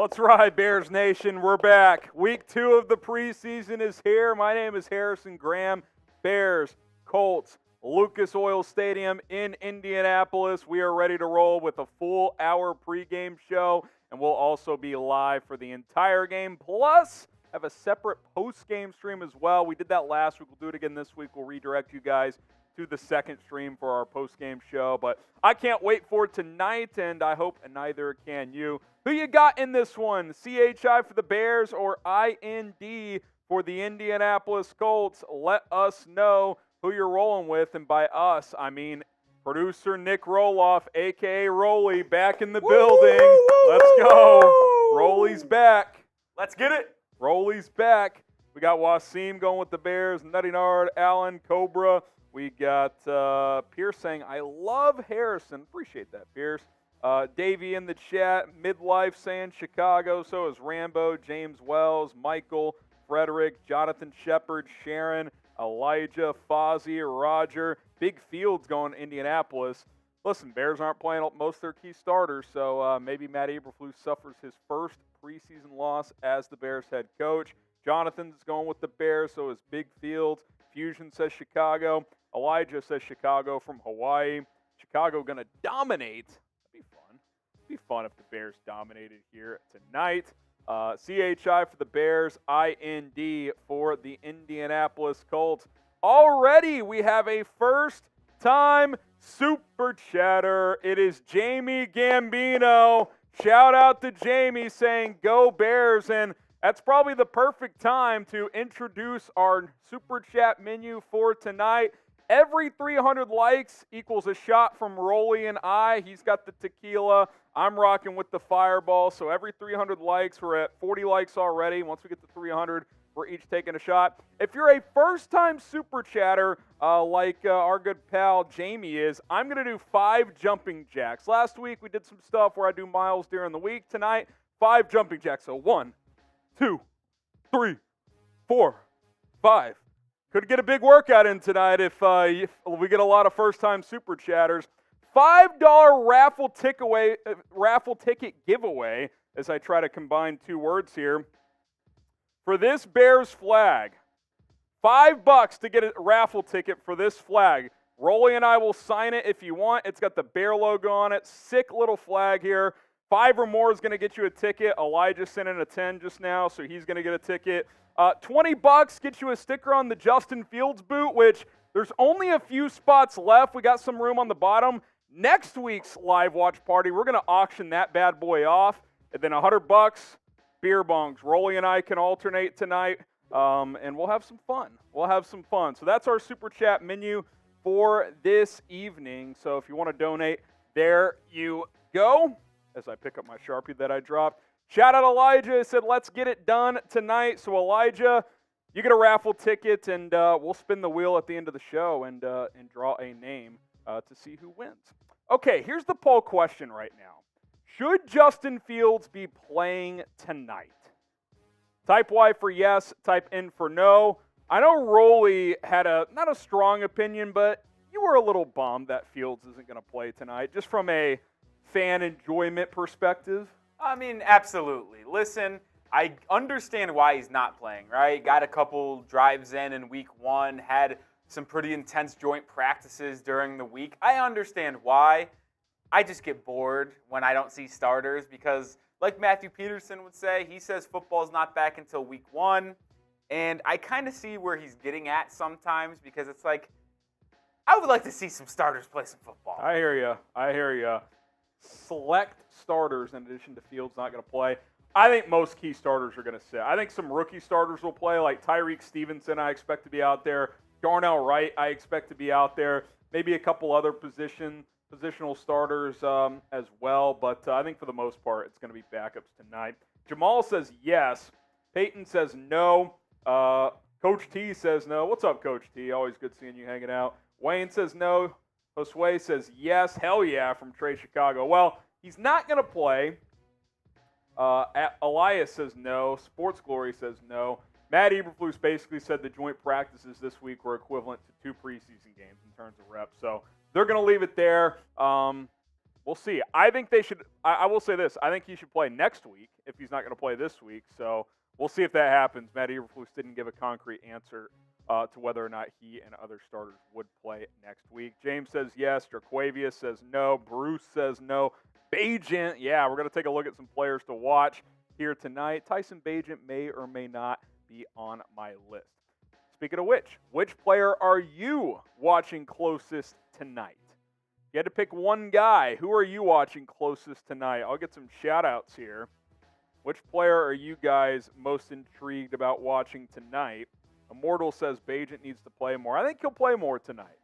Let's ride, Bears Nation. We're back. Week 2 of the preseason is here. My name is Harrison Graham. Bears, Colts, Lucas Oil Stadium in Indianapolis. We are ready to roll with a full hour pregame show, and we'll also be live for the entire game, plus have a separate postgame stream as well. We did that last week. We'll do it again this week. We'll redirect you guys to the second stream for our postgame show, but I can't wait for tonight, and I hope neither can you. Who you got in this one? CHI for the Bears or IND for the Indianapolis Colts? Let us know who you're rolling with, and by us, I mean producer Nick Roloff, a.k.a. Rolly, back in the building. Let's go. Rolly's back. Let's get it. Rolly's back. We got Wasim going with the Bears, Nutty Nard, Allen, Cobra. We got Pierce saying, I love Harrison. Appreciate that, Pierce. Davey in the chat, Midlife saying Chicago. So is Rambo, James Wells, Michael, Frederick, Jonathan Shepard, Sharon, Elijah, Fozzie, Roger. Big Fields going to Indianapolis. Listen, Bears aren't playing most of their key starters, so maybe Matt Eberflus suffers his first preseason loss as the Bears head coach. Jonathan's going with the Bears, so is Big Fields. Fusion says Chicago. Elijah says Chicago from Hawaii. Chicago going to dominate. That'd be fun. It'd be fun if the Bears dominated here tonight. CHI for the Bears, IND for the Indianapolis Colts. Already we have a first-time Super Chatter. It is Jamie Gambino. Shout out to Jamie saying, go Bears, and that's probably the perfect time to introduce our Super Chat menu for tonight. Every 300 likes equals a shot from Rolly and I. He's got the tequila. I'm rocking with the fireball. So every 300 likes, we're at 40 likes already. Once we get to 300, we're each taking a shot. If you're a first-time Super Chatter like our good pal Jamie is, I'm going to do 5 jumping jacks. Last week we did some stuff where I do miles during the week. Tonight, 5 jumping jacks. So 1, 2, 3, 4, 5. Could get a big workout in tonight if we get a lot of first-time Super Chatters. $5 raffle ticket giveaway, as I try to combine 2 words here, for this Bears flag. $5 to get a raffle ticket for this flag. Rolly and I will sign it if you want. It's got the Bear logo on it. Sick little flag here. 5 or more is going to get you a ticket. Elijah sent in a 10 just now, so he's going to get a ticket. $20 gets you a sticker on the Justin Fields boot, which there's only a few spots left. We got some room on the bottom. Next week's live watch party, we're going to auction that bad boy off. And then $100, beer bongs. Rolly and I can alternate tonight, and we'll have some fun. So that's our Super Chat menu for this evening. So if you want to donate, there you go. As I pick up my Sharpie that I dropped. Shout out Elijah, said let's get it done tonight. So Elijah, you get a raffle ticket, and we'll spin the wheel at the end of the show and draw a name to see who wins. Okay, here's the poll question right now. Should Justin Fields be playing tonight? Type Y for yes, type N for no. I know Rolly had not a strong opinion, but you were a little bummed that Fields isn't going to play tonight, just from a fan enjoyment perspective. I mean, absolutely. Listen, I understand why he's not playing, right? Got a couple drives in week 1, had some pretty intense joint practices during the week. I understand why. I just get bored when I don't see starters because, like Matthew Peterson would say, he says football's not back until week 1. And I kind of see where he's getting at sometimes because it's like, I would like to see some starters play some football. I hear you. Select starters in addition to Fields not going to play. I think most key starters are going to sit. I think some rookie starters will play, like Tyreek Stevenson I expect to be out there. Darnell Wright I expect to be out there. Maybe a couple other positional starters as well. But I think for the most part it's going to be backups tonight. Jamal says yes. Peyton says no. Coach T says no. What's up, Coach T? Always good seeing you hanging out. Wayne says no. Josue says yes. Hell yeah from Trey Chicago. Well, he's not going to play. Elias says no. Sports Glory says no. Matt Eberflus basically said the joint practices this week were equivalent to 2 preseason games in terms of reps. So they're going to leave it there. We'll we'll see. I think they should. I will say this. I think he should play next week if he's not going to play this week. So we'll see if that happens. Matt Eberflus didn't give a concrete answer to whether or not he and other starters would play next week. James says yes. Jaquavius says no. Bruce says no. Bagent, yeah, we're going to take a look at some players to watch here tonight. Tyson Bagent may or may not be on my list. Speaking of which player are you watching closest tonight? You had to pick one guy. Who are you watching closest tonight? I'll get some shout-outs here. Which player are you guys most intrigued about watching tonight? Immortal says Bagent needs to play more. I think he'll play more tonight.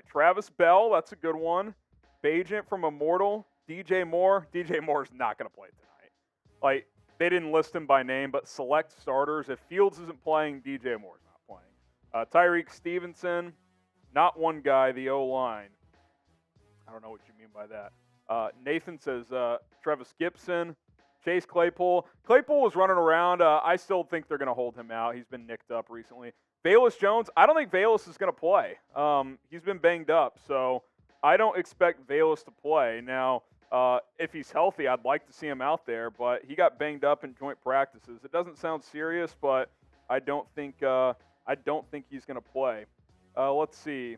Travis Bell, that's a good one. Bagent from Immortal. DJ Moore. DJ Moore's not going to play tonight. Like, they didn't list him by name, but select starters. If Fields isn't playing, DJ Moore's not playing. Tyreek Stevenson, not one guy, the O-line. I don't know what you mean by that. Nathan says Travis Gibson. Chase Claypool. Claypool was running around. I still think they're going to hold him out. He's been nicked up recently. Velus Jones. I don't think Velus is going to play. He's been banged up, so I don't expect Velus to play. Now, if he's healthy, I'd like to see him out there, but he got banged up in joint practices. It doesn't sound serious, but I don't think he's going to play. Let's see.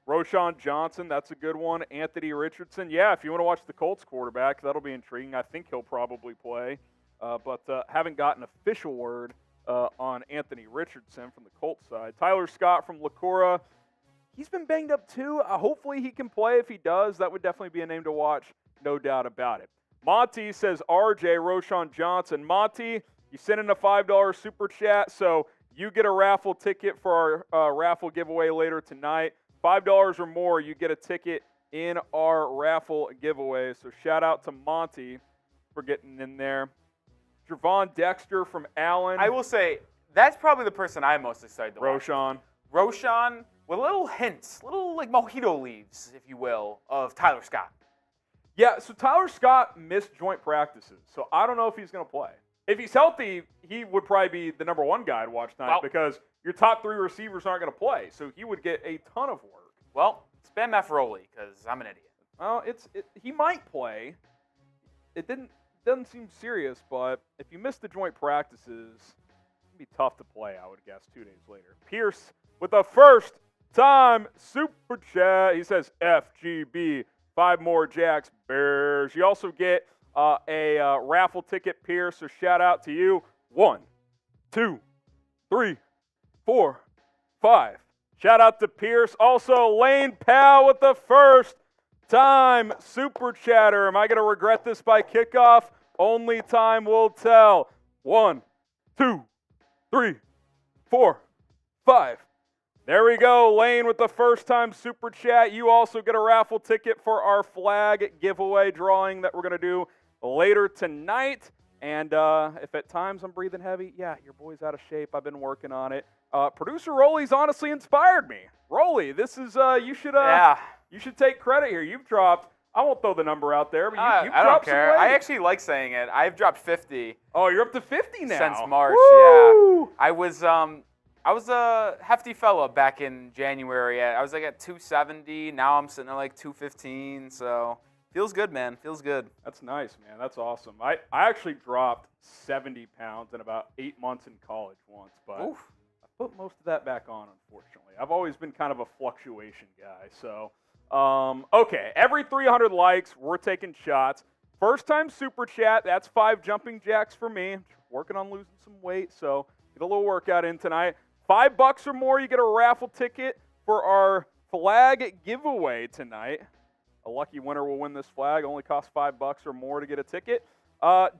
Roschon Johnson, that's a good one. Anthony Richardson. Yeah, if you want to watch the Colts quarterback, that'll be intriguing. I think he'll probably play, but haven't gotten official word on Anthony Richardson from the Colts side. Tyler Scott from Lacora. He's been banged up too. Hopefully he can play. If he does, that would definitely be a name to watch, no doubt about it. Monty says RJ Roschon Johnson. Monty, you sent in a $5 super chat, so you get a raffle ticket for our raffle giveaway later tonight. $5 or more, you get a ticket in our raffle giveaway. So shout out to Monty for getting in there. Javon Dexter from Allen. I will say, that's probably the person I'm most excited to watch. Roschon with little hints, little like mojito leaves, if you will, of Tyler Scott. Yeah, so Tyler Scott missed joint practices, so I don't know if he's going to play. If he's healthy, he would probably be the number one guy to watch tonight because your top three receivers aren't going to play, so he would get a ton of work. Well, spam F. Rowley because I'm an idiot. Well, he might play. It doesn't seem serious, but if you miss the joint practices, it'd be tough to play, I would guess, 2 days later. Pierce with a first-time super chat. He says FGB, 5 more Jacks Bears. You also get a raffle ticket, Pierce, so shout out to you. 1, 2, 3, 4, 5. Shout out to Pierce. Also, Lane Powell with the first-time super chatter. Am I going to regret this by kickoff? Only time will tell. 1, 2, 3, 4, 5. There we go, Lane with the first-time super chat. You also get a raffle ticket for our flag giveaway drawing that we're going to do later tonight. And if at times I'm breathing heavy, yeah, your boy's out of shape. I've been working on it. Producer Rolly's honestly inspired me. Rolly, this is you should take credit here. You've dropped. I won't throw the number out there, but you've I dropped don't care. some weight. I actually like saying it. I've dropped 50. Oh, you're up to 50 now. Since March, Woo! yeah. I was a hefty fella back in January. I was like at 270. Now I'm sitting at like 215. So feels good, man. Feels good. That's nice, man. That's awesome. I actually dropped 70 pounds in about 8 months in college once, but I put most of that back on, unfortunately. I've always been kind of a fluctuation guy. So, okay, every 300 likes, we're taking shots. First time super chat, that's 5 jumping jacks for me. Working on losing some weight, so get a little workout in tonight. $5 or more, you get a raffle ticket for our flag giveaway tonight. A lucky winner will win this flag. Only costs $5 or more to get a ticket.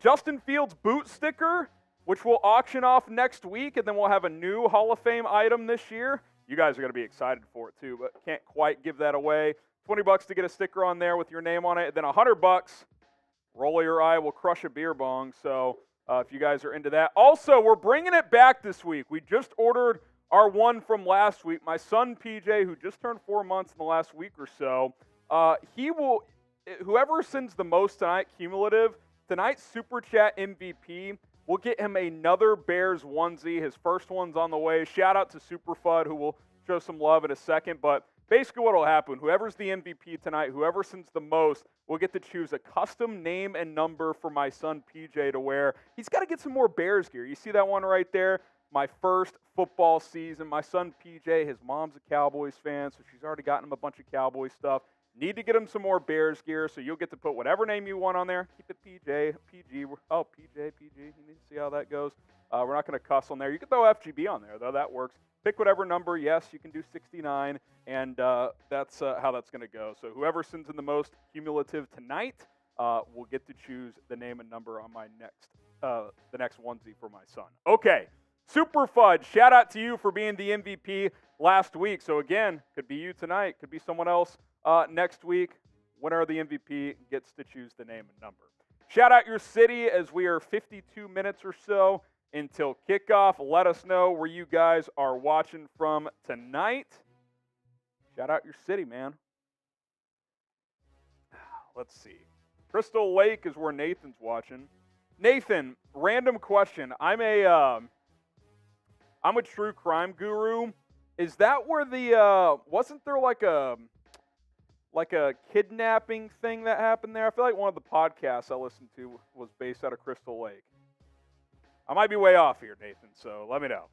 Justin Fields boot sticker, which we'll auction off next week, and then we'll have a new Hall of Fame item this year. You guys are going to be excited for it too, but can't quite give that away. $20 to get a sticker on there with your name on it, and then $100. Rolly or I will crush a beer bong. So if you guys are into that. Also, we're bringing it back this week. We just ordered our one from last week. My son, PJ, who just turned 4 months in the last week or so, whoever sends the most tonight, cumulative, tonight's Super Chat MVP, we'll get him another Bears onesie. His first one's on the way. Shout out to Superfud, who will show some love in a second. But basically what will happen, whoever's the MVP tonight, whoever sends the most, will get to choose a custom name and number for my son PJ to wear. He's got to get some more Bears gear. You see that one right there? My first football season. My son PJ, his mom's a Cowboys fan, so she's already gotten him a bunch of Cowboys stuff. Need to get him some more Bears gear, so you'll get to put whatever name you want on there. Keep it PJ, PG. Oh, PJ, PG. You need to see how that goes. We're not going to cuss on there. You can throw FGB on there, though. That works. Pick whatever number. Yes, you can do 69, and that's how that's going to go. So whoever sends in the most cumulative tonight will get to choose the name and number on my the next onesie for my son. Okay, Super Fudge, shout out to you for being the MVP last week. So again, could be you tonight, could be someone else next week. Winner of the MVP gets to choose the name and number. Shout out your city as we are 52 minutes or so until kickoff. Let us know where you guys are watching from tonight. Shout out your city, man. Let's see. Crystal Lake is where Nathan's watching. Nathan, random question. I'm a true crime guru. Is that where the wasn't there like a kidnapping thing that happened there? I feel like one of the podcasts I listened to was based out of Crystal Lake. I might be way off here, Nathan, so let me know.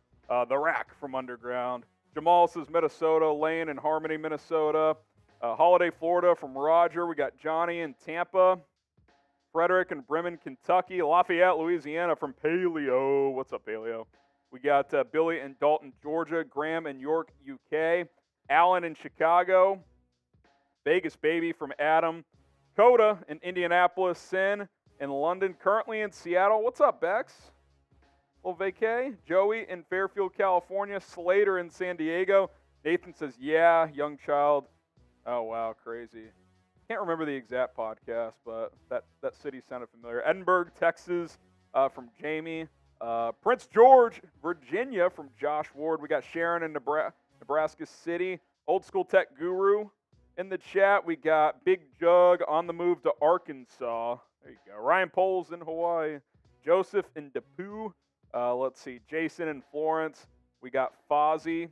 The Rack from Underground. Jamal says Minnesota. Lane in Harmony, Minnesota. Holiday, Florida from Roger. We got Johnny in Tampa. Frederick in Bremen, Kentucky. Lafayette, Louisiana from Paleo. What's up, Paleo? We got Billy in Dalton, Georgia. Graham in York, UK. Alan in Chicago. Vegas Baby from Adam. Coda in Indianapolis. Sin in London. Currently in Seattle. What's up, Bex? Little vacay. Joey in Fairfield, California. Slater in San Diego. Nathan says, yeah, young child. Oh, wow, crazy. Can't remember the exact podcast, but that city sounded familiar. Edinburgh, Texas from Jamie. Prince George, Virginia from Josh Ward. We got Sharon in Nebraska City. Old School Tech Guru in the chat. We got Big Jug on the move to Arkansas. There you go. Ryan Poles in Hawaii. Joseph in Depew. Let's see. Jason in Florence. We got Fozzie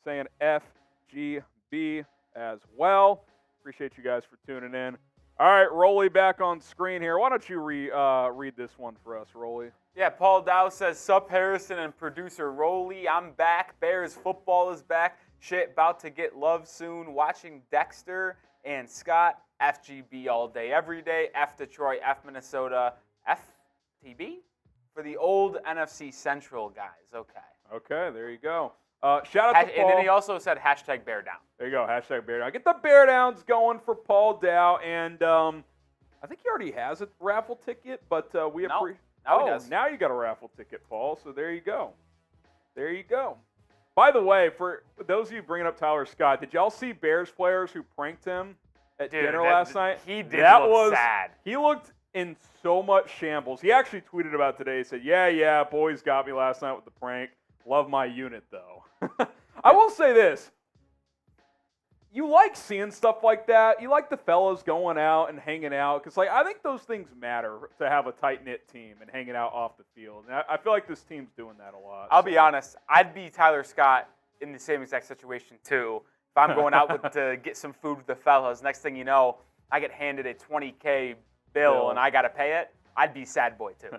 saying FGB as well. Appreciate you guys for tuning in. All right, Rolly back on screen here. Why don't you read this one for us, Rolly? Yeah, Paul Dow says, Sup Harrison and producer Rolly. I'm back. Bears football is back. Shit about to get love soon. Watching Dexter and Scott. FGB all day, every day. F Detroit, F Minnesota, FTB for the old NFC Central guys. Okay, there you go. Shout out to Paul. And then he also said hashtag Bear Down. There you go, hashtag Bear Down. Get the Bear Downs going for Paul Dow. And I think he already has a raffle ticket, but we appreciate. Now you got a raffle ticket, Paul. So there you go. There you go. By the way, for those of you bringing up Tyler Scott, did y'all see Bears players who pranked him at dinner last night? He did look sad. He looked in so much shambles. He actually tweeted about today. He said, yeah, boys got me last night with the prank. Love my unit, though. I will say this. You like seeing stuff like that. You like the fellas going out and hanging out. Because, I think those things matter to have a tight-knit team and hanging out off the field. And I feel like this team's doing that a lot. I'll be honest. I'd be Tyler Scott in the same exact situation, too. If I'm going out to get some food with the fellas, next thing you know, I get handed a $20K bill and I got to pay it, I'd be sad boy, too.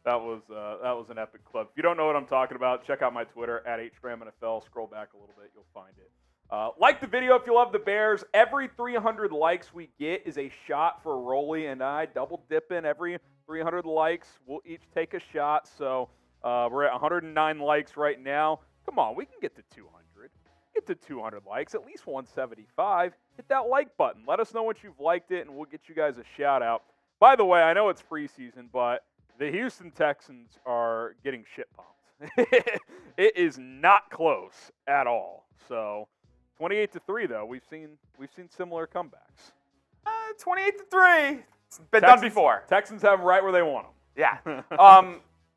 That was an epic club. If you don't know what I'm talking about, check out my Twitter at HGramNFL. Scroll back a little bit, you'll find it. Like the video if you love the Bears. Every 300 likes we get is a shot for Rolly and I. Double dipping every 300 likes. We'll each take a shot. So we're at 109 likes right now. Come on, we can get to 200. Get to 200 likes, at least 175. Hit that like button. Let us know what you've liked it, and we'll get you guys a shout out. By the way, I know it's preseason, but the Houston Texans are getting shit pumped. It is not close at all. So 28-3 though. We've seen similar comebacks. 28-3. It's been done before. Texans have them right where they want them. Yeah.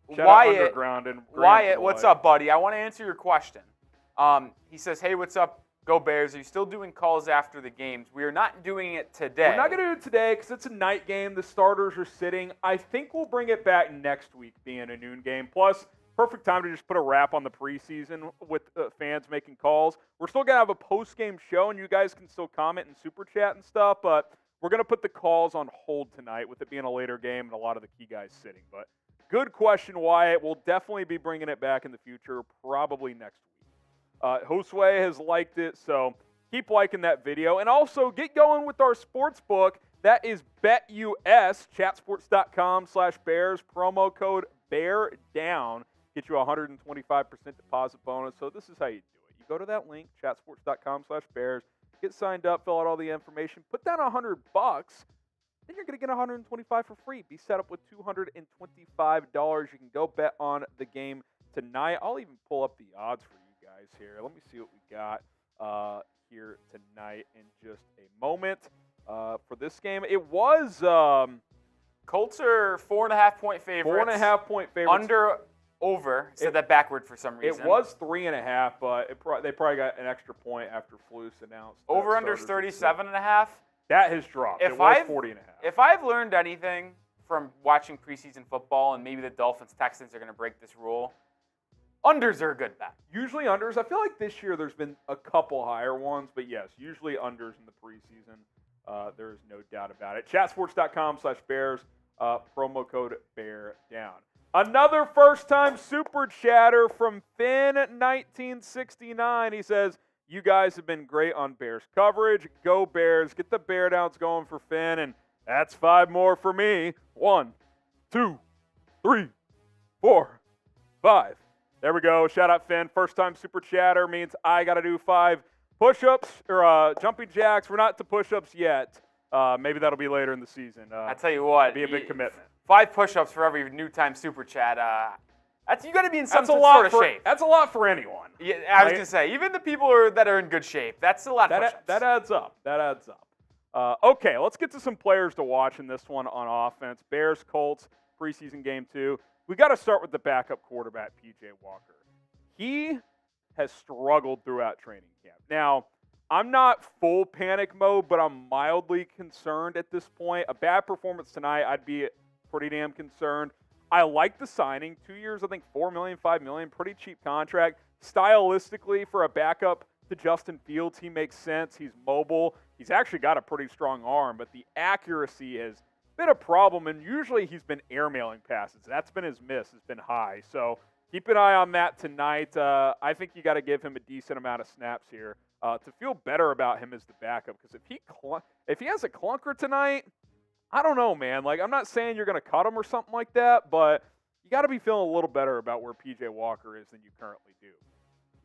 Wyatt, what's up, buddy? I want to answer your question. He says, hey, what's up? Go Bears. Are you still doing calls after the games? We are not doing it today. We're not going to do it today because it's a night game. The starters are sitting. I think we'll bring it back next week being a noon game. Plus, perfect time to just put a wrap on the preseason with fans making calls. We're still going to have a post-game show, and you guys can still comment and super chat and stuff, but we're going to put the calls on hold tonight with it being a later game and a lot of the key guys sitting. But good question, Wyatt. We'll definitely be bringing it back in the future, probably next week. Josue has liked it, so keep liking that video. And also, get going with our sports book. That is BetUS, chatsports.com/Bears, promo code BEARDOWN. Get you a 125% deposit bonus. So this is how you do it. You go to that link, chatsports.com/Bears, get signed up, fill out all the information, put down $100, then you're going to get $125 for free. Be set up with $225. You can go bet on the game tonight. I'll even pull up the odds for you guys here. Let me see what we got here tonight in just a moment. For this game, it was Colts are 4.5-point favorites. 4.5-point favorites. Over. Said that backward for some reason. It was 3.5, but they probably got an extra point after Flus announced. Over under 37.5. That has dropped. It was 40.5. If I've learned anything from watching preseason football, and maybe the Dolphins-Texans are going to break this rule, unders are a good bet. Usually unders. I feel like this year there's been a couple higher ones, but yes, usually unders in the preseason. There is no doubt about it. Chatsports.com/Bears, promo code BEARDOWN. Another first-time super chatter from Finn1969. He says, you guys have been great on Bears coverage. Go Bears. Get the Bear Downs going for Finn, and that's 5 more for me. 1, 2, 3, 4, 5. There we go. Shout out Finn. First-time super chatter means I got to do 5 push-ups or jumping jacks. We're not to push-ups yet. Maybe that'll be later in the season. I tell you what. It'll be a big commitment. 5 push-ups for every new time super chat. You got to be in some sort of shape. That's a lot for anyone. Yeah, I was gonna say, even the people that are in good shape, that's a lot of push-ups. That adds up. That adds up. Okay, let's get to some players to watch in this one on offense. Bears, Colts, preseason game 2. We got to start with the backup quarterback, P.J. Walker. He has struggled throughout training camp. Now, I'm not full panic mode, but I'm mildly concerned at this point. A bad performance tonight, I'd be pretty damn concerned. I like the signing. 2 years, I think $4 million, $5 million, pretty cheap contract. Stylistically, for a backup to Justin Fields, he makes sense. He's mobile. He's actually got a pretty strong arm, but the accuracy has been a problem, and usually he's been airmailing passes. That's been his miss, has been high. So keep an eye on that tonight. I think you got to give him a decent amount of snaps here to feel better about him as the backup, because if he has a clunker tonight, I don't know, man. Like, I'm not saying you're going to cut him or something like that, but you got to be feeling a little better about where P.J. Walker is than you currently do.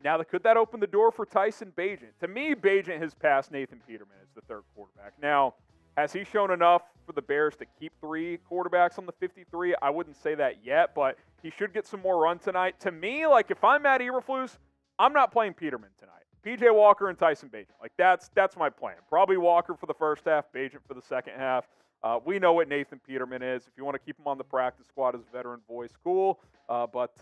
Now, could that open the door for Tyson Bagent? To me, Bagent has passed Nathan Peterman as the third quarterback. Now, has he shown enough for the Bears to keep 3 quarterbacks on the 53? I wouldn't say that yet, but he should get some more run tonight. To me, like, if I'm Matt Eberflus, I'm not playing Peterman tonight. P.J. Walker and Tyson Bagent. Like, that's my plan. Probably Walker for the first half, Bagent for the second half. We know what Nathan Peterman is. If you want to keep him on the practice squad as a veteran voice, cool. But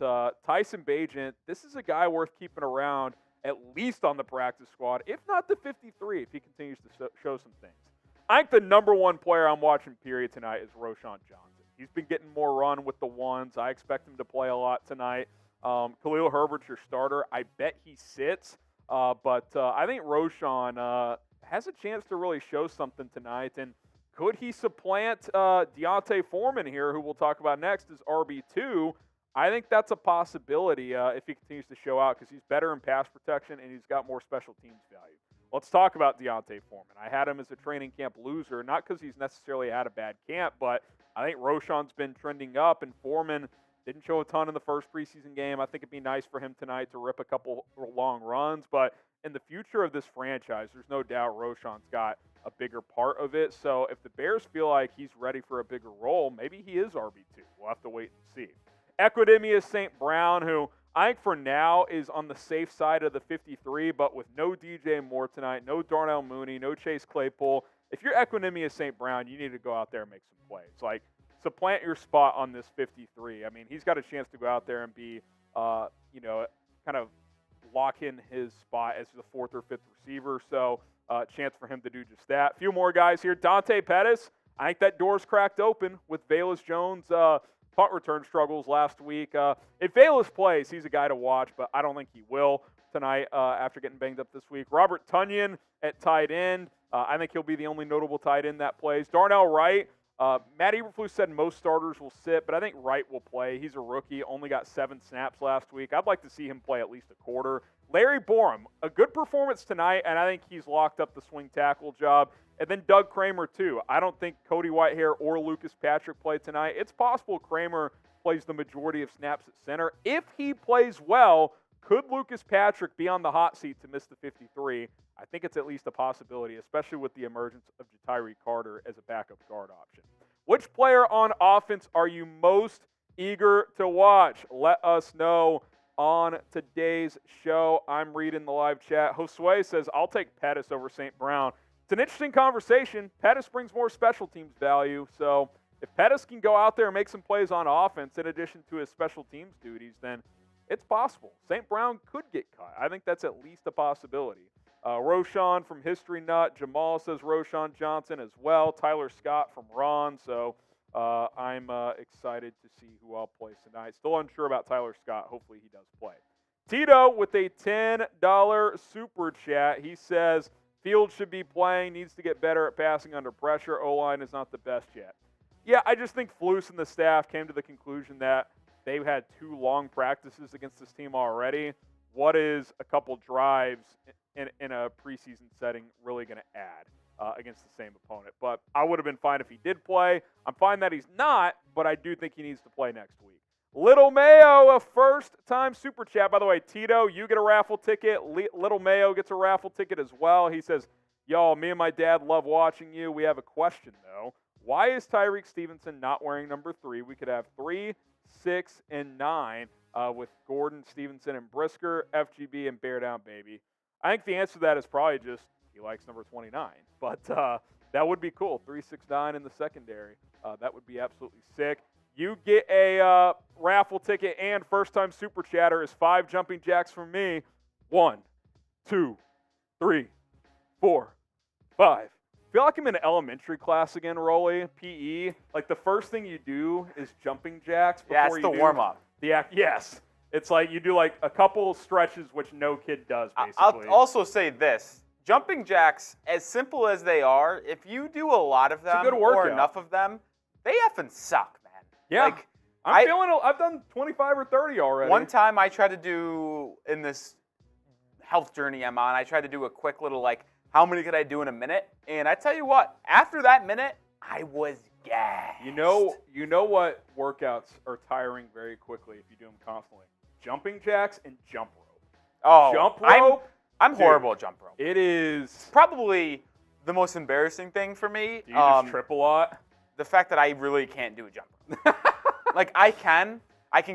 Tyson Bagent, this is a guy worth keeping around, at least on the practice squad, if not the 53, if he continues to show some things. I think the number one player I'm watching, period, tonight is Roschon Johnson. He's been getting more run with the ones. I expect him to play a lot tonight. Khalil Herbert's your starter. I bet he sits. But I think Roschon has a chance to really show something tonight. And could he supplant Deontay Foreman here, who we'll talk about next, as RB2? I think that's a possibility if he continues to show out, because he's better in pass protection and he's got more special teams value. Let's talk about Deontay Foreman. I had him as a training camp loser, not because he's necessarily had a bad camp, but I think Roschon's been trending up, and Foreman didn't show a ton in the first preseason game. I think it'd be nice for him tonight to rip a couple long runs, but in the future of this franchise, there's no doubt Roschon's got a bigger part of it. So if the Bears feel like he's ready for a bigger role, maybe he is RB2. We'll have to wait and see. Equidemius St. Brown, who I think for now is on the safe side of the 53, but with no DJ Moore tonight, no Darnell Mooney, no Chase Claypool. If you're Equidemius St. Brown, you need to go out there and make some plays. Like, supplant your spot on this 53. I mean, he's got a chance to go out there and be, kind of lock in his spot as the 4th or 5th receiver. So, chance for him to do just that. A few more guys here. Dante Pettis, I think that door's cracked open with Velus Jones' punt return struggles last week. If Velus plays, he's a guy to watch, but I don't think he will. tonight after getting banged up this week. Robert Tonyan at tight end. I think he'll be the only notable tight end that plays. Darnell Wright. Matt Eberflus said most starters will sit, but I think Wright will play. He's a rookie, only got 7 snaps last week. I'd like to see him play at least a quarter. Larry Borum, a good performance tonight, and I think he's locked up the swing tackle job. And then Doug Kramer, too. I don't think Cody Whitehair or Lucas Patrick play tonight. It's possible Kramer plays the majority of snaps at center. If he plays well, could Lucas Patrick be on the hot seat to miss the 53? I think it's at least a possibility, especially with the emergence of Ja'Tyre Carter as a backup guard option. Which player on offense are you most eager to watch? Let us know on today's show. I'm reading the live chat. Josue says, I'll take Pettis over St. Brown. It's an interesting conversation. Pettis brings more special teams value, so if Pettis can go out there and make some plays on offense in addition to his special teams duties, then it's possible. St. Brown could get cut. I think that's at least a possibility. Roshan from History Nut. Jamal says Roshan Johnson as well. Tyler Scott from Ron. So I'm excited to see who all plays tonight. Still unsure about Tyler Scott. Hopefully he does play. Tito with a $10 super chat. He says Fields should be playing. Needs to get better at passing under pressure. O-line is not the best yet. Yeah, I just think Flus and the staff came to the conclusion that they've had 2 long practices against this team already. What is a couple drives in a preseason setting really going to add against the same opponent? But I would have been fine if he did play. I'm fine that he's not, but I do think he needs to play next week. Little Mayo, a first-time super chat. By the way, Tito, you get a raffle ticket. Little Mayo gets a raffle ticket as well. He says, y'all, me and my dad love watching you. We have a question, though. Why is Tyreek Stevenson not wearing number 3? We could have 3, 6, and 9 with Gordon, Stevenson, and Brisker, FGB, and Bear Down Baby. I think the answer to that is probably just he likes number 29. But that would be cool. 3, 6, 9 in the secondary. That would be absolutely sick. You get a raffle ticket and first-time super chatter is 5 jumping jacks from me. 1, 2, 3, 4, 5. I feel like I'm in elementary class again, Rolly. PE. Like the first thing you do is jumping jacks. Yeah, it's the warm-up. Yes. It's like you do like a couple stretches, which no kid does, basically. I'll also say this. Jumping jacks, as simple as they are, if you do a lot of them or enough of them, they effing suck, man. Yeah. Like, I've done 25 or 30 already. One time I tried to do, in this health journey I'm on, I tried to do a quick little, like, how many could I do in a minute? And I tell you what, after that minute, I was gassed. You know what workouts are tiring very quickly if you do them constantly? Jumping jacks and jump rope. Oh, jump rope. I'm horrible at jump rope. It is probably the most embarrassing thing for me. Do you just trip a lot? The fact that I really can't do a jump rope. Like I can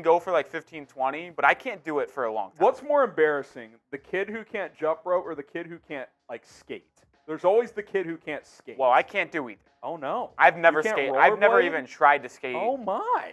go for like 15, 20, but I can't do it for a long time. What's more embarrassing, the kid who can't jump rope or the kid who can't like skate? There's always the kid who can't skate. Well, I can't do either. Oh no. I've never skated. I've never even tried to skate. Oh my.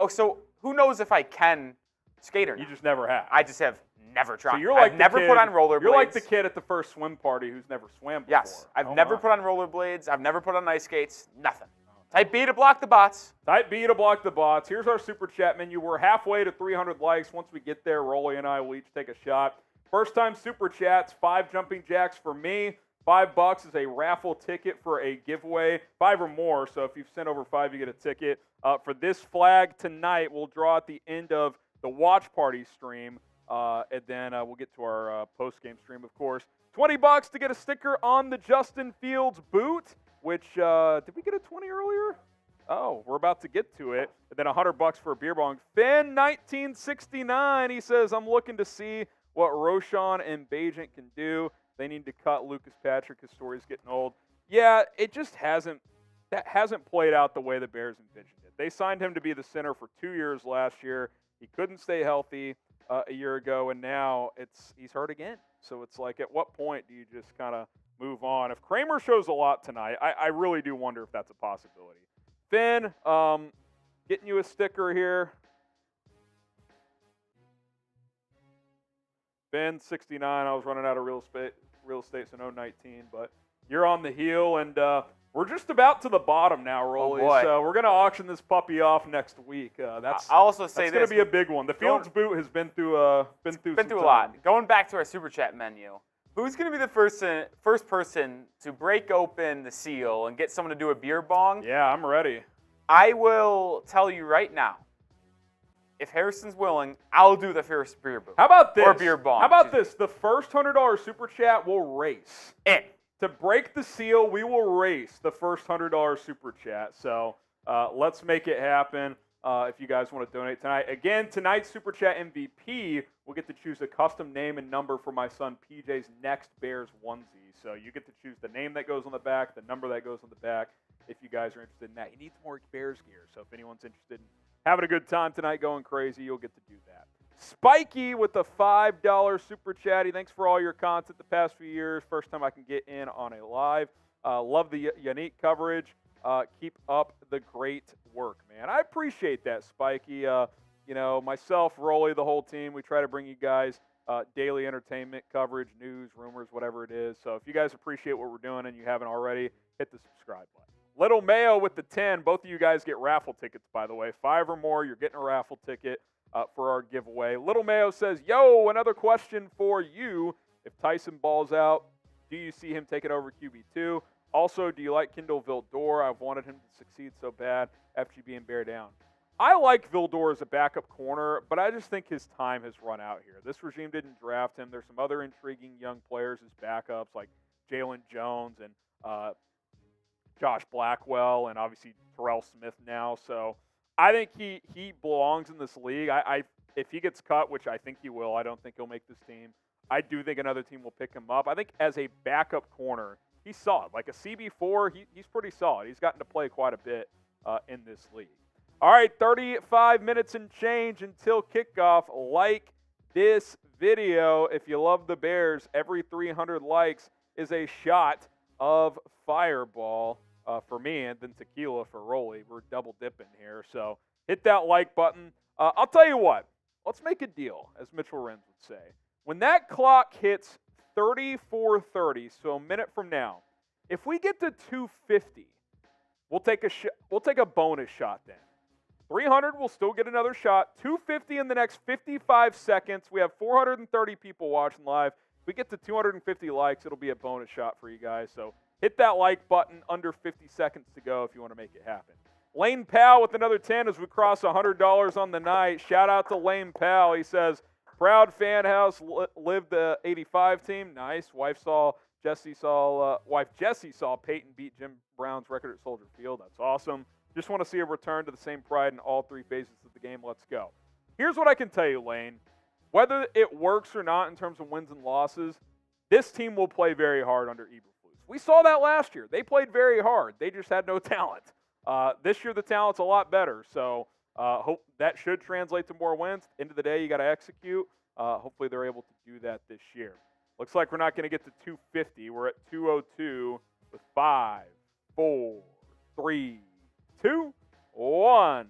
So who knows if I can skate or not? You just never have. I just have never tried. So you're like I've never put on rollerblades. You're like the kid at the first swim party who's never swam before. Yes. I've never put on rollerblades. I've never put on ice skates. Nothing. Type B to block the bots. Type B to block the bots. Here's our super chat menu. We're halfway to 300 likes. Once we get there, Rolly and I will each take a shot. First time super chats, 5 jumping jacks for me. $5 is a raffle ticket for a giveaway. 5 or more, so if you've sent over 5, you get a ticket. For this flag tonight, we'll draw at the end of the watch party stream, and then we'll get to our post-game stream, of course. $20 to get a sticker on the Justin Fields boot, which, did we get a 20 earlier? Oh, we're about to get to it. And then $100 for a beer bong. Finn, 1969, he says, I'm looking to see what Roshan and Bajent can do. They need to cut Lucas Patrick. His story's getting old. Yeah, it just hasn't played out the way the Bears envisioned it. They signed him to be the center for 2 years last year. He couldn't stay healthy a year ago, and now he's hurt again. So it's like, at what point do you just kind of move on? If Kramer shows a lot tonight, I really do wonder if that's a possibility. Finn, getting you a sticker here. Ben, 69. I was running out of real estate, so no 19, but you're on the heel. And We're just about to the bottom now, Rolly. boy. So we're going to auction this puppy off next week. I'll also say that's going to be a big one. The Fields boot has been through a lot. Going back to our Super Chat menu, who's going to be the first person to break open the seal and get someone to do a beer bong? Yeah, I'm ready. I will tell you right now, if Harrison's willing, I'll do the first beer bong. How about this? Or beer bong. How about this? The first $100 Super Chat will race. To break the seal, we will race the first $100 Super Chat. So let's make it happen if you guys want to donate tonight. Again, tonight's Super Chat MVP will get to choose a custom name and number for my son PJ's next Bears onesie. So you get to choose the name that goes on the back, the number that goes on the back, if you guys are interested in that. He needs more Bears gear, so if anyone's interested in having a good time tonight going crazy, you'll get to do that. Spiky with the $5 Super Chatty. Thanks for all your content the past few years. First time I can get in on a live. Love the unique coverage. Keep up the great work, man. I appreciate that, Spiky. Myself, Rolly, the whole team, we try to bring you guys daily entertainment coverage, news, rumors, whatever it is. So if you guys appreciate what we're doing and you haven't already, hit the subscribe button. Little Mayo with the 10. Both of you guys get raffle tickets, by the way. 5 or more, you're getting a raffle ticket for our giveaway. Little Mayo says, yo, another question for you. If Tyson balls out, do you see him taking over QB2? Also, do you like Kendall Vildor? I've wanted him to succeed so bad. FGB and bear down. I like Vildor as a backup corner, but I just think his time has run out here. This regime didn't draft him. There's some other intriguing young players as backups like Jalen Jones and Josh Blackwell and obviously Terrell Smith now. So I think he belongs in this league. If he gets cut, which I think he will, I don't think he'll make this team. I do think another team will pick him up. I think as a backup corner, he's solid. Like a CB4, he's pretty solid. He's gotten to play quite a bit in this league. All right, 35 minutes and change until kickoff. Like this video. If you love the Bears, every 300 likes is a shot of Fireball for me, and then tequila for Rolly. We're double dipping here, so hit that like button. I'll tell you what. Let's make a deal, as Mitchell Renz would say. When that clock hits 34:30, so a minute from now, if we get to 250, we'll take a bonus shot then. 300, we'll still get another shot. 250 in the next 55 seconds. We have 430 people watching live. If we get to 250 likes, it'll be a bonus shot for you guys. So hit that like button. Under 50 seconds to go if you want to make it happen. Lane Powell with another 10 as we cross $100 on the night. Shout out to Lane Powell. He says, proud fan house, lived the 85 team. Nice. Wife Jesse saw Peyton beat Jim Brown's record at Soldier Field. That's awesome. Just want to see a return to the same pride in all 3 phases of the game. Let's go. Here's what I can tell you, Lane. Whether it works or not in terms of wins and losses, this team will play very hard under Eberflus. We saw that last year. They played very hard. They just had no talent. This year the talent's a lot better, so hope that should translate to more wins. End of the day, you got to execute. Hopefully they're able to do that this year. Looks like we're not going to get to 250. We're at 202 with 5, 4, 3, 2, 1.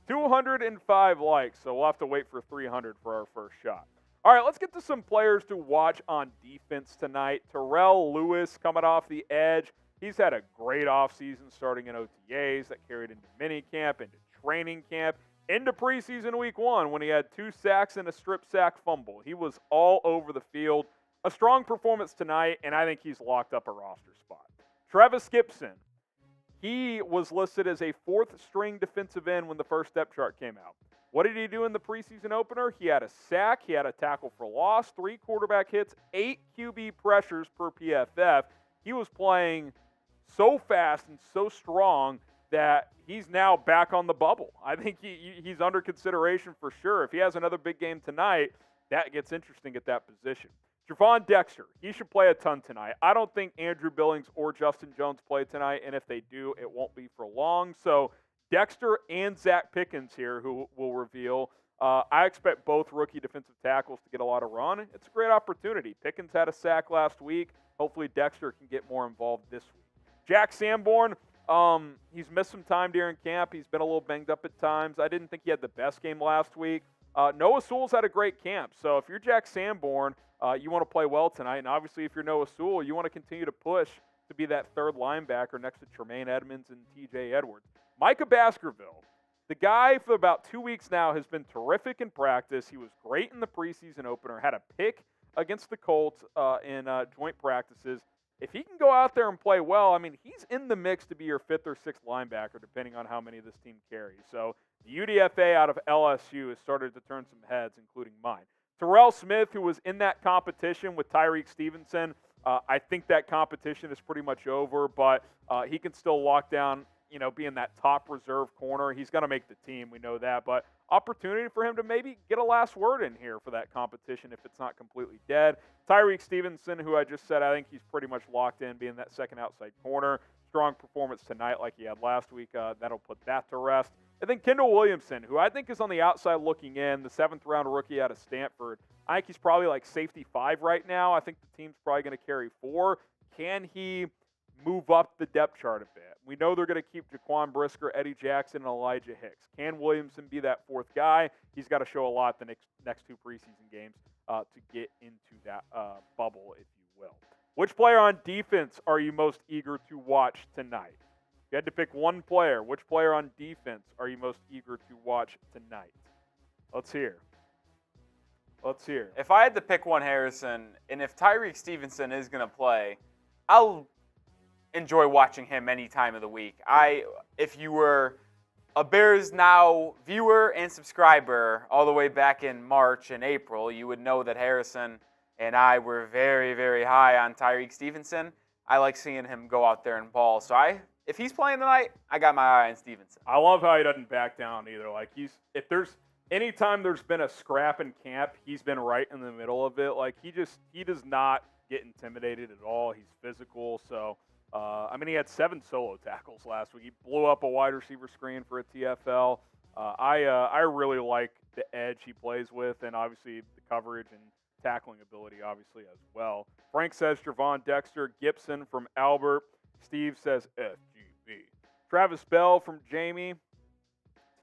205 likes, so we'll have to wait for 300 for our first shot. All right, let's get to some players to watch on defense tonight. Terrell Lewis coming off the edge. He's had a great offseason starting in OTAs that carried into minicamp, into training camp, into preseason week 1 when he had 2 sacks and a strip sack fumble. He was all over the field. A strong performance tonight, and I think he's locked up a roster spot. Travis Gibson. He was listed as a 4th-string defensive end when the first depth chart came out. What did he do in the preseason opener? He had a sack, he had a tackle for loss, 3 quarterback hits, 8 QB pressures per PFF. He was playing so fast and so strong that he's now back on the bubble. I think he's under consideration for sure. If he has another big game tonight, that gets interesting at that position. Javon Dexter, he should play a ton tonight. I don't think Andrew Billings or Justin Jones play tonight, and if they do, it won't be for long. So Dexter and Zach Pickens here, who will reveal. I expect both rookie defensive tackles to get a lot of run. It's a great opportunity. Pickens had a sack last week. Hopefully Dexter can get more involved this week. Jack Sanborn, he's missed some time during camp. He's been a little banged up at times. I didn't think he had the best game last week. Noah Sewell's had a great camp. So if you're Jack Sanborn, you want to play well tonight. And obviously if you're Noah Sewell, you want to continue to push to be that third linebacker next to Tremaine Edmunds and TJ Edwards. Micah Baskerville, the guy for about 2 weeks now has been terrific in practice. He was great in the preseason opener, had a pick against the Colts in joint practices. If he can go out there and play well, I mean, he's in the mix to be your fifth or sixth linebacker, depending on how many this team carries. So the UDFA out of LSU has started to turn some heads, including mine. Terrell Smith, who was in that competition with Tyreek Stevenson, I think that competition is pretty much over, but he can still lock down, being that top reserve corner. He's going to make the team, we know that, but opportunity for him to maybe get a last word in here for that competition if it's not completely dead. Tyreek Stevenson, who I just said, I think he's pretty much locked in being that second outside corner. Strong performance tonight like he had last week. That'll put that to rest. And then Kendall Williamson, who I think is on the outside looking in, the 7th-round rookie out of Stanford. I think he's probably like safety 5 right now. I think the team's probably going to carry 4. Can he move up the depth chart a bit? We know they're going to keep Jaquan Brisker, Eddie Jackson, and Elijah Hicks. Can Williamson be that 4th guy? He's got to show a lot the next 2 preseason games to get into that bubble, if you will. Which player on defense are you most eager to watch tonight? If you had to pick one player, which player on defense are you most eager to watch tonight? Let's hear. If I had to pick one, Harrison, and if Tyreek Stevenson is going to play, I'll enjoy watching him any time of the week. If you were a Bears Now viewer and subscriber all the way back in March and April, you would know that Harrison and I were very, very high on Tyreek Stevenson. I like seeing him go out there and ball. So if he's playing tonight, I got my eye on Stevenson. I love how he doesn't back down either. Like anytime there's been a scrap in camp, he's been right in the middle of it. Like he does not get intimidated at all. He's physical. So he had 7 solo tackles last week. He blew up a wide receiver screen for a TFL. I really like the edge he plays with, and obviously the coverage and tackling ability, obviously, as well. Frank says Javon Dexter. Gibson from Albert. Steve says FGB. Travis Bell from Jamie.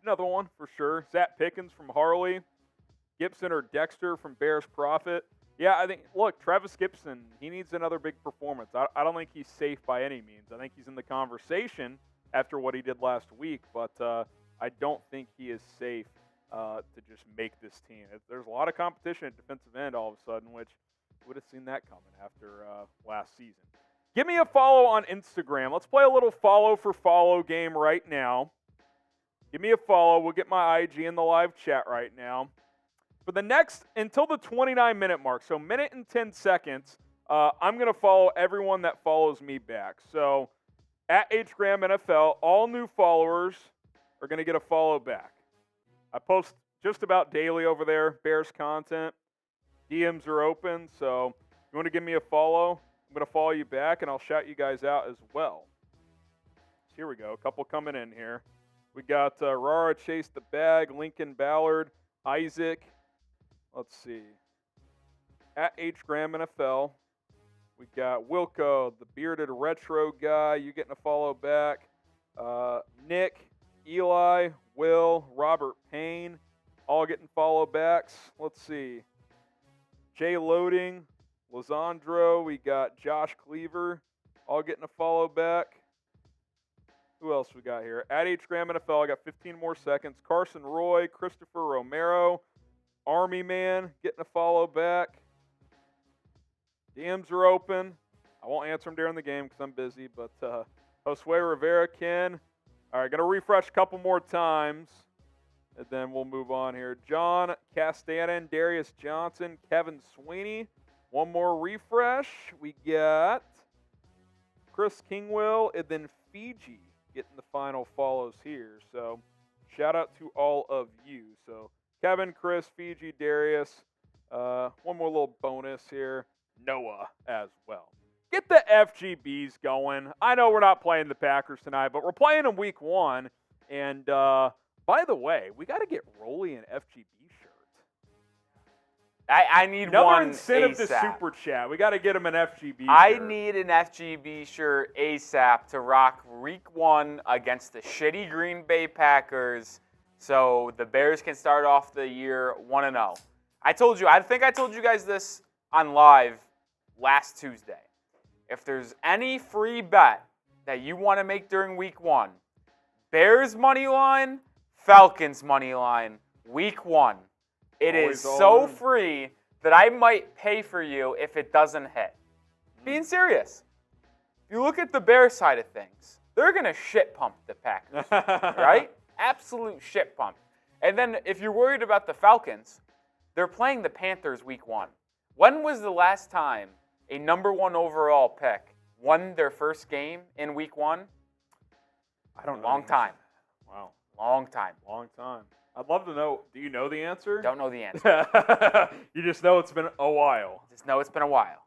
Another one for sure. Zach Pickens from Harley. Gibson or Dexter from Bears Prophet. Yeah, I think, look, Travis Gibson, he needs another big performance. I don't think he's safe by any means. I think he's in the conversation after what he did last week, but I don't think he is safe to just make this team. There's a lot of competition at defensive end all of a sudden, which you would have seen that coming after last season. Give me a follow on Instagram. Let's play a little follow for follow game right now. Give me a follow. We'll get my IG in the live chat right now. For the next, until the 29-minute mark, so minute and 10 seconds, I'm going to follow everyone that follows me back. So, at HGramNFL, all new followers are going to get a follow back. I post just about daily over there, Bears content. DMs are open, so if you want to give me a follow, I'm going to follow you back, and I'll shout you guys out as well. So here we go, a couple coming in here. We got Rara Chase the Bag, Lincoln Ballard, Isaac. Let's see. At HGramNFL, we got Wilco, the bearded retro guy. You getting a follow back. Nick, Eli, Will, Robert Payne, all getting follow backs. Let's see. Jay Loading, Lizandro. We got Josh Cleaver, all getting a follow back. Who else we got here? At HGramNFL, I got 15 more seconds. Carson Roy, Christopher Romero, Army Man getting a follow back. DMs are open. I won't answer them during the game because I'm busy, but Josue Rivera, Ken. All right, going to refresh a couple more times, and then we'll move on here. John Castanen, Darius Johnson, Kevin Sweeney. One more refresh. We got Chris Kingwill, and then Fiji getting the final follows here. So shout out to all of you. So Kevin, Chris, Fiji, Darius. One more little bonus here. Noah as well. Get the FGBs going. I know we're not playing the Packers tonight, but we're playing them week 1. And by the way, we got to get Rolly an FGB shirt. I need another one incentive ASAP. to Super Chat. We got to get him an FGB shirt. I need an FGB shirt ASAP to rock week 1 against the shitty Green Bay Packers so the Bears can start off the year 1-0. I think I told you guys this on live last Tuesday. if there's any free bet that you want to make during week 1, Bears money line, Falcons money line, week 1. It is so free that I might pay for you if it doesn't hit. Being serious. If you look at the Bears side of things, they're going to shit pump the Packers, right? Absolute shit pump. And then if you're worried about the Falcons, they're playing the Panthers week 1. When was the last time a number 1 overall pick won their first game in week 1? I don't know. Long time. Wow. Long time. Long time. I'd love to know. Do you know the answer? Don't know the answer. You just know it's been a while. Just know it's been a while.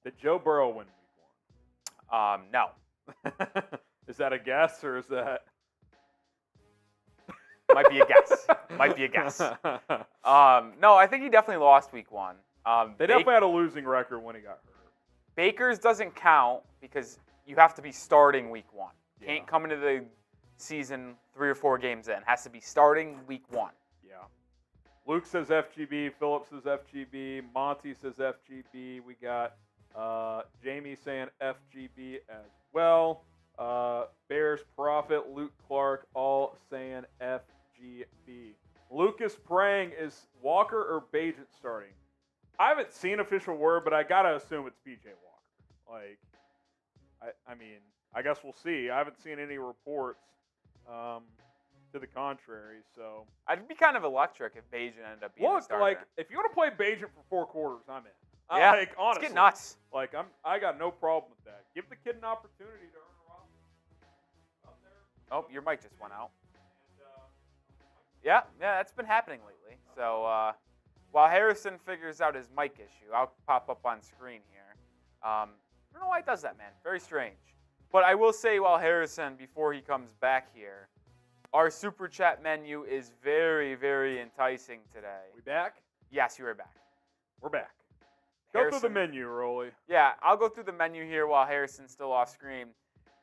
Did Joe Burrow win week 1? No. Is that a guess or is that? Might be a guess. Might be a guess. No, I think he definitely lost week 1. They definitely had a losing record when he got hurt. Baker's doesn't count because you have to be starting week 1. Yeah. Can't come into the season 3 or 4 games in. Has to be starting week 1. Yeah. Luke says FGB. Philip says FGB. Monty says FGB. We got Jamie saying FGB as well. Bears Prophet, Luke Clark, all saying FGB. Lucas praying, is Walker or Bagent starting? I haven't seen official word, but I gotta assume it's PJ Walker. I mean, I guess we'll see. I haven't seen any reports to the contrary, so. I'd be kind of electric if Bagent ended up being the starter. If you want to play Bagent for 4 quarters, I'm in. Yeah, honestly, let's get nuts. I got no problem with that. Give the kid an opportunity to earn a roster out there. Oh, your mic just went out. Yeah, that's been happening lately. So while Harrison figures out his mic issue, I'll pop up on screen here. I don't know why it does that, man. Very strange. But I will say, while Harrison, before he comes back here, our Super Chat menu is very, very enticing today. We back? Yes, you are back. We're back. Harrison, go through the menu, Rolly. Yeah, I'll go through the menu here while Harrison's still off screen.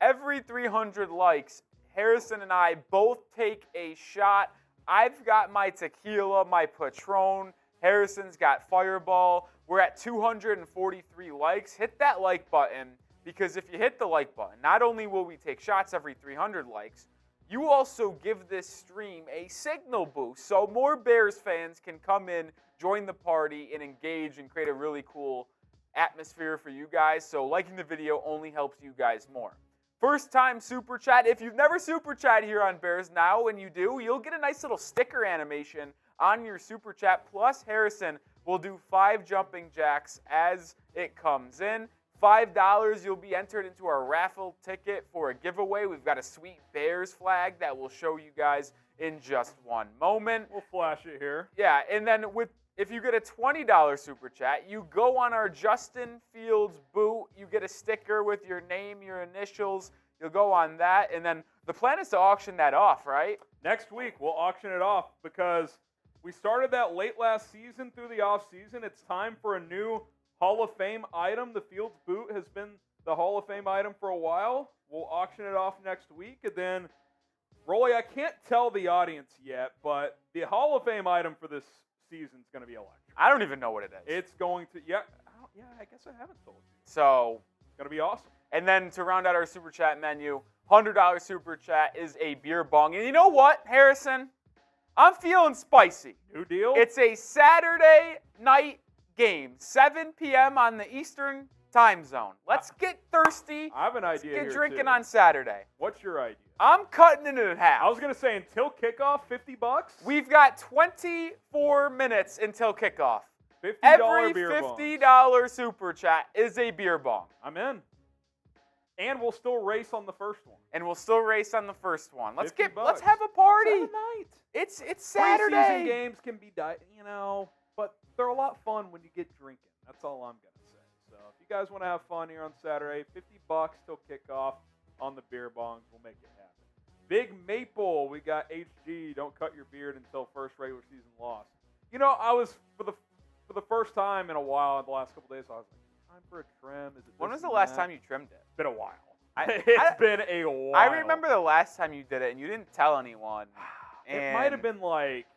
Every 300 likes, Harrison and I both take a shot. I've got my tequila, my Patron. Harrison's got Fireball. We're at 243 likes. Hit that like button, because if you hit the like button, not only will we take shots every 300 likes, you also give this stream a signal boost so more Bears fans can come in, join the party, and engage and create a really cool atmosphere for you guys. So liking the video only helps you guys more. First time Super Chat. If you've never Super Chat here on Bears Now, when you do, you'll get a nice little sticker animation on your Super Chat. Plus, Harrison will do 5 jumping jacks as it comes in. $5, you'll be entered into our raffle ticket for a giveaway. We've got a sweet Bears flag that we'll show you guys in just one moment. We'll flash it here. Yeah, and then if you get a $20 Super Chat, you go on our Justin Fields boot. You get a sticker with your name, your initials. You'll go on that, and then the plan is to auction that off, right? Next week, we'll auction it off because we started that late last season through the off season. It's time for a new Hall of Fame item. The Fields boot has been the Hall of Fame item for a while. We'll auction it off next week, and then, Rolly, I can't tell the audience yet, but the Hall of Fame item for this season is going to be electric. I don't even know what it is. It's going to, I guess I haven't told you. So it's going to be awesome. And then to round out our Super Chat menu, $100 Super Chat is a beer bong. And you know what, Harrison? I'm feeling spicy. New deal? It's a Saturday night game, 7 p.m. on the Eastern time zone. Let's get thirsty. I have an idea here, Let's get drinking too. On Saturday. What's your idea? I'm cutting it in half. I was going to say, until kickoff, $50? We've got 24 minutes until kickoff. $50 Every beer $50 Super Chat is a beer bong. I'm in. And we'll still race on the first one. And we'll still race on the first one. Let's $50. have a party. Saturday night. It's Saturday. Preseason games can be, but they're a lot fun when you get drinking. That's all I'm going to say. So if you guys want to have fun here on Saturday, $50 till kickoff on the beer bongs. We'll make it happen. Big Maple, we got HG. Don't cut your beard until first regular season loss. You know, I was for the first time in a while in the last couple days. I was like, time for a trim. When was the last time you trimmed it? It's been a while. It's been a while. I remember the last time you did it, and you didn't tell anyone. It might have been like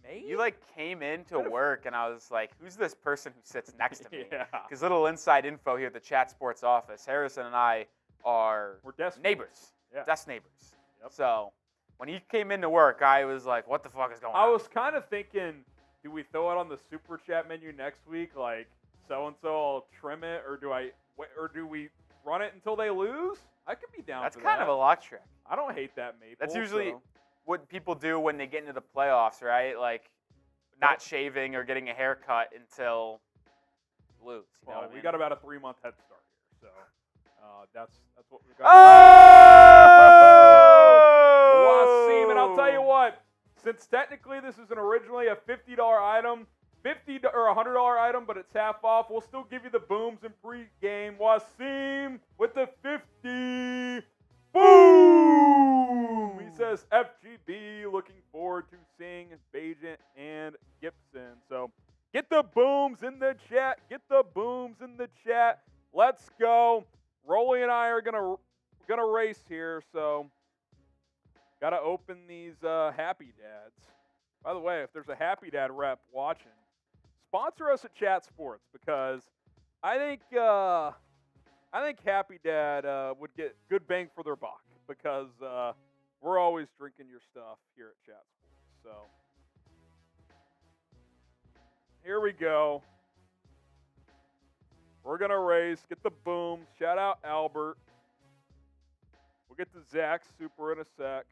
Me? You came into work, and I was like, who's this person who sits next to me? Yeah. Because little inside info here at the Chat Sports office, Harrison and I are neighbors. Yeah. Desk neighbors. Yep. So when he came into work, I was like, what the fuck is going on? I was kind of thinking, do we throw it on the Super Chat menu next week? Like, so-and-so will trim it, or do we run it until they lose? I could be down That's for kind that. of a luck trick. I don't hate that, Maple. That's usually what people do when they get into the playoffs, right? Like, not shaving or getting a haircut until lose. You know what I mean? We got about a 3-month head start here, so that's what we got. Oh! Wasim, and I'll tell you what. Since technically this is originally a $50 item, $50 or $100 item, but it's half off, we'll still give you the booms in pregame. Wasim with the 50. Boom! He says FGB, looking forward to seeing Bajent and Gibson. So get the booms in the chat. Get the booms in the chat. Let's go. Rolly and I are gonna race here, so gotta open these Happy Dads. By the way, if there's a Happy Dad rep watching, sponsor us at Chat Sports, because I think Happy Dad would get good bang for their buck, because we're always drinking your stuff here at Chat Sports. So here we go. We're going to race. Get the booms. Shout out Albert. We'll get to Zach's Super in a sec.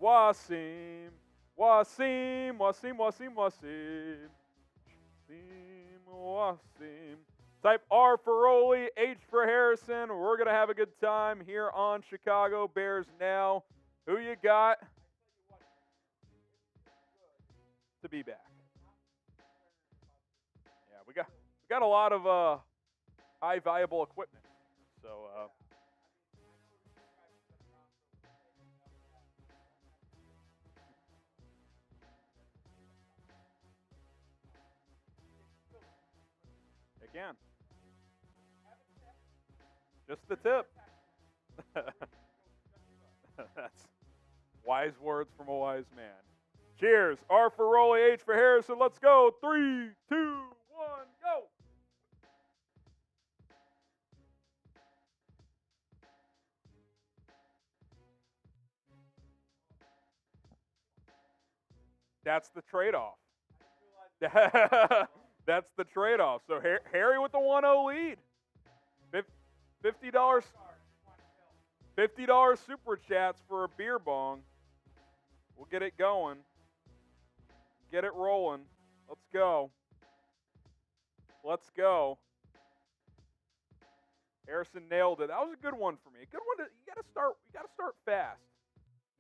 Wasim. Wasim, Wasim, Wasim, Wasim. Wasim. Type R for Rolly, H for Harrison. We're going to have a good time here on Chicago Bears Now. Who you got? To be back. Yeah, we got a lot of high valuable equipment. So again, just the tip. That's wise words from a wise man. Cheers. R for Rolly, H for Harrison. Let's go. 3, 2, 1, go. That's the trade-off. That's the trade-off. So Harry with the 1-0 lead. $50 super chats for a beer bong. We'll get it going. Get it rolling. Let's go. Let's go. Harrison nailed it. That was a good one for me. A good one. You gotta start fast.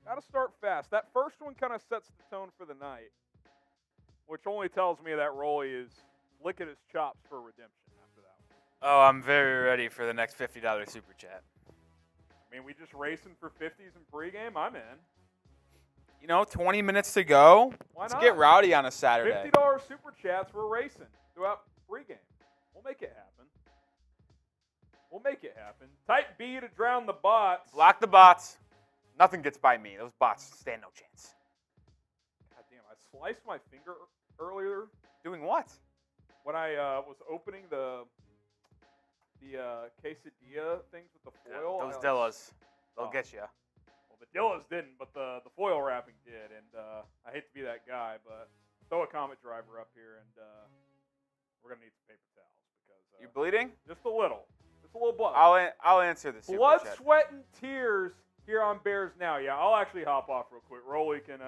Gotta start fast. That first one kind of sets the tone for the night, which only tells me that Rolly is licking his chops for redemption after that one. Oh, I'm very ready for the next $50 super chat. I mean, we just racing for 50s in pregame. I'm in. 20 minutes to go. Why not? Let's get rowdy on a Saturday. $50 super chats. We're racing throughout pregame. We'll make it happen. We'll make it happen. Type B to drown the bots. Block the bots. Nothing gets by me. Those bots stand no chance. God damn, I sliced my finger earlier. Doing what? When I was opening the quesadilla things with the foil. Those Dillas. They'll get you. Well, the Dillas didn't, but the foil wrapping did. And I hate to be that guy, but throw a Comet driver up here, and we're going to need some paper towels. Because You bleeding? Just a little. Just a little blood. I'll answer this. Blood, sweat, and tears here on Bears Now. Yeah, I'll actually hop off real quick. Rolly can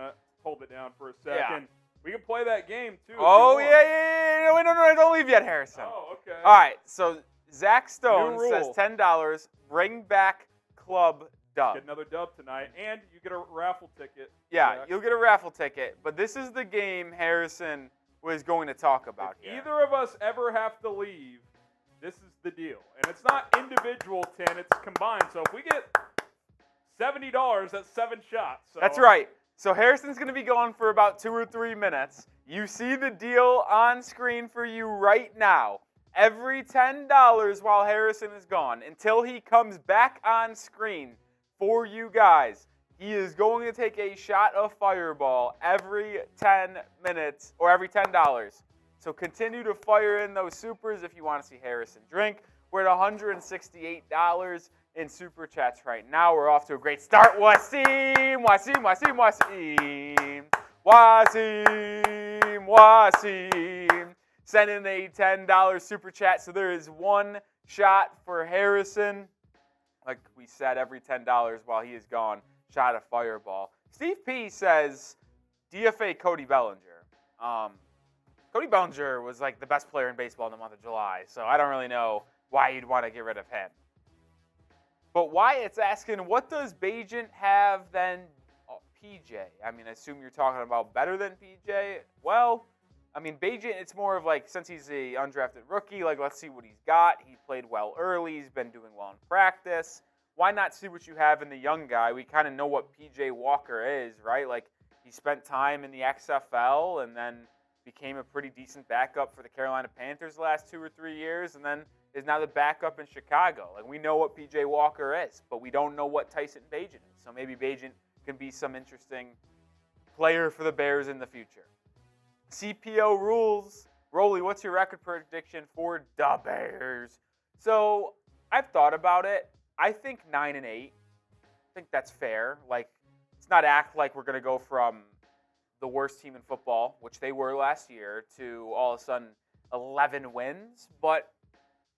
hold it down for a second. Yeah. We can play that game, too. Oh, yeah. No, don't leave yet, Harrison. Oh, okay. All right, so Zach Stone New says rule. $10. Bring back club dub. Get another dub tonight, and you get a raffle ticket. Yeah, Zach. you'll get a raffle ticket. But this is the game Harrison was going to talk about If here. either of us ever have to leave, this is the deal. And it's not individual 10, it's combined. So if we get $70, that's 7 shots. So. That's right. So Harrison's going to be going for about 2 or 3 minutes. You see the deal on screen for you right now. every $10 while Harrison is gone, until he comes back on screen for you guys, he is going to take a shot of Fireball every 10 minutes, or every $10. So continue to fire in those supers if you want to see Harrison drink. We're at $168 in Super Chats right now. We're off to a great start. Wasim. Send in a $10 Super Chat. So there is one shot for Harrison. Like we said, every $10 while he is gone. Shot of Fireball. Steve P says, DFA Cody Bellinger. Cody Bellinger was like the best player in baseball in the month of July, so I don't really know why you'd want to get rid of him. But Wyatt's asking, what does Bagent have than PJ? I mean, I assume you're talking about better than PJ. Well, I mean, Bagent, it's more of like, since he's a undrafted rookie, like, let's see what he's got. He played well early. He's been doing well in practice. Why not see what you have in the young guy? We kind of know what PJ Walker is, right? Like, he spent time in the XFL and then became a pretty decent backup for the Carolina Panthers the last 2 or 3 years, and then is now the backup in Chicago. Like, we know what PJ Walker is, but we don't know what Tyson Bagent is. So maybe Bagent can be some interesting player for the Bears in the future. CPO rules. Rolly, what's your record prediction for the Bears? So I've thought about it. I think 9-8. I think that's fair. Like, let's not act like we're going to go from the worst team in football, which they were last year, to all of a sudden 11 wins. But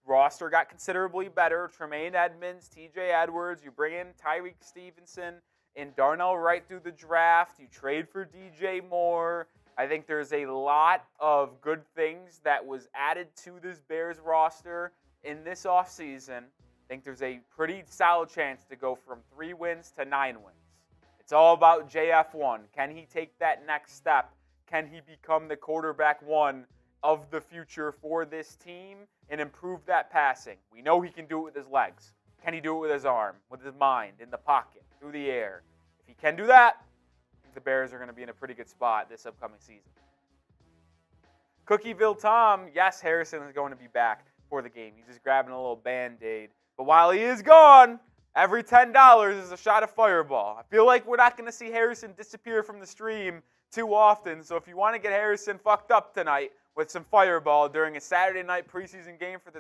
roster got considerably better. Tremaine Edmunds, TJ Edwards. You bring in Tyreek Stevenson and Darnell Wright through the draft. You trade for DJ Moore. I think there's a lot of good things that was added to this Bears roster in this offseason. I think there's a pretty solid chance to go from 3 wins to 9 wins. It's all about JF1. Can he take that next step? Can he become the quarterback 1 of the future for this team and improve that passing? We know he can do it with his legs. Can he do it with his arm, with his mind, in the pocket, through the air? If he can do that, I think the Bears are going to be in a pretty good spot this upcoming season. Cookieville Tom, yes, Harrison is going to be back for the game. He's just grabbing a little Band-Aid. But while he is gone, every $10 is a shot of Fireball. I feel like we're not going to see Harrison disappear from the stream too often. So if you want to get Harrison fucked up tonight with some Fireball during a Saturday night preseason game for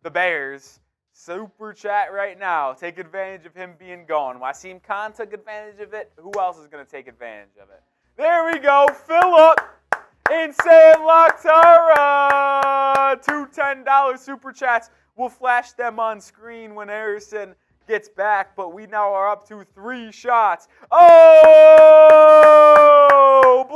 the Bears, Super Chat right now. Take advantage of him being gone. Wasim Khan took advantage of it. Who else is going to take advantage of it? There we go. Philip in Santa Clara. 2 $10 Super Chats. We'll flash them on screen when Harrison gets back, but we now are up to 3 shots. Oh!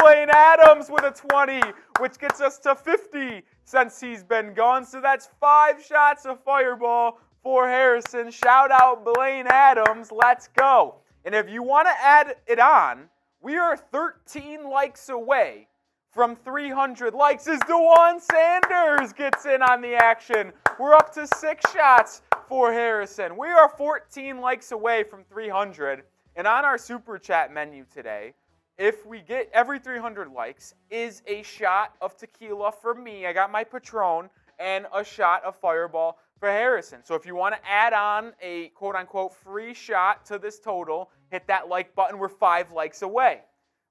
Blaine Adams with a 20, which gets us to 50 since he's been gone. So that's 5 shots of Fireball for Harrison. Shout out Blaine Adams. Let's go. And if you want to add it on, we are 13 likes away from 300 likes as DeJuan Sanders gets in on the action. We're up to 6 shots for Harrison. We are 14 likes away from 300. And on our Super Chat menu today, if we get every 300 likes, is a shot of tequila for me. I got my Patron, and a shot of Fireball for Harrison. So if you want to add on a quote-unquote free shot to this total, hit that like button. We're 5 likes away.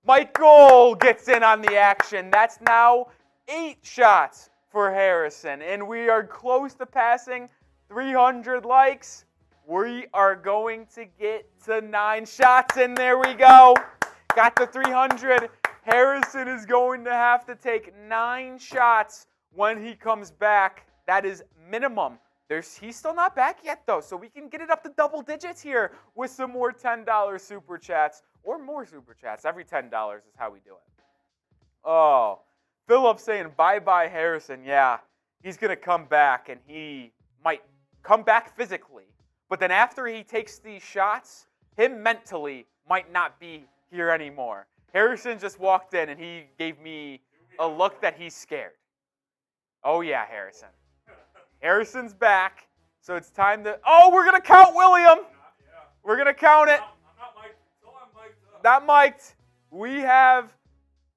Michael gets in on the action. That's now 8 shots for Harrison. And we are close to passing 300 likes. We are going to get to 9 shots, and there we go. Got to 300. Harrison is going to have to take 9 shots when he comes back. That is minimum. He's still not back yet, though, so we can get it up to double digits here with some more $10 Super Chats or more Super Chats. Every $10 is how we do it. Oh, Philip saying bye-bye Harrison. Yeah, he's going to come back, and he might come back physically. But then after he takes these shots, him mentally might not be here anymore. Harrison just walked in, and he gave me a look that he's scared. Oh, yeah, Harrison. Harrison's back, so it's time to... Oh, we're going to count William. We're going to count it. I'm not mic'd. Until I'm mic'd up. Not mic'd. We have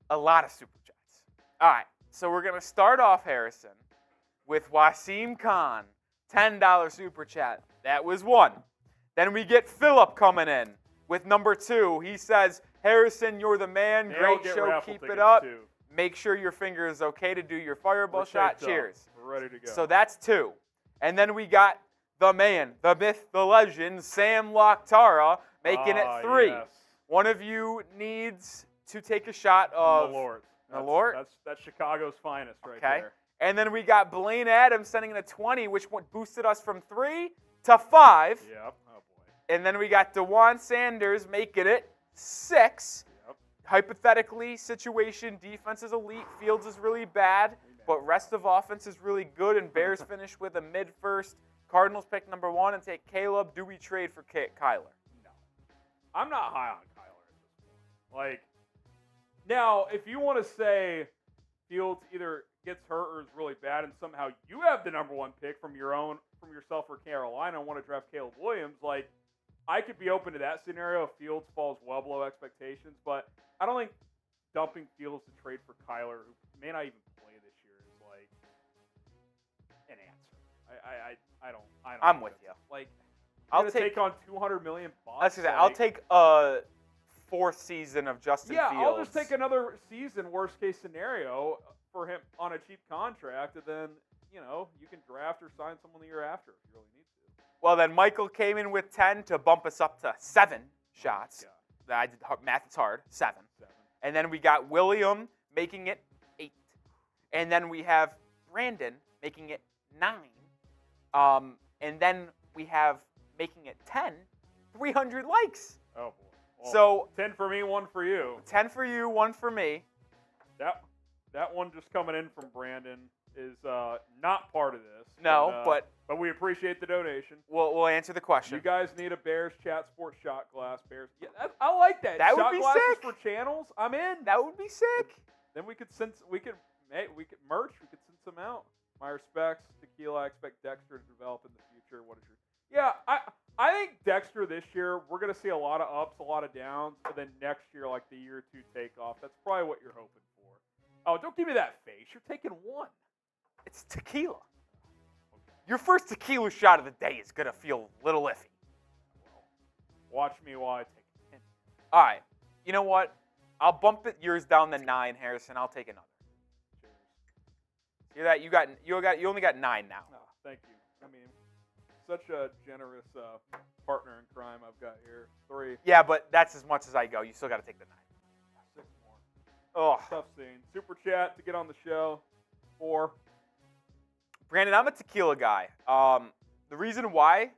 a lot of Super Chats. All right, so we're going to start off, Harrison, with Wasim Khan. $10 super chat. That was one. Then we get Philip coming in with number 2. He says, Harrison, you're the man. Great show. Keep it up. Too. Make sure your finger is okay to do your fireball shot. Cheers. We're ready to go. So that's 2. And then we got the man, the myth, the legend, Sam Lokhtara, making it 3. Yes. One of you needs to take a shot of Malort. That's Chicago's finest right there. And then we got Blaine Adams sending in a 20, which boosted us from 3 to 5. Yep. Oh, boy. And then we got DeJuan Sanders making it 6. Yep. Hypothetically, situation, defense is elite, Fields is really bad, but rest of offense is really good, and Bears finish with a mid-first. Cardinals pick number 1 and take Caleb. Do we trade for Kyler? No. I'm not high on Kyler at this point. Like, now, if you want to say Fields either gets hurt or is really bad, and somehow you have the number 1 pick from yourself or Carolina and want to draft Caleb Williams, like, I could be open to that scenario if Fields falls well below expectations, but I don't think dumping Fields to trade for Kyler, who may not even play this year, is like an answer. I don't. I'm with you. Like, I'll take on $200 million. I'll take a 4th season of Justin Fields. Yeah, I'll just take another season, worst case scenario, for him on a cheap contract, and then you can draft or sign someone the year after if you really need to. Well, then Michael came in with 10 to bump us up to 7 shots. I did math is hard. 7. And then we got William making it 8. And then we have Brandon making it 9. And then we have making it 10, 300 likes. Oh, boy. Well, so 10 for me, 1 for you. 10 for you, 1 for me. That one just coming in from Brandon is not part of this. No, but we appreciate the donation. We'll answer the question. You guys need a Bears Chat Sports shot glass. Bears. Yeah, I like that. That shot would be glasses sick. for channels. I'm in. That would be sick. Then we could merch. We could send some out. My respects, Tequila. I expect Dexter to develop in the future. What is your? Yeah, I think Dexter this year we're gonna see a lot of ups, a lot of downs, but then next year, like the year 2 takeoff. That's probably what you're hoping for. Oh, don't give me that face. You're taking 1. It's tequila. Okay. Your first tequila shot of the day is gonna feel a little iffy. Well, watch me while I take it. All right. You know what? I'll bump yours down to 9, Harrison. I'll take another. Cheers. Hear that? You only got 9 now. Oh, thank you. I mean, such a generous partner in crime I've got here. 3. Yeah, but that's as much as I go. You still got to take the 9. 6 more. Oh, tough scene. Super chat to get on the show. 4. Brandon, I'm a tequila guy. The reason why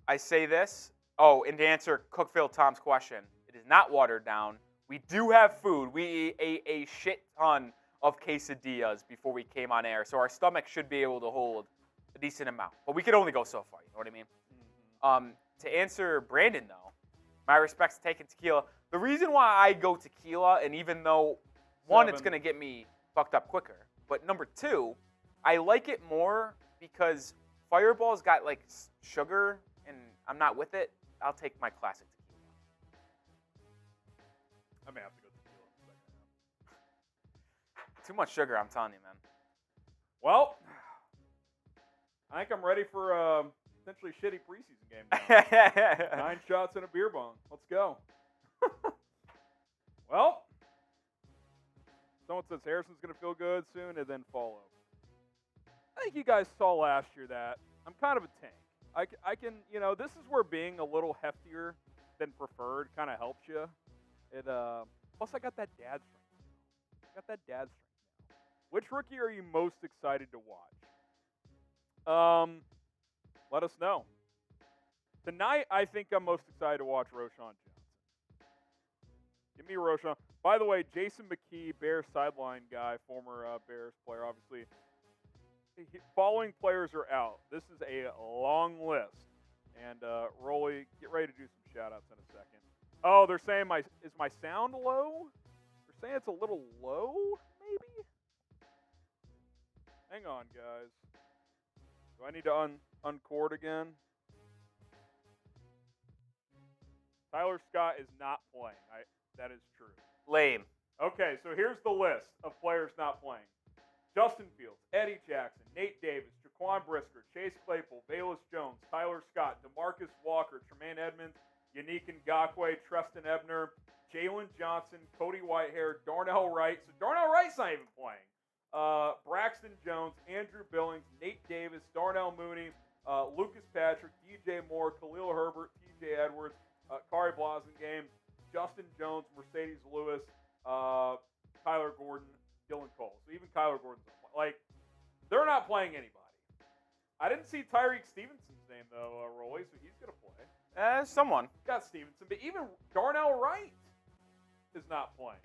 I say this, and to answer Cookville Tom's question, it is not watered down. We do have food. We ate a shit ton of quesadillas before we came on air, so our stomach should be able to hold a decent amount. But we could only go so far, you know what I mean? Mm-hmm. To answer Brandon, though, my respects to taking tequila. The reason why I go tequila, and even though, 1, it's going to get me fucked up quicker, but number 2, I like it more because Fireball's got, like, sugar, and I'm not with it. I'll take my classic tequila. I may have to go tequila in a second. Too much sugar, I'm telling you, man. Well, I think I'm ready for a potentially shitty preseason game now. 9 shots and a beer bong. Let's go. Well, someone says Harrison's going to feel good soon and then fall over. I think you guys saw last year that I'm kind of a tank. I can, this is where being a little heftier than preferred kind of helps you. Plus, I got that dad strength. Which rookie are you most excited to watch? Let us know. Tonight, I think I'm most excited to watch Roschon Johnson. Give me Roschon. By the way, Jason McKee, Bears sideline guy, former Bears player, obviously. Following players are out. This is a long list. And Rolly, get ready to do some shout-outs in a second. Oh, they're saying is my sound low? They're saying it's a little low, maybe? Hang on, guys. Do I need to uncord again? Tyler Scott is not playing. That is true. Lame. Okay, so here's the list of players not playing. Justin Fields, Eddie Jackson, Nate Davis, Jaquan Brisker, Chase Claypool, Velus Jones, Tyler Scott, DeMarcus Walker, Tremaine Edmunds, Yannick Ngakoue, Treston Ebner, Jalen Johnson, Cody Whitehair, Darnell Wright. So Darnell Wright's not even playing. Braxton Jones, Andrew Billings, Nate Davis, Darnell Mooney, Lucas Patrick, DJ Moore, Khalil Herbert, TJ Edwards, Kari Blasingame, Justin Jones, Mercedes Lewis, Kyler Gordon, Dylan Cole. So even Kyler Gordon's not playing. Like, they're not playing anybody. I didn't see Tyreek Stevenson's name, though, Rolly, so he's going to play. Someone. Got Stevenson, but even Darnell Wright is not playing.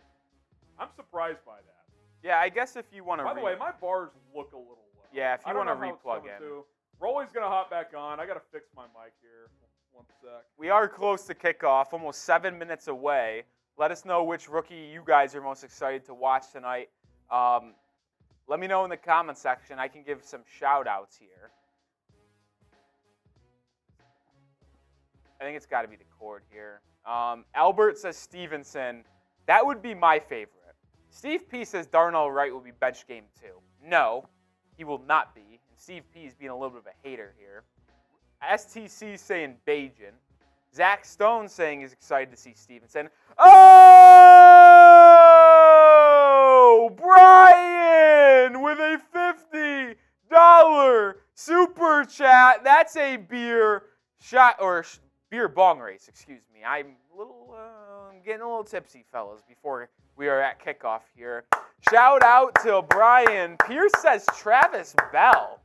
I'm surprised by that. Yeah, I guess if you want to. By the way, my bars look a little low. Yeah, if you want to replug in. Rolly's going to hop back on. I got to fix my mic here. One sec. We are close to kickoff, almost 7 minutes away. Let us know which rookie you guys are most excited to watch tonight. Let me know in the comment section. I can give some shout-outs here. I think it's got to be the cord here. Albert says Stevenson. That would be my favorite. Steve P says Darnell Wright will be bench game 2. No, he will not be. And Steve P is being a little bit of a hater here. STC saying Bajan. Zach Stone saying he's excited to see Stevenson. Oh, Brian with a $50 super chat. That's a beer shot or beer bong race. Excuse me. I'm getting a little tipsy, fellas, before we are at kickoff here. Shout out to Brian. Pierce says Travis Bell.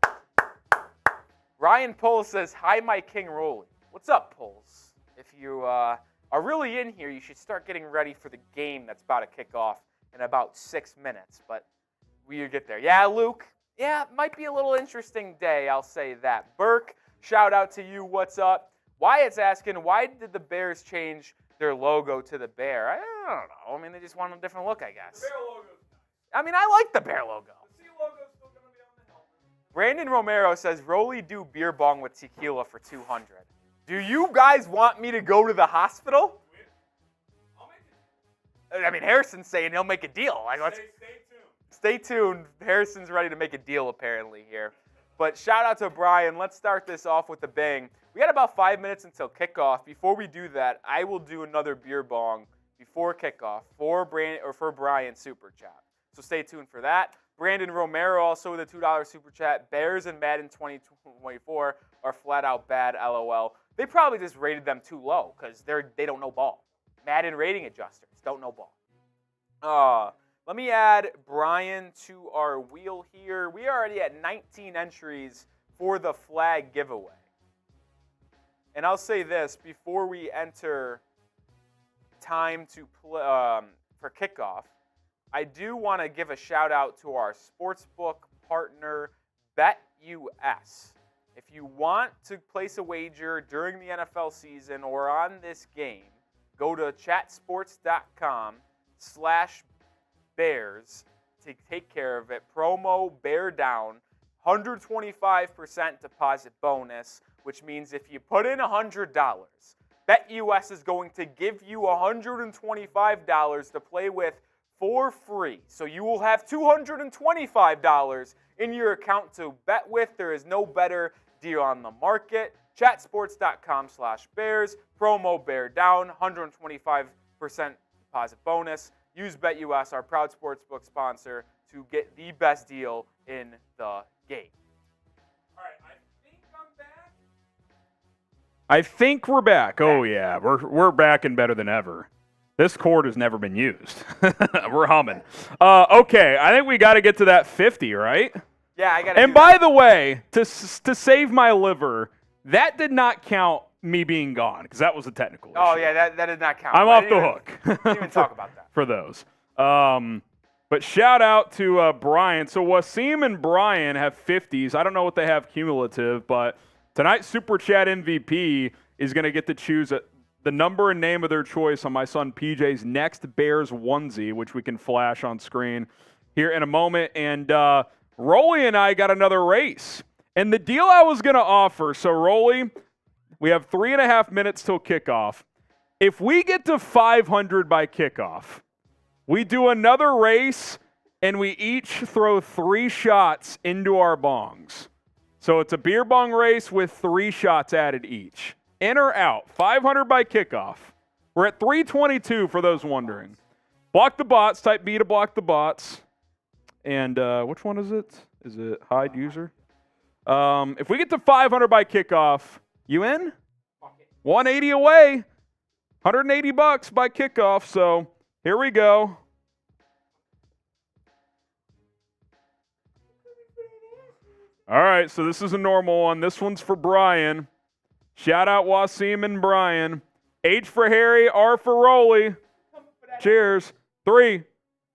Ryan Poles says, hi, my King Rolly. What's up, Poles? If you are really in here, you should start getting ready for the game that's about to kick off in about 6 minutes. But we'll get there. Yeah, Luke. Yeah, it might be a little interesting day, I'll say that. Burke, shout out to you. What's up? Wyatt's asking, why did the Bears change their logo to the bear? I don't know. I mean, they just want a different look, I guess. The bear logo's nice. I mean, I like the bear logo. The C logo's still going to be on the helmet. Brandon Romero says, Rolly do beer bong with tequila for $200. Do you guys want me to go to the hospital? I'll make it. I mean, Harrison's saying he'll make a deal. Like, Stay tuned. Stay tuned. Harrison's ready to make a deal, apparently, here. But shout out to Brian. Let's start this off with a bang. We got about 5 minutes until kickoff. Before we do that, I will do another beer bong before kickoff for Brian's super chat. So stay tuned for that. Brandon Romero also with a $2 super chat. Bears and Madden 2024 are flat out bad, LOL. They probably just rated them too low because they don't know ball. Madden rating adjusters don't know ball. Let me add Brian to our wheel here. We are already at 19 entries for the flag giveaway. And I'll say this before we enter time to play for kickoff. I do want to give a shout out to our sportsbook partner, BetUS. If you want to place a wager during the NFL season or on this game, go to chatsports.com/Bears to take care of it. Promo Bear Down, 125% deposit bonus, which means if you put in $100, BetUS is going to give you $125 to play with for free. So you will have $225 in your account to bet with. There is no better deal on the market. Chatsports.com/Bears. Promo Bear Down, 125% deposit bonus. Use BetUS, our proud sportsbook sponsor, to get the best deal in the game. All right, I think I'm back. I think we're back. Oh yeah, we're back and better than ever. This cord has never been used. We're humming. Okay, I think we got to get to that 50, right? Yeah, I got to. And by the way, to save my liver, that did not count me being gone because that was a technical issue. Oh yeah, that did not count. I'm off the hook. Didn't even talk about that for those. But shout out to Brian. So Wasim and Brian have 50s. I don't know what they have cumulative, but tonight's Super Chat MVP is going to get to choose the number and name of their choice on my son PJ's next Bears onesie, which we can flash on screen here in a moment. And Rolly and I got another race. And the deal I was going to offer, so Rolly, we have 3.5 minutes till kickoff. If we get to 500 by kickoff, we do another race, and we each throw 3 shots into our bongs. So it's a beer bong race with 3 shots added each. In or out, 500 by kickoff. We're at 322 for those wondering. Block the bots, type B to block the bots. And which one is it? Is it hide user? If we get to 500 by kickoff, you in? 180 away. $180 by kickoff. So here we go. All right, so this is a normal one. This one's for Brian. Shout out Wasim and Brian. H for Harry, R for Rolly. Cheers. 3,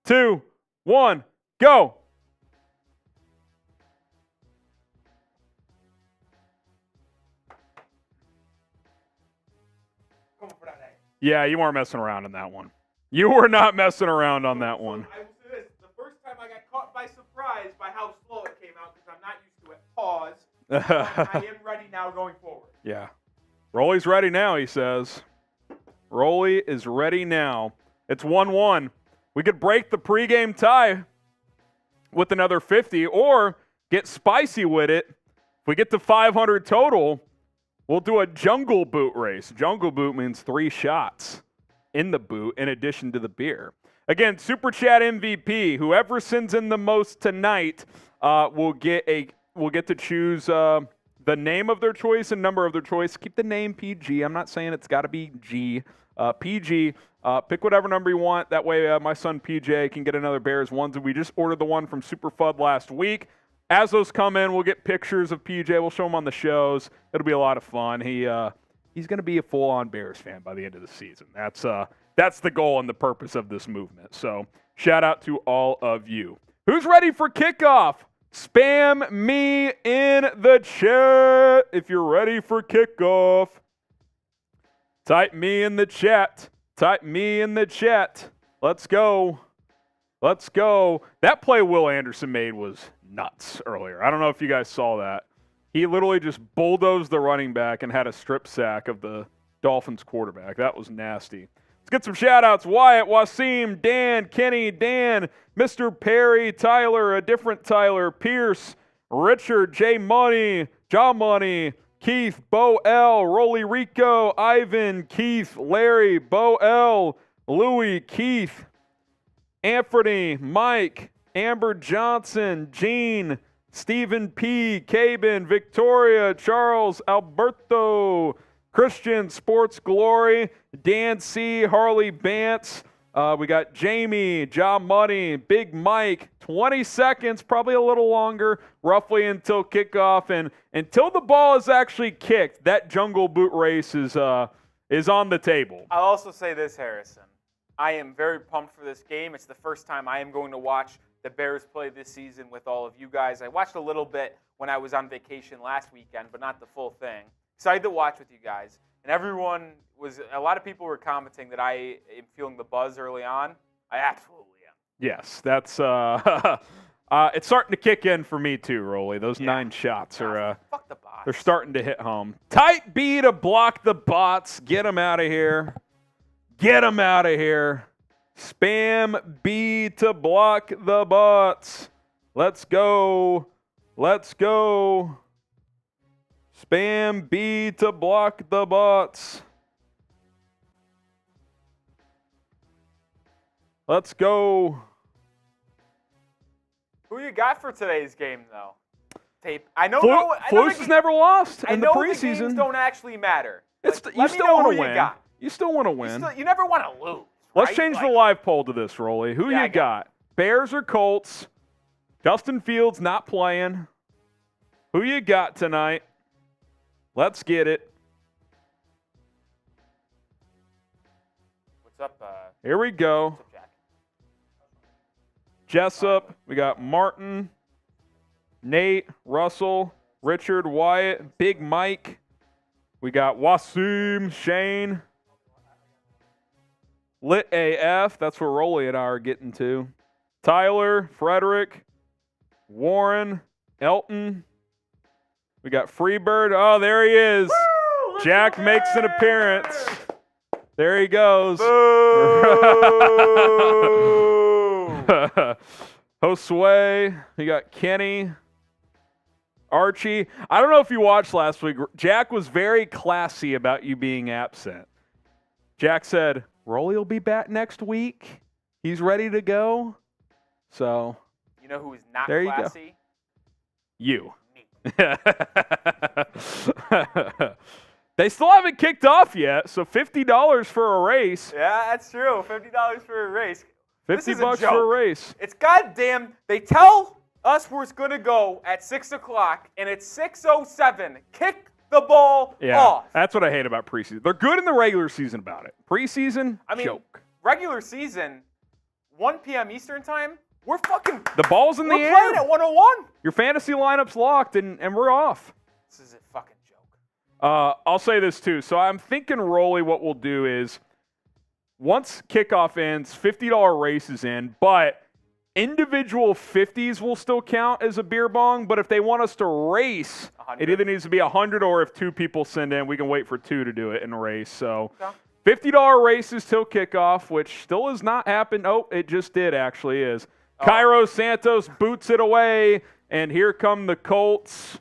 2, 1, go. Yeah, you weren't messing around on that one. You were not messing around on that one. I will say this. The first time I got caught by surprise by how slow it came out because I'm not used to it. Pause. I am ready now going forward. Yeah. Rolly's ready now, he says. Rolly is ready now. It's 1-1. We could break the pregame tie with another 50 or get spicy with it. If we get to 500 total, we'll do a jungle boot race. Jungle boot means 3 shots in the boot in addition to the beer. Again, Super Chat MVP. Whoever sends in the most tonight will get to choose the name of their choice and number of their choice. Keep the name PG. I'm not saying it's got to be G. PG. Pick whatever number you want. That way my son PJ can get another Bears onesie. We just ordered the one from Super Fud last week. As those come in, we'll get pictures of PJ. We'll show them on the shows. It'll be a lot of fun. He's going to be a full-on Bears fan by the end of the season. That's the goal and the purpose of this movement. So shout out to all of you. Who's ready for kickoff? Spam me in the chat if you're ready for kickoff. Type me in the chat. Type me in the chat. Let's go. Let's go. That play Will Anderson made was nuts earlier. I don't know if you guys saw that. He literally just bulldozed the running back and had a strip sack of the Dolphins quarterback. That was nasty. Let's get some shout-outs. Wyatt, Wasim, Dan, Kenny, Dan, Mr. Perry, Tyler, a different Tyler, Pierce, Richard, J Money, John Money, Keith, Bo L, Rolly Rico, Ivan, Keith, Larry, Bo L, Louie, Keith, Anthony, Mike, Amber Johnson, Gene, Stephen P, Cabin, Victoria, Charles, Alberto, Christian, Sports Glory, Dan C, Harley Bance. We got Jamie, John Money, Big Mike. 20 seconds, probably a little longer, roughly until kickoff. And until the ball is actually kicked, that jungle boot race is on the table. I'll also say this, Harrison. I am very pumped for this game. It's the first time I am going to watch the Bears play this season with all of you guys. I watched a little bit when I was on vacation last weekend, but not the full thing. Excited to watch with you guys. And a lot of people were commenting that I am feeling the buzz early on. I absolutely am. Yes, that's it's starting to kick in for me too, Rolly. Those 9 shots are fuck the bots. They're starting to hit home. Type B to block the bots. Get them out of here. Get them out of here. Spam B to block the bots. Let's go. Let's go. Spam B to block the bots. Let's go. Who you got for today's game, though? Tape. I know. Flus has never lost in the preseason. The games don't actually matter. You still want to win. You still want to win. You never want to lose. Let's right? change the live poll to this, Rolly. Who you got? Bears or Colts? Justin Fields not playing. Who you got tonight? Let's get it. What's up? Here we go. What's up, Jack? Jessup. We got Martin, Nate, Russell, Richard, Wyatt, Big Mike. We got Wasim, Shane. Lit AF. That's where Rolly and I are getting to. Tyler, Frederick, Warren, Elton. We got Freebird. Oh, there he is. Woo, Jack makes an appearance. There he goes. Josue, you got Kenny, Archie. I don't know if you watched last week. Jack was very classy about you being absent. Jack said, Rolly will be back next week. He's ready to go. So, You know who is not there you go. classy? You. Me. They still haven't kicked off yet, so $50 for a race. Yeah, that's true. $50 for a race. This is a $50 joke. for a race. It's goddamn. They tell us where it's going to go at 6 o'clock, and it's 6:07. Kick the ball off. That's what I hate about preseason. They're good in the regular season about it. Preseason, joke. Regular season, 1 p.m. Eastern time, we're fucking. The ball's in the We're air. playing at 101. Your fantasy lineup's locked, and we're off. This is a fucking joke. I'll say this too. So I'm thinking, Rolly, what we'll do is once kickoff ends, $50 races in, but individual 50s will still count as a beer bong. But if they want us to race, 100. it either needs to be 100 or if 2 people send in, we can wait for 2 to do it in a race. So Okay. $50 races till kickoff, which still has not happened. Oh, it just did actually is. Cairo Santos boots it away, and here come the Colts.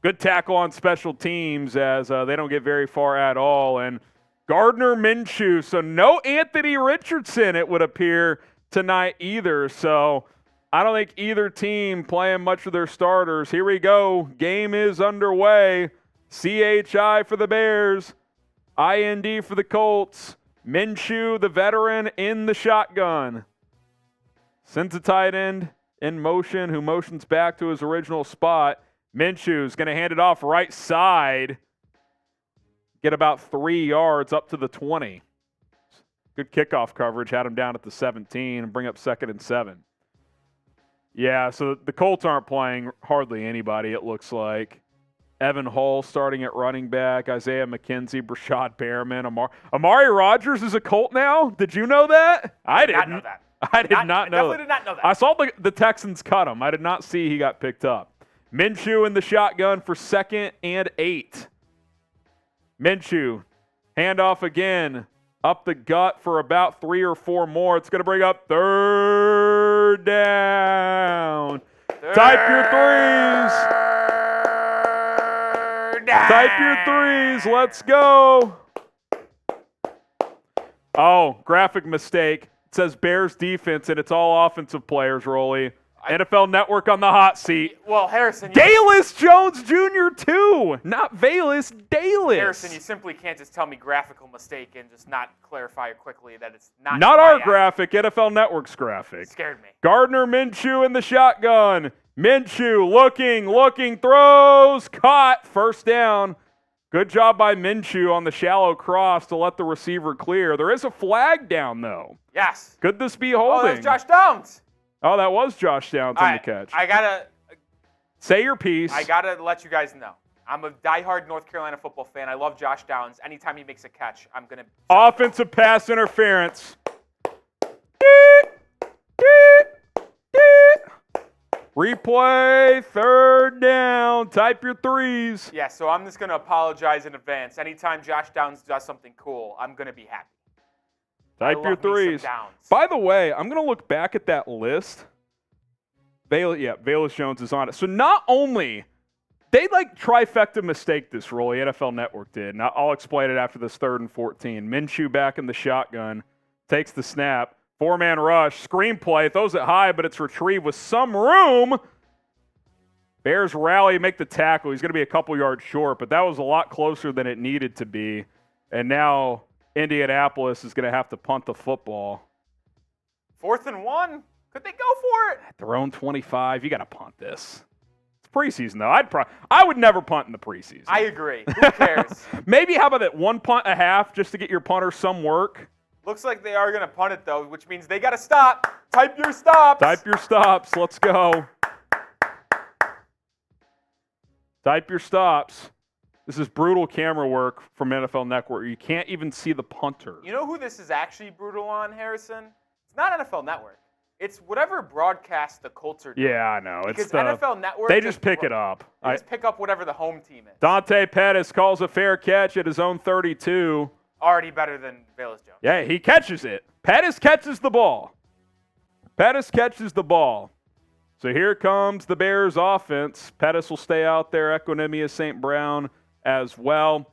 Good tackle on special teams as they don't get very far at all. And Gardner Minshew, so no Anthony Richardson, it would appear, tonight either. So I don't think either team playing much of their starters. Here we go. Game is underway. CHI for the Bears. IND for the Colts. Minshew, the veteran, in the shotgun. Sends a tight end in motion, who motions back to his original spot. Minshew's going to hand it off right side. Get about 3 yards up to the 20. Good kickoff coverage. Had him down at the 17 and bring up 2nd and 7. Yeah, so the Colts aren't playing hardly anybody, it looks like. Evan Hull starting at running back. Isaiah McKenzie, Brashad Behrman. Amari Rodgers is a Colt now? Did you know that? I didn't. Not know that. I did not know that. Definitely did not know that. I saw the Texans cut him. I did not see he got picked up. Minshew in the shotgun for 2nd and 8. Minshew, handoff again, up the gut for about 3 or 4 more. It's going to bring up 3rd down. Type your threes. Type your threes. Let's go. Oh, graphic mistake. It says Bears defense, and it's all offensive players, Rolly. NFL Network on the hot seat. Well, Harrison. Velus Jones Jr. too. Not Velus, Dallas. Harrison, you simply can't just tell me graphical mistake and just not clarify quickly that it's not. Not our my graphic, NFL Network's graphic. It scared me. Gardner Minshew in the shotgun. Minshew looking, throws, caught, 1st down. Good job by Minshew on the shallow cross to let the receiver clear. There is a flag down, though. Yes. Could this be Oh, holding? that's Josh Downs. Oh, that was Josh Downs on the catch. I gotta Say your piece. I gotta let you guys know. I'm a diehard North Carolina football fan. I love Josh Downs. Anytime he makes a catch, I'm gonna. Offensive pass interference. Replay, 3rd down. Type your threes. Yeah, so I'm just gonna apologize in advance. Anytime Josh Downs does something cool, I'm gonna be happy. Type your love me some threes. Downs. By the way, I'm going to look back at that list. Velus Jones is on it. So not only, they trifecta mistake this role, the NFL Network did. And I'll explain it after this 3rd and 14. Minshew back in the shotgun, takes the snap. 4-man rush, screenplay, throws it high, but it's retrieved with some room. Bears rally, make the tackle. He's going to be a couple yards short, but that was a lot closer than it needed to be. And now Indianapolis is going to have to punt the football. 4th and 1. Could they go for it? At their own 25, you got to punt this. It's preseason, though. I would never punt in the preseason. I agree. Who cares? Maybe how about that 1 punt a half just to get your punter some work? Looks like they are going to punt it, though, which means they got to stop. Type your stops. Type your stops. Let's go. Type your stops. This is brutal camera work from NFL Network. You can't even see the punter. You know who this is actually brutal on, Harrison? It's not NFL Network. It's whatever broadcast the Colts are doing. Yeah, I know. Because it's NFL Network. They just pick it up. They just pick up whatever the home team is. Dante Pettis calls a fair catch at his own 32. Already better than Velus Jones. Yeah, he catches it. Pettis catches the ball. Pettis catches the ball. So here comes the Bears offense. Pettis will stay out there. Equanimeous St. Brown as well.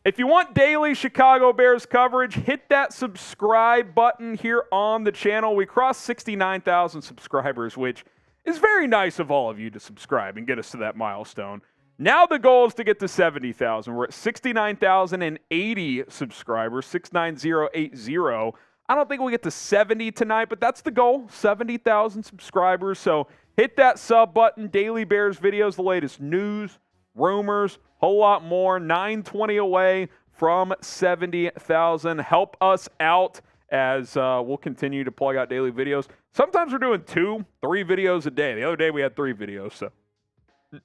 If you want daily Chicago Bears coverage, hit that subscribe button here on the channel. We crossed 69,000 subscribers, which is very nice of all of you to subscribe and get us to that milestone. Now the goal is to get to 70,000. We're at 69,080 subscribers, 69080. I don't think we'll get to 70 tonight, but that's the goal, 70,000 subscribers. So hit that sub button, Daily Bears videos, the latest news, rumors, whole lot more. 920 away from 70,000. Help us out as we'll continue to plug out daily videos. Sometimes we're doing 2, 3 videos a day. The other day we had 3 videos. So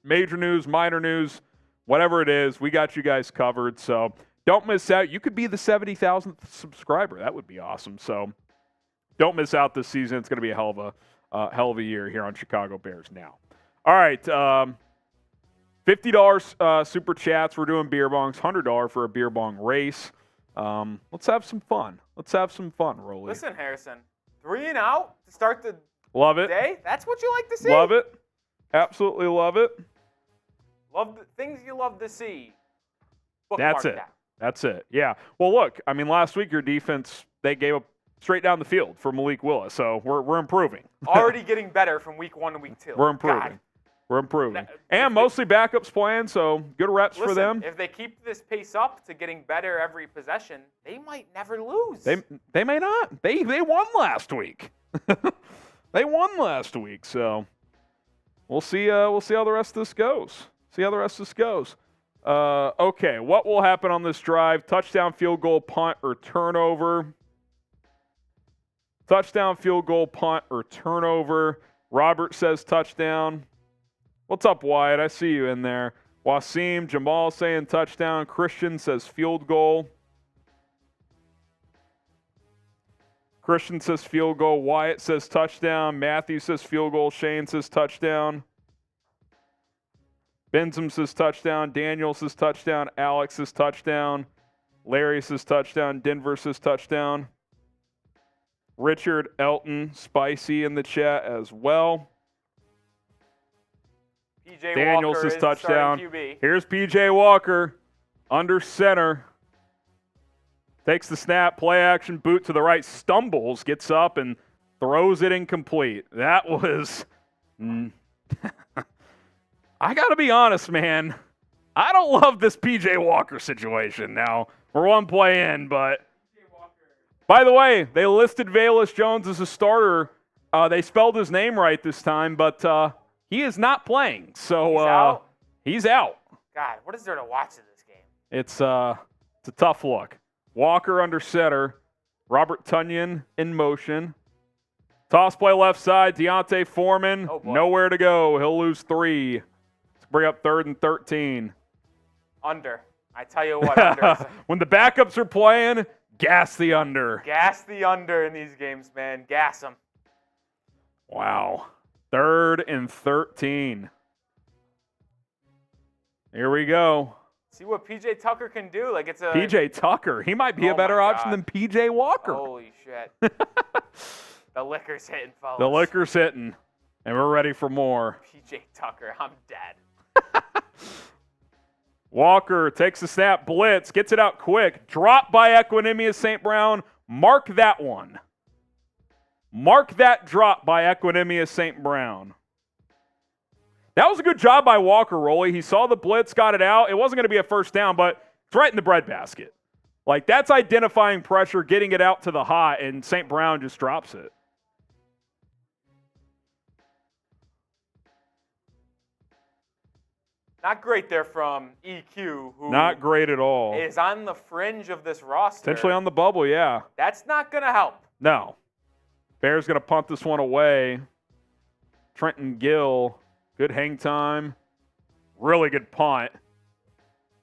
major news, minor news, whatever it is, we got you guys covered. So don't miss out. You could be the 70,000th subscriber. That would be awesome. So don't miss out this season. It's going to be a hell of a year here on Chicago Bears now. All right, $50 super chats. We're doing beer bongs. $100 for a beer bong race. Let's have some fun. Rolly. Listen, Harrison, 3 and out to start the Love it. day. That's what you like to see. Love it. Absolutely love it. Love the things you love to see. That's Bookmark it. that. That's it. Yeah. Well, look, I mean, last week your defense, they gave up straight down the field for Malik Willis, so we're improving. Already getting better from week 1 to week 2. We're improving. God. We're improving. And mostly backups playing, so good reps for them. If they keep this pace up to getting better every possession, they might never lose. They may not. They won last week. They won last week, so we'll see how the rest of this goes. Okay, what will happen on this drive? Touchdown, field goal, punt, or turnover. Touchdown, field goal, punt, or turnover. Robert says touchdown. What's up, Wyatt? I see you in there. Wasim, Jamal saying touchdown. Christian says field goal. Christian says field goal. Wyatt says touchdown. Matthew says field goal. Shane says touchdown. Benzum says touchdown. Daniel says touchdown. Alex says touchdown. Larry says touchdown. Denver says touchdown. Richard, Elton, Spicy in the chat as well. PJ Daniel Walker says is touchdown. QB. Here's PJ Walker under center. Takes the snap, play action, boot to the right, stumbles, gets up and throws it incomplete. That was I got to be honest, man. I don't love this PJ Walker situation. Now, we're one play in, but by the way, they listed Velus Jones as a starter. They spelled his name right this time, but he is not playing. So he's out. God, what is there to watch in this game? It's a tough look. Walker under center. Robert Tunyon in motion. Toss play left side. Deontay Foreman. Nowhere to go. He'll lose 3. Let's bring up 3rd and 13. Under. I tell you what, under. When the backups are playing, gas the under. Gas the under in these games, man. Gas them. Wow. 3rd and 13. Here we go. See what PJ Tucker can do. Like, it's a PJ Tucker. He might be a better option than PJ Walker. Holy shit. The liquor's hitting, fellas. The liquor's hitting. And we're ready for more. PJ Tucker, I'm dead. Walker takes the snap, blitz, gets it out quick. Drop by Equanimeous St. Brown. Mark that one. Mark that drop by Equanimeous St. Brown. That was a good job by Walker, Rolly. He saw the blitz, got it out. It wasn't going to be a first down, but it's right in the breadbasket. Like, that's identifying pressure, getting it out to the hot, and St. Brown just drops it. Not great there from EQ, who Not great at all. is on the fringe of this roster. Potentially on the bubble, yeah. That's not going to help. No. Bears going to punt this one away. Trenton Gill, good hang time. Really good punt.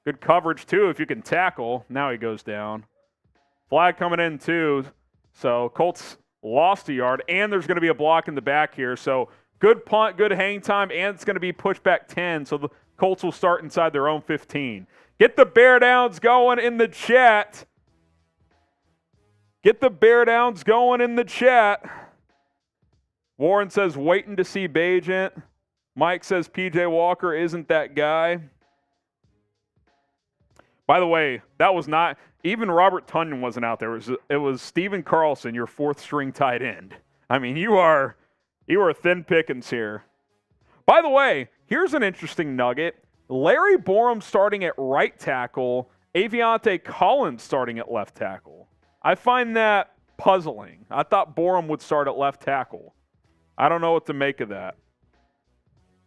Good coverage, too, if you can tackle. Now he goes down. Flag coming in, too. So Colts lost a yard, and there's going to be a block in the back here. So good punt, good hang time, and it's going to be pushed back 10. So the Colts will start inside their own 15. Get the Bear Downs going in the chat. Get the Bear Downs going in the chat. Warren says, waiting to see Bajent. Mike says, P.J. Walker isn't that guy. By the way, that was not – even Robert Tunyon wasn't out there. It was Steven Carlson, your fourth-string tight end. I mean, you are thin pickings here. By the way, here's an interesting nugget. Larry Borum starting at right tackle, Aviante Collins starting at left tackle. I find that puzzling. I thought Borum would start at left tackle. I don't know what to make of that.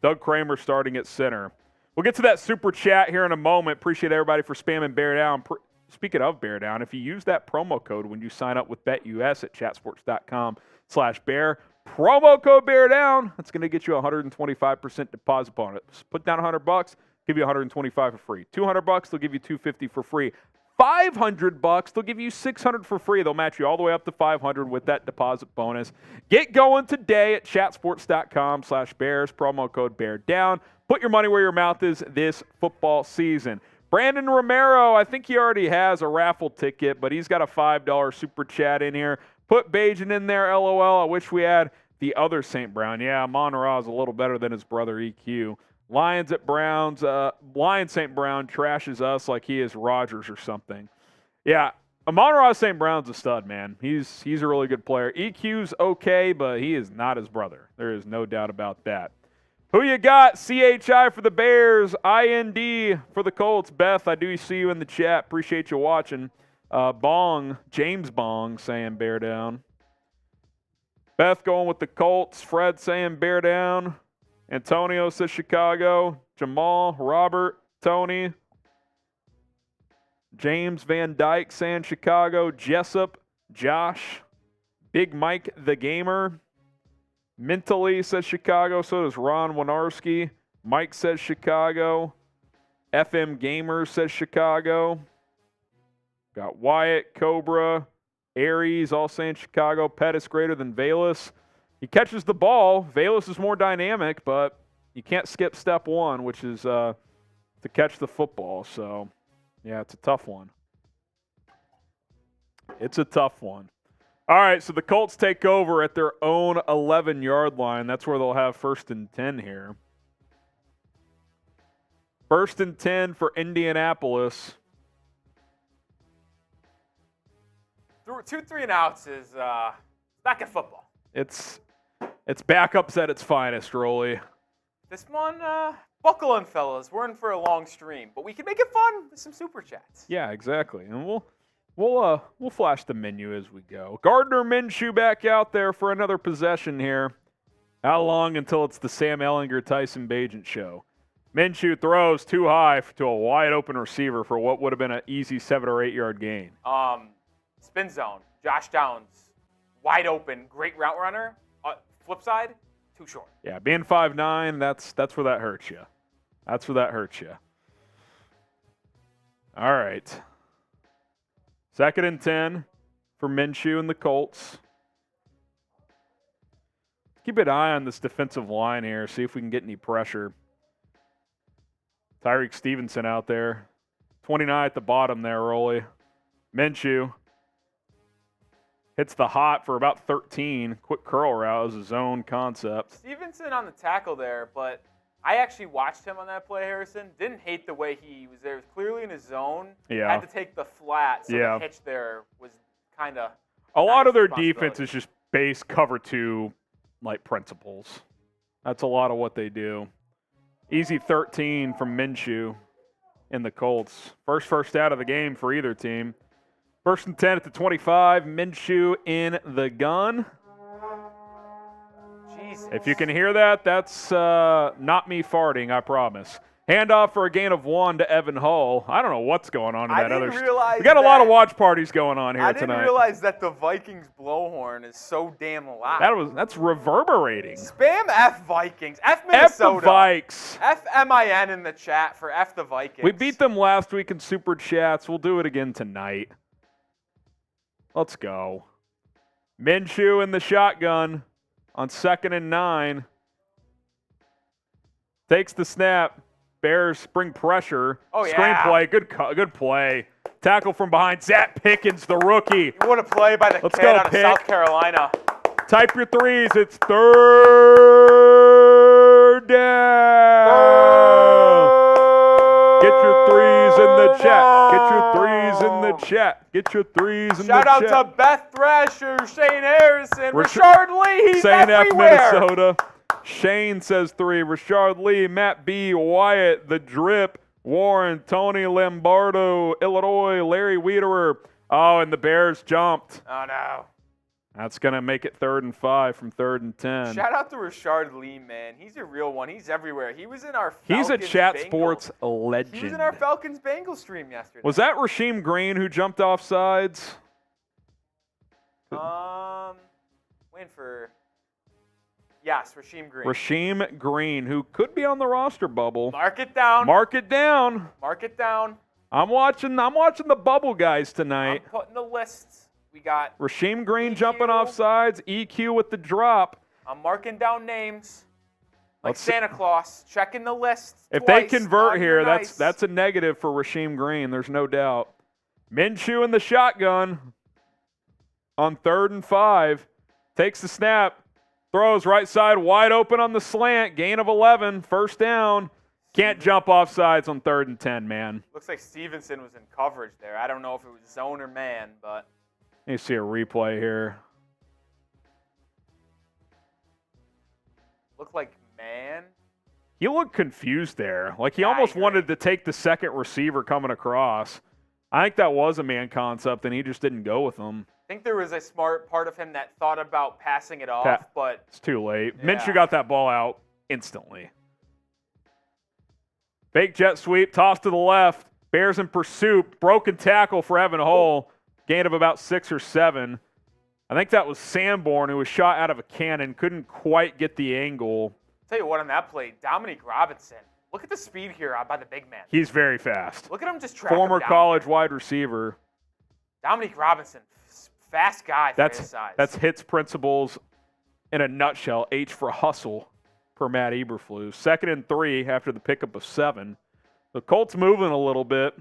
Doug Kramer starting at center. We'll get to that super chat here in a moment. Appreciate everybody for spamming Bear Down. Speaking of Bear Down, if you use that promo code when you sign up with BetUS at chatsports.com/bear, promo code Bear Down, that's going to get you a 125% deposit bonus. Put down $100, give you $125 for free. $200, they'll give you $250 for free. $500, they'll give you $600 for free. They'll match you all the way up to $500 with that deposit bonus. Get going today at chatsports.com/bears, promo code Bear Down. Put your money where your mouth is this football season. Brandon Romero, I think he already has a raffle ticket, but he's got a $5 super chat in here. Put Bajan in there, LOL. I wish we had the other St. Brown. Yeah, Amon-Ra is a little better than his brother EQ. Lions at Browns. Lions St. Brown trashes us like he is Rodgers or something. Yeah, Amon-Ra St. Brown's a stud, man. He's a really good player. EQ's okay, but he is not his brother. There is no doubt about that. Who you got? CHI for the Bears, IND for the Colts. Beth, I do see you in the chat. Appreciate you watching. James Bong saying Bear Down. Beth going with the Colts. Fred saying Bear Down. Antonio says Chicago. Jamal, Robert, Tony. James Van Dyke saying Chicago. Jessup, Josh. Big Mike the Gamer. Mentally says Chicago. So does Ron Winarski. Mike says Chicago. FM Gamer says Chicago. Got Wyatt, Cobra, Aries all saying Chicago. Pettis greater than Velus. He catches the ball. Velus is more dynamic, but you can't skip step one, which is to catch the football. So, yeah, it's a tough one. It's a tough one. All right, so the Colts take over at their own 11-yard line. That's where they'll have 1st and 10 here. 1st and 10 for Indianapolis. 2 3-and-outs is back at football. It's backups at its finest, Rolly. This one, buckle in, fellas. We're in for a long stream, but we can make it fun with some super chats. Yeah, exactly. And we'll flash the menu as we go. Gardner Minshew back out there for another possession here. How long until it's the Sam Ehlinger, Tyson Bagent show? Minshew throws too high to a wide open receiver for what would have been an easy 7 or 8 yard gain. Spin zone. Josh Downs, wide open, great route runner. Flip side, too short. Yeah, being 5'9", that's where that hurts you. That's where that hurts you. All right. 2nd and 10 for Minshew and the Colts. Keep an eye on this defensive line here, see if we can get any pressure. Tyreek Stevenson out there. 29 at the bottom there, Rolly. Minshew hits the hot for about 13. Quick curl route is his own concept. Stevenson on the tackle there, but I actually watched him on that play, Harrison. Didn't hate the way he was there. He was clearly in his zone. Yeah. Had to take the flat, so the hitch there was kind of... A lot of their defense is just base cover 2 like principles. That's a lot of what they do. Easy 13 from Minshew in the Colts. First out of the game for either team. 1st and 10 at the 25. Minshew in the gun. Jesus. If you can hear that, that's not me farting, I promise. Handoff for a gain of 1 to Evan Hull. I don't know what's going on in that other. We got a lot of watch parties going on here tonight. I didn't realize that the Vikings blowhorn is so damn loud. That's reverberating. Spam F Vikings. F Minnesota. F the Vikes. F MIN in the chat for F the Vikings. We beat them last week in Super Chats. We'll do it again tonight. Let's go. Minshew in the shotgun on 2nd and 9. Takes the snap. Bears spring pressure. Oh, yeah. Screenplay. Good play. Tackle from behind. Zach Pickens, the rookie. What a play by the kid out of South Carolina. Type your threes. It's third down. Get your threes in the chat. Get your threes in the chat. Get your threes in the chat. Shout out to Beth Thrasher, Shane Harrison, Richard Lee. He's St. F, everywhere. Minnesota. Shane says 3. Richard Lee, Matt B, Wyatt, The Drip, Warren, Tony Lombardo, Illinois, Larry Wiederer. Oh, and the Bears jumped. Oh, no. That's going to make it 3rd and 5 from 3rd and 10. Shout out to Richard Lee, man. He's a real one. He's everywhere. He was in our Falcons He's a Chat Bengals. Sports legend. He was in our Falcons Bengals stream yesterday. Was that Rasheem Green who jumped off sides? Waiting for... Yes, Rasheem Green. Rasheem Green, who could be on the roster bubble. Mark it down. Mark it down. Mark it down. I'm watching the bubble guys tonight. I'm putting the lists. We got Rasheem Green EQ. jumping off sides, EQ with the drop. I'm marking down names. Like Let's see. Santa Claus, checking the list. If twice. they convert here, Nice. that's a negative for Rasheem Green. There's no doubt. Minshew in the shotgun on 3rd and 5. Takes the snap. Throws right side wide open on the slant. Gain of 11. First down. Can't jump off sides on 3rd and 10, man. Looks like Stevenson was in coverage there. I don't know if it was zone or man, but You see a replay here. looked like man. He looked confused there. Like he Yeah, I almost agree. wanted to take the second receiver coming across. I think that was a man concept, and he just didn't go with him. I think there was a smart part of him that thought about passing it off, but It's too late. Yeah. Minshew got that ball out instantly. Fake jet sweep, toss to the left. Bears in pursuit. Broken tackle for Evan Hull. Gain of about 6 or 7. I think that was Sanborn who was shot out of a cannon. Couldn't quite get the angle. tell you what, on that play, Dominique Robinson. Look at the speed here by the big man. He's very fast. Look at him just track him Former down. college wide receiver. Dominique Robinson, fast guy for his size. That's hits principles in a nutshell. H for hustle per Matt Eberflus. 2nd and 3 after the pickup of 7. The Colts moving a little bit.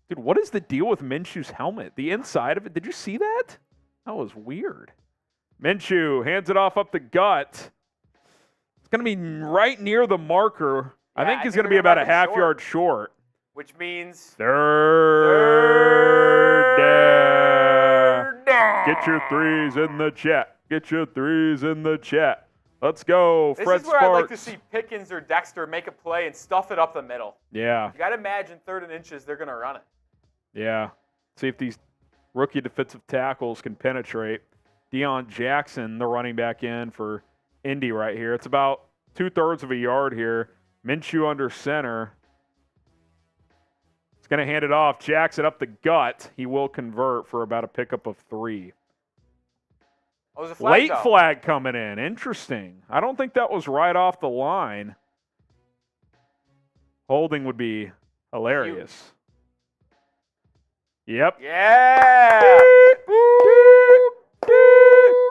Dude, what is the deal with Minshew's helmet? The inside of it, did you see that? That was weird. Minshew hands it off up the gut. It's going to be right near the marker. I think he's going to be about a half yard short. Which means 3rd down. Get your threes in the chat. Get your threes in the chat. Let's go, this Fred is where Sparks. I'd like to see Pickens or Dexter make a play and stuff it up the middle. Yeah, You got to imagine 3rd and inches, they're going to run it. yeah. See if these rookie defensive tackles can penetrate. Deion Jackson, the running back in for Indy right here. It's about 2/3 of a yard here. Minshew under center. It's going to hand it off. Jackson up the gut. He will convert for about a pickup of 3. Oh, there's a flag, Late though. flag coming in. Interesting. I don't think that was right off the line. Holding would be hilarious. Yep. Yeah.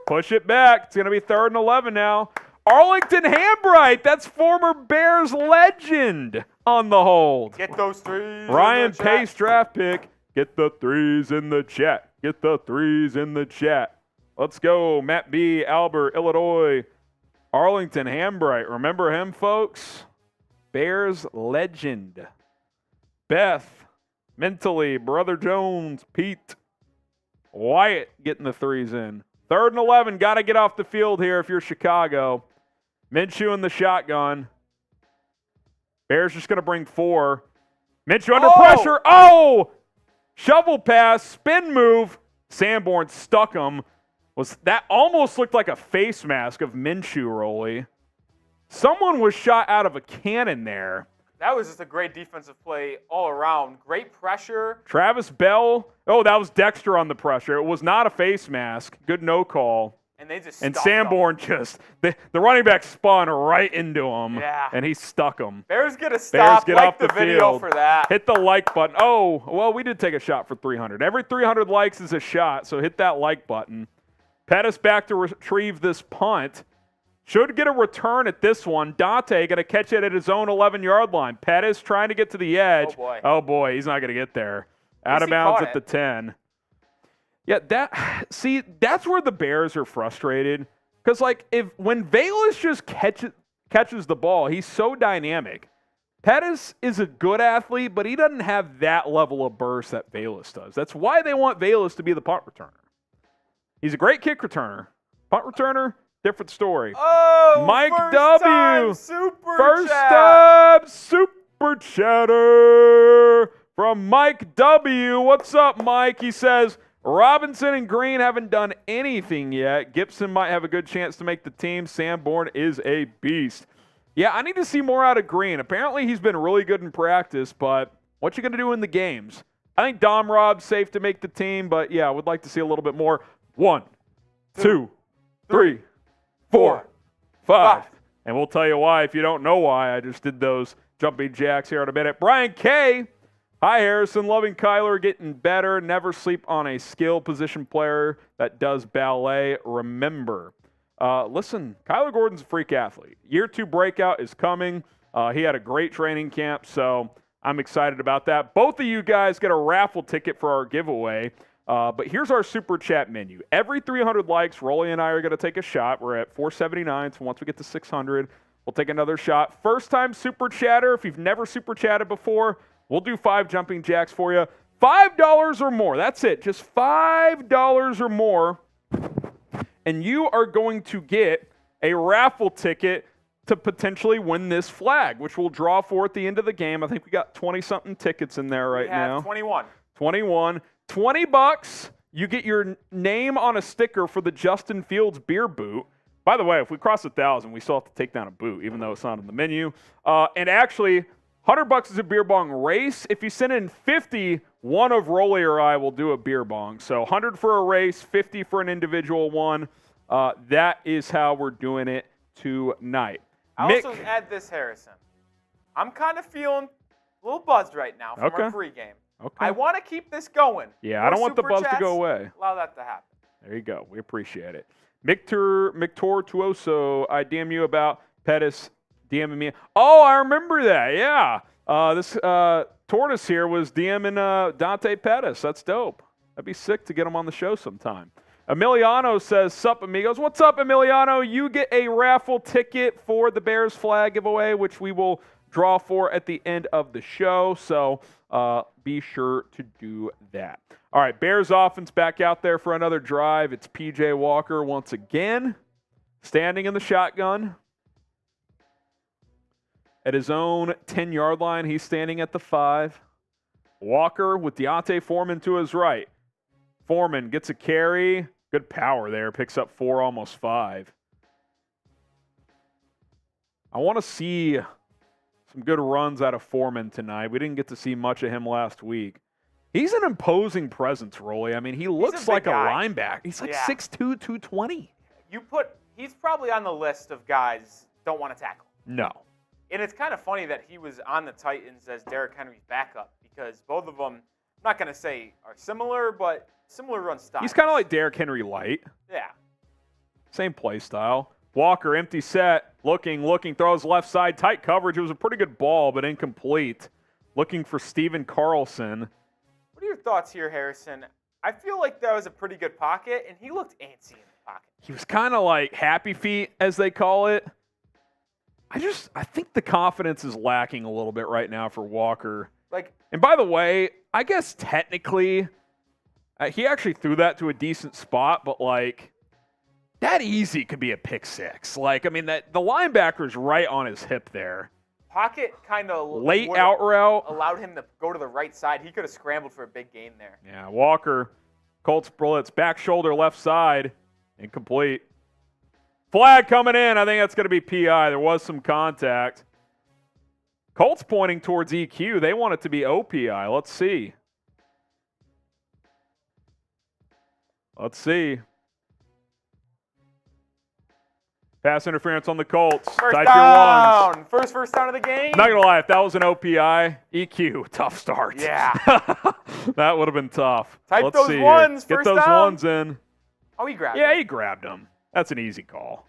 Push it back. It's going to be 3rd and 11 now. Arlington Hambright, that's former Bears legend on the hold. Get those threes. Ryan in the chat. Pace draft pick. Get the threes in the chat. Get the threes in the chat. Let's go. Matt B., Albert, Illinois. Arlington Hambright. Remember him, folks? Bears legend. Beth, Mentally, Brother Jones, Pete, Wyatt getting the threes in. 3rd and 11. Got to get off the field here if you're Chicago. Minshew in the shotgun. Bears just going to bring 4. Minshew under pressure. Oh! Shovel pass, spin move. Sanborn stuck him. That almost looked like a face mask of Minshew, Rolly. Someone was shot out of a cannon there. That was just a great defensive play all around. Great pressure. Travis Bell. Oh, that was Dexter on the pressure. It was not a face mask. Good no call. And they just And stuffed Sanborn just, the running back spun right into him. Yeah. And he stuck him. them. Bears get a stop. get Like off the the video field. for that. Hit the like button. Oh, well, we did take a shot for 300. Every 300 likes is a shot, so hit that like button. Pettis back to retrieve this punt. Should get a return at this one. Dante going to catch it at his own 11-yard line. Pettis trying to get to the edge. Oh, boy. Oh, boy, he's not going to get there. Out of he bounds caught at the 10. Yeah, that's where the Bears are frustrated. Because, like, when Velus just catches the ball, he's so dynamic. Pettis is a good athlete, but he doesn't have that level of burst that Velus does. That's why they want Velus to be the punt returner. He's a great kick returner. Punt returner, different story. Oh, Mike first W. time super First chat. up, super chatter from Mike W. What's up, Mike? He says, Robinson and Green haven't done anything yet. Gibson might have a good chance to make the team. Sanborn is a beast. Yeah, I need to see more out of Green. Apparently, he's been really good in practice, but what you going to do in the games? I think Dom Rob's safe to make the team, but yeah, I would like to see a little bit more. 1, 2, 3, 4, 5. And we'll tell you why if you don't know why. I just did those jumping jacks here in a minute. Brian K. Hi, Harrison. Loving Kyler getting better. Never sleep on a skill position player that does ballet. Remember. Listen, Kyler Gordon's a freak athlete. Year 2 breakout is coming. He had a great training camp, so I'm excited about that. Both of you guys get a raffle ticket for our giveaway. But here's our super chat menu. Every 300 likes, Rolly and I are going to take a shot. We're at 479, so once we get to 600, we'll take another shot. First time super chatter, if you've never super chatted before, we'll do 5 jumping jacks for you. $5 or more. That's it. Just $5 or more. And you are going to get a raffle ticket to potentially win this flag, which we'll draw for at the end of the game. I think we got 20-something tickets in there right now. 21. 21. $20. You get your name on a sticker for the Justin Fields beer boot. By the way, if we cross 1,000, we still have to take down a boot, even though it's not on the menu. And actually, $100 is a beer bong race. If you send in 50, one of Rolly or I will do a beer bong. So 100 for a race, 50 for an individual one. That is how we're doing it tonight. I also add this, Harrison. I'm kind of feeling a little buzzed right now from our pregame. Okay. I want to keep this going. Yeah, More I don't want the super buzz to chats, go away. Allow that to happen. There you go. We appreciate it. Mictor Tuoso, I DM you about Pettis DMing me. Oh, I remember that. Yeah. This Tortoise here was DMing Dante Pettis. That's dope. That'd be sick to get him on the show sometime. Emiliano says, sup, amigos. What's up, Emiliano? You get a raffle ticket for the Bears flag giveaway, which we will draw for at the end of the show. So be sure to do that. All right, Bears offense back out there for another drive. It's P.J. Walker once again, standing in the shotgun. At his own 10-yard line, he's standing at the 5. Walker with Deontay Foreman to his right. Foreman gets a carry. Good power there. Picks up 4, almost 5. I want to see some good runs out of Foreman tonight. We didn't get to see much of him last week. He's an imposing presence, Rolly. I mean, he looks like a linebacker. He's like 6'2", 220. He's probably on the list of guys don't want to tackle. No. And it's kind of funny that he was on the Titans as Derrick Henry's backup because both of them, I'm not going to say are similar, but similar run styles. He's kind of like Derrick Henry light. Yeah. Same play style. Walker, empty set, looking, throws left side, tight coverage. It was a pretty good ball, but incomplete. Looking for Steven Carlson. What are your thoughts here, Harrison? I feel like that was a pretty good pocket, and he looked antsy in the pocket. He was kind of like happy feet, as they call it. I think the confidence is lacking a little bit right now for Walker. And by the way, I guess technically, he actually threw that to a decent spot, but that easy could be a pick 6. The linebacker's right on his hip there. Pocket kind of late out route allowed him to go to the right side. He could have scrambled for a big gain there. Yeah, Walker, Colts blitz, back shoulder, left side, incomplete. Flag coming in. I think that's going to be PI. There was some contact. Colts pointing towards EQ. They want it to be OPI. Let's see. Pass interference on the Colts. First down. First down of the game. Not going to lie, if that was an OPI, EQ, tough start. Yeah. That would have been tough. Type those ones. Get those ones in. Oh, he grabbed them. Yeah, he grabbed them. That's an easy call.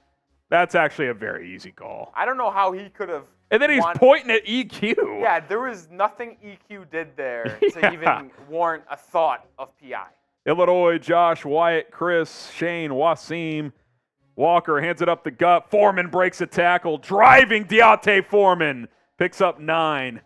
That's actually a very easy call. I don't know how he could have. And then he's pointing at EQ. Yeah, there was nothing EQ did there to even warrant a thought of PI. Illinois, Josh, Wyatt, Chris, Shane, Wasim. Walker hands it up the gut. Foreman breaks a tackle. Driving Deontay Foreman. Picks up 9.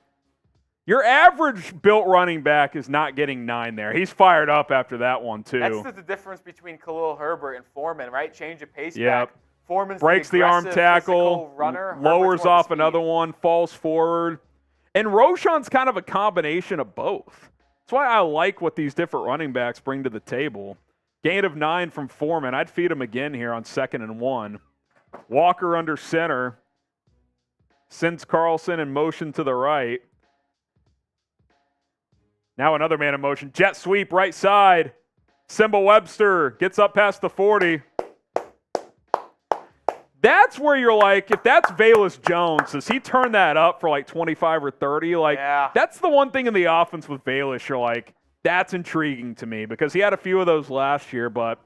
Your average built running back is not getting 9 there. He's fired up after that one, too. That's the difference between Khalil Herbert and Foreman, right? Change of pace Yep. back. Foreman's breaks the arm tackle, runner. lowers off another one, falls forward. And Roshan's kind of a combination of both. That's why I like what these different running backs bring to the table. Gain of 9 from Foreman. I'd feed him again here on 2nd and 1. Walker under center. Sends Carlson in motion to the right. Now another man in motion. Jet sweep right side. Simba Webster gets up past the 40. That's where you're like, if that's Velus Jones, does he turn that up for like 25 or 30? Like, yeah. That's the one thing in the offense with Velus. You're like, that's intriguing to me because he had a few of those last year. But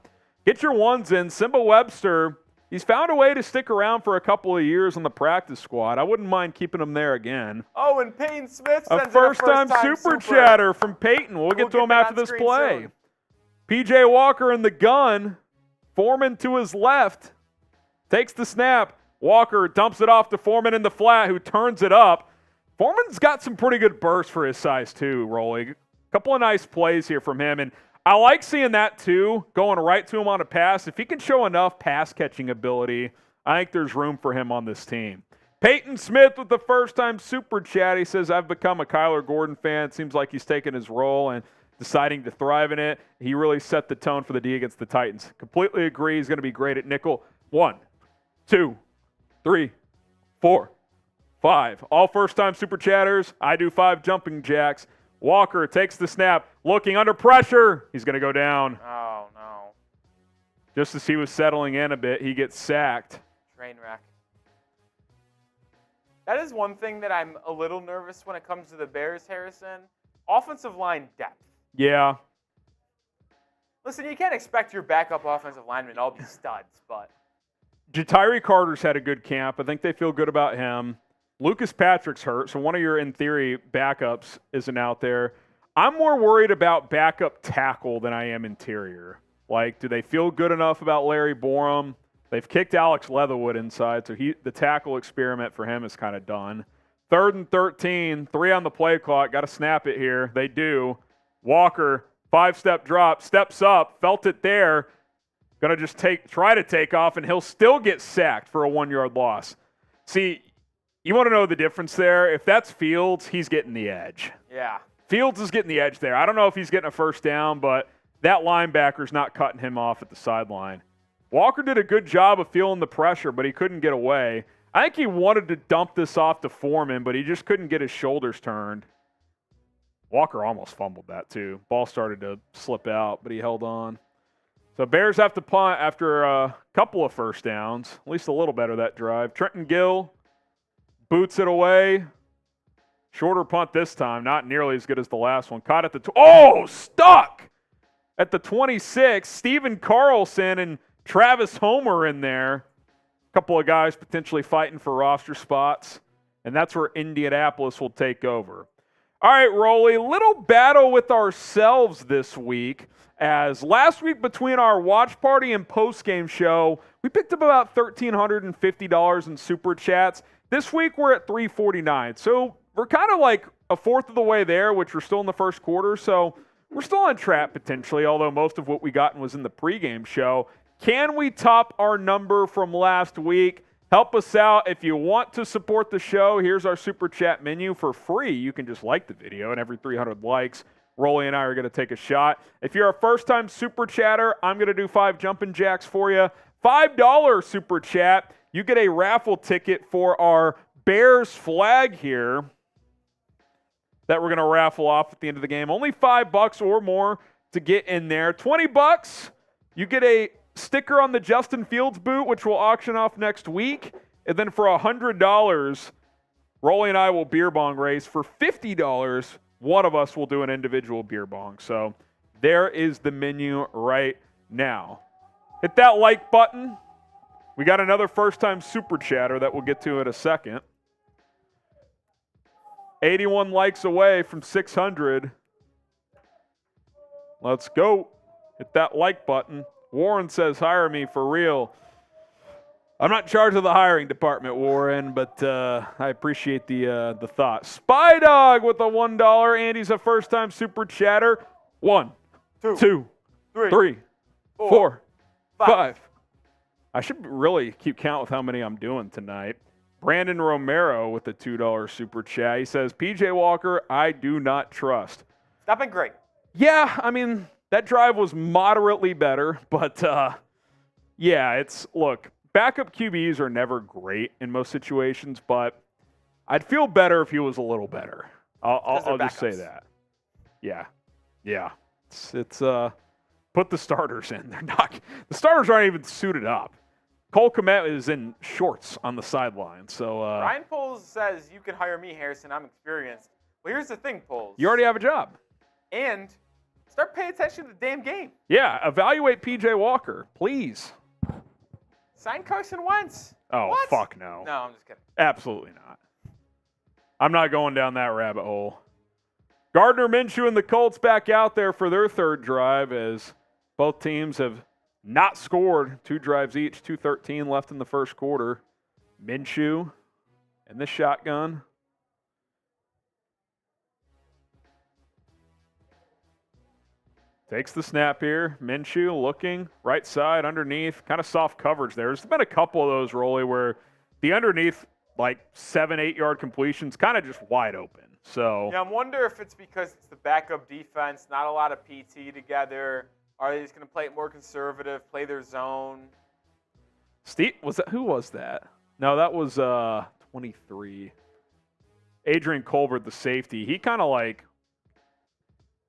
get your ones in. Simba Webster, he's found a way to stick around for a couple of years on the practice squad. I wouldn't mind keeping him there again. Oh, and Peyton Smith sends a first-time super chatter from Peyton. We'll get to him after this play. Soon. P.J. Walker in the gun. Foreman to his left. Takes the snap. Walker dumps it off to Foreman in the flat, who turns it up. Foreman's got some pretty good burst for his size, too, Rolly. A couple of nice plays here from him. And I like seeing that, too, going right to him on a pass. If he can show enough pass-catching ability, I think there's room for him on this team. Peyton Smith with the first-time super chat. He says, I've become a Kyler Gordon fan. It seems like he's taken his role and deciding to thrive in it. He really set the tone for the D against the Titans. Completely agree. He's going to be great at nickel. 1, 2, 3, 4, 5. All first-time super chatters. I do 5 jumping jacks. Walker takes the snap, looking under pressure. He's going to go down. Oh, no. Just as he was settling in a bit, he gets sacked. Train wreck. That is one thing that I'm a little nervous when it comes to the Bears, Harrison. Offensive line depth. Yeah. Listen, you can't expect your backup offensive linemen to all be studs, but Ja'Tyre Carter's had a good camp. I think they feel good about him. Lucas Patrick's hurt, so one of your, in theory, backups isn't out there. I'm more worried about backup tackle than I am interior. Like, do they feel good enough about Larry Borum? They've kicked Alex Leatherwood inside, so the tackle experiment for him is kind of done. 3rd and 13, 3 on the play clock. Got to snap it here. They do. Walker, 5-step drop, steps up, felt it there. Going to just try to take off, and he'll still get sacked for a 1-yard loss. See, you want to know the difference there? If that's Fields, he's getting the edge. yeah. Fields is getting the edge there. I don't know if he's getting a first down, but that linebacker's not cutting him off at the sideline. Walker did a good job of feeling the pressure, but he couldn't get away. I think he wanted to dump this off to Foreman, but he just couldn't get his shoulders turned. Walker almost fumbled that too. Ball started to slip out, but he held on. So Bears have to punt after a couple of first downs, at least a little better that drive. Trenton Gill boots it away. Shorter punt this time, not nearly as good as the last one. Caught at the stuck at the 26. Steven Carlson and Travis Homer in there. A couple of guys potentially fighting for roster spots, and that's where Indianapolis will take over. All right, Rolly, little battle with ourselves this week. As last week between our watch party and postgame show, we picked up about $1,350 in super chats. This week we're at $349. So we're kind of like a fourth of the way there, which we're still in the first quarter. So we're still on track potentially, although most of what we gotten was in the pregame show. Can we top our number from last week? Help us out. If you want to support the show, here's our super chat menu for free. You can just like the video, and every 300 likes, Rolly and I are going to take a shot. If you're a first-time super chatter, I'm going to do 5 jumping jacks for you. $5 super chat, you get a raffle ticket for our Bears flag here that we're going to raffle off at the end of the game. Only $5 or more to get in there. $20, you get a sticker on the Justin Fields boot, which we'll auction off next week. And then for $100, Rolly and I will beer bong race. For $50, one of us will do an individual beer bong. So there is the menu right now. Hit that like button. We got another first-time super chatter that we'll get to in a second. 81 likes away from 600. Let's go. Hit that like button. Warren says, hire me for real. I'm not in charge of the hiring department, Warren, but I appreciate the thought. Spy Dog with a $1. Andy's a first-time super chatter. 1, 2, 3, 4, 5. I should really keep count with how many I'm doing tonight. Brandon Romero with a $2 super chat. He says, PJ Walker, I do not trust. Not been great. Yeah, I mean, that drive was moderately better, but yeah, look, backup QBs are never great in most situations, but I'd feel better if he was a little better. I'll just say that. Yeah. It's put the starters in. The starters aren't even suited up. Cole Kmet is in shorts on the sideline. So Ryan Poles says you can hire me, Harrison. I'm experienced. Well, here's the thing, Poles. You already have a job. And start paying attention to the damn game. Yeah, evaluate PJ Walker, please. Sign Carson Wentz. Oh, What? fuck no. No, I'm just kidding. Absolutely not. I'm not going down that rabbit hole. Gardner Minshew and the Colts back out there for their third drive as both teams have not scored. 2 drives each, 2:13 left in the first quarter. Minshew and the shotgun. Takes the snap here. Minshew looking right side underneath. Kind of soft coverage there. There's been a couple of those, Rolly, where the underneath, like 7-8 yard completions, kind of just wide open. So Yeah, I wonder if it's because it's the backup defense, not a lot of PT together. Are they just going to play it more conservative, play their zone? Steve, who was that? No, that was 23. Adrian Colbert, the safety. He kind of like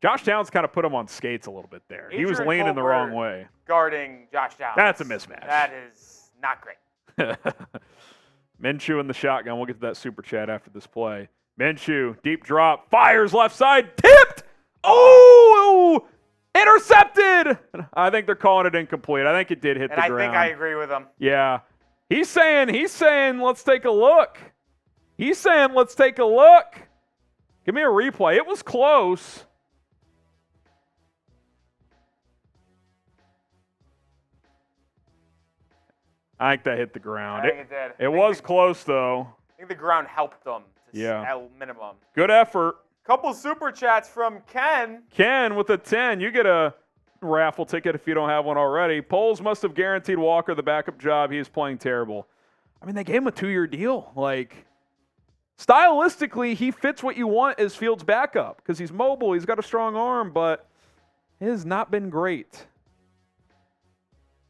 Josh Downs kind of put him on skates a little bit there. He was leaning the wrong way. Guarding Josh Downs. That's a mismatch. That is not great. Minshew in the shotgun. We'll get to that super chat after this play. Minshew, deep drop, fires left side, tipped. Oh, intercepted. I think they're calling it incomplete. I think it did hit the ground. And I think I agree with him. Yeah. He's saying, let's take a look. He's saying, let's take a look. Give me a replay. It was close. I think that hit the ground. I think it did. It was close, though. I think the ground helped them Yeah. at minimum. Good effort. Couple super chats from Ken. Ken with a 10. You get a raffle ticket if you don't have one already. Poles must have guaranteed Walker the backup job. He is playing terrible. I mean, they gave him a 2-year deal. Like, stylistically, he fits what you want as Fields' backup because he's mobile. He's got a strong arm, but it has not been great.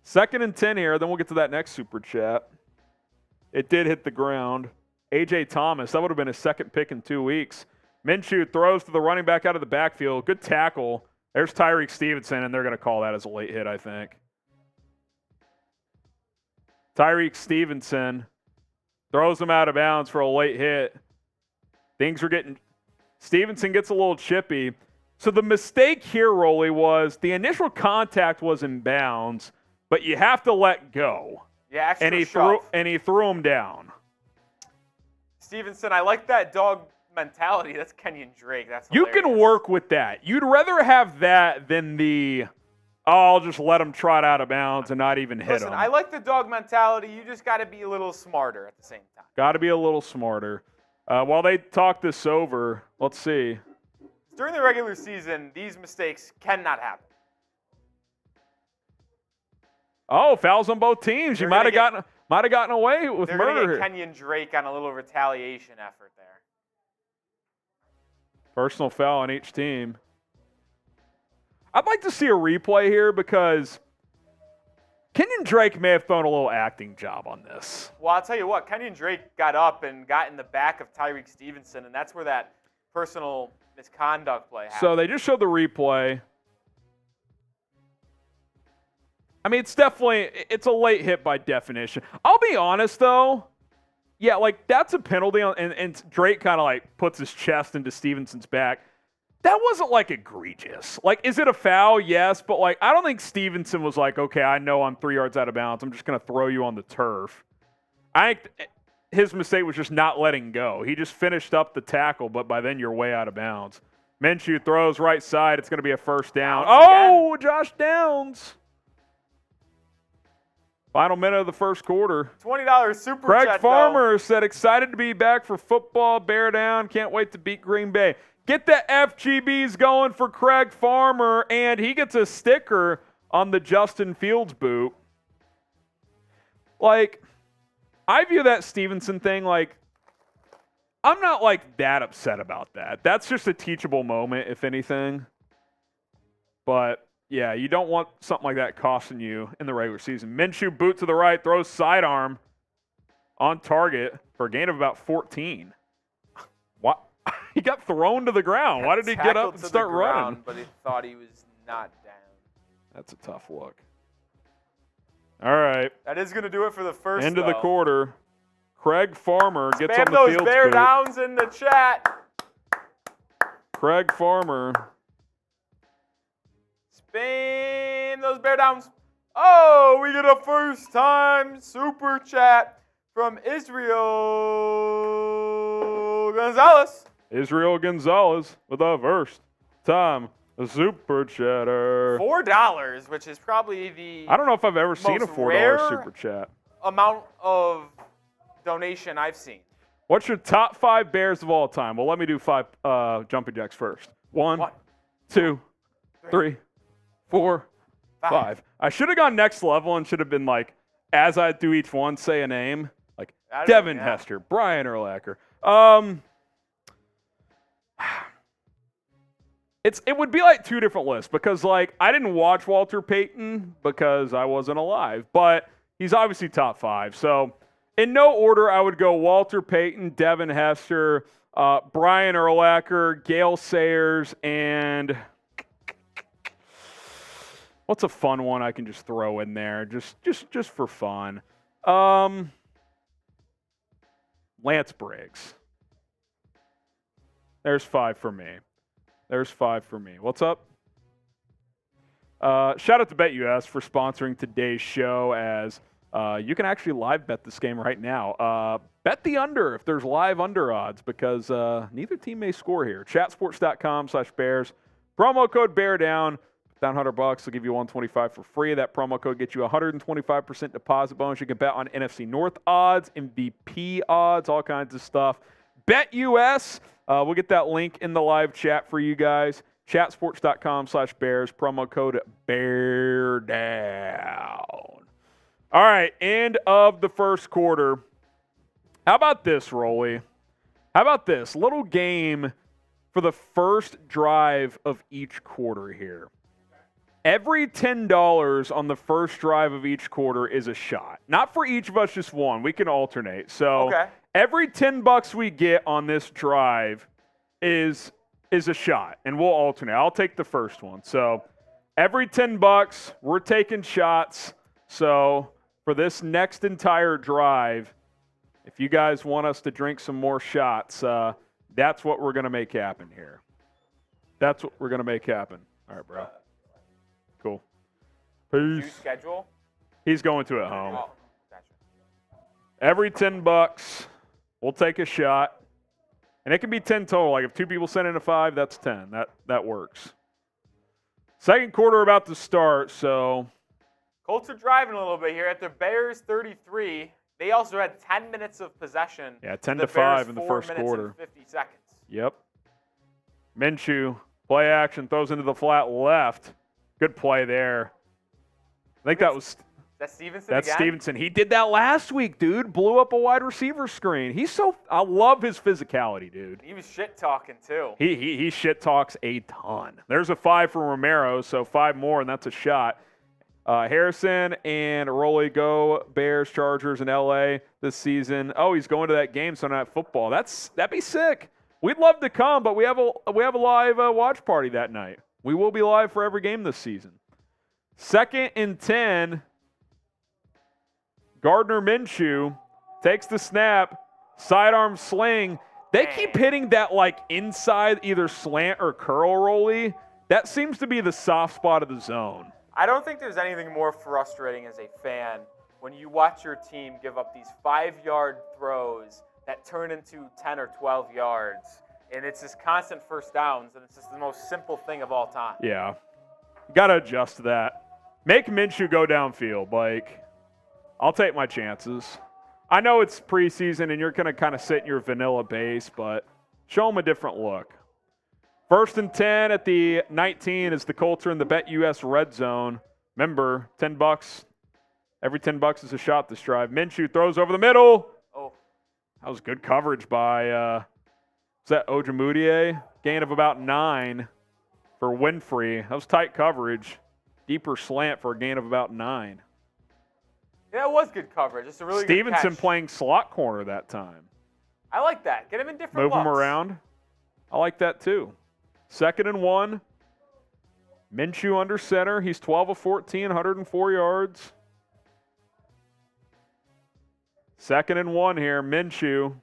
2nd and 10 here. Then we'll get to that next super chat. It did hit the ground. A.J. Thomas, that would have been his second pick in 2 weeks. Minshew throws to the running back out of the backfield. Good tackle. There's Tyreek Stevenson, and they're going to call that as a late hit, I think. Tyreek Stevenson throws him out of bounds for a late hit. Stevenson gets a little chippy. So the mistake here, Rolly, was the initial contact was in bounds, but you have to let go. Yeah, and he threw him down. Stevenson, I like that dog mentality. That's Kenyon Drake. That's hilarious. You can work with that. You'd rather have that than I'll just let him trot out of bounds and not even hit him. Listen, I like the dog mentality. You just got to be a little smarter at the same time. Got to be a little smarter. While they talk this over, let's see. During the regular season, these mistakes cannot happen. Oh, fouls on both teams. You might have gotten away with murder. They're going to get Kenyon Drake on a little retaliation effort there. Personal foul on each team. I'd like to see a replay here because Kenyon Drake may have thrown a little acting job on this. Well, I'll tell you what. Kenyon Drake got up and got in the back of Tyreek Stevenson, and that's where that personal misconduct play happened. So they just showed the replay. I mean, it's a late hit by definition. I'll be honest, though. Yeah, like, that's a penalty, and Drake kind of, like, puts his chest into Stevenson's back. That wasn't, like, egregious. Like, is it a foul? Yes, but, like, I don't think Stevenson was like, okay, I know I'm 3 yards out of bounds. I'm just going to throw you on the turf. I think his mistake was just not letting go. He just finished up the tackle, but by then you're way out of bounds. Minshew throws right side. It's going to be a first down. Downs Oh, Josh Downs. Final minute of the first quarter. $20 super Craig chat, Farmer said, excited to be back for football. Bear down. Can't wait to beat Green Bay. Get the FGBs going for Craig Farmer, and he gets a sticker on the Justin Fields boot. Like, I view that Stevenson thing like, I'm not like that upset about that. That's just a teachable moment, if anything. But yeah, you don't want something like that costing you in the regular season. Minshew boot to the right, throws sidearm on target for a gain of about 14. What? He got thrown to the ground. Why did he get up and start running? But he thought he was not down. That's a tough look. All right. That is going to do it for the first. End of the quarter. Craig Farmer gets Spam on the those field. bear downs in the chat. Craig Farmer. Spam those bear downs. Oh, we get a first time super chat from Israel Gonzalez. Israel Gonzalez with a first time super chatter. $4, which is probably the I don't know if I've ever seen a most $4 rare super chat. amount of donation I've seen. What's your top 5 Bears of all time? Well, let me do 5 jumping jacks first. 1, 2, 3, 4, 5. I should have gone next level and should have been like, as I do each one, say a name. Like Devin Hester, Brian Urlacher. It would be like 2 different lists because like I didn't watch Walter Payton because I wasn't alive, but he's obviously top 5. So in no order, I would go Walter Payton, Devin Hester, Brian Urlacher, Gale Sayers, and what's a fun one I can just throw in there just for fun? Lance Briggs. There's 5 for me. What's up? Shout out to BetUS for sponsoring today's show as you can actually live bet this game right now. Bet the under if there's live under odds because neither team may score here. Chatsports.com/Bears. Promo code BEARDOWN. Down $100, they'll give you $125 for free. That promo code gets you 125% deposit bonus. You can bet on NFC North odds, MVP odds, all kinds of stuff. BetUS. We'll get that link in the live chat for you guys. Chatsports.com/Bears. Promo code BEARDOWN. All right, end of the first quarter. How about this, Rolly? How about this? Little game for the first drive of each quarter here. Every $10 on the first drive of each quarter is a shot. Not for each of us, just one. We can alternate. So every $10 we get on this drive is a shot, and we'll alternate. I'll take the first one. So every $10, we're taking shots. So for this next entire drive, if you guys want us to drink some more shots, that's what we're going to make happen here. That's what we're going to make happen. All right, bro. Cool. Peace. New schedule? He's going to at home. Oh, gotcha. Every $10, we'll take a shot. And it can be 10 total. Like if 2 people send in a 5, that's 10. That works. Second quarter about to start, so. Colts are driving a little bit here at the Bears 33. They also had 10 minutes of possession. Yeah, 10-5 in the first 4 minutes quarter. and 50 seconds. Yep. Minshew, play action, throws into the flat left. Good play there. I think that was. That's Stevenson That's again? Stevenson. He did that last week, dude. Blew up a wide receiver screen. I love his physicality, dude. He was shit talking too. He shit talks a ton. There's a 5 for Romero, so 5 more, and that's a shot. Harrison and Rolly go Bears, Chargers in LA this season. Oh, he's going to that game Sunday Night Football. That'd be sick. We'd love to come, but we have a live watch party that night. We will be live for every game this season. 2nd and 10. Gardner Minshew takes the snap, sidearm sling. They keep hitting that like inside either slant or curl, Rolly. That seems to be the soft spot of the zone. I don't think there's anything more frustrating as a fan when you watch your team give up these 5-yard throws that turn into 10 or 12 yards. and it's just constant first downs, and it's just the most simple thing of all time. Yeah. Got to adjust to that. Make Minshew go downfield. Like, I'll take my chances. I know it's preseason, and you're going to kind of sit in your vanilla base, but show them a different look. 1st and 10 at the 19 as the Colts are in the BetUS red zone. Remember, $10. Every $10 is a shot this drive. Minshew throws over the middle. Oh. That was good coverage by, was that Ojemudia? Gain of about 9 for Winfrey. That was tight coverage. Deeper slant for a gain of about 9. Yeah, it was good coverage. It's a really Stevenson good catch. playing slot corner that time. I like that. Get him in different Move him looks. around. I like that too. 2nd and 1. Minshew under center. He's 12 of 14, 104 yards. 2nd and 1 here. Minshew.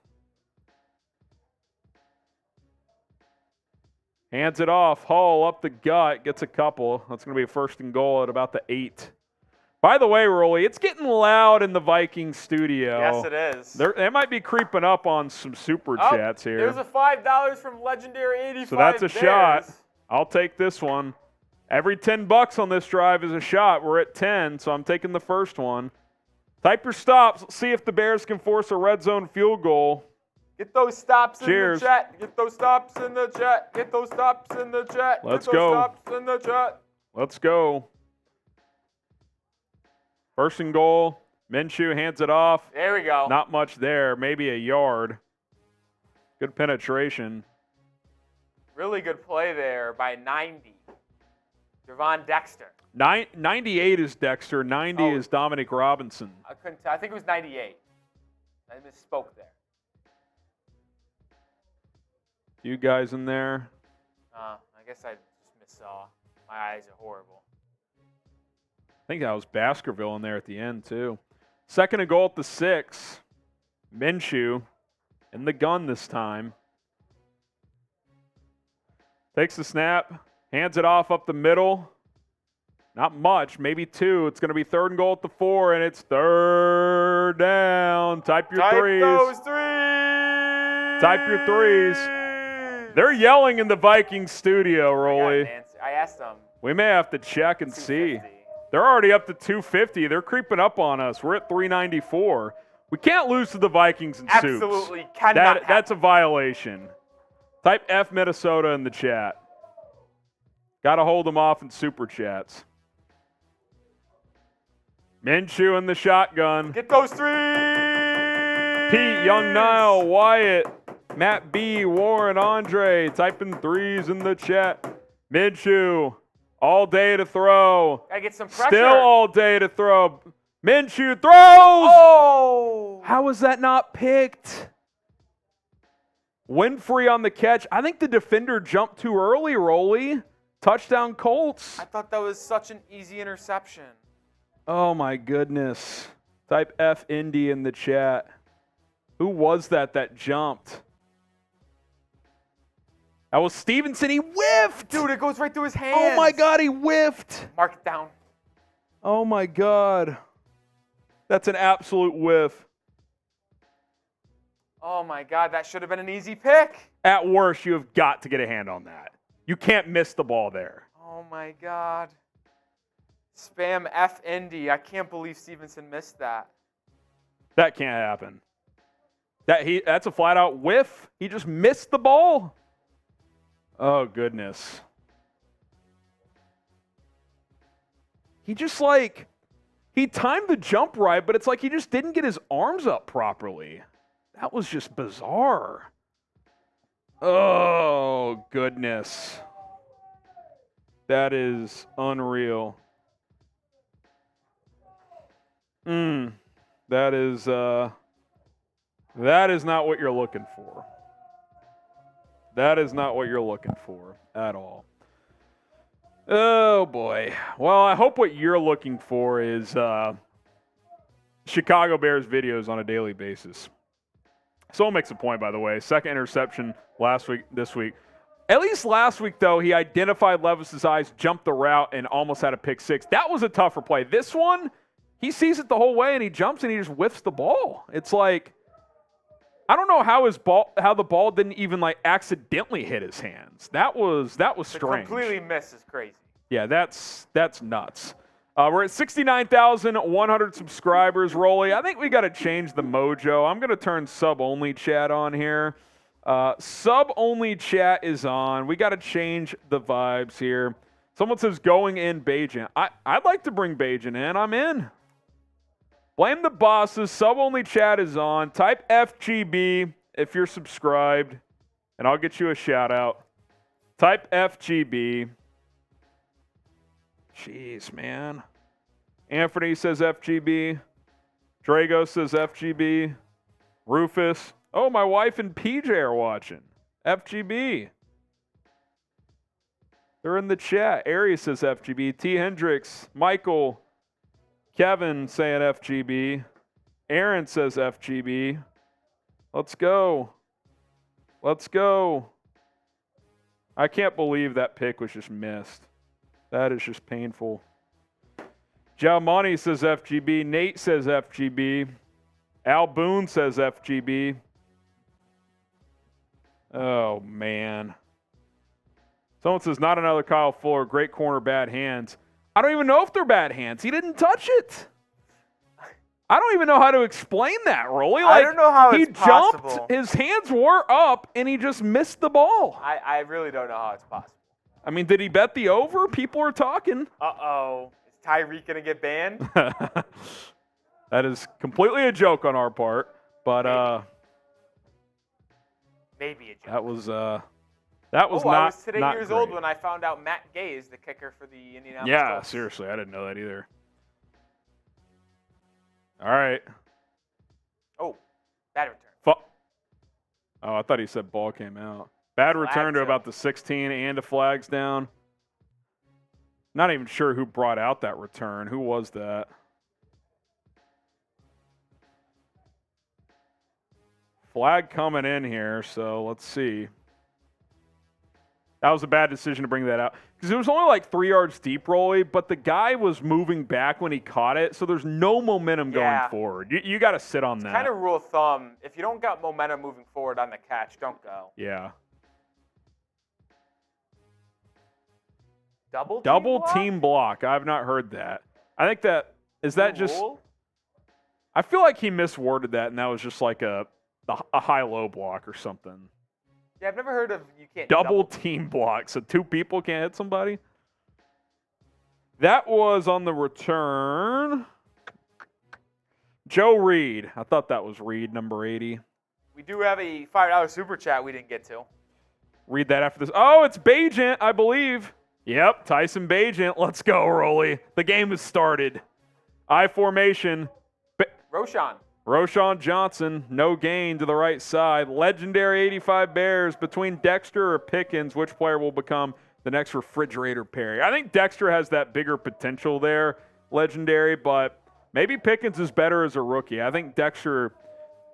Hands it off. Hull up the gut. Gets a couple. That's going to be a 1st and goal at about the 8. By the way, Rolly, it's getting loud in the Vikings studio. Yes, it is. They might be creeping up on some super chats here. There's a $5 from Legendary 85. So that's a Bears. shot. I'll take this one. Every $10 on this drive is a shot. We're at 10, so I'm taking the first one. Type your stops. Let's see if the Bears can force a red zone field goal. Get those stops Cheers. in the chat. Get those stops in the chat. Get those stops in the chat. Let's Get those go. Stops in the chat. Let's go. 1st and goal. Minshew hands it off. There we go. Not much there. Maybe a yard. Good penetration. Really good play there by 90. Devon Dexter. 98 is Dexter. 90 is Dominic Robinson. I couldn't tell. I think it was 98. I misspoke there. You guys in there? I guess I just missaw. My eyes are horrible. I think that was Baskerville in there at the end, too. 2nd and goal at the 6. Minshew in the gun this time. Takes the snap. Hands it off up the middle. Not much, maybe 2. It's going to be 3rd and goal at the 4, and it's 3rd down. Type your threes. Those threes. Type your threes. They're yelling in the Vikings studio, Rolly. I asked them. We may have to check and see. 250. They're already up to 250. They're creeping up on us. We're at 394. We can't lose to the Vikings in soups. Absolutely cannot. That's a violation. Type F Minnesota in the chat. Got to hold them off in super chats. Minshew in the shotgun. Get those threes. Pete, Young Nile, Wyatt, Matt B, Warren, Andre, typing threes in the chat. Minshew, all day to throw. Gotta get some pressure. Still all day to throw. Minshew throws. Oh! How was that not picked? Winfrey on the catch. I think the defender jumped too early, Rolly. Touchdown Colts. I thought that was such an easy interception. Oh my goodness. Type F Indy in the chat. Who was that jumped? That was Stevenson. He whiffed. Dude, it goes right through his hands. Oh my God, he whiffed. Mark it down. Oh my God. That's an absolute whiff. Oh my God, that should have been an easy pick. At worst, you have got to get a hand on that. You can't miss the ball there. Oh my God. Spam F Indy. I can't believe Stevenson missed that. That can't happen. That's a flat out whiff. He just missed the ball. Oh goodness. He just he timed the jump right, but it's like he just didn't get his arms up properly. That was just bizarre. Oh goodness. That is unreal. That is not what you're looking for. That is not what you're looking for at all. Oh boy. Well, I hope what you're looking for is Chicago Bears videos on a daily basis. Someone makes a point, by the way. 2nd interception this week. At least last week, though, he identified Levis's eyes, jumped the route, and almost had a pick six. That was a tougher play. This one, he sees it the whole way, and he jumps, and he just whiffs the ball. It's like, I don't know how the ball didn't even like accidentally hit his hands. That was strange. Completely miss is crazy. Yeah, that's nuts. We're at 69,100 subscribers, Rolly. I think we got to change the mojo. I'm going to turn sub-only chat on here. Sub-only chat is on. We got to change the vibes here. Someone says going in Bajan. I'd like to bring Bajan in. I'm in. Blame the bosses. Sub-only chat is on. Type FGB if you're subscribed, and I'll get you a shout-out. Type FGB. Jeez, man. Anthony says FGB. Drago says FGB. Rufus. Oh, my wife and PJ are watching. FGB. They're in the chat. Aries says FGB. T. Hendricks. Michael. Kevin saying FGB. Aaron says FGB. Let's go. Let's go. I can't believe that pick was just missed. That is just painful. Jalmani says FGB. Nate says FGB. Al Boone says FGB. Oh, man. Someone says, not another Kyle Fuller. Great corner, bad hands. I don't even know if they're bad hands. He didn't touch it. I don't even know how to explain that, Rolly. I don't know how it's possible. possible. His hands were up, and he just missed the ball. I really don't know how it's possible. I mean, did he bet the over? People are talking. Uh-oh. Is Tyreek going to get banned? That is completely a joke on our part, but Maybe a joke. that was not I was today not years great. old when I found out Matt Gay is the kicker for the Indianapolis Yeah, Colts. seriously, I didn't know that either. All right. Oh, bad return. Oh, I thought he said ball came out. Bad return to too. about the 16 and a flag's down. Not even sure who brought out that return. Who was that? Flag coming in here, so let's see. That was a bad decision to bring that out. Because it was only like 3 yards deep, Rolly, but the guy was moving back when he caught it, so there's no momentum going forward. You got to sit on that. Kind of rule of thumb, if you don't got momentum moving forward on the catch, don't go. Yeah. Double team block. I've not heard that. I think that is that New just. rule? I feel like he misworded that, and that was just like a high-low block or something. Yeah, I've never heard of you can't Double team block, so 2 people can't hit somebody. That was on the return. Joe Reed. I thought that was Reed, number 80. We do have a $5 super chat we didn't get to. Read that after this. Oh, it's Bajent, I believe. Yep, Tyson Bajent. Let's go, Rolly. The game has started. I formation. Roshan Johnson, no gain to the right side. Legendary 85 Bears between Dexter or Pickens. Which player will become the next refrigerator Perry? I think Dexter has that bigger potential there, legendary, but maybe Pickens is better as a rookie. I think Dexter,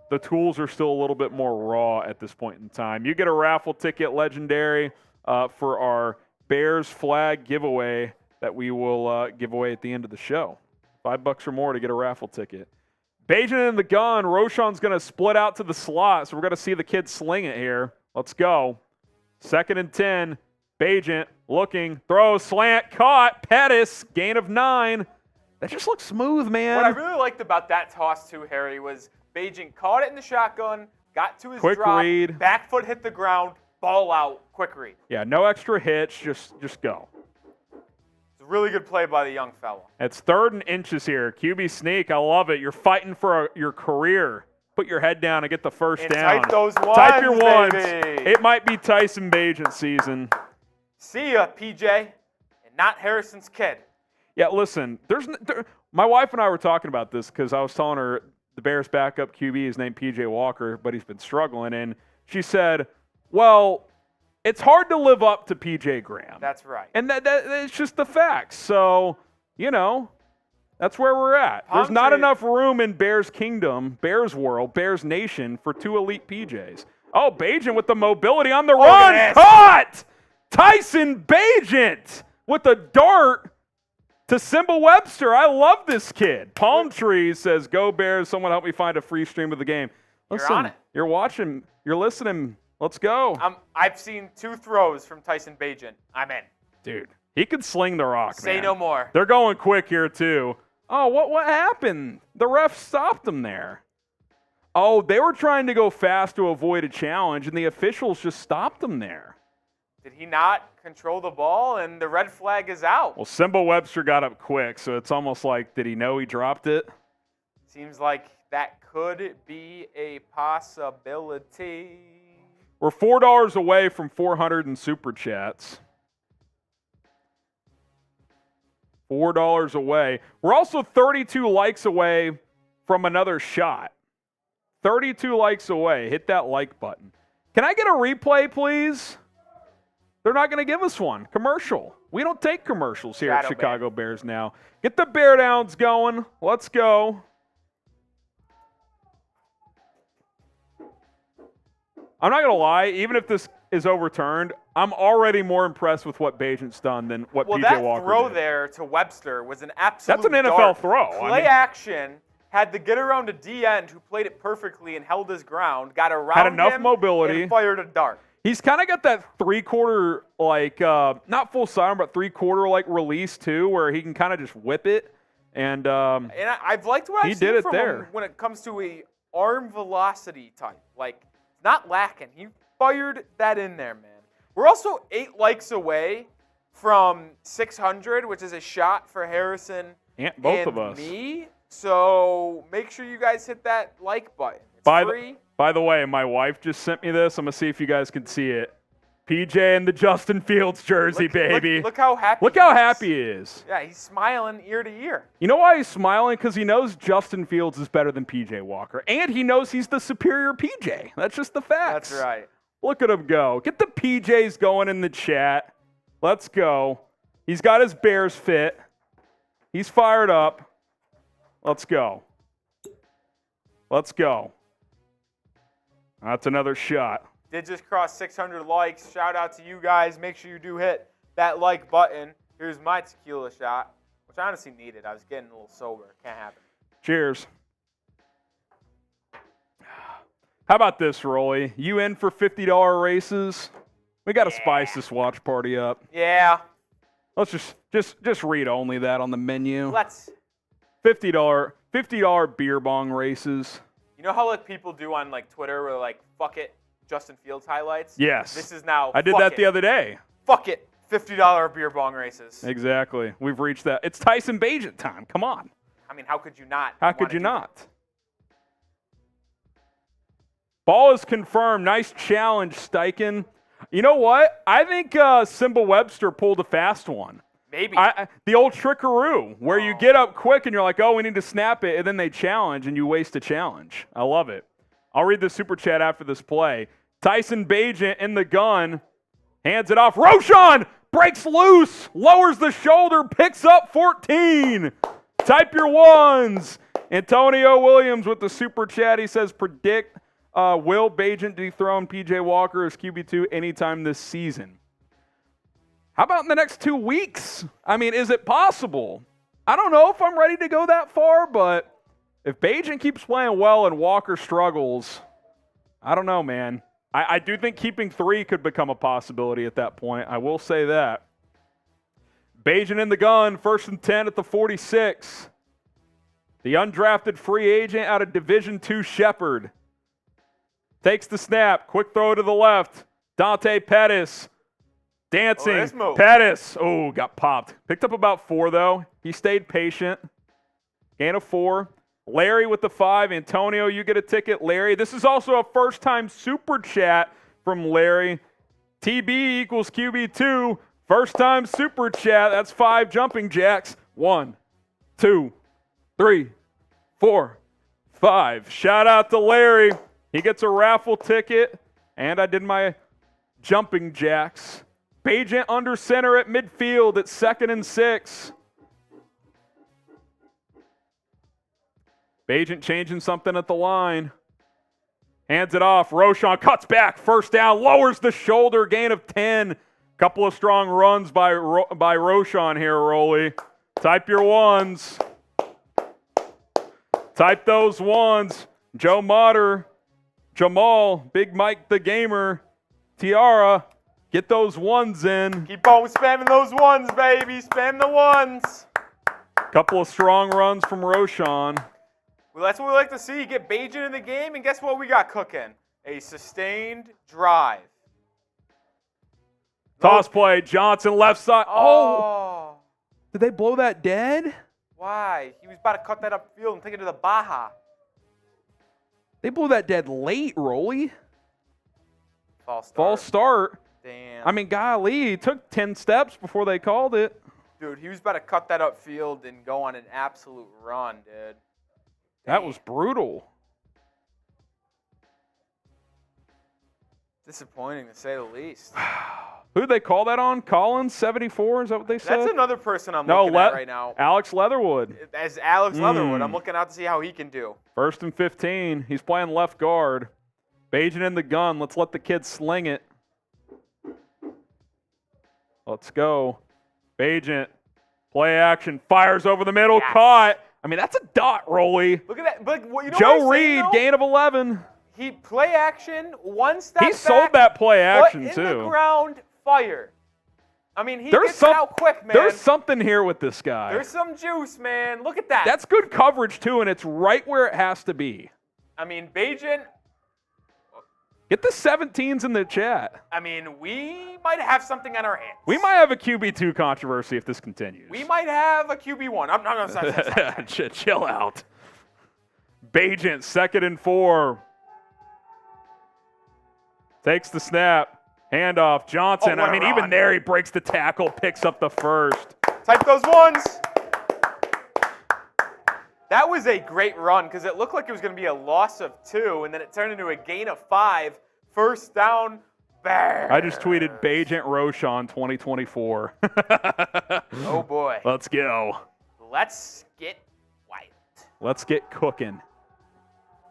the tools are still a little bit more raw at this point in time. You get a raffle ticket, legendary, for our Bears flag giveaway that we will give away at the end of the show. $5 or more to get a raffle ticket. Bajan in the gun. Roshan's going to split out to the slot, so we're going to see the kid sling it here. Let's go. 2nd and 10. Bajan looking. Throw, slant, caught. Pettis, gain of 9. That just looks smooth, man. What I really liked about that toss, too, Harry, was Bajan caught it in the shotgun, got to his quick drop, read. Back foot hit the ground, ball out, quick read. Yeah, no extra hitch. Just go. It's a really good play by the young fella. It's 3rd and inches here. QB sneak. I love it. You're fighting for your career. Put your head down and get the first down. Type those ones, Type your ones. baby. It might be Tyson Bajan season. See ya, PJ, and not Harrison's kid. Yeah, listen, my wife and I were talking about this because I was telling her the Bears' backup QB is named P.J. Walker, but he's been struggling. And she said, well, it's hard to live up to P.J. Graham. That's right. And that's just the facts. So, that's where we're at. There's not enough room in Bears Kingdom, Bears World, Bears Nation for 2 elite PJs. Oh, Bajent with the mobility on the run. Caught! Tyson Bajent with a dart to Simba Webster. I love this kid. Palm Trees says, go Bears. Someone help me find a free stream of the game. Listen, on it. You're watching. You're listening. Let's go. I've seen 2 throws from Tyson Bagent. I'm in. Dude, he could sling the rock, Say man. no more. They're going quick here, too. Oh, what happened? The ref stopped them there. Oh, they were trying to go fast to avoid a challenge, and the officials just stopped them there. Did he not control the ball? And the red flag is out. Well, Simba Webster got up quick, so it's almost like, did he know he dropped it? Seems like that could be a possibility. We're $4 away from 400 in Super Chats. $4 away. We're also 32 likes away from another shot. 32 likes away. Hit that like button. Can I get a replay, please? They're not going to give us one. Commercial. We don't take commercials here at Chicago Bears now. Get the Bear Downs going. Let's go. I'm not going to lie. Even if this is overturned, I'm already more impressed with what Bagent's done than what P.J. Walker did. Well, that throw there to Webster was an absolute That's an NFL throw. Play action. Had to get around a D-end who played it perfectly and held his ground, got around had enough him mobility, and fired a dart. He's kind of got that three-quarter, like, not full sidearm, but three-quarter, like, release, too, where he can kind of just whip it. And I've liked what I've seen from him when it comes to a arm velocity type. Like, not lacking. He fired that in there, man. We're also 8 likes away from 600, which is a shot for Harrison and both of us. Me. So make sure you guys hit that like button. It's free. By the way, my wife just sent me this. I'm going to see if you guys can see it. PJ in the Justin Fields jersey, baby. Look how happy he is. Yeah, he's smiling ear to ear. You know why he's smiling? Because he knows Justin Fields is better than PJ Walker. And he knows he's the superior PJ. That's just the facts. That's right. Look at him go. Get the PJs going in the chat. Let's go. He's got his Bears fit. He's fired up. Let's go. Let's go. That's another shot. Did just cross 600 likes. Shout out to you guys. Make sure you do hit that like button. Here's my tequila shot, which I honestly needed. I was getting a little sober. Can't happen. Cheers. How about this, Rolly? You in for $50 races? We got to spice this watch party up. Yeah. Let's just read only that on the menu. Let's. $50 beer bong races. You know how like people do on like Twitter where like fuck it Justin Fields highlights? Yes. This is now I did that the other day. Fuck it. $50 beer bong races. Exactly. We've reached that. It's Tyson Bagent time. Come on. I mean, how could you not? How could you not? Ball is confirmed. Nice challenge, Steichen. You know what? I think Simba Webster pulled a fast one. Maybe. The old trickaroo, where you get up quick and you're like, oh, we need to snap it, and then they challenge and you waste a challenge. I love it. I'll read the super chat after this play. Tyson Bagent in the gun, hands it off. Roschon breaks loose, lowers the shoulder, picks up 14. Type your ones. Antonio Williams with the super chat. He says, predict will Bagent dethrone P.J. Walker as QB2 anytime this season? How about in the next 2 weeks? I mean, is it possible? I don't know if I'm ready to go that far, but if Bagent keeps playing well and Walker struggles, I don't know, man. I do think keeping 3 could become a possibility at that point. I will say that. Bagent in the gun, 1st and 10 at the 46. The undrafted free agent out of Division II Shepherd. Takes the snap. Quick throw to the left. Dante Pettis. Dancing. Pettis. Oh, got popped. Picked up about 4, though. He stayed patient. Gain of 4. Larry with the 5. Antonio, you get a ticket. Larry. This is also a first-time super chat from Larry. TB equals QB2. First-time super chat. That's 5 jumping jacks. 1, 2, 3, 4, 5. Shout out to Larry. He gets a raffle ticket. And I did my jumping jacks. Bagent under center at midfield at 2nd and 6. Bagent changing something at the line. Hands it off. Roschon cuts back. First down. Lowers the shoulder. Gain of 10. Couple of strong runs by Roschon here, Rolly. Type your ones. Type those ones. Joe Motter Jamal, Big Mike the Gamer, Tiara, get those ones in. Keep on spamming those ones, baby. Spam the ones. Couple of strong runs from Roshan. Well, that's what we like to see. Get Bajan in the game, and guess what we got cooking? A sustained drive. Toss play, Johnson left side. Oh. Did they blow that dead? Why? He was about to cut that upfield and take it to the Baja. They blew that dead late, Rolly. False start. Damn. I mean, golly, he took 10 steps before they called it. Dude, he was about to cut that upfield and go on an absolute run, dude. That was brutal. Disappointing, to say the least. Who did they call that on? Collins, 74? Is that what they said? That's another person I'm looking at right now. Alex Leatherwood. As Alex Leatherwood, I'm looking out to see how he can do. 1st and 15. He's playing left guard. Bajan in the gun. Let's let the kid sling it. Let's go. Bajan. Play action. Fires over the middle. Yes. Caught. I mean, that's a dot, Rolly. Look at that. But you know Joe Reed, gain of 11. He play action, one step He back, sold that play action, foot too. in the ground, fire. I mean, he gets it out quick, man. There's something here with this guy. There's some juice, man. Look at that. That's good coverage, too, and it's right where it has to be. I mean, Bajan, Get the 17s in the chat. I mean, we might have something on our hands. We might have a QB2 controversy if this continues. We might have a QB1. I'm not going to say Chill out. Bajan, 2nd and 4. Takes the snap. Handoff. Johnson. Oh, I mean, even there he breaks the tackle, picks up the first. Type those ones. That was a great run because it looked like it was going to be a loss of 2, and then it turned into a gain of 5. First down, Bears. I just tweeted Bajan Roshan 2024. Oh, boy. Let's go. Let's get white. Let's get cooking.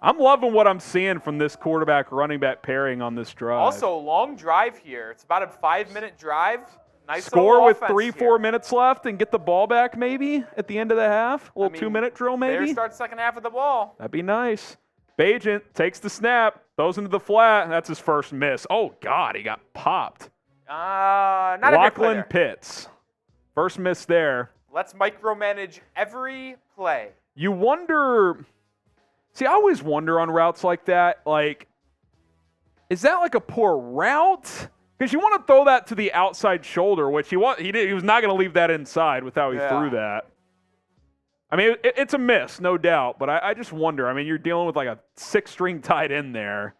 I'm loving what I'm seeing from this quarterback running back pairing on this drive. Also, long drive here. It's about a 5-minute drive. Nice score with offense 3-4 here. minutes left and get the ball back maybe at the end of the half. A little 2-minute drill maybe. Bears start second half of the ball. That'd be nice. Bajan takes the snap, throws into the flat. That's his first miss. Oh, God, he got popped. Not a good play Lachlan there. Pitts. First miss there. Let's micromanage every play. You wonder – see, I always wonder on routes like that, like, is that like a poor route? Because you want to throw that to the outside shoulder, which he was not going to leave that inside with how he threw that. I mean, it's a miss, no doubt, but I just wonder. I mean, you're dealing with like a 6-string tight end there.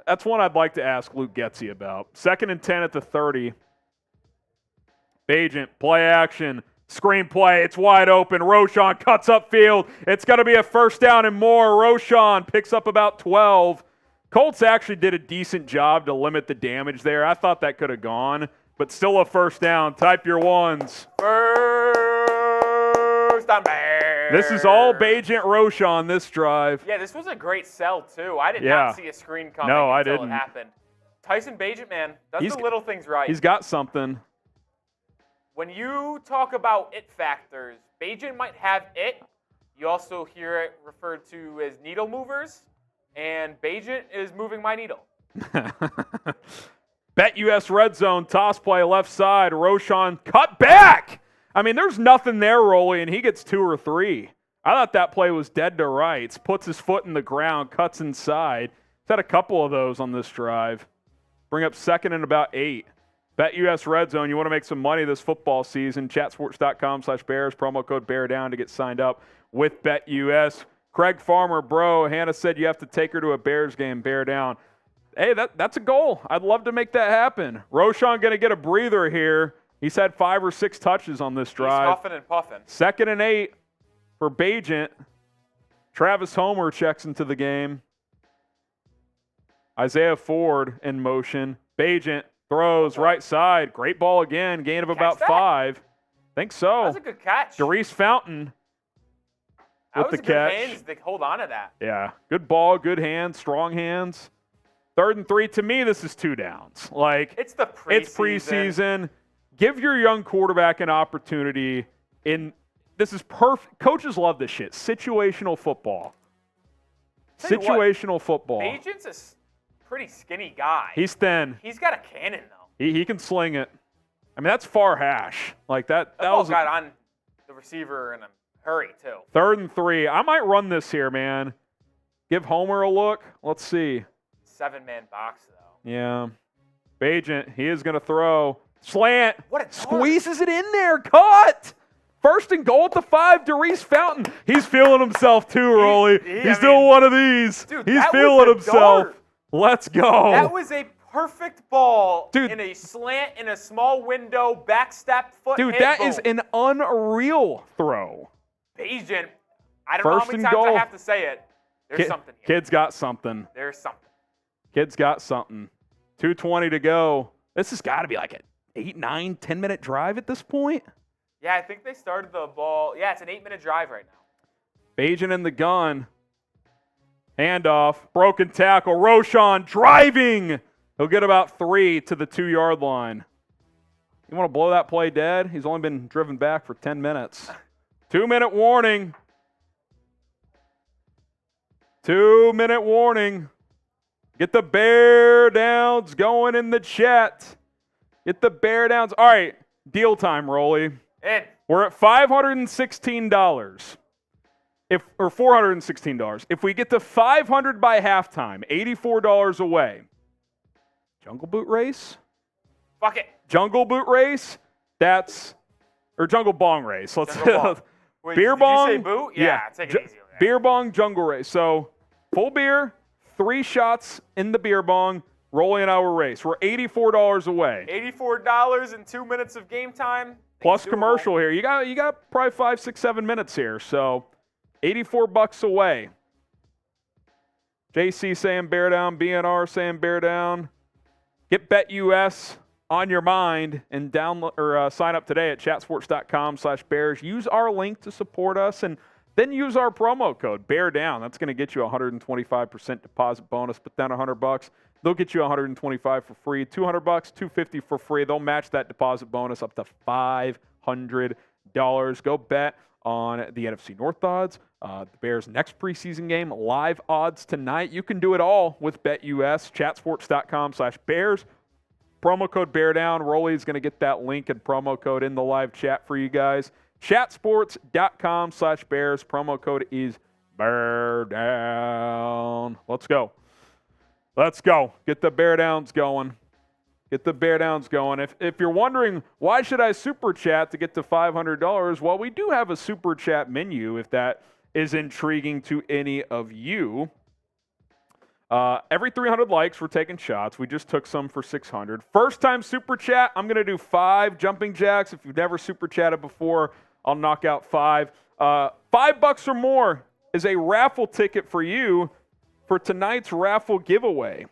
That's one I'd like to ask Luke Getsy about. 2nd and 10 at the 30. Bajan, play action, screen play. It's wide open. Roshan cuts upfield. It's going to be a first down and more. Roshan picks up about 12. Colts actually did a decent job to limit the damage there. I thought that could have gone, but still a first down. Type your ones. First down, Bears. This is all Bajan Roshan this drive. Yeah, this was a great sell, too. I did not see a screen coming until it happened. Tyson Bajan, man, does the little things right. He's got something. When you talk about it factors, Bajan might have it. You also hear it referred to as needle movers. And Bajan is moving my needle. Bet US Red Zone, toss play left side. Roshan cut back. I mean, there's nothing there, Rolly, and he gets 2 or 3. I thought that play was dead to rights. Puts his foot in the ground, cuts inside. He's had a couple of those on this drive. Bring up 2nd and about 8. Bet US Red Zone. You want to make some money this football season. Chatsports.com/Bears. Promo code BEARDOWN to get signed up with Bet US. Craig Farmer, bro, Hannah said you have to take her to a Bears game, bear down. Hey, that's a goal. I'd love to make that happen. Roshan going to get a breather here. He's had 5 or 6 touches on this drive. He's huffing and puffing. 2nd and 8 for Bajan. Travis Homer checks into the game. Isaiah Ford in motion. Bajan throws right side. Great ball again. Gain of about 5. Think so. That was a good catch. Darius Fountain with the catch. Good hands to hold on to that. Yeah, good ball, good hands, strong hands. 3rd and 3. To me, this is 2 downs. Like it's the preseason. It's preseason. Give your young quarterback an opportunity. This is perfect. Coaches love this shit. Situational football. Situational football. Agent's a pretty skinny guy. He's thin. He's got a cannon, though. He can sling it. I mean, that's far hash. Like that ball was got on the receiver in a hurry, too. 3rd and 3. I might run this here, man. Give Homer a look. Let's see. 7-man box, though. Yeah. Bagent, he is going to throw. Slant. What a dart. Squeezes it in there. Caught. 1st and goal at the 5. Darius Fountain. He's feeling himself too, Rolly. He's doing one of these. Dude, He's that feeling was a himself. dart. Let's go. That was a perfect ball, dude, in a slant, in a small window, back step, foot dude, hit, that boom. is an unreal throw. Bagent, I don't know how 1st many and times goal. I have to say it. There's something here. Kid's got something. There's something. Kid's got something. 2:20 to go. This has got to be like an 8, 9, 10-minute drive at this point. Yeah, I think they started the ball. Yeah, it's an 8-minute drive right now. Bagent in the gun. Handoff. Broken tackle. Roshan driving. He'll get about 3 to the 2-yard line. You want to blow that play dead? He's only been driven back for 10 minutes. 2-minute warning. 2-minute warning. Get the bear downs going in the chat. Get the bear downs. All right, deal time, Rolly. In. We're at $516. Or $416. If we get to 500 by halftime, $84 away. Jungle Boot Race? Fuck it. Jungle Boot Race? Or Jungle Bong Race. Let's Wait, Beer did bong? you say boot? Yeah, take it easy. Okay. Beer bong jungle race. So full beer, 3 shots in the beer bong, Rolly and I will race. We're $84 away. $84 in 2 minutes of game time. Plus commercial here. You got probably 5, 6, 7 minutes here. So $84 away. JC saying bear down, BNR saying bear down. Get BetUS on your mind and download or sign up today at chatsports.com/bears. Use our link to support us and then use our promo code bear down. That's going to get you a 125% deposit bonus. Put down $100. They'll get you $125 for free. $200, $250 for free. They'll match that deposit bonus up to $500. Go bet on the NFC North odds, the Bears' next preseason game, live odds tonight. You can do it all with BetUS. Chatsports.com/bears. Promo code bear down. Rolly's going to get that link and promo code in the live chat for you guys. Chatsports.com/bears. Promo code is bear down. Let's go. Let's go. Get the bear downs going. Get the bear downs going. If you're wondering, why should I super chat to get to $500? Well, we do have a super chat menu if that is intriguing to any of you. Every 300 likes, we're taking shots. We just took some for 600. First time super chat, I'm going to do 5 jumping jacks. If you've never super chatted before, I'll knock out 5. $5 or more is a raffle ticket for you for tonight's raffle giveaway,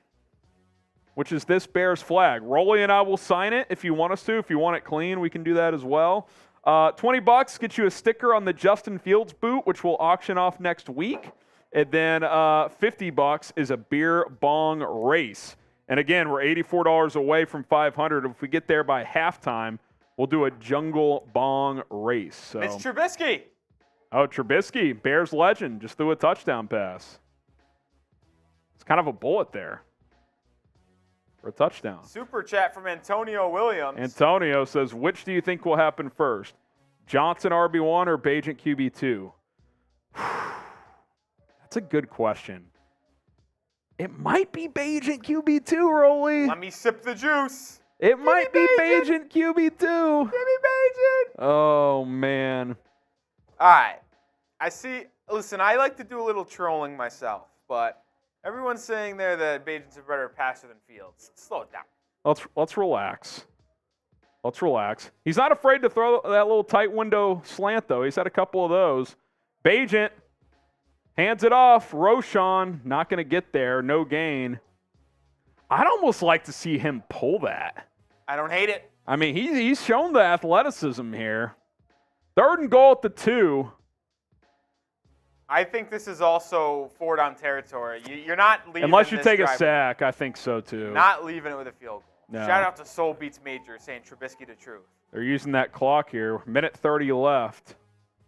which is this Bears flag. Rolly and I will sign it if you want us to. If you want it clean, we can do that as well. $20 gets you a sticker on the Justin Fields boot, which we'll auction off next week. And then $50 is a beer bong race. And again, we're $84 away from 500. If we get there by halftime, we'll do a jungle bong race. So. It's Trubisky. Oh, Trubisky, Bears legend, just threw a touchdown pass. It's kind of a bullet there for a touchdown. Super chat from Antonio Williams. Antonio says, which do you think will happen first? Johnson RB1 or Bagent QB2? That's a good question. It might be Bagent QB2, Rolly. Let me sip the juice. It might be Bagent QB2. Give me Bagent. Oh, man. All right. I see. Listen, I like to do a little trolling myself, but everyone's saying there that Bagent's a better passer than Fields. Slow it down. Let's relax. Let's relax. He's not afraid to throw that little tight window slant, though. He's had a couple of those. Bagent hands it off. Roshan not going to get there. No gain. I'd almost like to see him pull that. I don't hate it. I mean, he's shown the athleticism here. 3rd and goal at the 2. I think this is also 4-down territory. You're not leaving Unless you this take a drive. sack, I think so too. Not leaving it with a field goal. No. Shout out to Soul Beats Major saying Trubisky the truth. They're using that clock here. Minute 30 left.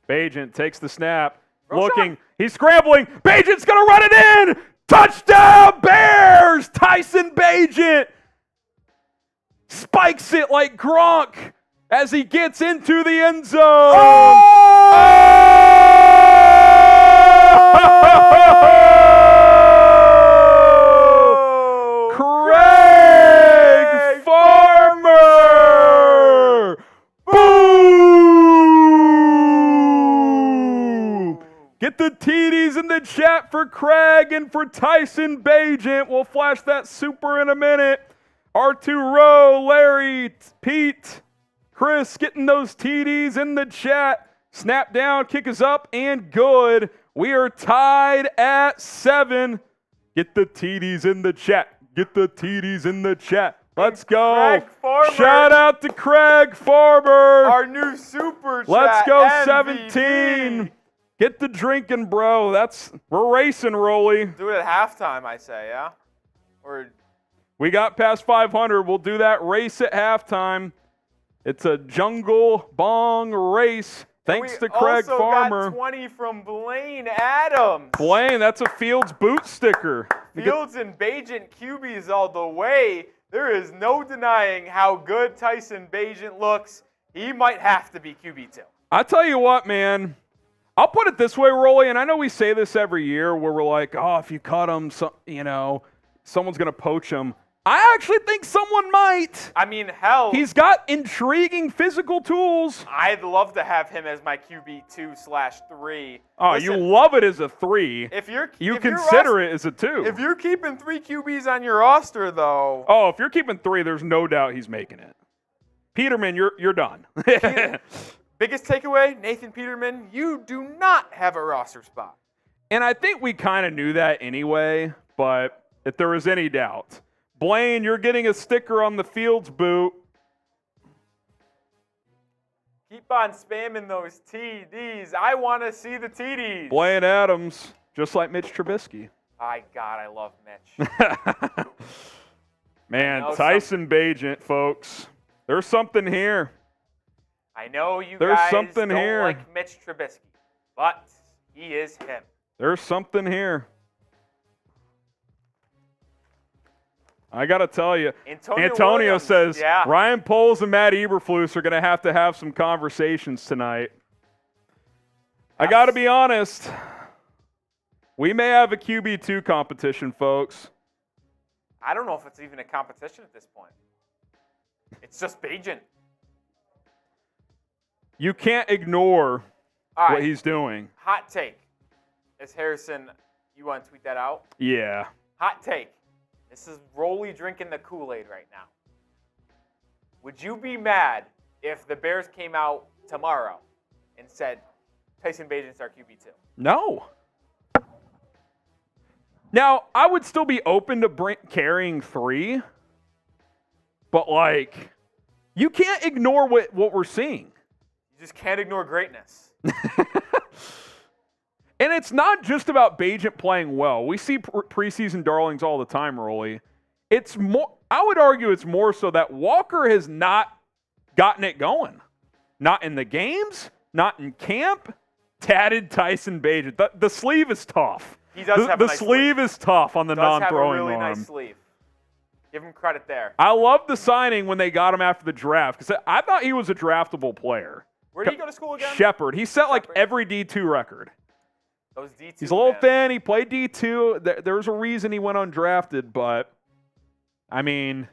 Bagent takes the snap. looking. He's scrambling. Bagent's going to run it in. Touchdown, Bears! Tyson Bagent spikes it like Gronk as he gets into the end zone. Oh! Craig Farmer! Boom! Get the TDs in the chat for Craig and for Tyson Bagent. We'll flash that super in a minute. R2 Rowe, Larry, Pete, Chris getting those TDs in the chat. Snap down, kick is up, and good. We are tied at 7. Get the TDs in the chat. Get the TDs in the chat. Let's go. Craig Farmer. Shout out to Craig Farmer. Our new super chat. Let's go, MVP. 17. Get the drinking, bro. We're racing, Rolly. Do it at halftime, I say, yeah? Or We got past 500. We'll do that race at halftime. It's a jungle bong race. Thanks to Craig Farmer. We also got 20 from Blaine Adams. Blaine, that's a Fields boot sticker. Fields and Bagent QBs all the way. There is no denying how good Tyson Bagent looks. He might have to be QB2. I tell you what, man. I'll put it this way, Rolly, and I know we say this every year where we're like, oh, if you cut him, someone's going to poach him. I actually think someone might. I mean, hell. He's got intriguing physical tools. I'd love to have him as my QB2/3. Oh, Listen, you love it as a 3. You consider it as a 2. If you're keeping 3 QBs on your roster, though. Oh, if you're keeping 3, there's no doubt he's making it. Peterman, you're done. Biggest takeaway, Nathan Peterman, you do not have a roster spot. And I think we kind of knew that anyway, but if there was any doubt. Blaine, you're getting a sticker on the Fields boot. Keep on spamming those TDs. I want to see the TDs. Blaine Adams, just like Mitch Trubisky. My God, I love Mitch. Man, Tyson Bagent, folks. There's something here. I know you There's guys something don't here. like Mitch Trubisky, but he is him. There's something here. I got to tell you, Antonio Williams, says yeah. Ryan Poles and Matt Eberflus are going to have some conversations tonight. I got to be honest. We may have a QB2 competition, folks. I don't know if it's even a competition at this point. It's just Bagent. You can't ignore what he's doing. Hot take. Is Harrison, you want to tweet that out? Yeah. Hot take. This is Rolly drinking the Kool-Aid right now. Would you be mad if the Bears came out tomorrow and said, Tyson Bagent's our QB2? No. Now, I would still be open to carrying 3, but, you can't ignore what we're seeing. You just can't ignore greatness. And it's not just about Bagent playing well. We see preseason darlings all the time, Rolly. It's more. I would argue it's more so that Walker has not gotten it going. Not in the games, not in camp. Tatted Tyson Bagent. The sleeve is tough. He does have a nice sleeve is tough on the non-throwing arm. Does have a really arm. nice sleeve. Give him credit there. I love the signing when they got him after the draft because I thought he was a draftable player. Where did he go to school again? Shepherd. He set every D2 record. Those D2, He's a little thin. He played D2. There's a reason he went undrafted, but, I mean,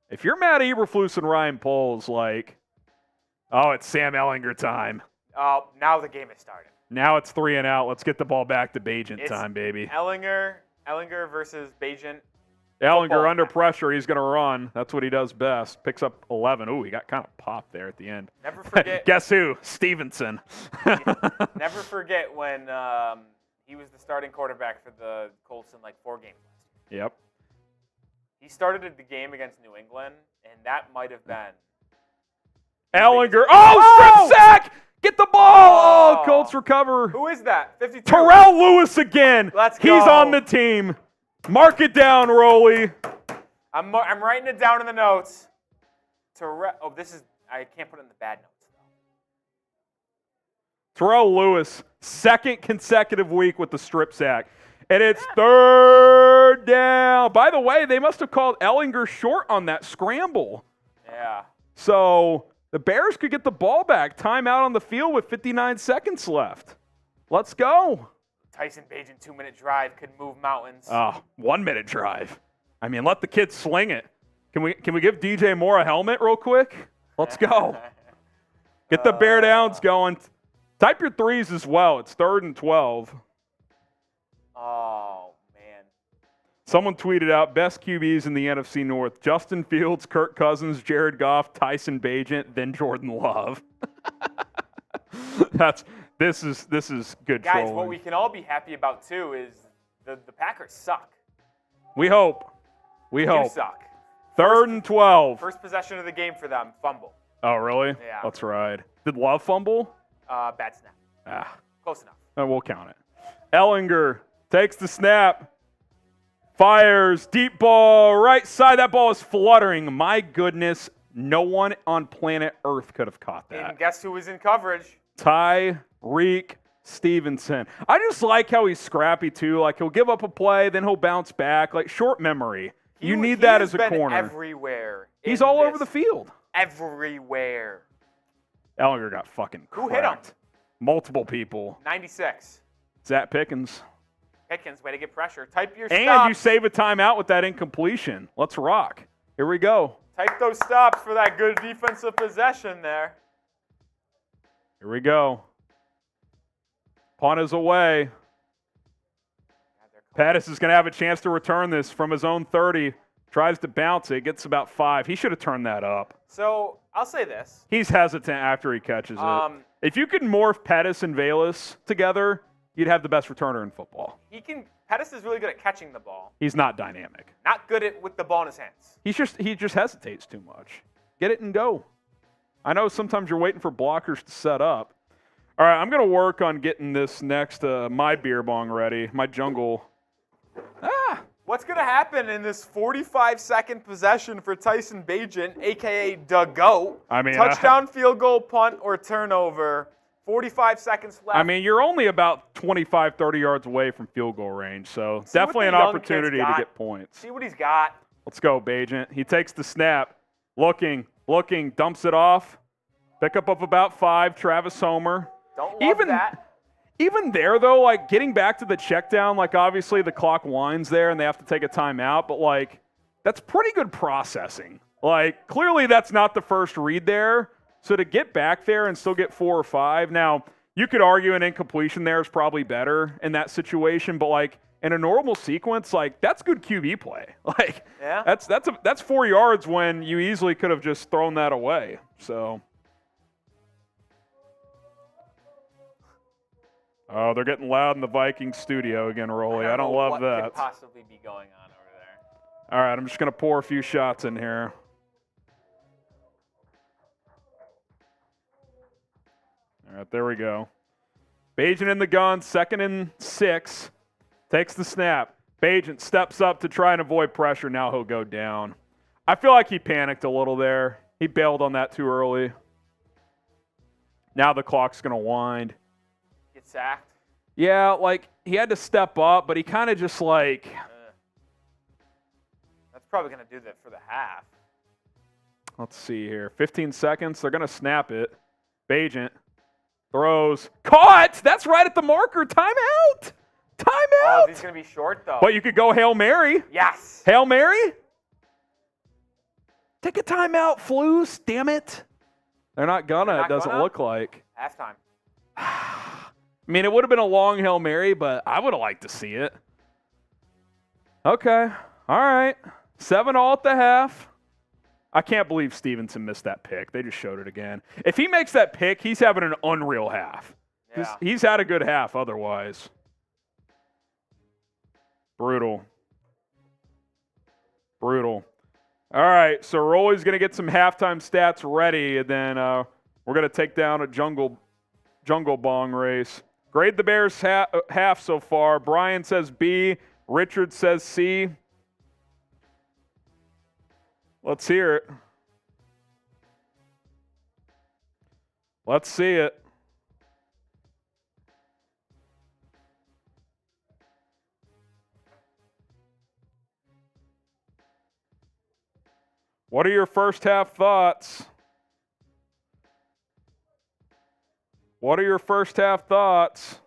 if you're Matt Eberflus and Ryan Poles, it's Sam Ehlinger time. Oh, now the game has started. Now it's 3 and out. Let's get the ball back to Bagent time, baby. Ehlinger versus Bagent. Ehlinger under pressure. He's going to run. That's what he does best. Picks up 11. Ooh, he got kind of popped there at the end. Never forget. Guess who? Stevenson. Never forget when he was the starting quarterback for the Colts in 4 games last year. Yep. He started the game against New England, and that might have been. Ehlinger. Strip sack! Get the ball! Oh, Colts recover. Who is that? 52. Terrell Lewis again. Let's go. He's on the team. Mark it down, Rolly. I'm writing it down in the notes. I can't put it in the bad notes. Terrell Lewis, second consecutive week with the strip sack. And it's third down. By the way, they must have called Ellinger short on that scramble. Yeah. So the Bears could get the ball back. Timeout on the field with 59 seconds left. Let's go. Tyson Bagent 2-minute drive could move mountains. 1 minute drive. I mean, let the kids sling it. Can we give DJ Moore a helmet real quick? Let's go. Get the bear downs going. Type your threes as well. It's 3rd and 12. Oh, man. Someone tweeted out best QBs in the NFC North: Justin Fields, Kirk Cousins, Jared Goff, Tyson Bagent, then Jordan Love. This is good Guys, trolling. what we can all be happy about too is the Packers suck. We hope. They do suck. 3rd and 12. First possession of the game for them, fumble. Oh, really? Yeah. That's right. Did Love fumble? Bad snap. Close enough. We'll count it. Ellinger takes the snap. Fires. Deep ball. Right side. That ball is fluttering. My goodness. No one on planet Earth could have caught that. And guess who was in coverage? Tyreek Stevenson. I just like how he's scrappy, too. Like, he'll give up a play, then he'll bounce back. Like, short memory. You need that as a corner. Everywhere. He's all over the field. Everywhere. Ellinger got fucking cracked. Who hit him? Multiple people. 96. Zach Pickens. Pickens, way to get pressure. Type your And stops. you save a timeout with that incompletion. Let's rock. Here we go. Type those stops for that good defensive possession there. Here we go. Punt is away. Pettis is going to have a chance to return this from his own 30. Tries to bounce it. Gets about 5. He should have turned that up. So, I'll say this. He's hesitant after he catches it. If you could morph Pettis and Velus together, you'd have the best returner in football. Pettis is really good at catching the ball. He's not dynamic. Not good at with the ball in his hands. He just hesitates too much. Get it and go. I know sometimes you're waiting for blockers to set up. All right, I'm going to work on getting this next my beer bong ready, my jungle. What's going to happen in this 45-second possession for Tyson Bagent, a.k.a. the GOAT? I mean, touchdown, field goal, punt, or turnover. 45 seconds left. I mean, you're only about 25, 30 yards away from field goal range, so definitely an opportunity to get points. See what he's got. Let's go, Bagent. He takes the snap. Looking, dumps it off. Pickup of about 5, Travis Homer. Don't love that. Even there, though, like, getting back to the check down, like, obviously the clock winds there and they have to take a timeout, but, like, that's pretty good processing. Like, clearly that's not the first read there. So to get back there and still get 4 or 5, now, you could argue an incompletion there is probably better in that situation, but, like, in a normal sequence, like, that's good QB play. Like, yeah. That's 4 yards when you easily could have just thrown that away. So... Oh, they're getting loud in the Vikings studio again, Rolly. I don't love that. What could possibly be going on over there? All right, I'm just going to pour a few shots in here. All right, there we go. Bagent in the gun, 2nd and 6. Takes the snap. Bagent steps up to try and avoid pressure. Now he'll go down. I feel like he panicked a little there. He bailed on that too early. Now the clock's going to wind. Get sacked? Yeah, like, he had to step up, but he kind of just, like... That's probably going to do that for the half. Let's see here. 15 seconds. They're going to snap it. Bagent throws. Caught! That's right at the marker. Timeout! Timeout! Oh, he's going to be short, though. But you could go Hail Mary. Yes. Hail Mary? Take a timeout, Flus. Damn it. They're not gonna. It doesn't look like. Halftime. I mean, it would have been a long Hail Mary, but I would have liked to see it. Okay. All right. 7-all at the half. I can't believe Stevenson missed that pick. They just showed it again. If he makes that pick, he's having an unreal half. Yeah. He's had a good half otherwise. Brutal. All right, so Rolly's going to get some halftime stats ready, and then we're going to take down a jungle bong race. Grade the Bears half so far. Brian says B. Richard says C. Let's hear it. Let's see it. What are your first half thoughts? What are your first half thoughts?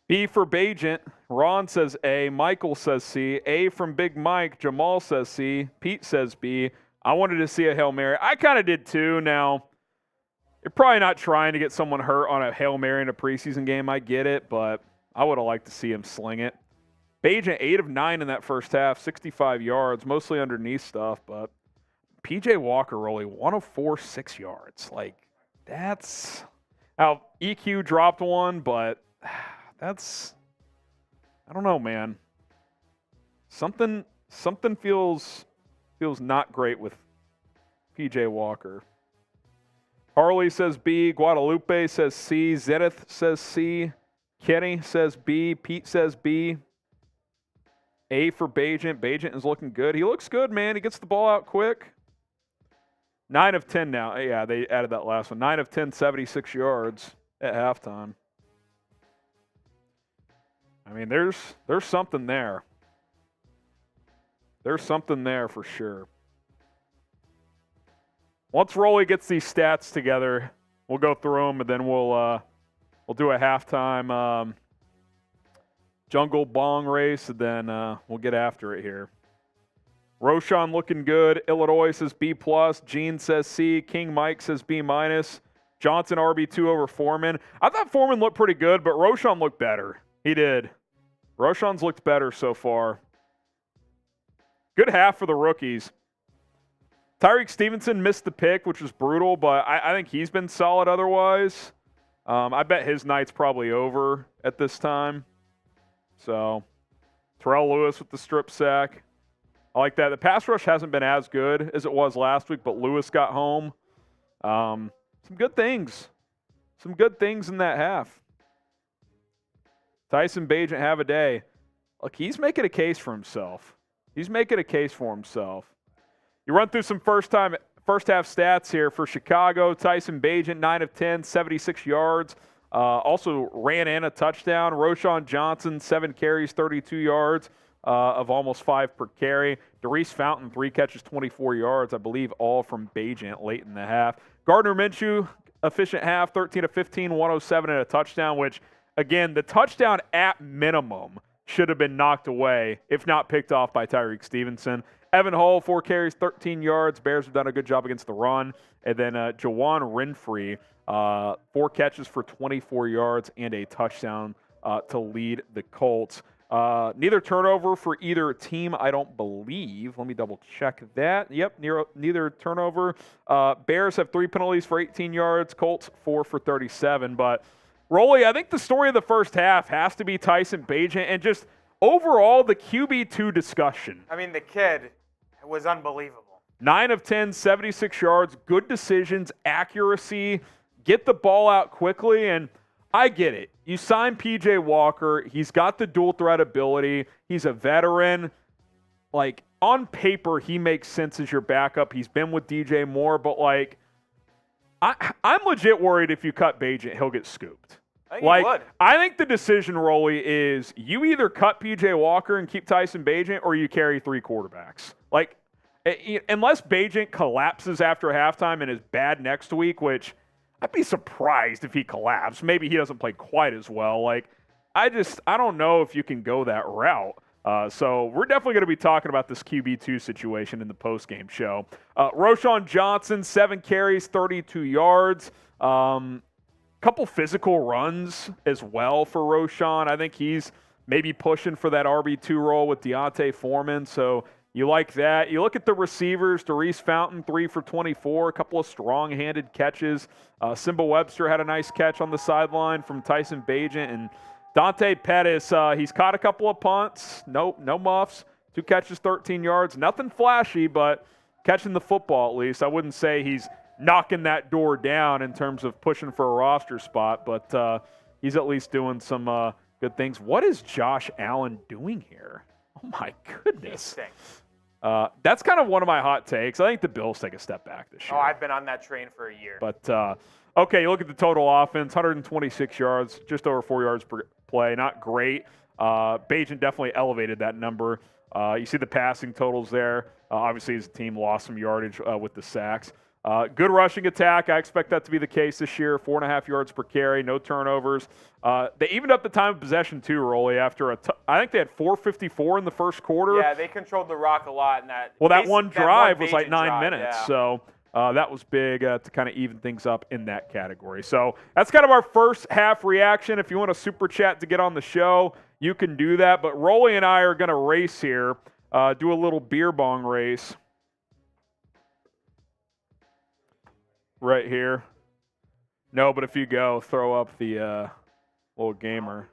B for Bajent. Ron says A. Michael says C. A from Big Mike. Jamal says C. Pete says B. I wanted to see a Hail Mary. I kind of did too. Now, you're probably not trying to get someone hurt on a Hail Mary in a preseason game. I get it, but I would have liked to see him sling it. Bajent, 8 of 9 in that first half, 65 yards, mostly underneath stuff, but P.J. Walker only 1 of 4, 6 yards. Like, that's... Now, EQ dropped one, but... That's, I don't know, man. Something feels not great with P.J. Walker. Harley says B. Guadalupe says C. Zenith says C. Kenny says B. Pete says B. A for Bajent. Bajent is looking good. He looks good, man. He gets the ball out quick. 9 of 10 now. Yeah, they added that last one. 9 of 10, 76 yards at halftime. I mean, there's something there. There's something there for sure. Once Rolly gets these stats together, we'll go through them, and then we'll do a halftime jungle bong race, and then we'll get after it here. Roshan looking good. Illinois says B+. Gene says C. King Mike says B-. Johnson RB2 over Foreman. I thought Foreman looked pretty good, but Roshan looked better. He did. Roshan's looked better so far. Good half for the rookies. Tyreek Stevenson missed the pick, which was brutal, but I think he's been solid otherwise. I bet his night's probably over at this time. So, Terrell Lewis with the strip sack. I like that. The pass rush hasn't been as good as it was last week, but Lewis got home. Some good things. Some good things in that half. Tyson Bajent have a day. Look, he's making a case for himself. He's making a case for himself. You run through some first half stats here for Chicago. Tyson Bajent, 9 of 10, 76 yards. Also ran in a touchdown. Roshan Johnson, 7 carries, 32 yards of almost 5 per carry. Darius Fountain, 3 catches, 24 yards. I believe all from Bajent late in the half. Gardner Minshew, efficient half, 13 of 15, 107 and a touchdown, which... Again, the touchdown at minimum should have been knocked away, if not picked off by Tyreek Stevenson. Evan Hull, 4 carries, 13 yards. Bears have done a good job against the run. And then Jaquan Brisker, 4 catches for 24 yards and a touchdown to lead the Colts. Neither turnover for either team, I don't believe. Let me double check that. Yep, neither turnover. Bears have 3 penalties for 18 yards. Colts 4 for 37. But Rolly, I think the story of the first half has to be Tyson Bajent and just overall the QB2 discussion. I mean, the kid was unbelievable. 9 of 10, 76 yards, good decisions, accuracy, get the ball out quickly, and I get it. You sign P.J. Walker. He's got the dual threat ability. He's a veteran. Like, on paper, he makes sense as your backup. He's been with DJ Moore, but, like, I'm legit worried if you cut Bajent, he'll get scooped. I think the decision, Rolly, is you either cut P.J. Walker and keep Tyson Bajent, or you carry 3 quarterbacks. Like, unless Bajent collapses after halftime and is bad next week, which I'd be surprised if he collapsed. Maybe he doesn't play quite as well. Like, I don't know if you can go that route. So we're definitely going to be talking about this QB2 situation in the postgame show. Roshan Johnson, 7 carries, 32 yards. Couple physical runs as well for Roshan. I think he's maybe pushing for that RB2 role with Deontay Foreman. So you like that. You look at the receivers. Darius Fountain, 3 for 24. A couple of strong-handed catches. Simba Webster had a nice catch on the sideline from Tyson Bajent. And Dante Pettis, he's caught a couple of punts. No muffs. 2 catches, 13 yards. Nothing flashy, but catching the football at least. I wouldn't say he's knocking that door down in terms of pushing for a roster spot, but he's at least doing some good things. What is Josh Allen doing here? Oh, my goodness. That's kind of one of my hot takes. I think the Bills take a step back this year. Oh, I've been on that train for a year. But, okay, you look at the total offense, 126 yards, just over 4 yards per play. Not great. Bajent definitely elevated that number. You see the passing totals there. Obviously, his team lost some yardage with the sacks. Good rushing attack. I expect that to be the case this year. 4.5 yards per carry, no turnovers. They evened up the time of possession too, Rolly, after I think they had 4:54 in the first quarter. Yeah, they controlled the rock a lot in that. Well, that one drive was like 9 drive, minutes. yeah. So that was big to kind of even things up in that category. So that's kind of our first half reaction. If you want a super chat to get on the show, you can do that. But Rolly and I are going to race here, do a little beer bong race. Right here. No, but if you go, throw up the little gamer.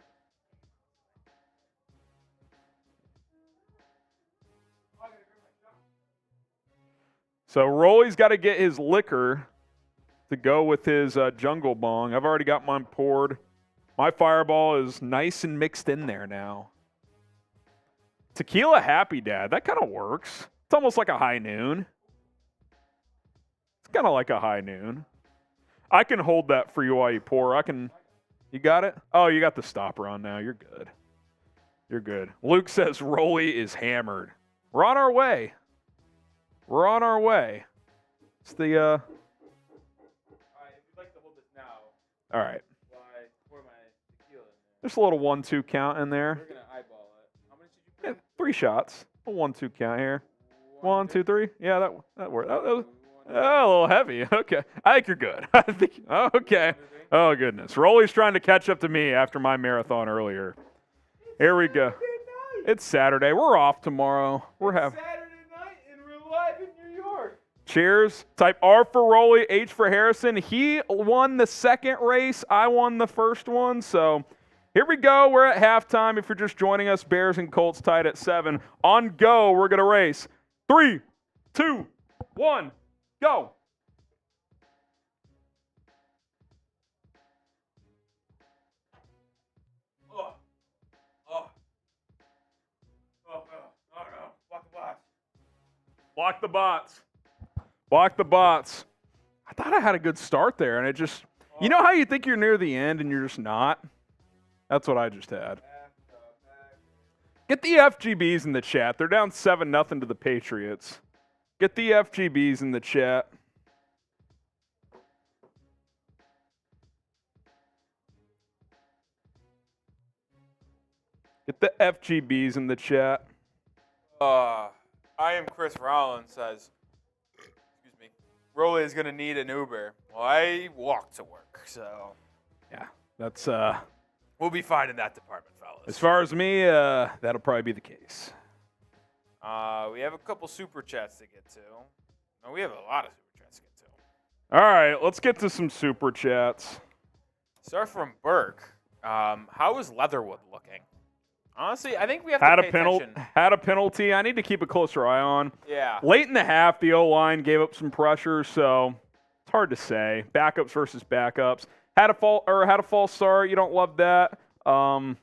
So Rolly's got to get his liquor to go with his jungle bong. I've already got mine poured. My Fireball is nice and mixed in there now. Tequila Happy Dad. That kind of works. It's almost like a high noon. It's kind of like a high noon. I can hold that for you while you pour. You got it? Oh, you got the stopper on now. You're good. You're good. Luke says Rolly is hammered. We're on our way. We're on our way. It's the, All right, if you'd like to hold this now, all right. while I pour my tequila in there, There's a little 1-2 count in there. we're going to eyeball it. How many did you Yeah, put 3 shots. A 1-2 count here. in? 1, 2, 3. Yeah, that worked. That was a little heavy. Okay. I think you're good. I think. Okay. Oh, goodness. Rolly's trying to catch up to me after my marathon earlier. Here we go. It's Saturday. We're off tomorrow. We're having. Saturday night and we're live in New York. Cheers. Type R for Rolly, H for Harrison. He won the second race. I won the first one. So here we go. We're at halftime. If you're just joining us, Bears and Colts tied at 7. On go, we're going to race. 3, 2, 1, go. Block the bots. Block the bots. I thought I had a good start there, and it just, you know how you think you're near the end and you're just not? That's what I just had. Get the FGBs in the chat. They're down 7-0 to the Patriots. Get the FGBs in the chat. Get the FGBs in the chat. I am Chris Rollins says, excuse me, Rolly is going to need an Uber. Well, I walk to work, so. Yeah, that's, We'll be fine in that department, fellas. as far as me, that'll probably be the case. We have a couple super chats to get to. No, we have a lot of super chats to get to. All right, let's get to some super chats. Start from Burke. How is Leatherwood looking? Honestly, I think we have Had to a pay penalty. attention. Had a penalty. I need to keep a closer eye on. Yeah. Late in the half, the O-line gave up some pressure, so it's hard to say. Backups versus backups. Had a false start. You don't love that. I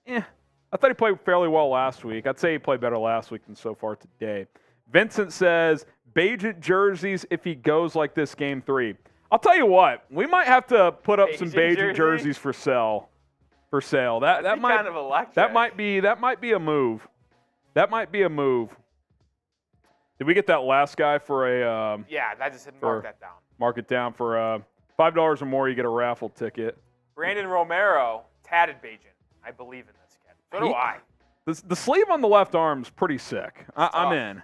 thought he played fairly well last week. I'd say he played better last week than so far today. Vincent says, Bagent jerseys if he goes like this game 3. I'll tell you what, we might have to put up some Bagent jerseys for sale. That might kind of electric. that might be a move. That might be a move. Did we get that last guy for a Yeah, I just didn't mark that down. mark it down for $5 or more, you get a raffle ticket. Brandon Romero, tatted Bajan. I believe in this kid. So do I. The sleeve on the left arm is pretty sick. I'm in.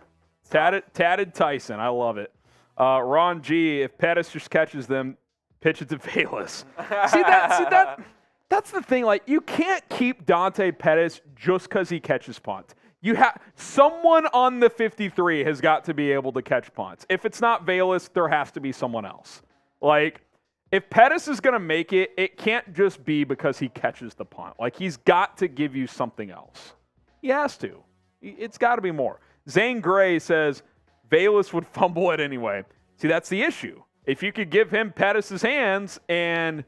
Tatted Tyson. I love it. Ron G, if Pettis just catches them, pitch it to Velus. See that? That's the thing. Like, you can't keep Dante Pettis just because he catches punts. Someone on the 53 has got to be able to catch punts. If it's not Velus, there has to be someone else. Like, if Pettis is going to make it, it can't just be because he catches the punt. Like, he's got to give you something else. He has to. It's got to be more. Zane Gray says Velus would fumble it anyway. See, that's the issue. If you could give him Pettis' hands and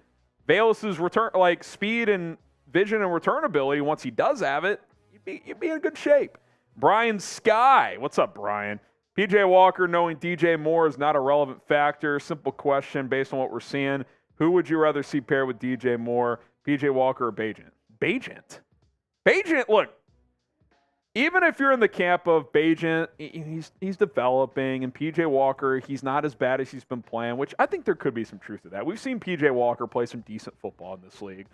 Velus's return, like speed and vision and return ability, once he does have it, you'd be in good shape. Brian Sky. What's up, Brian? PJ Walker knowing DJ Moore is not a relevant factor. Simple question based on what we're seeing. Who would you rather see paired with DJ Moore, PJ Walker or Bagent? Bagent, look. even if you're in the camp of Bagent, he's developing, and P.J. Walker, he's not as bad as he's been playing, which I think there could be some truth to that. We've seen P.J. Walker play some decent football in this league.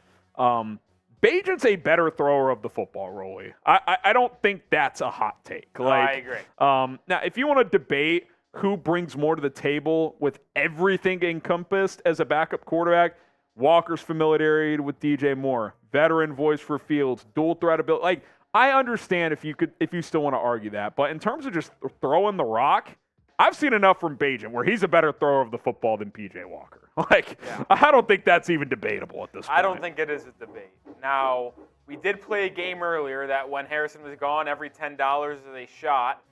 Bagent's a better thrower of the football, Rolly. I don't think that's a hot take. I agree. Now, if you want to debate who brings more to the table with everything encompassed as a backup quarterback, Walker's familiarity with DJ Moore, veteran voice for Fields, dual threat ability. Like, I understand if you still want to argue that, but in terms of just throwing the rock, I've seen enough from Bagent where he's a better thrower of the football than PJ Walker. I don't think that's even debatable at this point. I don't think it is a debate. Now, we did play a game earlier that when Harrison was gone, every $10 is a shot.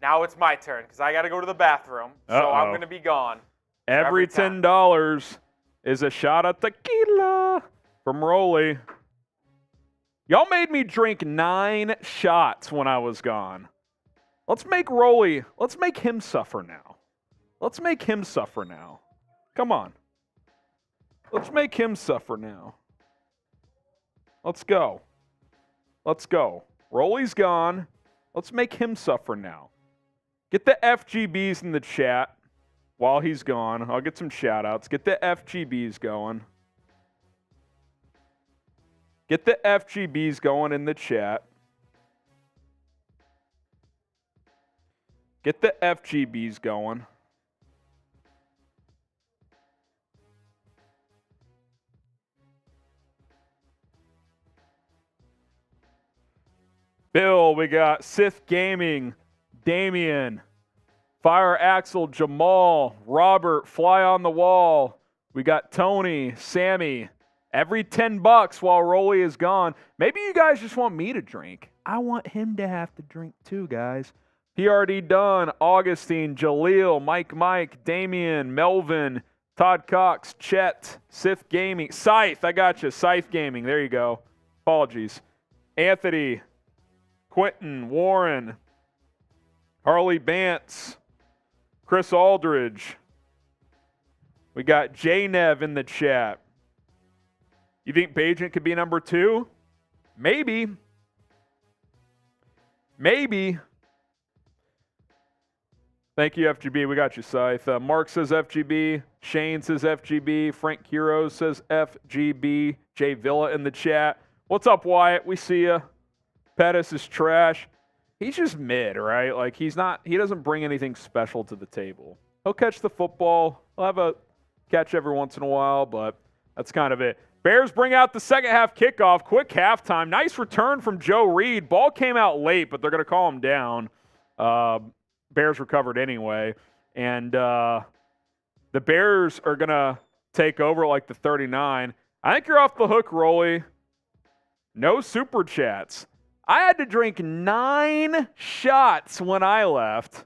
Now it's my turn because I got to go to the bathroom, so I'm going to be gone. Every $10 is a shot of tequila from Rolly. Y'all made me drink 9 shots when I was gone. Let's make him suffer now. Come on. Let's make him suffer now. Let's go. Rolly's gone. Let's make him suffer now. Get the FGBs in the chat while he's gone. I'll get some shout-outs. Get the FGBs going. Get the FGBs going in the chat. Get the FGBs going. Bill, we got Sith Gaming, Damian, Fire Axel, Jamal, Robert, Fly on the Wall. We got Tony, Sammy. Every $10 while Rolly is gone. Maybe you guys just want me to drink. I want him to have to drink too, guys. PRD Dunn, Augustine, Jaleel, Mike, Damian, Melvin, Todd Cox, Chet, Sith Gaming, Scythe, I got you, Scythe Gaming, there you go. Apologies. Anthony, Quentin, Warren, Harley Bantz, Chris Aldridge. We got J-Nev in the chat. You think Bagent could be number 2? Maybe. Thank you, FGB. We got you, Scythe. Mark says FGB. Shane says FGB. Frank Quiros says FGB. Jay Villa in the chat. What's up, Wyatt? We see ya. Pettis is trash. He's just mid, right? Like, he doesn't bring anything special to the table. He'll catch the football. He'll have a catch every once in a while, but that's kind of it. Bears bring out the second half kickoff. Quick halftime. Nice return from Joe Reed. Ball came out late, but they're going to call him down. Bears recovered anyway. And the Bears are going to take over like the 39. I think you're off the hook, Rolly. No super chats. I had to drink 9 shots when I left.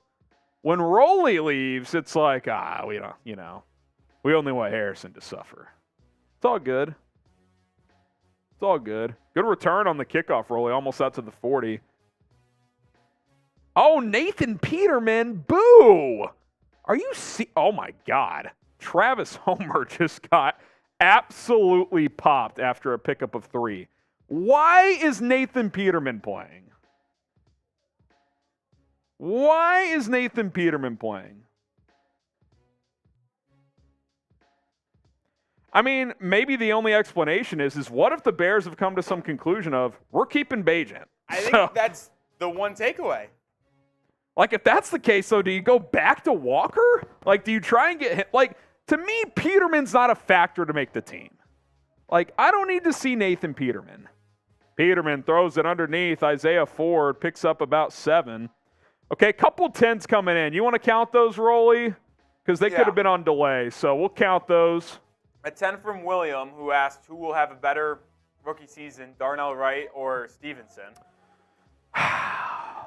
When Rolly leaves, it's like, we don't, we only want Harrison to suffer. It's all good. Good return on the kickoff, Rolly. Almost out to the 40. Oh, Nathan Peterman. Boo! Are you oh, my God. Travis Homer just got absolutely popped after a pickup of 3. Why is Nathan Peterman playing? I mean, maybe the only explanation is what if the Bears have come to some conclusion of, we're keeping Bagent? I think that's the one takeaway. Like, if that's the case, though, do you go back to Walker? Like, do you try and get him? Like, to me, Peterman's not a factor to make the team. Like, I don't need to see Nathan Peterman. Peterman throws it underneath. Isaiah Ford picks up about 7. Okay, couple 10s coming in. You want to count those, Rolly? Because they could have been on delay, so we'll count those. A 10 from William, who asked who will have a better rookie season, Darnell Wright or Stevenson? I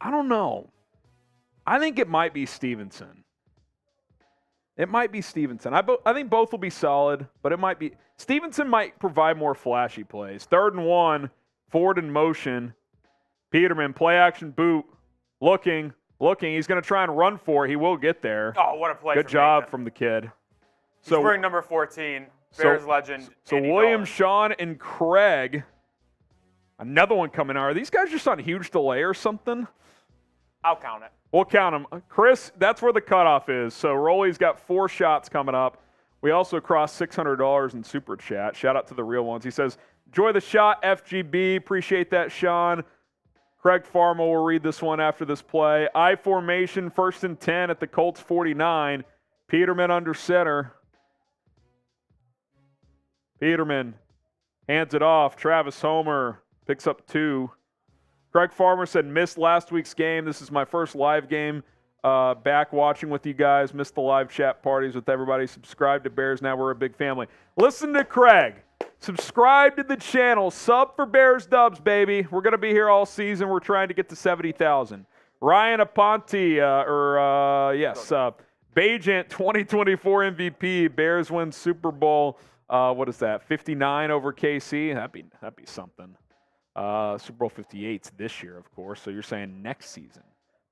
don't know. I think it might be Stevenson. I think both will be solid, but it might be. Stevenson might provide more flashy plays. 3rd and 1, Ford in motion. Peterman, play action boot. Looking. He's going to try and run for it. He will get there. Oh, what a play. Good job from the kid. He's wearing number 14, Bears legend. So William, Sean, and Craig. Another one coming out. Are these guys just on huge delay or something? I'll count it. We'll count them. Chris, that's where the cutoff is. So Rolly's got 4 shots coming up. We also crossed $600 in Super Chat. Shout out to the real ones. He says, enjoy the shot, FGB. Appreciate that, Sean. Craig Farmer will read this one after this play. I formation, 1st and 10 at the Colts 49. Peterman under center. Peterman hands it off. Travis Homer picks up 2. Craig Farmer said, missed last week's game. This is my first live game back watching with you guys. Missed the live chat parties with everybody. Subscribe to Bears Now. We're a big family. Listen to Craig. Subscribe to the channel. Sub for Bears Dubs, baby. We're going to be here all season. We're trying to get to 70,000. Ryan Aponte, Bajent 2024 MVP. Bears win Super Bowl. What is that? 59 over KC. That'd be something. Super Bowl 58's this year, of course. So you're saying next season.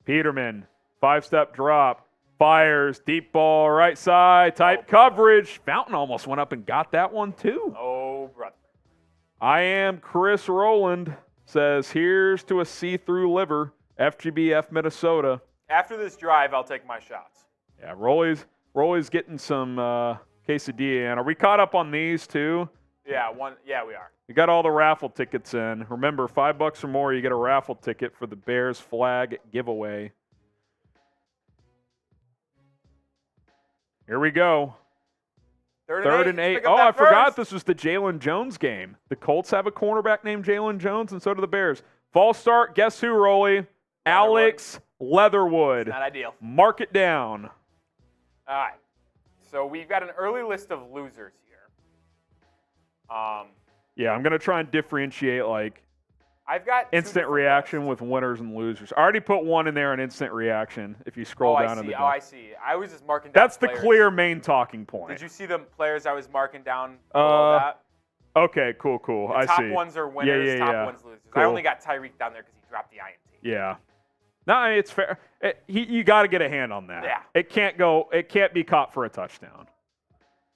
Peterman, 5-step drop, fires, deep ball, right side, tight coverage. Fountain almost went up and got that one too. Oh, brother. I am Chris Rowland. Says, here's to a see-through liver. FGBF Minnesota. After this drive, I'll take my shots. Yeah, Rolly's getting some quesadilla in. Are we caught up on these too? Yeah, we are. You got all the raffle tickets in. Remember, $5 or more, you get a raffle ticket for the Bears flag giveaway. Here we go. Third and 8. Oh, I forgot this was the Jalen Jones game. The Colts have a cornerback named Jalen Jones, and so do the Bears. False start. Guess who, Rolly? Alex Leatherwood. Not ideal. Mark it down. All right. So we've got an early list of losers here. Yeah, I'm going to try and differentiate I've got instant reaction with winners and losers. I already put one in there on instant reaction if you scroll down in the I see. I was just marking down That's the players. clear main talking point. Did you see the players I was marking down below that? Okay, cool. The top ones are winners, top ones losers. Cool. I only got Tyreek down there because he dropped the INT. Yeah. No, I mean, it's fair. You got to get a hand on that. Yeah. It can't be caught for a touchdown.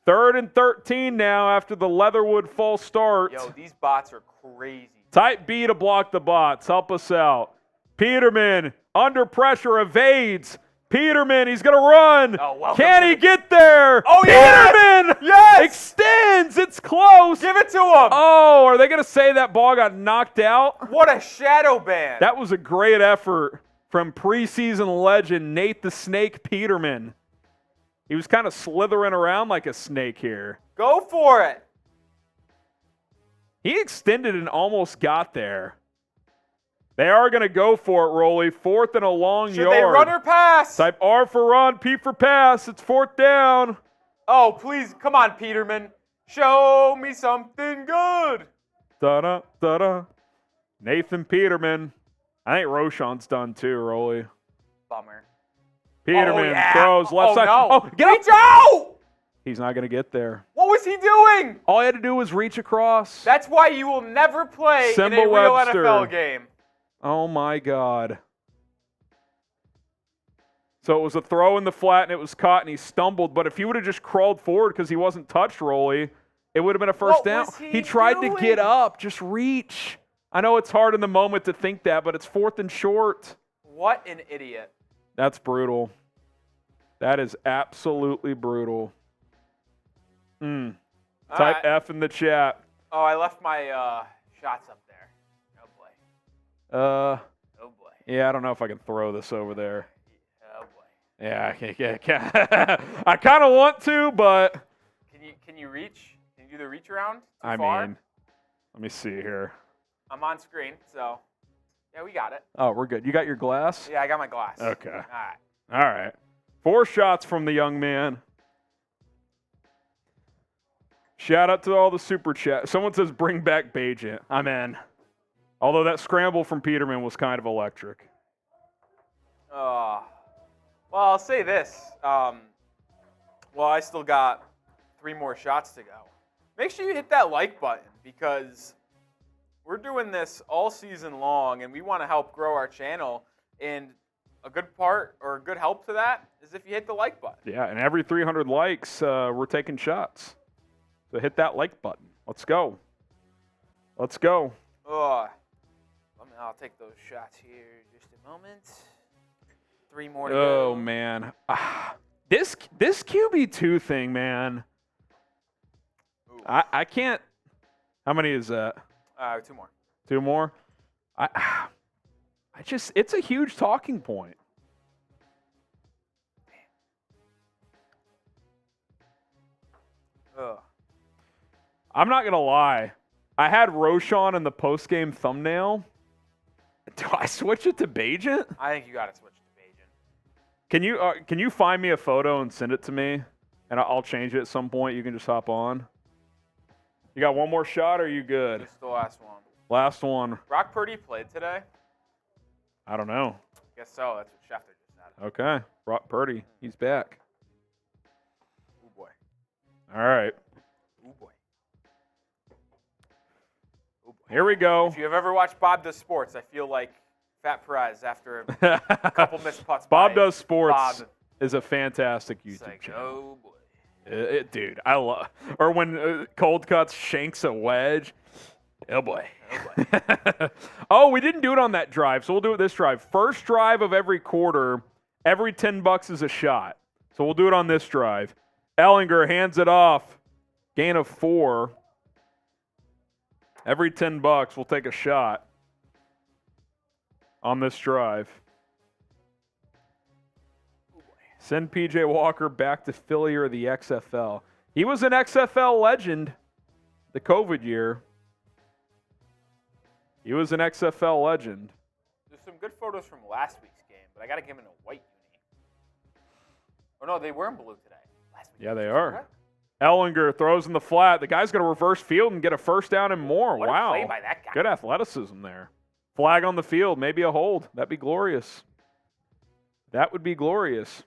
3rd and 13 now after the Leatherwood false start. Yo, these bots are crazy. Type B to block the bots. Help us out. Peterman, under pressure, evades. Peterman, he's going to run. Oh, Can he get there? Oh, Peterman! Yes! Extends. It's close. Give it to him. Oh, are they going to say that ball got knocked out? What a shadow ban. That was a great effort from preseason legend Nate the Snake Peterman. He was kind of slithering around like a snake here. Go for it. He extended and almost got there. They are going to go for it, Rolly. 4th and a long yard. Should they run or pass? Type R for run, P for pass. It's 4th down. Oh, please. Come on, Peterman. Show me something good. Da-da, da-da. Nathan Peterman. I think Roshan's done too, Rolly. Bummer. Peterman throws left side. No. Oh, get Reach out! He's not going to get there. What was he doing? All he had to do was reach across. That's why you will never play in a real Webster. NFL game. Oh, my God. So it was a throw in the flat, and it was caught, and he stumbled. But if he would have just crawled forward because he wasn't touched, Rolly, it would have been a first down. He tried to get up. Just reach. I know it's hard in the moment to think that, but it's 4th and short. What an idiot. That's brutal. That is absolutely brutal. Type right. F in the chat. Oh, I left my shots up there. Oh, boy. Oh, boy. Yeah, I don't know if I can throw this over there. Oh, boy. Yeah, I kind of want to, but... Can you reach? Can you do the reach around? I mean, let me see here. I'm on screen, so... Yeah, we got it. Oh, we're good. You got your glass? Yeah, I got my glass. Okay. All right. 4 shots from the young man. Shout out to all the super chat. Someone says bring back Bajent. I'm in. Although that scramble from Peterman was kind of electric. Well, I'll say this. I still got 3 more shots to go. Make sure you hit that like button because we're doing this all season long, and we want to help grow our channel. And a good part or a good help to that is if you hit the like button. Yeah, and every 300 likes, we're taking shots. So hit that like button. Let's go. Let's go. I'll take those shots here in just a moment. 3 more to go. Oh, man. This QB2 thing, man. I can't. How many is that? 2 more. 2 more? It's a huge talking point. Ugh. I'm not going to lie. I had Roshan in the postgame thumbnail. Do I switch it to Bajent? I think you got to switch to Bajent. Can you find me a photo and send it to me? And I'll change it at some point. You can just hop on. You got one more shot, or are you good? Just the last one. Last one. Brock Purdy played today? I don't know. Guess so. That's what Schefter just said. Okay. Brock Purdy. He's back. Oh, boy. All right. Oh, boy. Here we go. If you have ever watched Bob Does Sports, I feel like Fat Perez after a couple missed putts. Bob Does Sports Bob is a fantastic YouTube like, channel. oh boy. Dude, I love. Or when Cold Cuts shanks a wedge. Oh boy. Oh boy. Oh, we didn't do it on that drive, so we'll do it this drive. First drive of every quarter, every $10 is a shot. So we'll do it on this drive. Ellinger hands it off. Gain of 4. Every $10, we'll take a shot on this drive. Send P.J. Walker back to Philly or the XFL. He was an XFL legend the COVID year. He was an XFL legend. There's some good photos from last week's game, but I got to give him in a white uni. Oh, no, they were in blue today. Last week. Yeah, they are. Ellinger throws in the flat. The guy's going to reverse field and get a first down and more. What wow. a play by that guy. Good athleticism there. Flag on the field, maybe a hold. That'd be glorious. That would be glorious.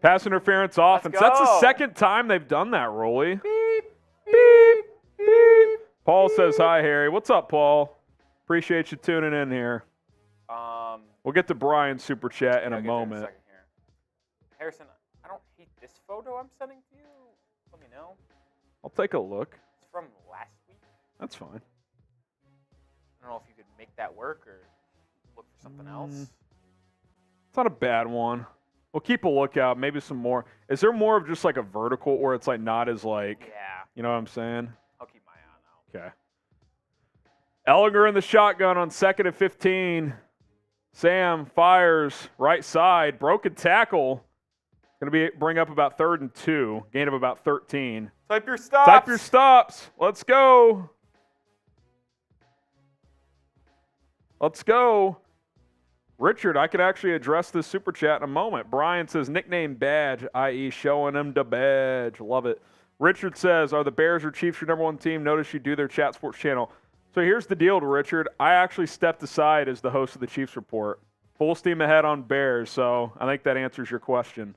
Pass interference offense. That's the second time they've done that, Rolly. Beep, beep, beep. Paul says hi, Harry. What's up, Paul? Appreciate you tuning in here. We'll get to Brian's super chat in a moment. In a second here. Harrison, I don't hate this photo I'm sending to you. Let me know. I'll take a look. It's from last week. That's fine. I don't know if you could make that work or look for something else. It's not a bad one. We'll keep a lookout. Maybe some more. Is there more of just like a vertical where it's like not as like, yeah. You know what I'm saying? I'll keep my eye on Okay. Ellinger in the shotgun on 2nd and 15. Sam fires right side. Broken tackle. Going to bring up about 3rd and 2. Gain of about 13. Type your stops. Type your stops. Let's go. Let's go. Richard, I could actually address this super chat in a moment. Brian says, nickname badge, i.e. showing him the badge. Love it. Richard says, are the Bears or Chiefs your number 1 team? Notice you do their chat sports channel. So here's the deal to Richard. I actually stepped aside as the host of the Chiefs Report. Full steam ahead on Bears, so I think that answers your question.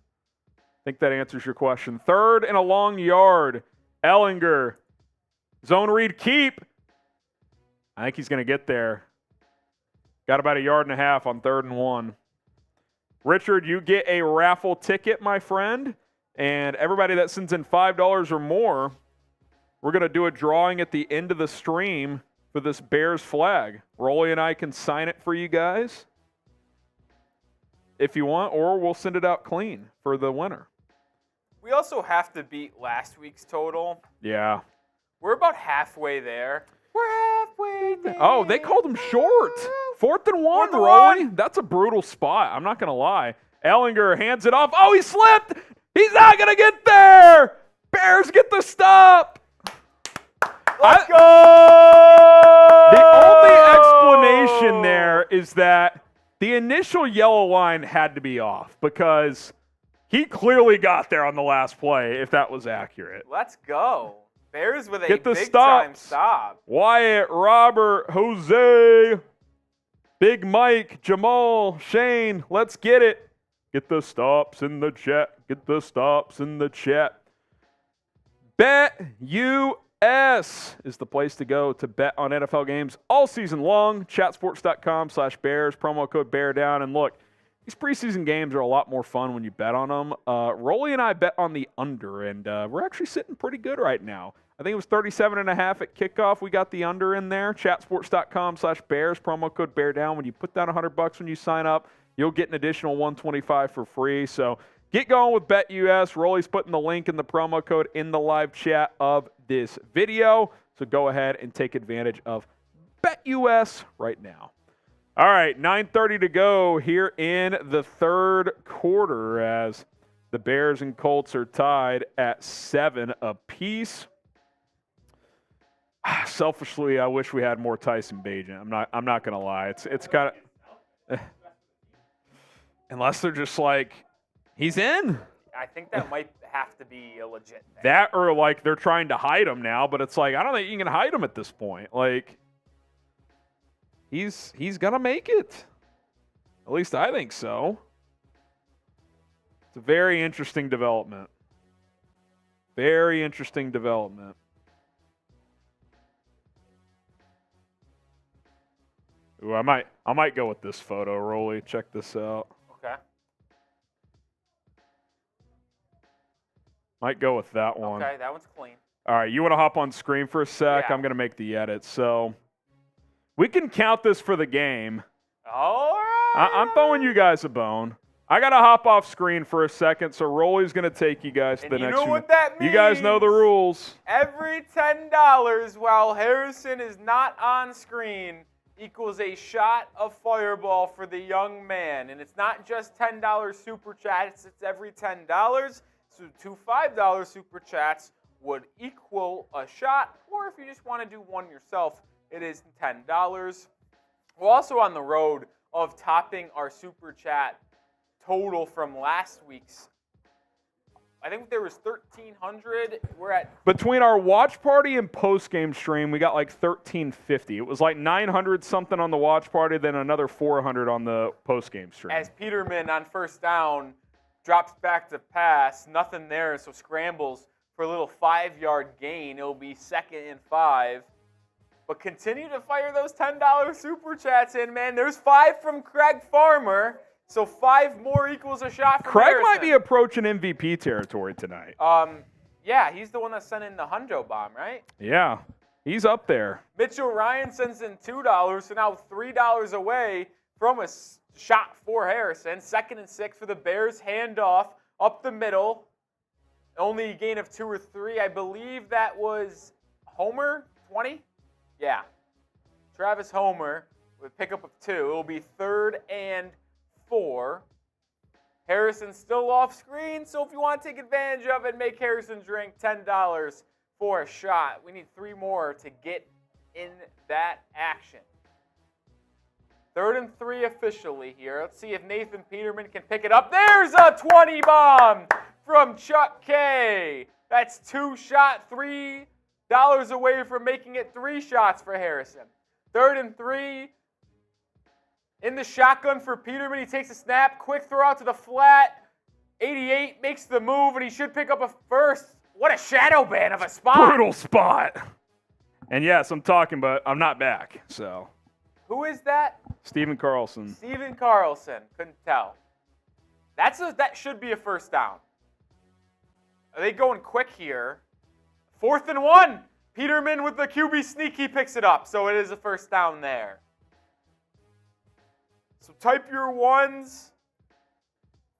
3rd and a long yard. Ellinger. Zone read keep. I think he's going to get there. Got about 1.5 yards on 3rd and 1. Richard, you get a raffle ticket, my friend. And everybody that sends in $5 or more, we're going to do a drawing at the end of the stream for this Bears flag. Rolly and I can sign it for you guys if you want, or we'll send it out clean for the winner. We also have to beat last week's total. Yeah. We're about halfway there. We're halfway there. Oh, they called him short. 4th and 1, 4th and Rolly. 1. That's a brutal spot. I'm not going to lie. Ellinger hands it off. Oh, he slipped. He's not going to get there. Bears get the stop. Let's go. The only explanation there is that the initial yellow line had to be off because he clearly got there on the last play, if that was accurate. Let's go. Bears with a Get the big-time stops. stop. Wyatt, Robert, Jose, Big Mike, Jamal, Shane, let's get it. Get the stops in the chat. Get the stops in the chat. BetUS is the place to go to bet on NFL games all season long. Chatsports.com/Bears. Promo code BearDown. And look, these preseason games are a lot more fun when you bet on them. Rolly and I bet on the under, and we're actually sitting pretty good right now. I think it was 37.5 at kickoff. We got the under in there. Chatsports.com/Bears, promo code BEARDOWN. When you put down $100 when you sign up, you'll get an additional $125 for free. So get going with BetUS. Rolly's putting the link and the promo code in the live chat of this video. So go ahead and take advantage of BetUS right now. All right, 9:30 to go here in the third quarter as the Bears and Colts are tied at 7 apiece. Selfishly, I wish we had more Tyson Bagent. I'm not gonna lie. It's kind of unless they're just like he's in. I think that might have to be a legit thing. That or like they're trying to hide him now, but it's like I don't think you can hide him at this point. Like he's gonna make it. At least I think so. It's a very interesting development. Very interesting development. Ooh, I might go with this photo, Rolly. Check this out. Okay. Might go with that one. Okay, that one's clean. All right, you want to hop on screen for a sec? Yeah. I'm going to make the edit. So we can count this for the game. All right. I'm throwing you guys a bone. I got to hop off screen for a second, so Rolly's going to take you guys to the next one. You know what that means? You guys know the rules. Every $10 while Harrison is not on screen equals a shot of Fireball for the young man. And it's not just $10 super chats, it's every $10. So 2 $5 super chats would equal a shot. Or if you just want to do one yourself, it is $10. We're also on the road of topping our super chat total from last week's. I think there was 1,300. We're at between our watch party and post-game stream, we got like 1,350. It was like 900 something on the watch party, then another 400 on the post-game stream. As Peterman on first down drops back to pass, nothing there, so scrambles for a little 5-yard gain. It'll be 2nd and 5. But continue to fire those $10 super chats in, man. There's 5 from Craig Farmer. So 5 more equals a shot from Craig Harrison. might be approaching MVP territory tonight. Yeah, he's the one that sent in the hundo bomb, right? Yeah, he's up there. Mitchell Ryan sends in $2, so now $3 away from a shot for Harrison. 2nd and 6 for the Bears. Handoff up the middle. Only a gain of 2 or 3. I believe that was Homer, 20? Yeah. Travis Homer with pickup of 2. It will be 3rd and 4. Harrison still off screen, so if you want to take advantage of it, make Harrison drink $10 for a shot. We need 3 more to get in that action. 3rd and 3 officially here. Let's see if Nathan Peterman can pick it up. There's a 20 bomb from Chuck K. That's 2 shots, $3 away from making it 3 shots for Harrison. 3rd and 3. In the shotgun for Peterman, he takes a snap, quick throw out to the flat. 88 makes the move, and he should pick up a first. What a shadow ban of a spot. Brutal spot. And yes, I'm talking, but I'm not back. So. Who is that? Steven Carlson. Steven Carlson. Couldn't tell. That should be a first down. Are they going quick here? 4th and 1. Peterman with the QB sneak, he picks it up. So it is a first down there. So type your ones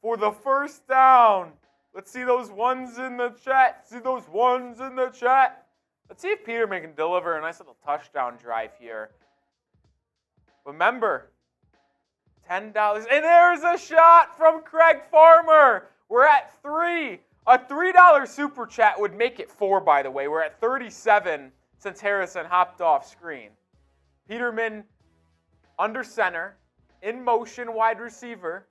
for the first down. Let's see those ones in the chat. See those ones in the chat. Let's see if Peterman can deliver a nice little touchdown drive here. Remember, $10. And there's a shot from Craig Farmer. We're at 3. A $3 super chat would make it 4, by the way. We're at 37 since Harrison hopped off screen. Peterman under center. In motion, wide receiver.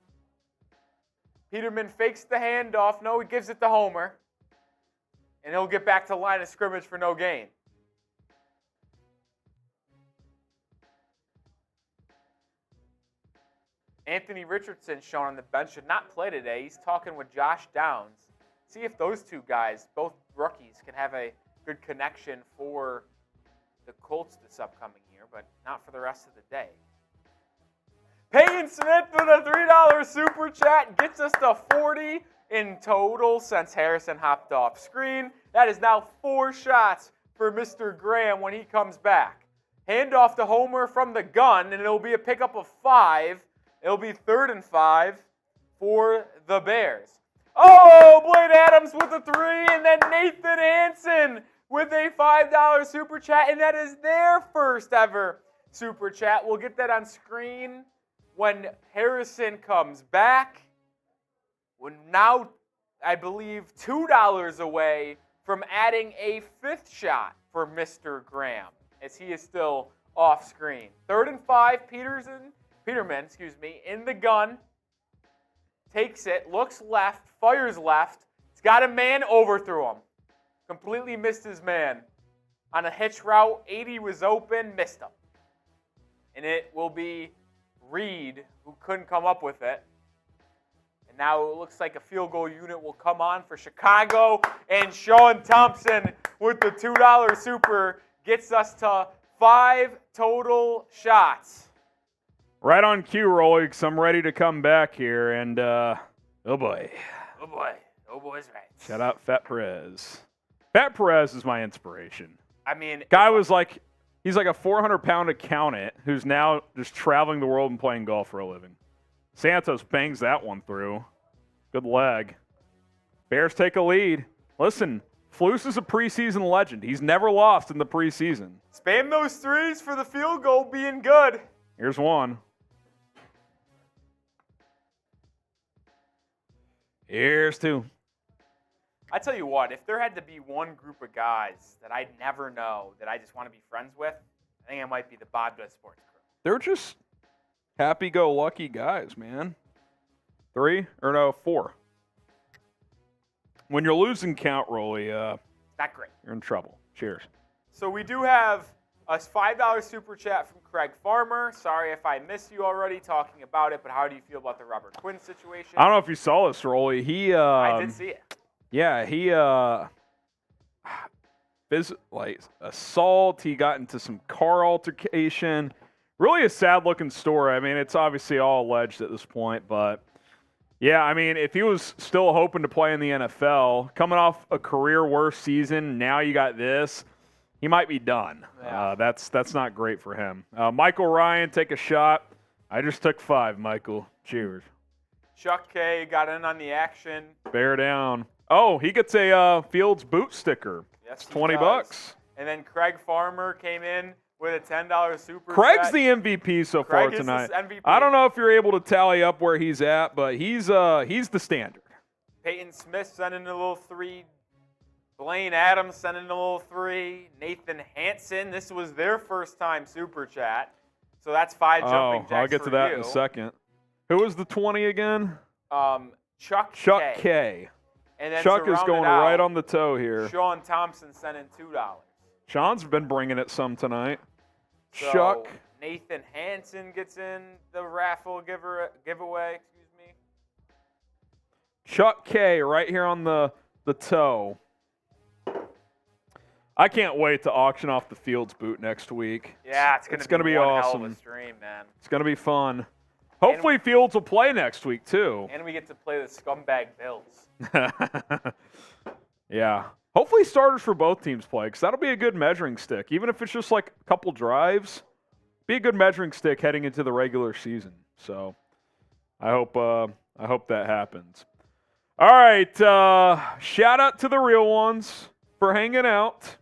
Peterman fakes the handoff. No, he gives it to Homer. And he'll get back to line of scrimmage for no gain. Anthony Richardson shown on the bench should not play today. He's talking with Josh Downs. See if those 2 guys, both rookies, can have a good connection for the Colts this upcoming year, but not for the rest of the day. Peyton Smith with a $3 super chat gets us to 40 in total since Harrison hopped off screen. That is now 4 shots for Mr. Graham when he comes back. Handoff to Homer from the gun, and it'll be a pickup of 5. It'll be 3rd and 5 for the Bears. Oh, Blaine Adams with a 3, and then Nathan Hansen with a $5 super chat, and that is their first ever super chat. We'll get that on screen when Harrison comes back. We're now, I believe, $2 away from adding a 5th shot for Mr. Graham, as he is still off screen. 3rd and 5, Peterman, in the gun. Takes it, looks left, fires left. He's got a man, overthrew him. Completely missed his man. On a hitch route, 80 was open, missed him. And it will be Reed who couldn't come up with it. And now it looks like a field goal unit will come on for Chicago. And Sean Thompson with the $2 super gets us to 5 total shots. Right on cue, Rolly, because I'm ready to come back here. And, oh boy. Oh boy's right. Shout out Fat Perez. Fat Perez is my inspiration. I mean, guy was like, he's like a 400-pound accountant who's now just traveling the world and playing golf for a living. Santos bangs that one through. Good leg. Bears take a lead. Listen, Flus is a preseason legend. He's never lost in the preseason. Spam those 3s for the field goal being good. Here's one. Here's 2. I tell you what, if there had to be one group of guys that I'd never know that I just want to be friends with, I think it might be the Bob Does Sports crew. They're just happy-go-lucky guys, man. 4. When you're losing count, Rolly, not great. You're in trouble. Cheers. So we do have a $5 super chat from Craig Farmer. Sorry if I missed you already talking about it, but how do you feel about the Robert Quinn situation? I don't know if you saw this, Rolly. I did see it. Yeah, he assault. He got into some car altercation. Really a sad-looking story. I mean, it's obviously all alleged at this point, but yeah, I mean, if he was still hoping to play in the NFL, coming off a career worst season, now you got this, he might be done. Yeah. That's not great for him. Michael Ryan, take a shot. I just took 5, Michael. Cheers. Chuck K got in on the action. Bear down. Oh, he gets a Fields boot sticker. Yes, it's $20. And then Craig Farmer came in with a $10 super Craig's chat. the MVP so far Craig tonight. Is the MVP. I don't know if you're able to tally up where he's at, but he's the standard. Peyton Smith sending a little 3. Blaine Adams sending a little 3. Nathan Hansen, this was their first time super chat. So that's 5 jumping jacks I'll get to that in a second. Who was the 20 again? Chuck K. And then Chuck is going right on the toe here. Sean Thompson sending $2. Sean's been bringing it some tonight. So Chuck. Nathan Hansen gets in the raffle giveaway. Chuck K right here on the toe. I can't wait to auction off the Fields boot next week. Yeah, it's going to be awesome. Hell of a stream, man. It's going to be fun. Hopefully Fields will play next week, too. And we get to play the scumbag Bills. Yeah. Hopefully starters for both teams play, because that'll be a good measuring stick. Even if it's just like a couple drives, be a good measuring stick heading into the regular season. So I hope that happens. All right. Shout out to the real ones for hanging out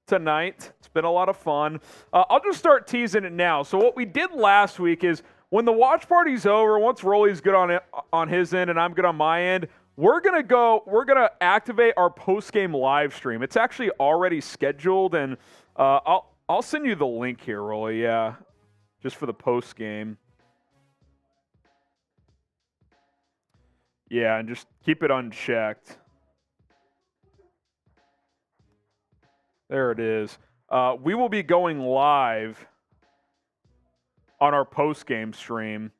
tonight. It's been a lot of fun. I'll just start teasing it now. So what we did last week is when the watch party's over, once Rolly's good on his end and I'm good on my end, we're gonna activate our post-game live stream. It's actually already scheduled, and I'll send you the link here, Rolly. Yeah, just for the post-game. Yeah, and just keep it unchecked. There it is. We will be going live on our post-game stream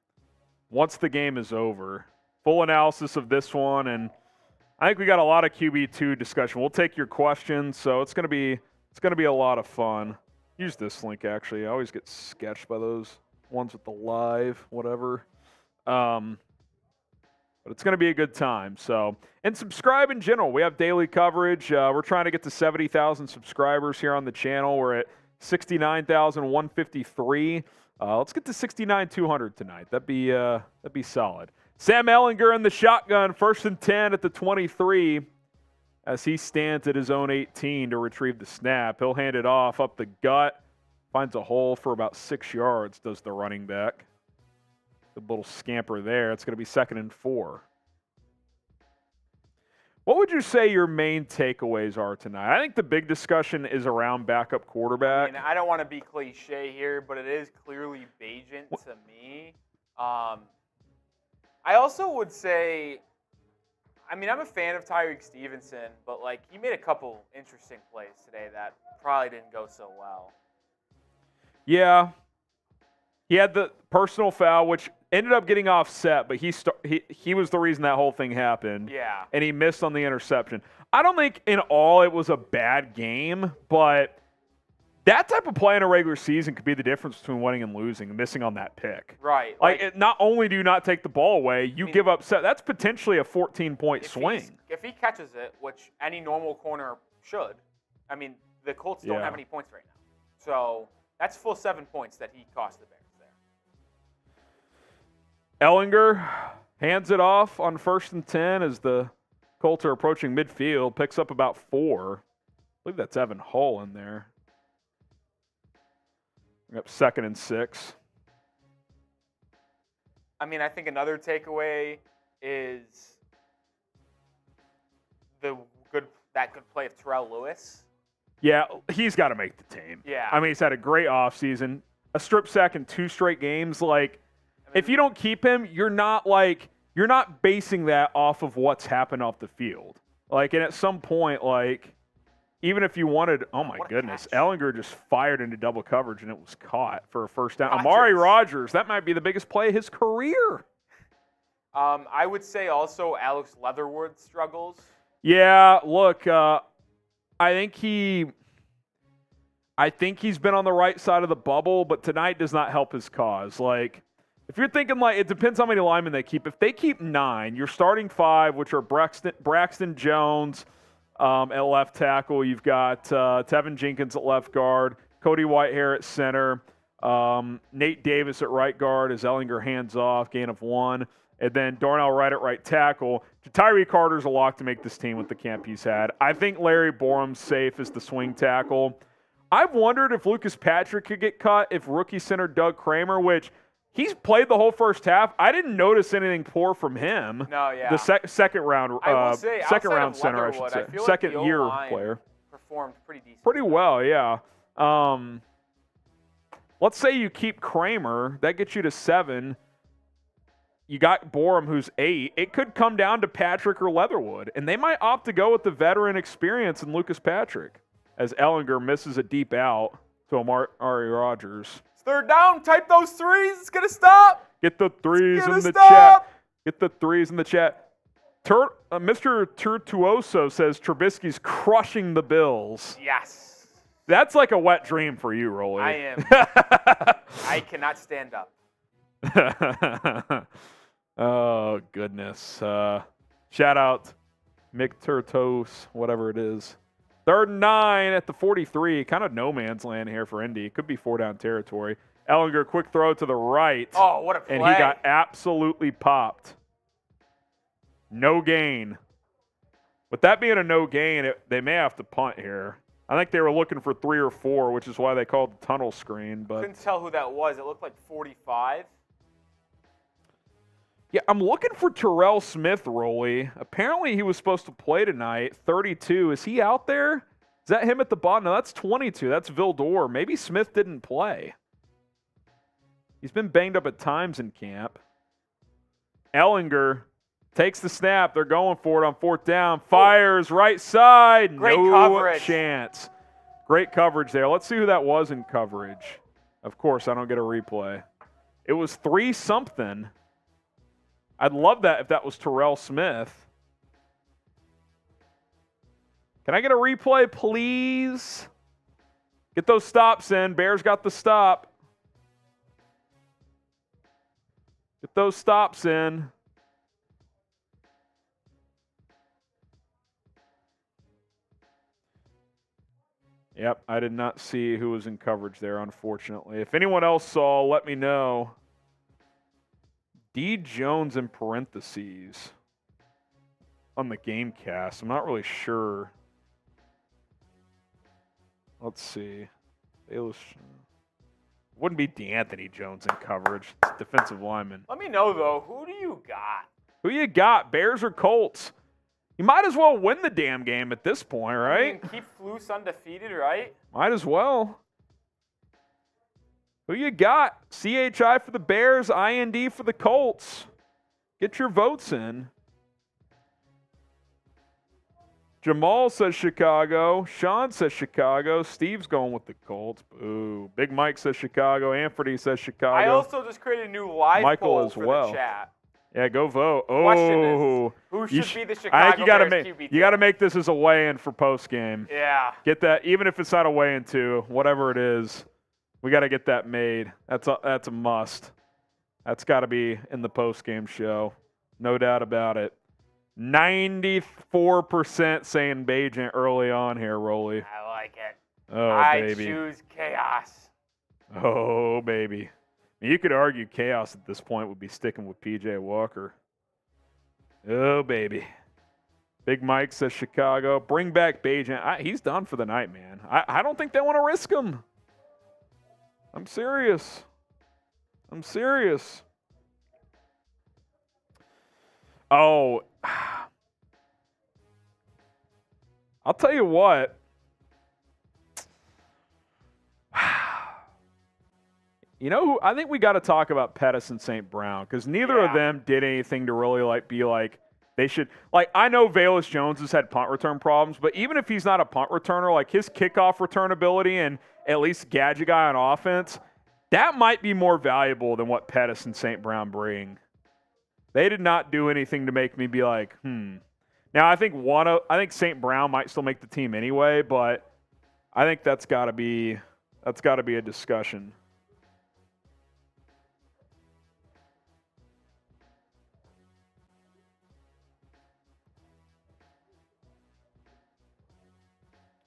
once the game is over. Full analysis of this one, and I think we got a lot of QB2 discussion. We'll take your questions, so it's gonna be a lot of fun. Use this link actually. I always get sketched by those ones with the live, whatever. But it's going to be a good time. So, and subscribe in general. We have daily coverage. We're trying to get to 70,000 subscribers here on the channel. We're at 69,153. Let's get to 69,200 tonight. That'd be solid. Sam Ehlinger in the shotgun, 1st and 10 at the 23, as he stands at his own 18 to retrieve the snap. He'll hand it off up the gut, finds a hole for about 6 yards. Does the running back? Good little scamper there. It's going to be 2nd and 4. What would you say your main takeaways are tonight? I think the big discussion is around backup quarterback. I mean, I don't want to be cliche here, but it is clearly Bagent to me. I also would say, I mean, I'm a fan of Tyreek Stevenson, but, like, he made a couple interesting plays today that probably didn't go so well. Yeah. He had the personal foul, which ended up getting offset, but he was the reason that whole thing happened. Yeah. And he missed on the interception. I don't think in all it was a bad game, but that type of play in a regular season could be the difference between winning and losing and missing on that pick. Right. Not only do you not take the ball away, give up set. That's potentially a 14-point swing. If he catches it, which any normal corner should, I mean, the Colts don't have any points right now. So that's full 7 points that he cost the Bears. Ehlinger hands it off on 1st and 10 as the Colts are approaching midfield. Picks up about 4. I believe that's Evan Hull in there. We're up 2nd and 6. I mean, I think another takeaway is that good play of Terrell Lewis. Yeah, he's got to make the team. Yeah. I mean, he's had a great offseason. A strip sack in 2 straight games, if you don't keep him, you're not basing that off of what's happened off the field. And at some point, even if you wanted, oh my goodness, Ehlinger just fired into double coverage and it was caught for a first down. Amari Rodgers, that might be the biggest play of his career. I would say also Alex Leatherwood struggles. Yeah, look, I think he's been on the right side of the bubble, but tonight does not help his cause. If you're thinking it depends how many linemen they keep. If they keep 9, you're starting 5, which are Braxton Jones at left tackle. You've got Tevin Jenkins at left guard, Cody Whitehair at center, Nate Davis at right guard as Ehlinger hands off, gain of 1, and then Darnell Wright at right tackle. Tyree Carter's a lock to make this team with the camp he's had. I think Larry Borum's safe as the swing tackle. I've wondered if Lucas Patrick could get cut if rookie center Doug Kramer, which he's played the whole first half. I didn't notice anything poor from him. No, yeah. The second round, second round center, I should say. Second year player. Performed pretty decent. Pretty well, yeah. Let's say you keep Kramer. That gets you to 7. You got Borum, who's 8. It could come down to Patrick or Leatherwood, and they might opt to go with the veteran experience in Lucas Patrick as Ehlinger misses a deep out to Amari Rodgers. 3rd down. Type those 3s. It's going to stop. Get the 3s in the chat. Get the 3s in the chat. Mr. Turtuoso says Trubisky's crushing the Bills. Yes. That's like a wet dream for you, Rolly. I am. I cannot stand up. Oh, goodness. Shout out Mick Turtos, whatever it is. 3rd and 9 at the 43. Kind of no man's land here for Indy. Could be 4-down territory. Ehlinger, quick throw to the right. Oh, what a play. And he got absolutely popped. No gain. With that being a no gain, they may have to punt here. I think they were looking for 3 or 4, which is why they called the tunnel screen. But couldn't tell who that was. It looked like 45. Yeah, I'm looking for Terrell Smith, Rolly. Apparently he was supposed to play tonight. 32. Is he out there? Is that him at the bottom? No, that's 22. That's Vildor. Maybe Smith didn't play. He's been banged up at times in camp. Ehlinger takes the snap. They're going for it on 4th down. Fires right side. Great no coverage. Chance. Great coverage there. Let's see who that was in coverage. Of course, I don't get a replay. It was 3-something. I'd love that if that was Terrell Smith. Can I get a replay, please? Get those stops in. Bears got the stop. Get those stops in. Yep, I did not see who was in coverage there, unfortunately. If anyone else saw, let me know. D. Jones in parentheses on the game cast. I'm not really sure. Let's see. Wouldn't be D'Anthony Jones in coverage. It's defensive lineman. Let me know, though. Who do you got? Who you got? Bears or Colts? You might as well win the damn game at this point, right? I mean, keep Flus undefeated, right? Might as well. Who you got? CHI for the Bears, IND for the Colts. Get your votes in. Jamal says Chicago. Sean says Chicago. Steve's going with the Colts. Boo. Big Mike says Chicago. Anthony says Chicago. I also just created a new live Michael poll as for well. the chat. Yeah, go vote. Question Oh, is, who should be the I Chicago think you gotta Bears make QB2? you got to make this as a weigh-in for postgame. Yeah. Get that, even if it's not a weigh-in too, whatever it is, we got to get that made. That's a must. That's got to be in the postgame show, no doubt about it. 94% saying Bajent early on here, Rolly. I like it. Oh, I baby. choose chaos. Oh, baby. You could argue chaos at this point would be sticking with P.J. Walker. Oh, baby. Big Mike says Chicago. Bring back Bajent. He's done for the night, man. I don't think they want to risk him. I'm serious. Oh, I'll tell you what. You know who? I think we got to talk about Pettis and St. Brown because neither of them did anything to really be like they should. Like, I know Velus Jones has had punt return problems, but even if he's not a punt returner, like his kickoff return ability and at least gadget guy on offense, that might be more valuable than what Pettis and St. Brown bring. They did not do anything to make me be like, Now I think St. Brown might still make the team anyway, but I think that's got to be a discussion.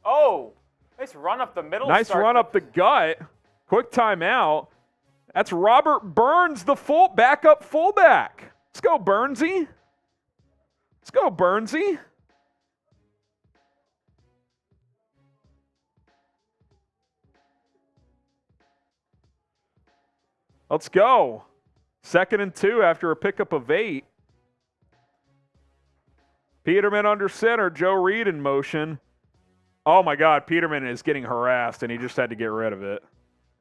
Oh, nice run up the middle. Nice run up the gut. Quick timeout. That's Robert Burns, the backup fullback. Let's go, Burnsy. Let's go. 2nd and 2 after a pickup of 8. Peterman under center. Joe Reed in motion. Oh, my God. Peterman is getting harassed, and he just had to get rid of it.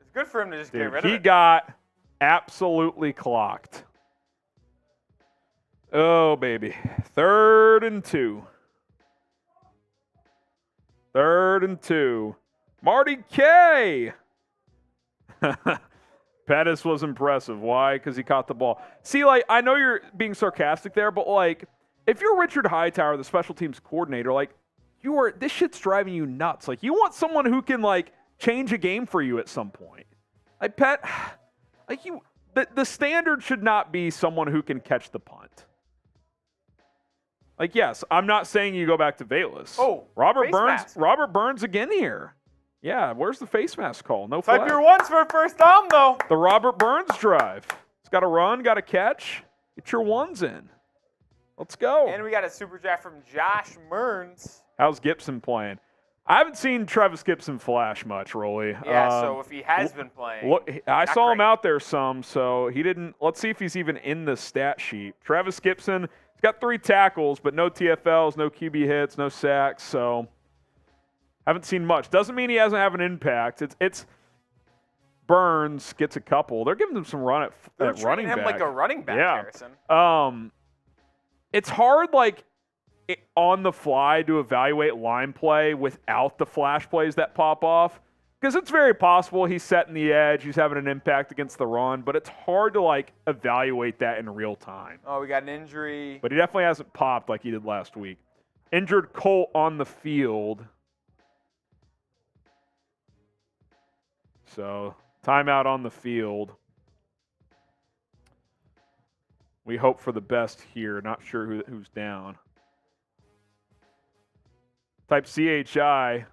It's good for him to just get rid of it. He got absolutely clocked. Oh, baby. 3rd and 2. Marty K. Pettis was impressive. Why? Because he caught the ball. See, I know you're being sarcastic there, but, if you're Richard Hightower, the special teams coordinator, this shit's driving you nuts. You want someone who can, change a game for you at some point. The standard should not be someone who can catch the punt. Yes, I'm not saying you go back to Velus. Oh, Robert face Burns. mask. Robert Burns again here. Yeah, where's the face mask call? No flag. Type your ones for a first down, though. The Robert Burns drive. It's got to run, got to catch. Get your ones in. Let's go. And we got a super chat from Josh Mearns. How's Gibson playing? I haven't seen Travis Gibson flash much, Rolly. Yeah, so if he has been playing. Look, I saw him great. out there some, so he didn't. Let's see if he's even in the stat sheet. Travis Gibson, he's got 3 tackles, but no TFLs, no QB hits, no sacks, so haven't seen much. Doesn't mean he hasn't had an impact. It's Burns gets a couple. They're giving him some run at running him back. like a running back, Yeah. Harrison. It's hard, on the fly to evaluate line play without the flash plays that pop off. Because it's very possible he's setting the edge, he's having an impact against the run, but it's hard to, evaluate that in real time. Oh, we got an injury. But he definitely hasn't popped like he did last week. Injured Colt on the field. So, timeout on the field. We hope for the best here. Not sure who's down. Type CHI.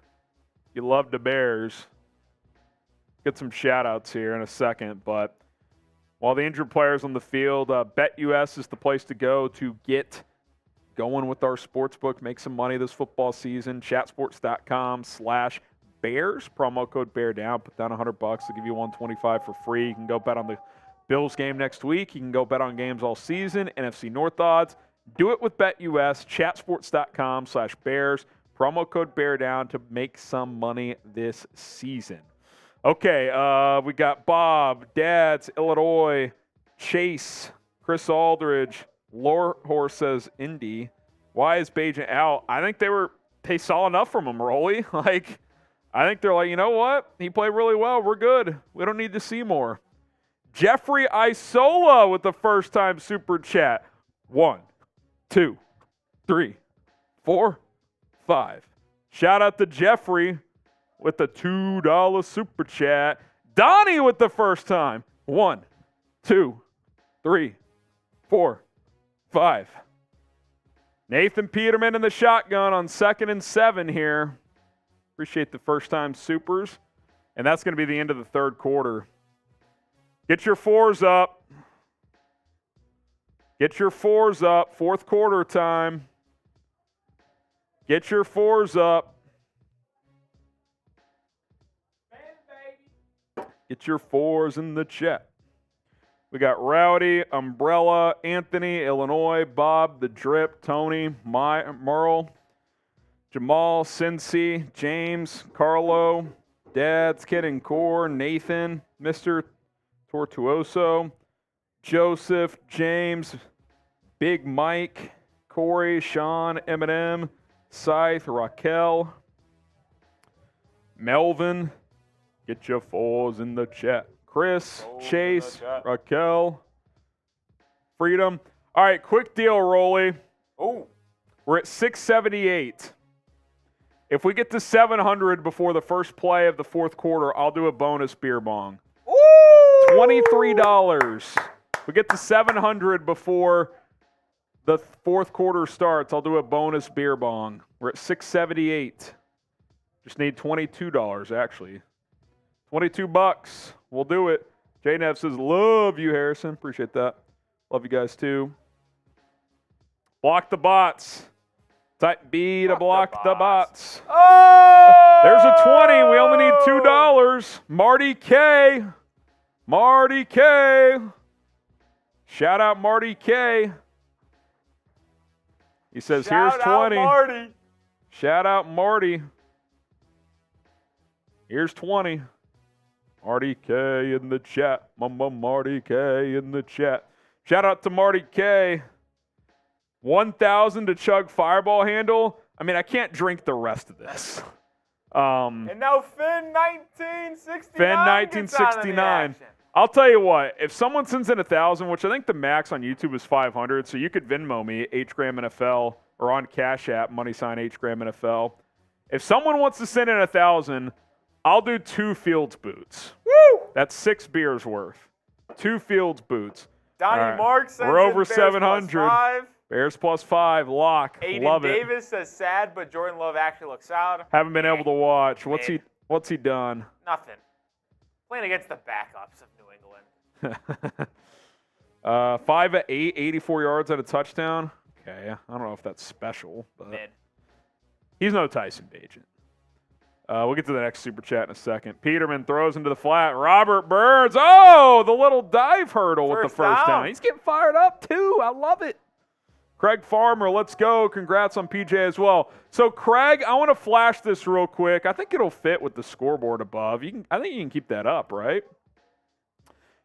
You love the Bears. Get some shout-outs here in a second. But while the injured players on the field, BetUS is the place to go to get going with our sportsbook. Make some money this football season. Chatsports.com/Bears. Promo code BEARDOWN. Put down $100. They'll give you $125 for free. You can go bet on the Bills game next week. You can go bet on games all season. NFC North odds. Do it with BetUS. Chatsports.com/Bears. Promo code BEARDOWN to make some money this season. Okay, we got Bob, Dads, Illinois, Chase, Chris Aldridge, Lorehorse says Indy. Why is Bajan out? I think they saw enough from him, Rolly. I think they're like, you know what? He played really well. We're good. We don't need to see more. Jeffrey Isola with the first time super chat. 1, 2, 3, 4, 5. Shout out to Jeffrey with the $2 super chat. Donnie with the first time. 1, 2, 3, 4, 5. Nathan Peterman in the shotgun on 2nd and 7 here. Appreciate the first time supers. And that's going to be the end of the third quarter. Get your 4s up. Get your 4s up. Fourth quarter time. Get your 4s up. Get your 4s in the chat. We got Rowdy, Umbrella, Anthony, Illinois, Bob, The Drip, Tony, Merle, Jamal, Cincy, James, Carlo, Dad's Kid and Core, Nathan, Mr. Tortuoso, Joseph, James, Big Mike, Corey, Sean, Eminem, Scythe, Raquel, Melvin. Get your 4s in the chat. Chris, Chase, Raquel, Freedom. All right, quick deal, Rolly. Oh. We're at 678. If we get to 700 before the first play of the fourth quarter, I'll do a bonus beer bong. Ooh. $23. If we get to 700 before the fourth quarter starts, I'll do a bonus beer bong. We're at 678. Just need $22, actually. $22. We'll do it. J-Nev says, love you, Harrison. Appreciate that. Love you guys, too. Block the bots. Type B to block the bots. Oh! There's a 20. We only need $2. Marty K. Marty K. Shout out Marty K. He says, here's 20. Shout out Marty. Shout out Marty. Here's 20. Marty K in the chat. Mama Marty K in the chat. Shout out to Marty K. 1,000 to chug Fireball handle. I mean, I can't drink the rest of this. And now Finn 1969. Finn 1969. I'll tell you what. If someone sends in 1,000, which I think the max on YouTube is 500, so you could Venmo me HGram NFL or on Cash App $HGram NFL. If someone wants to send in 1,000. I'll do 2 Fields boots. Woo! That's 6 beers worth. 2 Fields boots. Donnie Mark says we're over Bears 700. Bears +5. Lock. Aiden Love it. Davis says sad, but Jordan Love actually looks out. Haven't been able to watch. What's he done? Nothing. Playing against the backups of New England. 5 of 8, 84 yards at a touchdown. Okay, I don't know if that's special, but Mid. He's no Tyson Bagent. We'll get to the next super chat in a second. Peterman throws into the flat. Robert Burns. Oh, the little dive hurdle with the first down. He's getting fired up, too. I love it. Craig Farmer, let's go. Congrats on PJ as well. So, Craig, I want to flash this real quick. I think it'll fit with the scoreboard above. I think you can keep that up, right?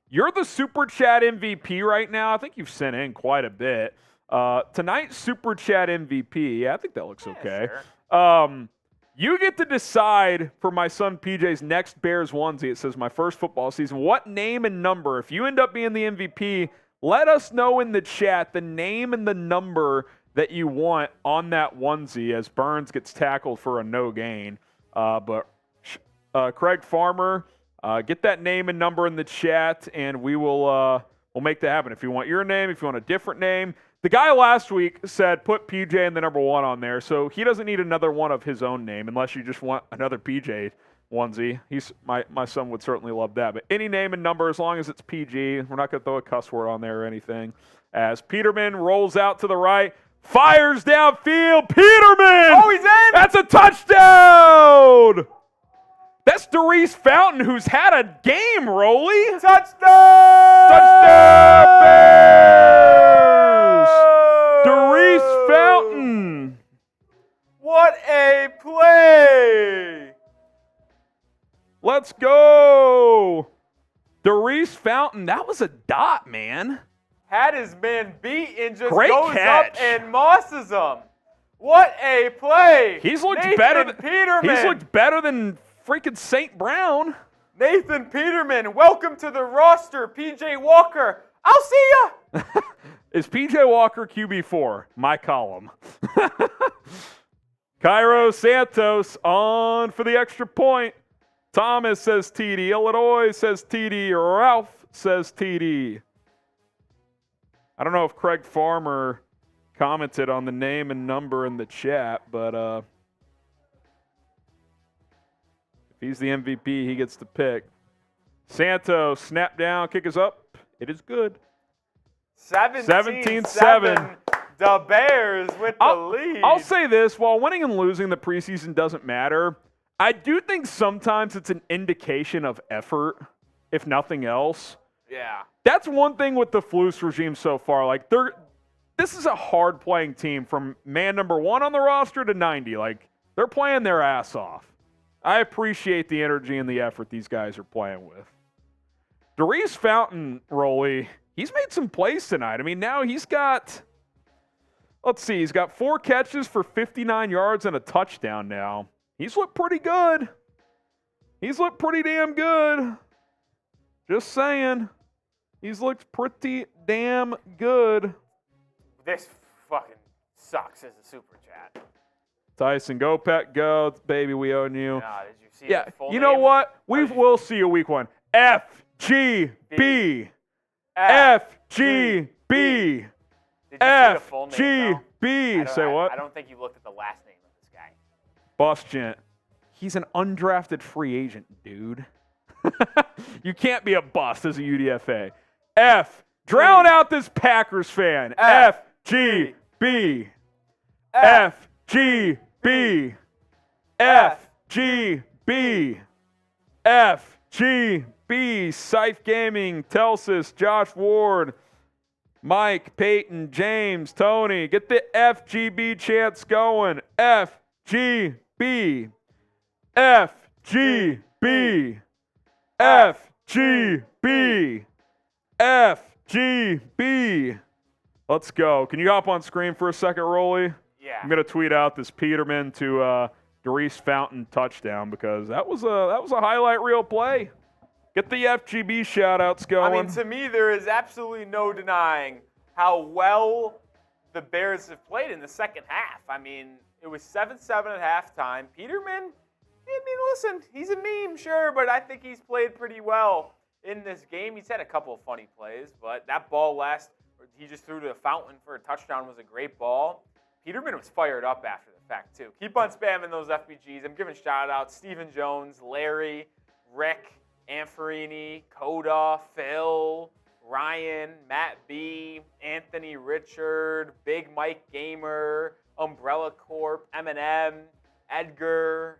You're the super chat MVP right now. I think you've sent in quite a bit. Tonight's super chat MVP. Yeah, I think that looks okay. Sure. You get to decide for my son PJ's next Bears onesie. It says my first football season. What name and number? If you end up being the MVP, let us know in the chat the name and the number that you want on that onesie as Burns gets tackled for a no gain. But Craig Farmer, get that name and number in the chat, and we'll we'll make that happen. If you want your name, if you want a different name. The guy last week said put PJ and the number 1 on there, so he doesn't need another one of his own name unless you just want another PJ onesie. My son would certainly love that. But any name and number, as long as it's PG, we're not going to throw a cuss word on there or anything. As Peterman rolls out to the right, fires downfield. Peterman! Oh, he's in! That's a touchdown! That's Darius Fountain, who's had a game, Rolly. Touchdown! Touchdown, Bears! Darius Fountain. What a play! Let's go. Darius Fountain, that was a dot, man. Had his man beat and just Great goes catch. up and mosses him. What a play! He's looked Nathan better than Peterman. He's looked better than freaking St. Brown. Nathan Peterman, welcome to the roster. PJ Walker, I'll see ya. Is PJ Walker QB4? My column. Cairo Santos on for the extra point. Thomas says TD. Illinois says TD. Ralph says TD. I don't know if Craig Farmer commented on the name and number in the chat, but if he's the MVP, he gets the pick. Santos, snap down, kick is up. It is good. 17-7. The Bears with the lead. I'll say this, while winning and losing the preseason doesn't matter, I do think sometimes it's an indication of effort, if nothing else. Yeah. That's one thing with the Flus regime so far. Like, this is a hard-playing team from man number 1 on the roster to 90. Like, they're playing their ass off. I appreciate the energy and the effort these guys are playing with. Darius Fountain, Rolly, he's made some plays tonight. I mean, now he's got, let's see, he's got 4 catches for 59 yards and a touchdown now. He's looked pretty good. He's looked pretty damn good. Just saying. He's looked pretty damn good. This fucking sucks as a super chat. Tyson, go Pet, go. Baby, we own you. Nah, did you see Yeah, his full you know name? what? We'll see you week 1. FGB. FGB. Did you see the full name, FGB. Say what? I don't think you looked at the last name of this guy. Boss Gent. He's an undrafted free agent, dude. You can't be a bust as a UDFA. Drown out this Packers fan. FGB. FGB. FGB. FGB. Scythe Gaming, Telsis, Josh Ward, Mike, Peyton, James, Tony. Get the FGB chants going. FGB. FGB. FGB. FGB. Let's go. Can you hop on screen for a second, Rolly? Yeah. I'm going to tweet out this Peterman to Darius Fountain touchdown because that was a highlight reel play. Get the FGB shout-outs going. I mean, to me, there is absolutely no denying how well the Bears have played in the second half. I mean, it was 7-7 at halftime. Peterman, I mean, listen, he's a meme, sure, but I think he's played pretty well in this game. He's had a couple of funny plays, but that ball he just threw to Fountain for a touchdown was a great ball. Peterman was fired up after the fact, too. Keep on spamming those FBGs. I'm giving shout-outs. Stephen Jones, Larry, Rick, Anfarini, Coda, Phil, Ryan, Matt B, Anthony Richard, Big Mike Gamer, Umbrella Corp, Eminem, Edgar,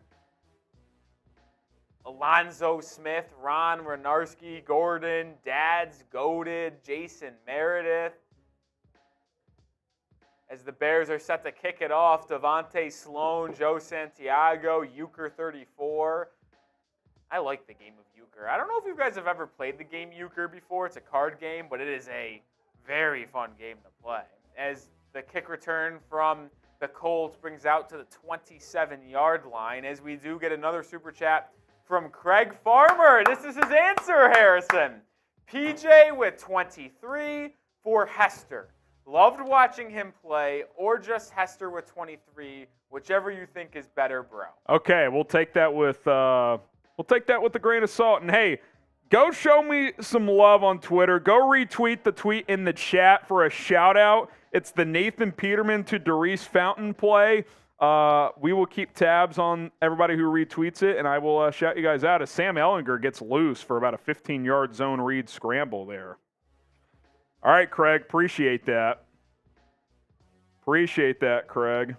Alonzo Smith, Ron Renarski, Gordon, Dads, Goated, Jason Meredith. As the Bears are set to kick it off, Devontae Sloan, Joe Santiago, Euchre 34. I like the game of Euchre. I don't know if you guys have ever played the game Euchre before. It's a card game, but it is a very fun game to play. As the kick return from the Colts brings out to the 27-yard line, as we do get another super chat from Craig Farmer. This is his answer, Harrison. PJ with 23 for Hester. Loved watching him play, or just Hester with 23, whichever you think is better, bro. Okay, we'll take that with a grain of salt. And hey, Go show me some love on Twitter. Go retweet the tweet in the chat for a shout-out. It's the Nathan Peterman to Doris Fountain play. We will keep tabs on everybody who retweets it, and I will shout you guys out as Sam Ehlinger gets loose for about a 15-yard zone read scramble there. All right, Craig. Appreciate that. Appreciate that, Craig.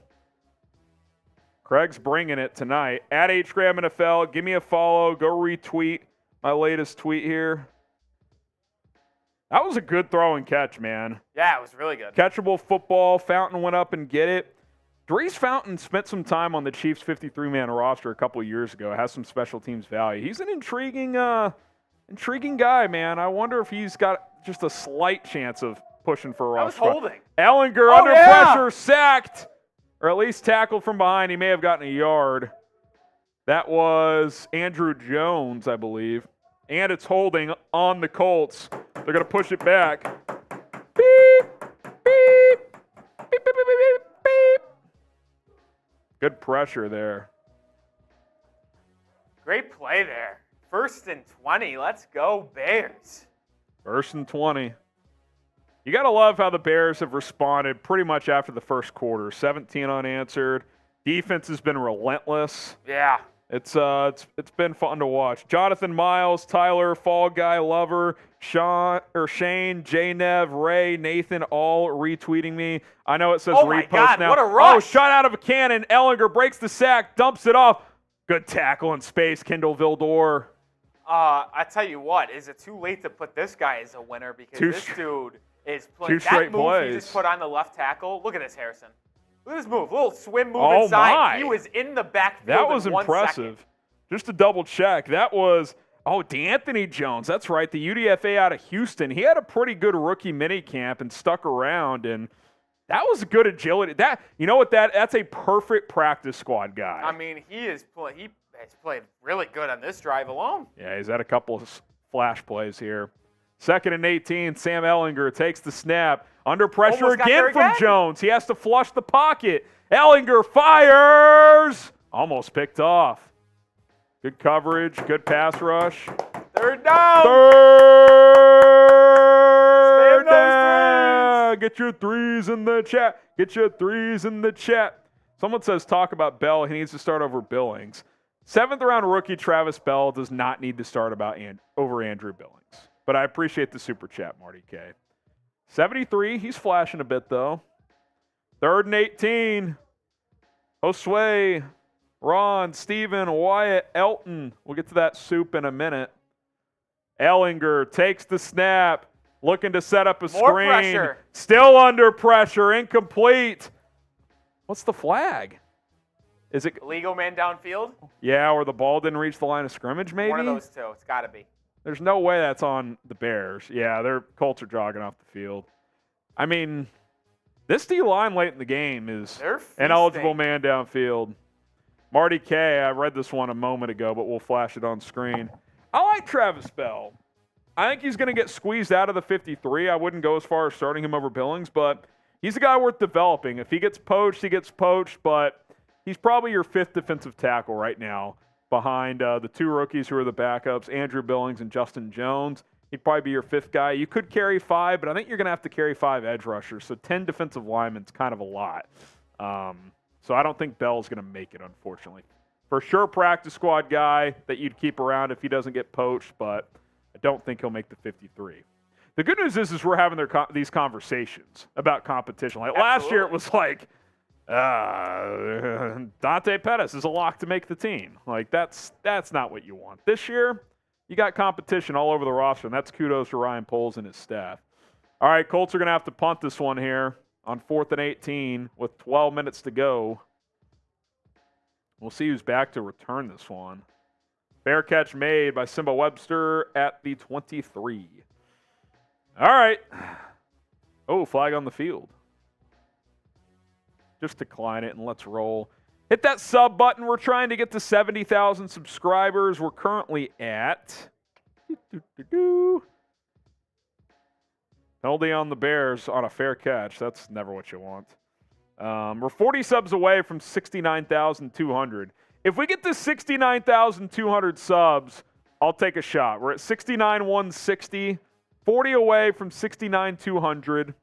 Craig's bringing it tonight. At HGram NFL, give me a follow. Go retweet my latest tweet here. That was a good throw and catch, man. Yeah, it was really good. Catchable football. Fountain went up and get it. Doris Fountain spent some time on the Chiefs' 53-man roster a couple of years ago. Has some special teams value. He's an intriguing guy, man. I wonder if he's got just a slight chance of pushing for a roster. I was holding. Ehlinger under pressure, sacked, or at least tackled from behind. He may have gotten a yard. That was Andrew Jones, I believe. And it's holding on the Colts. They're going to push it back. Beep, beep, beep, beep, beep, beep, beep. Good pressure there. Great play there. 1st and 20. Let's go, Bears. 1st and 20. You got to love how the Bears have responded pretty much after the first quarter. 17 unanswered. Defense has been relentless. Yeah. It's been fun to watch. Jonathan Miles, Tyler, Fall Guy Lover, Shane, J-Nev, Ray, Nathan, all retweeting me. I know it says oh repost my God, now. what a rush. Oh, shot out of a cannon. Ehlinger breaks the sack, dumps it off. Good tackle in space, Kendall Vildor. I tell you what, is it too late to put this guy as a winner? Because this dude is playing. Two straight that move plays. he just put on the left tackle. Look at this, Harrison. Look at this move. Little swim move Oh inside. my. He was in the backfield. That was in 1 impressive. second. Just to double check, that was, D'Anthony Jones. That's right, the UDFA out of Houston. He had a pretty good rookie minicamp and stuck around, and that was good agility. You know what? That's a perfect practice squad guy. I mean, he has played really good on this drive alone. Yeah, he's had a couple of flash plays here. 2nd and 18, Sam Ehlinger takes the snap. Under pressure Almost got there from again. Jones. He has to flush the pocket. Ehlinger fires. Almost picked off. Good coverage, good pass rush. 3rd down. 3rd Spam those down. Get your threes in the chat. Get your threes in the chat. Someone says talk about Bell. He needs to start over Billings. 7th round rookie Travis Bell does not need to start over Andrew Billings. But I appreciate the super chat, Marty K. 73, he's flashing a bit though. 3rd and 18. Josue, Ron, Steven, Wyatt, Elton. We'll get to that soup in a minute. Ehlinger takes the snap, looking to set up a More screen. pressure. Still under pressure, incomplete. What's the flag? Is it Illegal man downfield? Yeah, or the ball didn't reach the line of scrimmage, maybe? One of those two. It's got to be. There's no way that's on the Bears. Yeah, their Colts are jogging off the field. I mean, this D-line late in the game is an eligible man downfield. Marty K, I read this one a moment ago, but we'll flash it on screen. I like Travis Bell. I think he's going to get squeezed out of the 53. I wouldn't go as far as starting him over Billings, but he's a guy worth developing. If he gets poached, he gets poached, but he's probably your 5th defensive tackle right now behind the 2 rookies who are the backups, Andrew Billings and Justin Jones. He'd probably be your 5th guy. You could carry 5, but I think you're going to have to carry 5 edge rushers, so 10 defensive linemen is kind of a lot. So I don't think Bell's going to make it, unfortunately. For sure, practice squad guy that you'd keep around if he doesn't get poached, but I don't think he'll make the 53. The good news is we're having these conversations about competition. Like last year, it was like, Dante Pettis is a lock to make the team. Like that's not what you want. This year, you got competition all over the roster, and that's kudos to Ryan Poles and his staff. All right, Colts are going to have to punt this one here on 4th and 18 with 12 minutes to go. We'll see who's back to return this one. Fair catch made by Simba Webster at the 23. All right. Oh, flag on the field. Just decline it and let's roll. Hit that sub button. We're trying to get to 70,000 subscribers. We're currently at penalty on the Bears on a fair catch. That's never what you want. We're 40 subs away from 69,200. If we get to 69,200 subs, I'll take a shot. We're at 69-160, 40 away from 69-200.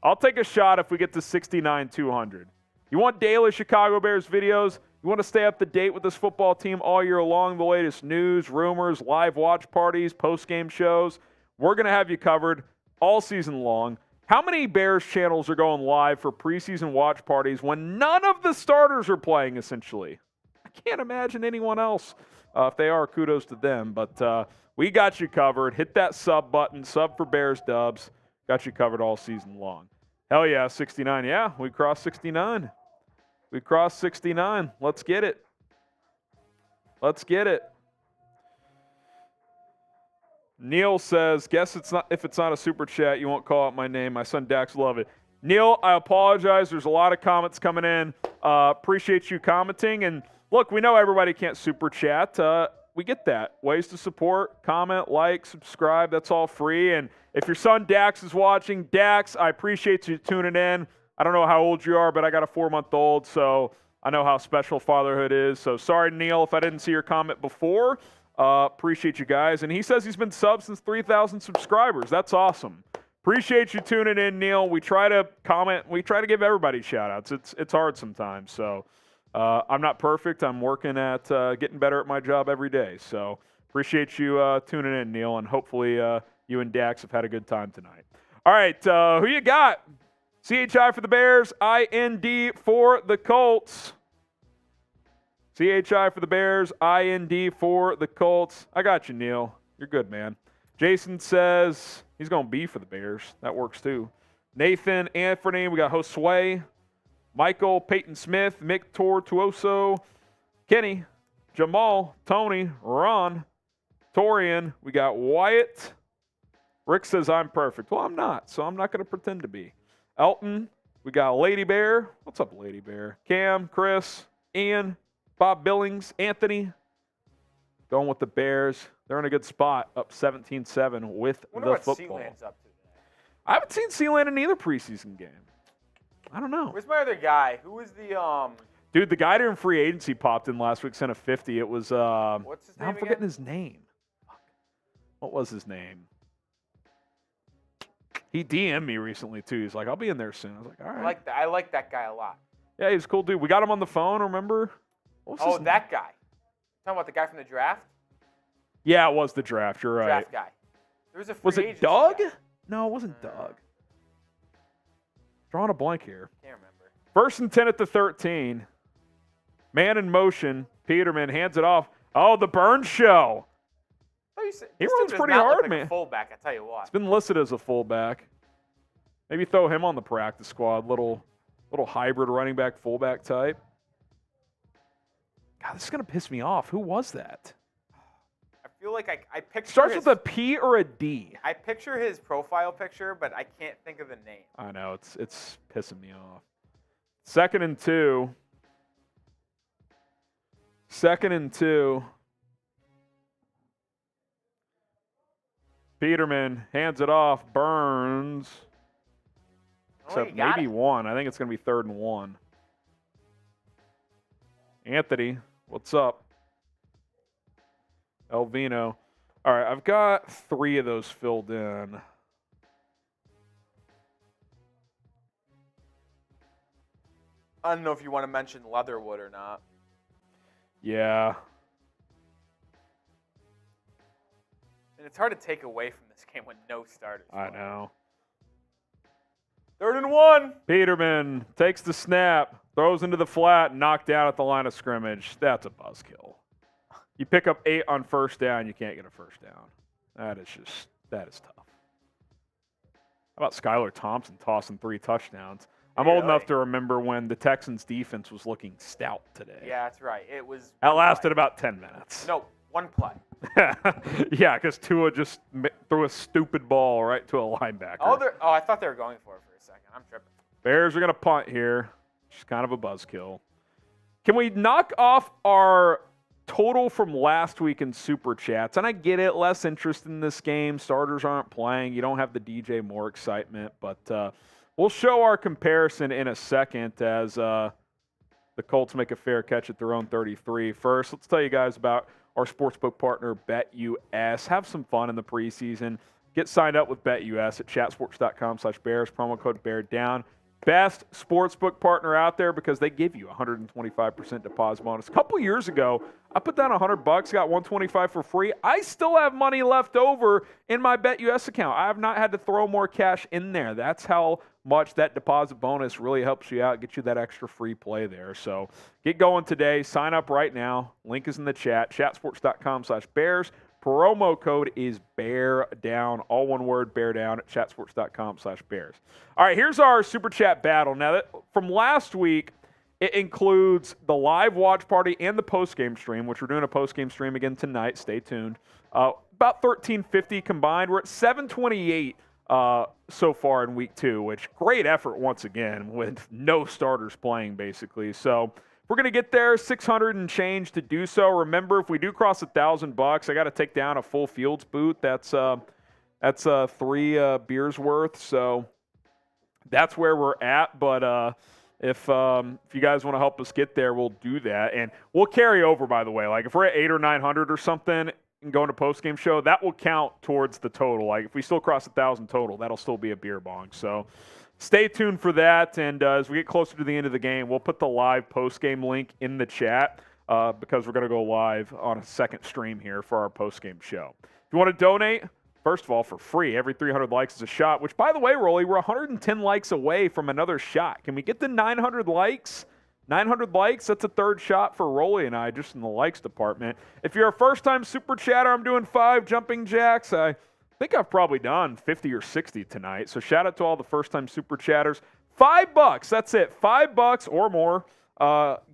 I'll take a shot if we get to 69-200. You want daily Chicago Bears videos? You want to stay up to date with this football team all year long, the latest news, rumors, live watch parties, post-game shows? We're going to have you covered all season long. How many Bears channels are going live for preseason watch parties when none of the starters are playing, essentially? I can't imagine anyone else. If they are, kudos to them. But we got you covered. Hit that sub button. Sub for Bears Dubs. Got you covered all season long. Hell yeah, 69. Yeah, we crossed 69. We crossed 69. Let's get it. Let's get it. Neil says, guess if it's not a super chat, you won't call out my name. My son Dax love it. Neil, I apologize. There's a lot of comments coming in. Appreciate you commenting. And look, we know everybody can't super chat. We get that. Ways to support, comment, like, subscribe. That's all free. And if your son Dax is watching, Dax, I appreciate you tuning in. I don't know how old you are, but I got a 4-month-old, so I know how special fatherhood is. So sorry, Neil, if I didn't see your comment before. Appreciate you guys. And he says he's been subbed since 3,000 subscribers. That's awesome. Appreciate you tuning in, Neil. We try to comment. We try to give everybody shout-outs. It's hard sometimes. So I'm not perfect. I'm working at getting better at my job every day. So appreciate you tuning in, Neil, and hopefully you and Dax have had a good time tonight. All right, who you got? CHI for the Bears, IND for the Colts. CHI for the Bears, IND for the Colts. I got you, Neil. You're good, man. Jason says he's going B for the Bears. That works, too. Nathan, Anthony, we got Josue, Michael, Peyton Smith, Mick Tortuoso, Kenny, Jamal, Tony, Ron, Torian. We got Wyatt. Rick says I'm perfect. Well, I'm not, so I'm not going to pretend to be. Elton, we got Lady Bear. What's up, Lady Bear? Cam, Chris, Ian, Bob Billings, Anthony. Going with the Bears. They're in a good spot, up 17-7 with the football. What Sealand's up to today? I haven't seen Sealand in either preseason game. I don't know. Where's my other guy? Who was the Dude, the guy during free agency popped in last week, sent a 50. It was what's his name I'm forgetting his name. Fuck. What was his name? He DM'd me recently too. He's like, I'll be in there soon. I was like, all right. I like that guy a lot. Yeah, he's a cool dude. We got him on the phone, remember? What was his name? That guy. Talking about the guy from the draft? Yeah, it was the draft. You're right. Draft guy. There was a free Was it agency Doug? guy. No, it wasn't Doug. Drawing a blank here. Can't remember. 1st and 10 at the 13. Man in motion. Peterman hands it off. Oh, the Burns show. He runs pretty hard, man. Like a fullback, I tell you what. He's been listed as a fullback. Maybe throw him on the practice squad. Little hybrid running back, fullback type. God, this is going to piss me off. Who was that? I feel like I picture Starts with a P or a D. I picture his profile picture, but I can't think of the name. I know. It's pissing me off. 2nd and 2. 2nd and 2. Peterman hands it off. Burns. Except maybe 1. I think it's going to be 3rd and 1. Anthony, what's up? Elvino. All right, I've got 3 of those filled in. I don't know if you want to mention Leatherwood or not. Yeah. And it's hard to take away from this game when no starters. I know. 3rd and 1. Peterman takes the snap, throws into the flat, knocked down at the line of scrimmage. That's a buzzkill. You pick up 8 on 1st down, you can't get a 1st down. That is tough. How about Skylar Thompson tossing 3 touchdowns? I'm old enough to remember when the Texans defense was looking stout today. Yeah, that's right. It was. That lasted about 10 minutes. No, 1 play. Yeah, because Tua just threw a stupid ball right to a linebacker. Oh, I thought they were going for it for a second. I'm tripping. Bears are going to punt here. Just kind of a buzzkill. Can we knock off our total from last week in Super Chats? And I get it, less interest in this game. Starters aren't playing. You don't have the DJ Moore excitement. But we'll show our comparison in a second as the Colts make a fair catch at their own 33. First, let's tell you guys about our sportsbook partner, BetUS. Have some fun in the preseason. Get signed up with BetUS at chatsports.com/Bears, promo code BEARDOWN. Best sportsbook partner out there because they give you 125% deposit bonus. A couple years ago, I put down $100, got $125 for free. I still have money left over in my BetUS account. I have not had to throw more cash in there. That's how much that deposit bonus really helps you out, get you that extra free play there. So get going today. Sign up right now. Link is in the chat, chatsports.com/Bears. Promo code is BEARDOWN, all one word, BEARDOWN at chatsports.com/Bears. All right, here's our Super Chat battle. Now, from last week, it includes the live watch party and the postgame stream, which we're doing a postgame stream again tonight. Stay tuned. About 1,350 combined. We're at 728 so far in week 2, which great effort once again with no starters playing, basically. So we're going to get there, 600 and change to do so. Remember, if we do cross $1,000, I got to take down a full Fields boot. That's 3 beers worth. So that's where we're at. But if you guys want to help us get there, we'll do that. And we'll carry over, by the way. Like if we're at 800 or 900 or something and going to postgame show, that will count towards the total. Like if we still cross 1,000 total, that'll still be a beer bong. So stay tuned for that, and as we get closer to the end of the game, we'll put the live postgame link in the chat because we're going to go live on a second stream here for our postgame show. If you want to donate, first of all, for free, every 300 likes is a shot, which, by the way, Rolly, we're 110 likes away from another shot. Can we get to 900 likes? 900 likes, that's a third shot for Rolly and I just in the likes department. If you're a first-time super chatter, I'm doing 5 jumping jacks. I think I've probably done 50 or 60 tonight. So shout out to all the first-time super chatters. $5, that's it. $5 or more.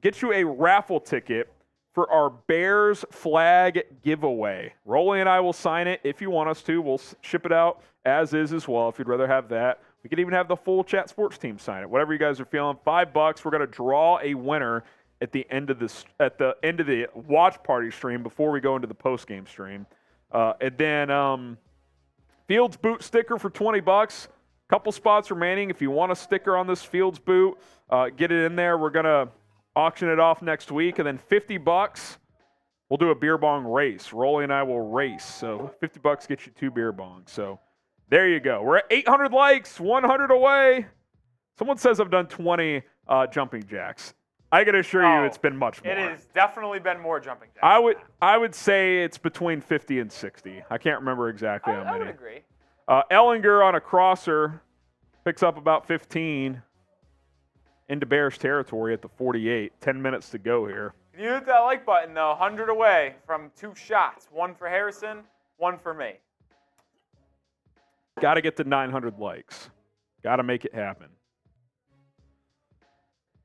Get you a raffle ticket for our Bears flag giveaway. Rolly and I will sign it if you want us to. We'll ship it out as is as well if you'd rather have that. We could even have the full Chat Sports team sign it. Whatever you guys are feeling. $5. We're going to draw a winner at the end of the watch party stream before we go into the post-game stream. And then Fields boot sticker for $20. Couple spots remaining. If you want a sticker on this Fields boot, get it in there. We're going to auction it off next week. And then $50, we'll do a beer bong race. Rolly and I will race. So $50 gets you 2 beer bongs. So there you go. We're at 800 likes, 100 away. Someone says I've done 20 jumping jacks. I can assure you it's been much more. It has definitely been more jumping jacks. I would say it's between 50 and 60. I can't remember exactly how many. I would agree. Ellinger on a crosser picks up about 15 into Bears territory at the 48. 10 minutes to go here. You hit that like button, though. 100 away from 2 shots. 1 for Harrison, 1 for me. Got to get to 900 likes. Got to make it happen.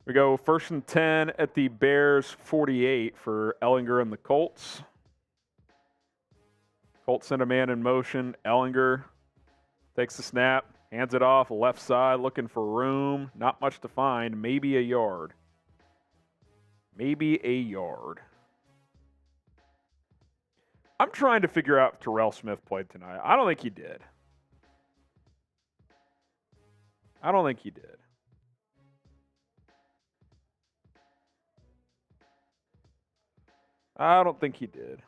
We go 1st and 10 at the Bears 48 for Ellinger and the Colts. Colts send a man in motion. Ellinger takes the snap, hands it off, left side, looking for room. Not much to find. Maybe a yard. Maybe a yard. I'm trying to figure out if Terrell Smith played tonight. I don't think he did. I don't think he did. I don't think he did.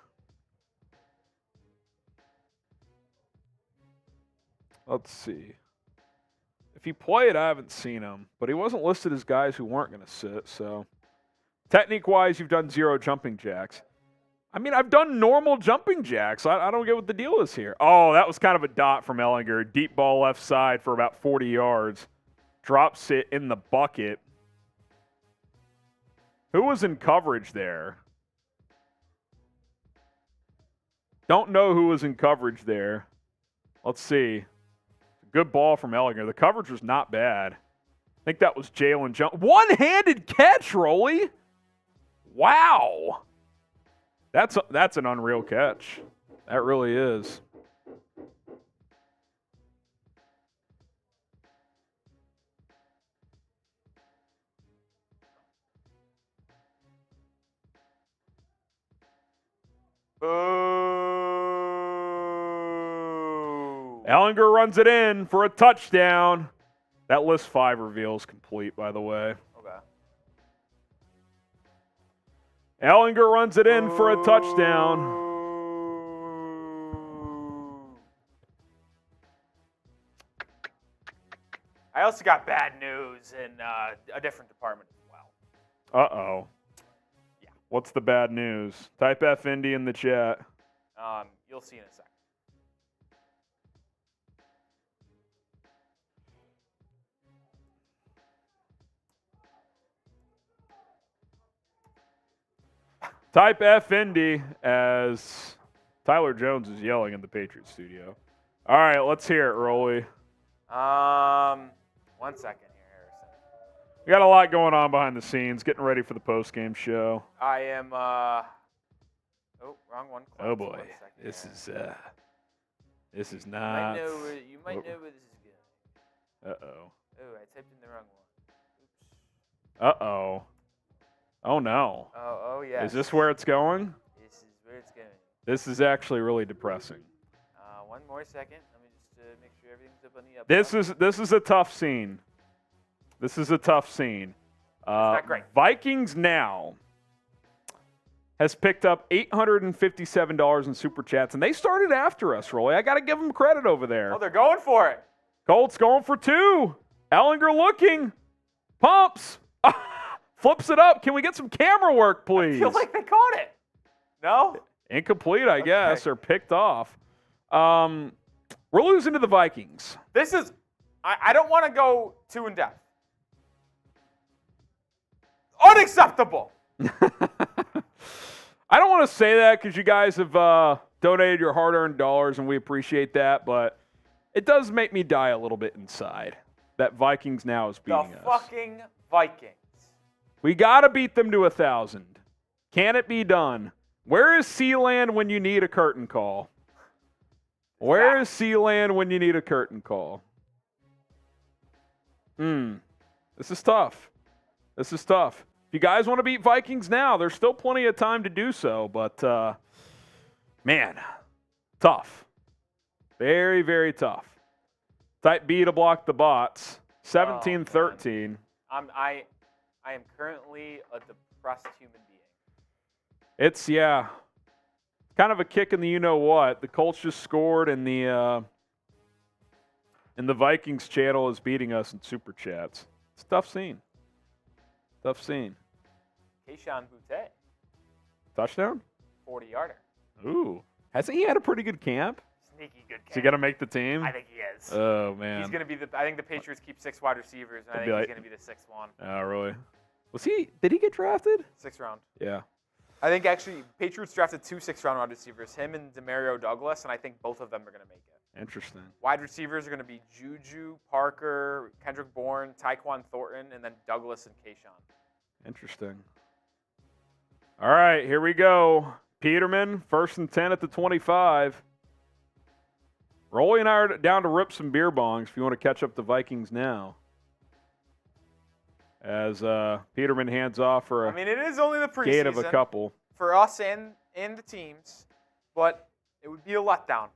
Let's see. If he played, I haven't seen him. But he wasn't listed as guys who weren't going to sit. So, technique-wise, you've done 0 jumping jacks. I mean, I've done normal jumping jacks. I don't get what the deal is here. Oh, that was kind of a dot from Ellinger. Deep ball left side for about 40 yards. Drops it in the bucket. Who was in coverage there? Don't know who was in coverage there. Let's see. Good ball from Ellinger. The coverage was not bad. I think that was Jalen Jones. One-handed catch, Rolly. Wow. That's an unreal catch. That really is. Boo. Ellinger runs it in for a touchdown. That list 5 reveal is complete, by the way. Okay. Ellinger runs it in for a touchdown. I also got bad news in a different department as well. Uh-oh. Yeah. What's the bad news? Type F Indy in the chat. You'll see in a second. Type F Indy as Tyler Jones is yelling in the Patriots studio. All right, let's hear it, Rolly. 1 second here, Harrison. We got a lot going on behind the scenes, getting ready for the postgame show. I am. Oh, wrong one. Oh boy, 1 second this here. is not. You might know where this is going. Uh-oh. Oh, I typed in the wrong one. Oops. Uh-oh. Oh no. Oh yeah. Is this where it's going? This is where it's going. This is actually really depressing. 1 more second. Let me just make sure everything's up on the up. This is a tough scene. This is a tough scene. not great. Vikings Now has picked up $857 in super chats, and they started after us, Rolly. I got to give them credit over there. Oh, they're going for it. Colts going for 2. Ellinger looking. Pumps. Flips it up. Can we get some camera work, please? I feel like they caught it. No? Incomplete, I guess, or picked off. We're losing to the Vikings. This is, I don't want to go too in depth. Unacceptable. I don't want to say that because you guys have donated your hard-earned dollars, and we appreciate that, but it does make me die a little bit inside that Vikings Now is beating us. The fucking Vikings. We got to beat them to 1,000. Can it be done? Where is Sealand when you need a curtain call? Where is Sealand when you need a curtain call? This is tough. This is tough. If you guys want to beat Vikings Now, there's still plenty of time to do so, but, man, tough. Very, very tough. Type B to block the bots. 17-13. I am currently a depressed human being. It's, kind of a kick in the you-know-what. The Colts just scored, and the Vikings channel is beating us in Super Chats. It's a tough scene. Tough scene. Keyshawn Boutte. Touchdown? 40-yarder. Ooh. Hasn't he had a pretty good camp? Sneaky good camp. Is he going to make the team? I think he is. Oh, man. He's going to be I think the Patriots keep 6 wide receivers, and I think he's going to be the 6th one. Oh, really? Did he get drafted? 6th round. Yeah. I think actually Patriots drafted 2 6th-round wide receivers, him and Demario Douglas, and I think both of them are going to make it. Interesting. Wide receivers are going to be Juju, Parker, Kendrick Bourne, Tyquan Thornton, and then Douglas and Keyshawn. Interesting. All right, here we go. Peterman, 1st and 10 at the 25. Rolly and I are down to rip some beer bongs if you want to catch up the Vikings Now. As Peterman hands off for it is only the preseason gate of a couple. For us and the teams, but it would be a letdown.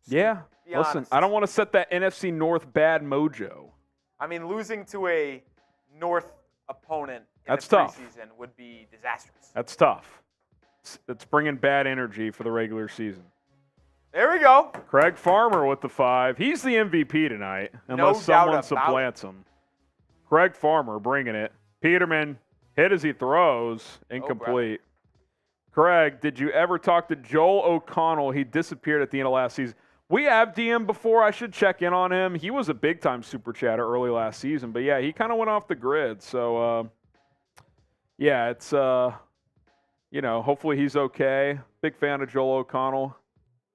Yeah. Listen, honest. I don't want to set that NFC North bad mojo. I mean, losing to a North opponent in That's the tough. preseason would be disastrous. That's tough. It's bringing bad energy for the regular season. There we go. Craig Farmer with the 5. He's the MVP tonight, unless No doubt someone about supplants him. Craig Farmer bringing it. Peterman hit as he throws. Incomplete. Craig, did you ever talk to Joel O'Connell? He disappeared at the end of last season. We have DM'd before. I should check in on him. He was a big-time super chatter early last season. But, yeah, he kind of went off the grid. So, it's, hopefully he's okay. Big fan of Joel O'Connell.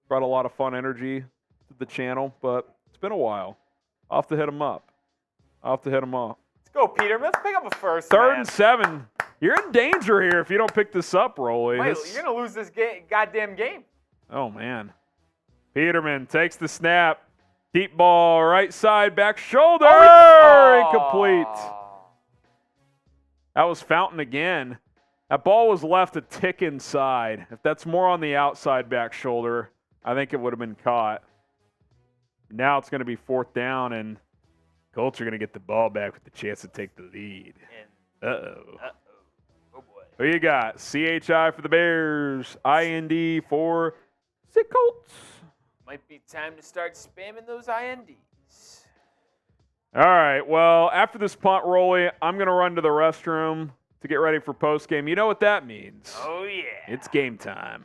Brought a lot of fun energy to the channel. But it's been a while. I'll have to hit him up. Let's go, Peterman. Let's pick up a first. 3rd and 7. You're in danger here if you don't pick this up, Rolly. Wait, you're going to lose this goddamn game. Oh, man. Peterman takes the snap. Deep ball, right side, back shoulder. Incomplete. That was Fountain again. That ball was left a tick inside. If that's more on the outside back shoulder, I think it would have been caught. Now it's going to be 4th down, and Colts are going to get the ball back with the chance to take the lead. Uh-oh. Oh, boy. Who you got? CHI for the Bears. IND for the Colts. Might be time to start spamming those INDs. All right. Well, after this punt, Rolly, I'm going to run to the restroom to get ready for postgame. You know what that means. Oh, yeah. It's game time.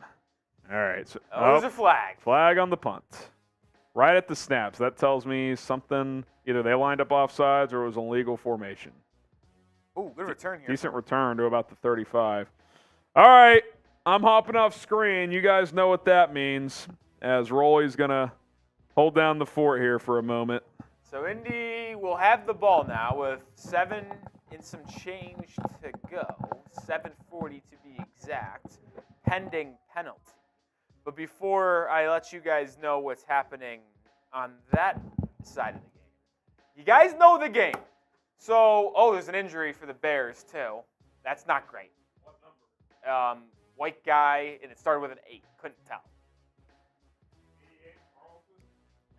All right. So, there's a flag. Flag on the punt. Right at the snaps. That tells me something. Either they lined up offsides or it was an illegal formation. Oh, good return here. Decent return to about the 35. All right. I'm hopping off screen. You guys know what that means. As Rolly's going to hold down the fort here for a moment. So Indy will have the ball now with 7 and some change to go. 7:40 to be exact. Pending penalty. But before I let you guys know what's happening on that side of the game, you guys know the game. So, there's an injury for the Bears, too. That's not great. What number? White guy, and it started with an 8. Couldn't tell.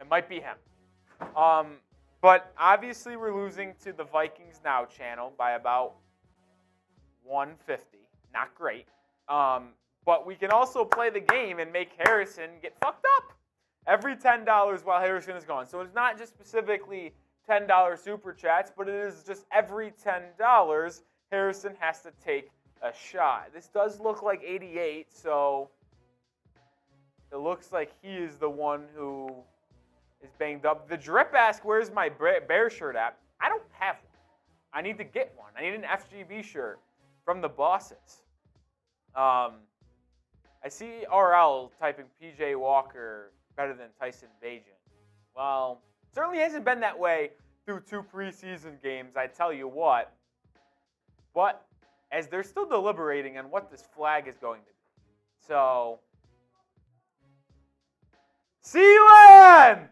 It might be him. But obviously we're losing to the Vikings Now channel by about 150. Not great. But we can also play the game and make Harrison get fucked up every $10 while Harrison is gone. So it's not just specifically $10 super chats, but it is just every $10 Harrison has to take a shot. This does look like 88, so it looks like he is the one who is banged up. The Drip asks, where's my Bear shirt at? I don't have one. I need to get one. I need an FGB shirt from the bosses. I see RL typing PJ Walker better than Tyson Bagent. Well, certainly hasn't been that way through 2 preseason games, I tell you what. But as they're still deliberating on what this flag is going to be. So, Sealand!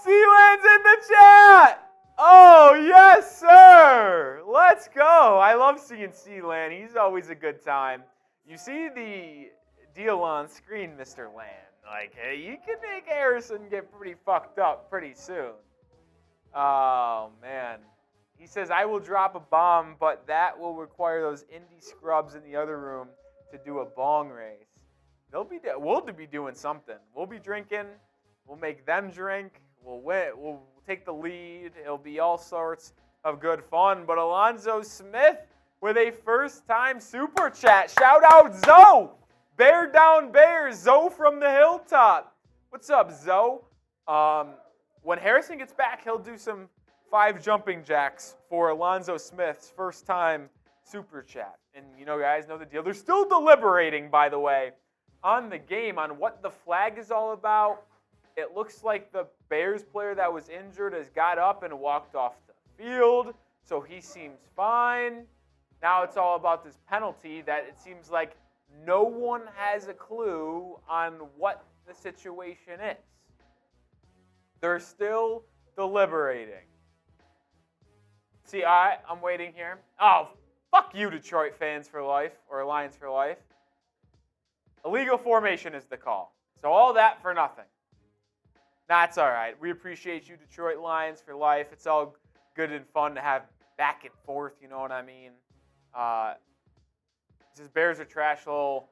Sealand's in the chat! Oh, yes, sir! Let's go! I love seeing Sealand. He's always a good time. You see the deal on screen, Mr. Land. Like, hey, you can make Harrison get pretty fucked up pretty soon. Oh, man. He says, I will drop a bomb, but that will require those indie scrubs in the other room to do a bong race. We'll be doing something. We'll be drinking. We'll make them drink. We'll win. We'll take the lead. It'll be all sorts of good fun. But Alonzo Smith with a first-time super chat. Shout out Zoe. Bear down Bears. Zoe from the hilltop. What's up, Zoe? When Harrison gets back, he'll do some 5 jumping jacks for Alonzo Smith's first-time super chat. And you know, guys know the deal. They're still deliberating, by the way, on the game, on what the flag is all about. It looks like the Bears player that was injured has got up and walked off the field, so he seems fine. Now it's all about this penalty that it seems like no one has a clue on what the situation is. They're still deliberating. See, I'm waiting here. Oh, fuck you, Detroit fans for life, or Lions for life. Illegal formation is the call. So all that for nothing. That's all right. We appreciate you, Detroit Lions for life. It's all good and fun to have back and forth, you know what I mean? Says Bears are trash, little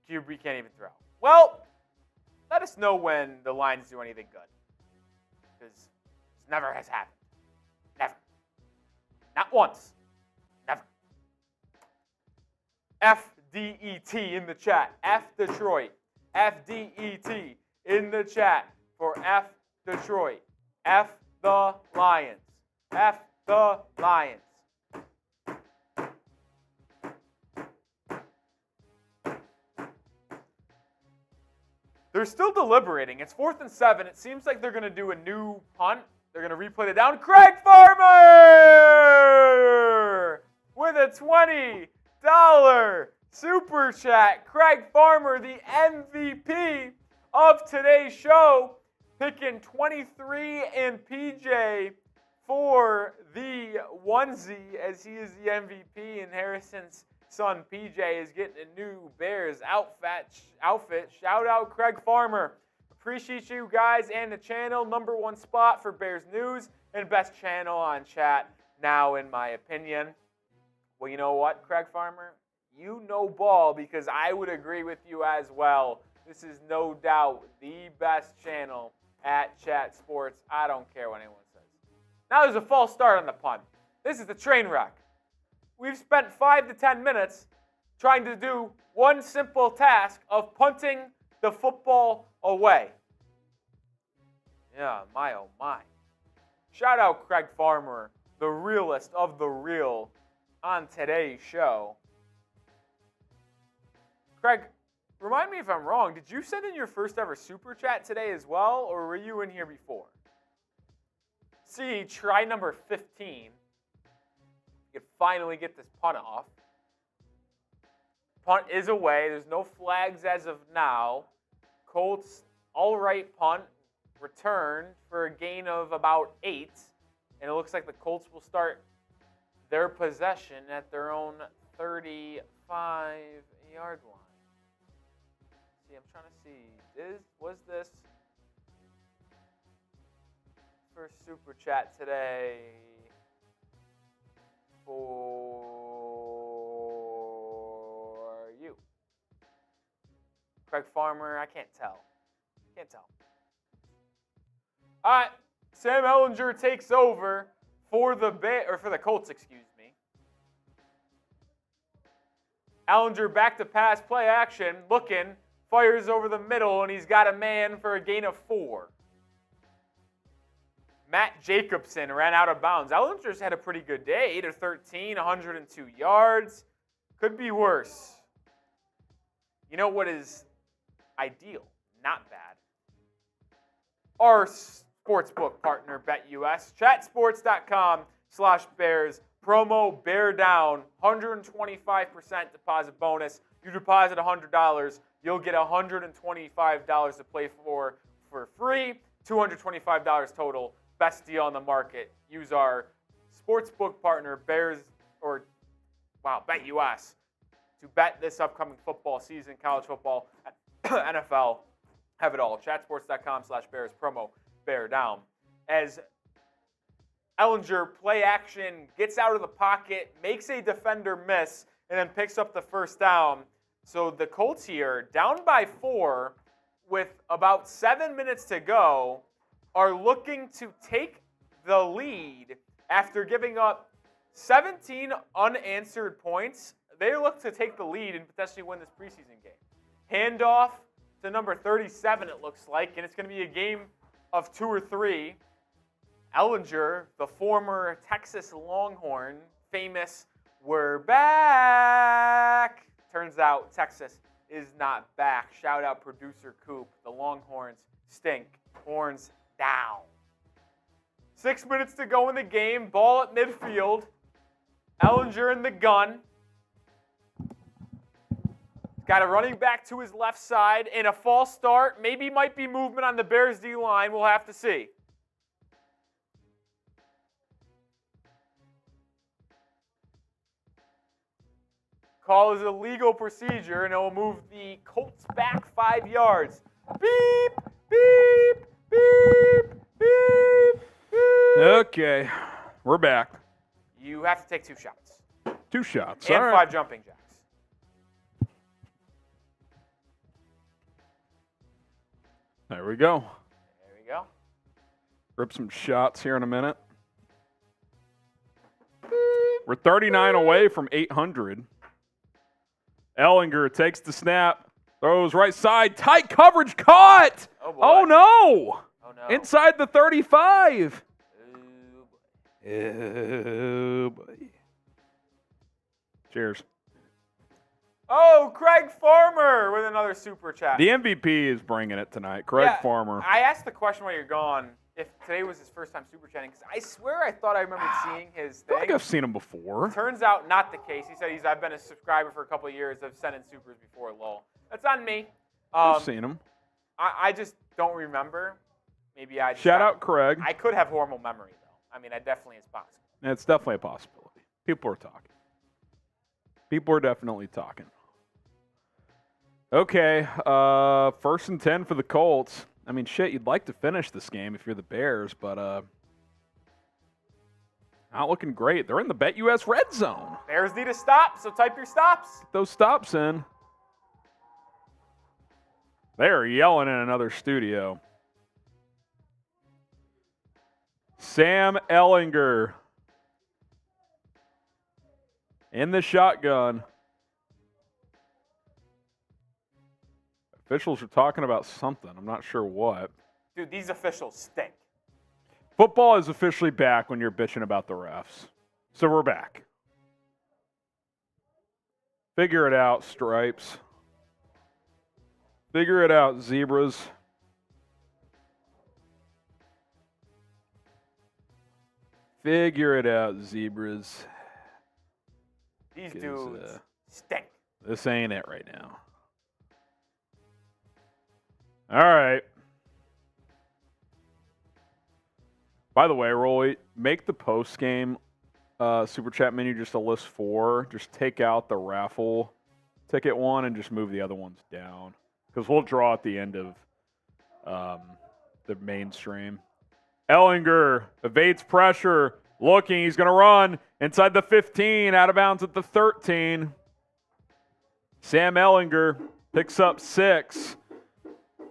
QB can't even throw. Well, let us know when the Lions do anything good. Because this never has happened. Never. Not once. Never. FDET in the chat. F Detroit. FDET in the chat for F Detroit. F the Lions. F the Lions. They're still deliberating. It's 4th and 7. It seems like they're going to do a new punt. They're going to replay it down. Craig Farmer with a $20 super chat. Craig Farmer, the MVP of today's show, picking 23 and PJ for the onesie as he is the MVP, and Harrison's son PJ is getting a new Bears outfit. Shout out Craig Farmer. Appreciate you guys and the channel. #1 spot for Bears news and best channel on chat now, in my opinion. Well, you know what, Craig Farmer? You know ball, because I would agree with you as well. This is no doubt the best channel at Chat Sports. I don't care what anyone says. Now there's a false start on the punt. This is the train wreck. We've spent 5 to 10 minutes trying to do one simple task of punting the football away. Yeah, my oh my. Shout out Craig Farmer, the realest of the real, on today's show. Craig, remind me if I'm wrong. Did you send in your first ever super chat today as well, or were you in here before? See, try number 15. You can finally get this punt off. Punt is away. There's no flags as of now. Colts, all right punt, return for a gain of about 8. And it looks like the Colts will start their possession at their own 35-yard line. See, I'm trying to see. Was this first super chat today for you? Craig Farmer, I can't tell. All right, Sam Ehlinger takes over for the Colts, excuse me. Ehlinger back to pass, play action, looking, fires over the middle, and he's got a man for a gain of 4. Matt Jacobson ran out of bounds. Ehlinger's had a pretty good day, 8 of 13, 102 yards. Could be worse. You know what is ideal? Not bad. Our sportsbook partner, BetUS, chatsports.com/Bears, promo Bear Down, 125% deposit bonus. You deposit $100, you'll get $125 to play for free, $225 total. Best deal on the market. Use our sportsbook partner, BetUS, to bet this upcoming football season, college football, NFL. Have it all. Chatsports.com/Bears, promo Bear Down. As Ehlinger, play action, gets out of the pocket, makes a defender miss, and then picks up the first down. So the Colts here, down by 4, with about 7 minutes to go, are looking to take the lead after giving up 17 unanswered points. They look to take the lead and potentially win this preseason game. Handoff to number 37, it looks like, and it's going to be a game of 2 or 3. Ehlinger, the former Texas Longhorn, famous, "We're back." Turns out Texas is not back. Shout out producer Coop. The Longhorns stink. Horns down. 6 minutes to go in the game. Ball at midfield. Ehlinger in the gun. Got a running back to his left side and a false start. Maybe might be movement on the Bears D-line. We'll have to see. Call is a legal procedure, and it will move the Colts back 5 yards. Beep, beep, beep, beep, beep. Okay, we're back. You have to take 2 shots. 2 shots. And all right. 5 jumping jacks. There we go. There we go. Rip some shots here in a minute. We're 39 away from 800. Ehlinger takes the snap, throws right side, tight coverage, caught! Oh, boy. Oh no! Oh, no. Inside the 35. Oh, boy. Oh boy. Cheers. Oh, Craig Farmer with another super chat. The MVP is bringing it tonight. Craig Farmer. I asked the question while you're gone if today was his first time super chatting, because I swear I thought I remembered seeing his I thing. feel like I've seen him before. Turns out not the case. He said I've been a subscriber for a couple of years. I've sent in supers before, lol. That's on me. I've seen him. I just don't remember. Maybe I just Shout out Craig. I could have horrible memory, though. I mean, it definitely is possible. It's definitely a possibility. People are talking. People are definitely talking. Okay, 1st and 10 for the Colts. I mean, shit, you'd like to finish this game if you're the Bears, but I Not looking great. They're in the BetUS red zone. Bears need a stop, so type your stops. Get those stops in. They're yelling in another studio. Sam Ehlinger in the shotgun. Officials are talking about something. I'm not sure what. Dude, these officials stink. Football is officially back when you're bitching about the refs. So we're back. Figure it out, Stripes. Figure it out, Zebras. Figure it out, Zebras. These dudes stink. This ain't it right now. All right. By the way, Rolly, make the post-game Super Chat menu just a list 4. Just take out the raffle ticket one and just move the other ones down. Because we'll draw at the end of the mainstream. Ehlinger evades pressure. Looking, he's going to run inside the 15, out of bounds at the 13. Sam Ehlinger picks up 6.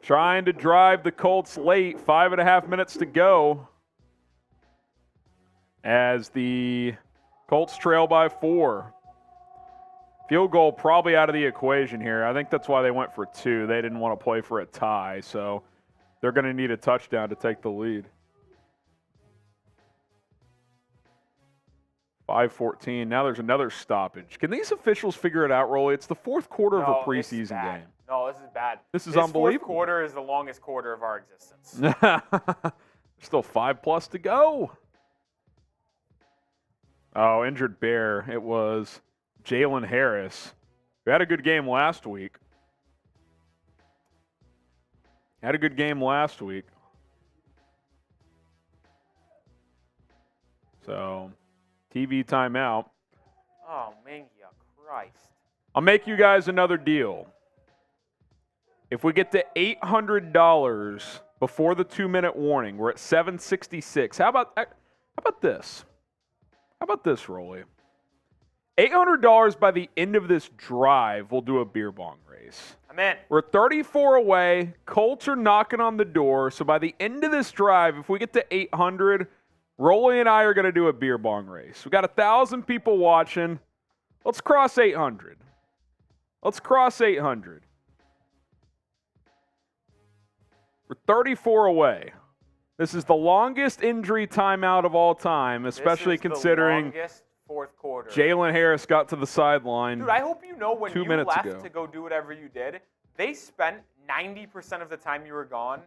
Trying to drive the Colts late. 5.5 minutes to go. As the Colts trail by 4. Field goal probably out of the equation here. I think that's why they went for 2. They didn't want to play for a tie, so they're going to need a touchdown to take the lead. 5:14. Now there's another stoppage. Can these officials figure it out, Rolly? It's the fourth quarter of a preseason game. No, this is bad. This is unbelievable. Fourth quarter is the longest quarter of our existence. There's still 5+ to go. Oh, injured Bear. It was Jalen Harris, who had a good game last week. So, TV timeout. Oh, man, Christ. I'll make you guys another deal. If we get to $800 before the 2-minute warning, we're at $766. How about this? How about this, Rolly? $800 by the end of this drive, we'll do a beer bong race. I'm in. We're 34 away. Colts are knocking on the door. So by the end of this drive, if we get to 800, Rolly and I are going to do a beer bong race. We've got 1,000 people watching. Let's cross 800. Let's cross 800. We're 34 away. This is the longest injury timeout of all time, especially considering the longest fourth quarter. Jalen Harris got to the sideline. Dude, I hope you know when 2 you minutes left ago. to go do whatever you did, they spent 90% of the time you were gone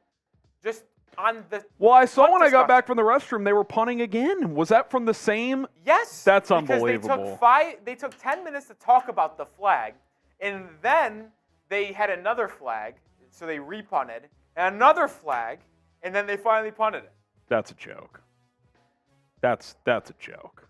just on the Well, I saw punt when I got discussion. back from the restroom, they were punting again. Was that from the same? Yes. That's because unbelievable. They took 10 minutes to talk about the flag, and then they had another flag, so they repunted, and another flag, and then they finally punted it. That's a joke. That's a joke.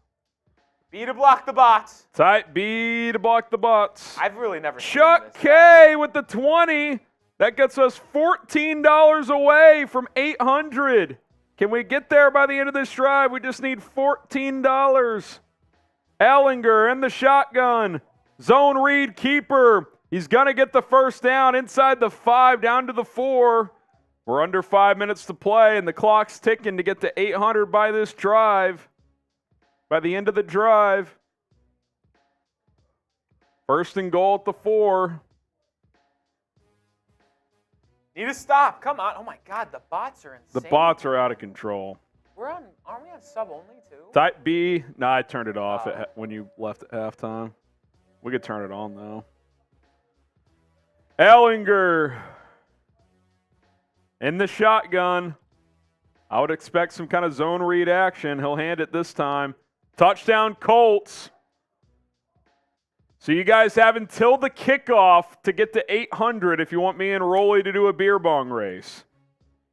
B to block the bots. Tight B to block the butts. I've really never seen Chuck this. K with the 20. That gets us $14 away from 800. Can we get there by the end of this drive? We just need $14. Ehlinger in the shotgun. Zone read keeper. He's going to get the first down inside the 5, down to the 4. We're under 5 minutes to play, and the clock's ticking to get to 800 by this drive. By the end of the drive. First and goal at the 4. Need to stop. Come on. Oh, my God. The bots are insane. The bots are out of control. Aren't we on sub only, too? Type B. Nah, I turned it off when you left at halftime. We could turn it on, though. Ehlinger in the shotgun. I would expect some kind of zone read action. He'll hand it this time. Touchdown, Colts. So you guys have until the kickoff to get to 800 if you want me and Rolly to do a beer bong race.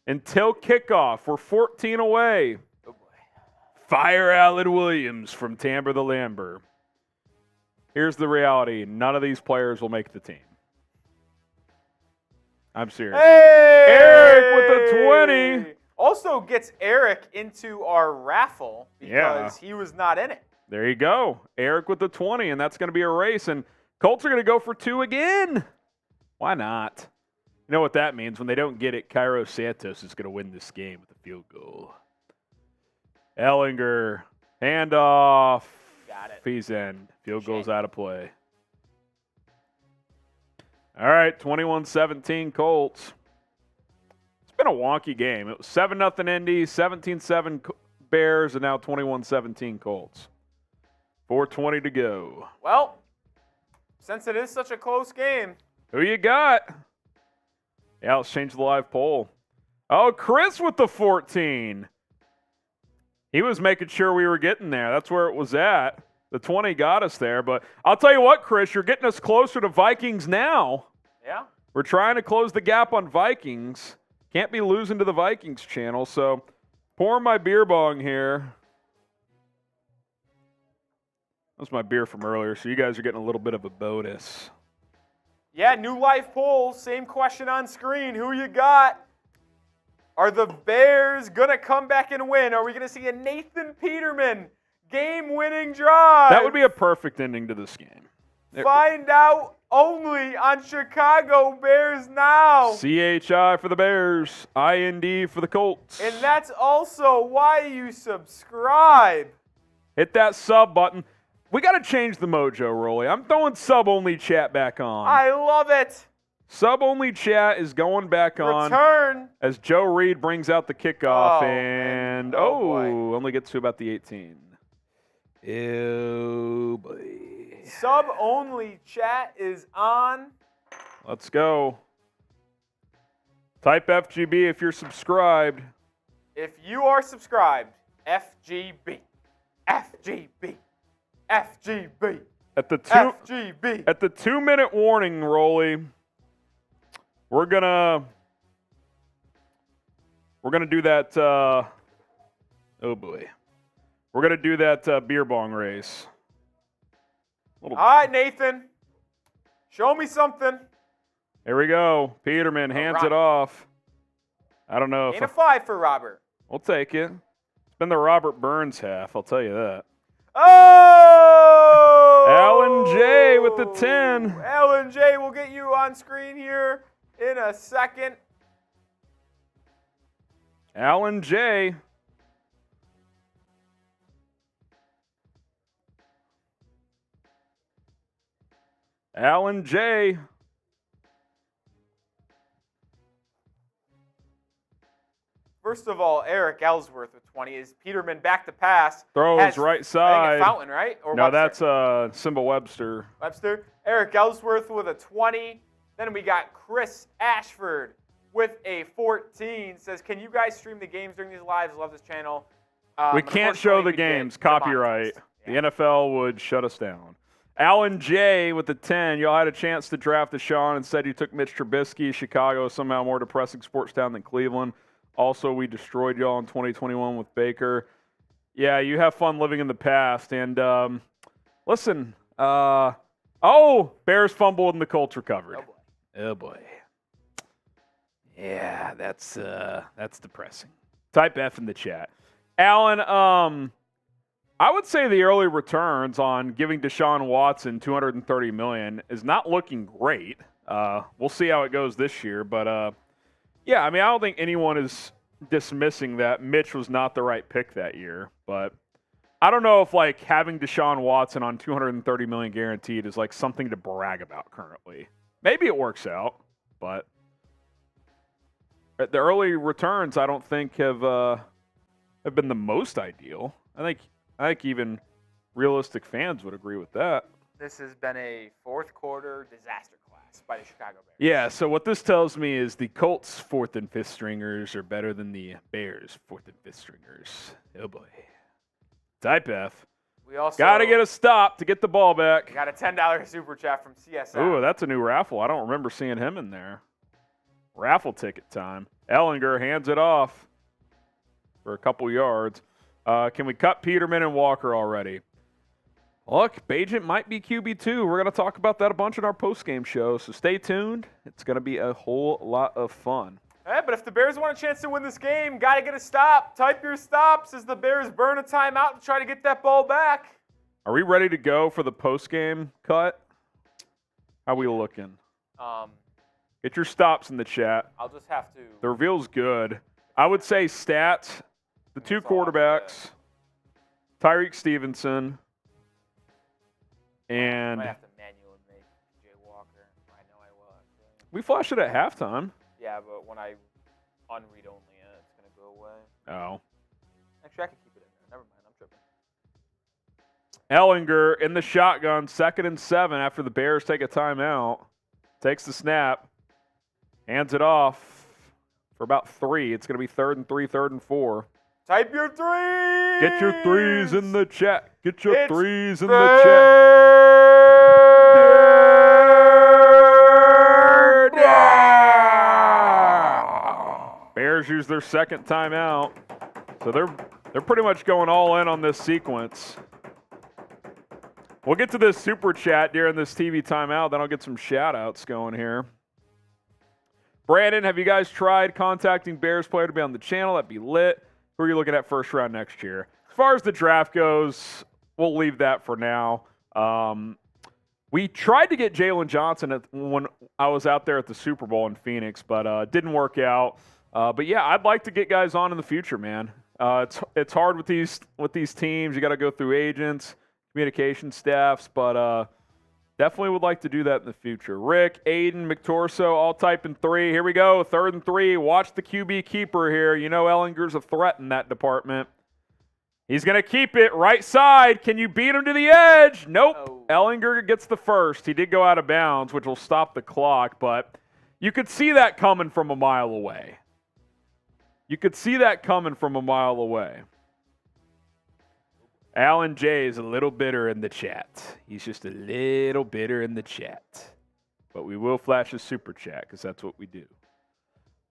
Until kickoff, we're 14 away. Oh, boy. Fire Alan Williams from Tamber the Lamber. Here's the reality. None of these players will make the team. I'm serious. Hey! Eric with the 20. Also gets Eric into our raffle because he was not in it. There you go. Eric with the 20, and that's going to be a race. And Colts are going to go for 2 again. Why not? You know what that means? When they don't get it, Cairo Santos is going to win this game with a field goal. Ellinger, handoff. Got it. He's in. Field goal's out of play. All right, 21-17 Colts. It's been a wonky game. It was 7-0 Indy, 17-7 Bears, and now 21-17 Colts. 4:20 to go. Well, since it is such a close game. Who you got? Yeah, let's change the live poll. Oh, Chris with the 14. He was making sure we were getting there. That's where it was at. The 20 got us there. But I'll tell you what, Chris, you're getting us closer to Vikings now. Yeah. We're trying to close the gap on Vikings. Can't be losing to the Vikings channel. So pouring my beer bong here. That's my beer from earlier, so you guys are getting a little bit of a bonus. Yeah, new live poll. Same question on screen. Who you got? Are the Bears going to come back and win? Are we going to see a Nathan Peterman game-winning drive? That would be a perfect ending to this game. Find out only on Chicago Bears Now. CHI for the Bears, IND for the Colts. And that's also why you subscribe. Hit that sub button. We got to change the mojo, Rolly. I'm throwing sub-only chat back on. I love it. Sub-only chat is going back on. Return. As Joe Reed brings out the kickoff. Oh, and, man. Oh, boy. only gets to about the 18. Ew, boy. Sub-only chat is on. Let's go. Type FGB if you're subscribed. If you are subscribed, FGB. FGB. FGB. At the FGB. At the 2-minute warning, Rolly, we're gonna do that. Oh boy, we're gonna do that beer bong race. All right, Nathan, show me something. Here we go. Peterman hands it off. I don't know if Gain of 5 for Robert. We'll take it. It's been the Robert Burns half. I'll tell you that. Oh! Alan J with the 10. Alan J will get you on screen here in a second. Alan J. Alan J. First of all, Eric Ellsworth with 20. Is Peterman back to pass? Throws right side. I think Fountain, right? Or no, Webster? that's Simba Webster. Webster. Eric Ellsworth with a 20. Then we got Chris Ashford with a 14. Says, can you guys stream the games during these lives? Love this channel. We can't show the games. Copyright. Yeah. The NFL would shut us down. Alan J with the 10. Y'all had a chance to draft Deshaun and said you took Mitch Trubisky. Chicago is somehow more depressing sports town than Cleveland. Also, we destroyed y'all in 2021 with Baker. Yeah, you have fun living in the past. And listen, Bears fumbled and the Colts recovered. Oh boy. Yeah, that's depressing. Type F in the chat. Alan, I would say the early returns on giving Deshaun Watson $230 million is not looking great. We'll see how it goes this year, but yeah, I mean, I don't think anyone is dismissing that Mitch was not the right pick that year, but I don't know if like having Deshaun Watson on $230 million guaranteed is like something to brag about currently. Maybe it works out, but the early returns I don't think have been the most ideal. I think even realistic fans would agree with that. This has been a fourth quarter disaster class by the Chicago Bears. Yeah, so what this tells me is the Colts' 4th and 5th stringers are better than the Bears' 4th and 5th stringers. Oh boy. Type F. We also got to get a stop to get the ball back. Got a $10 super chat from CSI. Ooh, that's a new raffle. I don't remember seeing him in there. Raffle ticket time. Ellinger hands it off for a couple yards. Can we cut Peterman and Walker already? Look, Bajent might be QB2. We're going to talk about that a bunch in our postgame show, so stay tuned. It's going to be a whole lot of fun. But if the Bears want a chance to win this game, got to get a stop. Type your stops as the Bears burn a timeout to try to get that ball back. Are we ready to go for the post-game cut? How we looking? Get your stops in the chat. I'll just have to. The reveal's good. I would say stats, the two quarterbacks, Tyreek Stevenson, and I might have to manually make Jay Walker. I know I will. We flashed it at halftime. Yeah, but when I unread only it, it's going to go away. Oh. Actually, I can keep it in there. Never mind. I'm tripping. Ellinger in the shotgun, 2nd and 7 after the Bears take a timeout. Takes the snap. Hands it off for about 3. It's going to be 3rd and 3, 3rd and 4. Type your threes! Get your threes in the chat. Get your threes in the chat. Bears use their 2nd timeout. So they're pretty much going all in on this sequence. We'll get to this super chat during this TV timeout, then I'll get some shout-outs going here. Brandon, have you guys tried contacting Bears player to be on the channel? That'd be lit. Who are you looking at first round next year? As far as the draft goes, we'll leave that for now. We tried to get Jalen Johnson when I was out there at the Super Bowl in Phoenix, but didn't work out. But yeah, I'd like to get guys on in the future, man. It's hard with these teams. You got to go through agents, communication staffs, but definitely would like to do that in the future. Rick, Aiden, McTorso, all typing 3. Here we go, 3rd and 3. Watch the QB keeper here. You know Ellinger's a threat in that department. He's going to keep it right side. Can you beat him to the edge? Nope. Oh. Ellinger gets the first. He did go out of bounds, which will stop the clock, but you could see that coming from a mile away. You could see that coming from a mile away. Alan J is a little bitter in the chat. He's just a little bitter in the chat. But we will flash a super chat because that's what we do.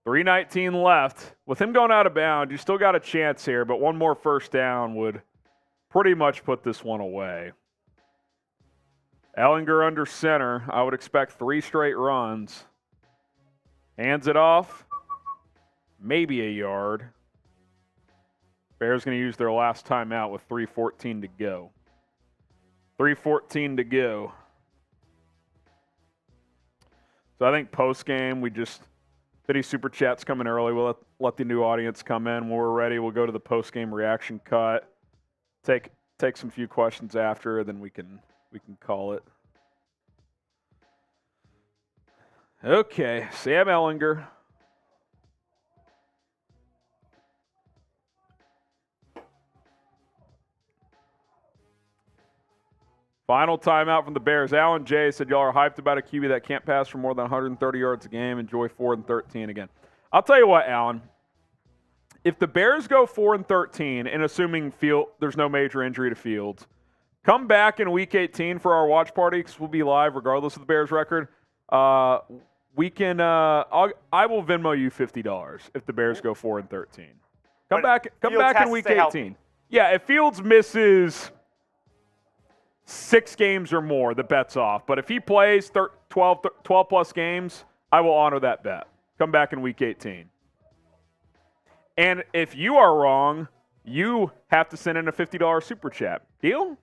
3:19 left. With him going out of bounds, you still got a chance here, but one more first down would pretty much put this one away. Ellinger under center. I would expect 3 straight runs. Hands it off. Maybe a yard. Bears going to use their last timeout with 3:14 to go. 3:14 to go. So I think post-game, we just, Fitty Super Chat's coming early. We'll let the new audience come in. When we're ready, we'll go to the post-game reaction cut. Take some few questions after, then we can call it. Okay, Sam Ellinger. Final timeout from the Bears. Alan J said, y'all are hyped about a QB that can't pass for more than 130 yards a game. Enjoy 4 and 13 again. I'll tell you what, Alan. If the Bears go 4 and 13, and assuming there's no major injury to Fields, come back in Week 18 for our watch party because we'll be live regardless of the Bears record. We can. I will Venmo you $50 if the Bears go 4 and 13. Come back in Week 18. Yeah, if Fields misses 6 games or more, the bet's off. But if he plays 12 plus games, I will honor that bet. Come back in Week 18. And if you are wrong, you have to send in a $50 super chat. Deal?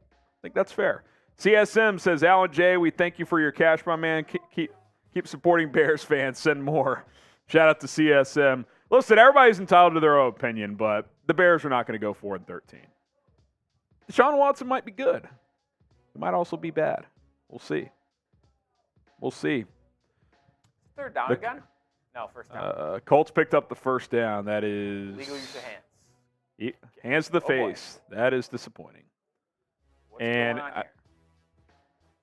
I think that's fair. CSM says, Alan J, we thank you for your cash, my man. Keep supporting Bears fans. Send more. Shout out to CSM. Listen, everybody's entitled to their own opinion, but the Bears are not going to go 4 and 13. Deshaun Watson might be good. He might also be bad. We'll see. We'll see. 3rd down again? No, first down. Colts picked up the first down. That is legal use of hands. Hands to the face. Boy. That is disappointing. What's going on here?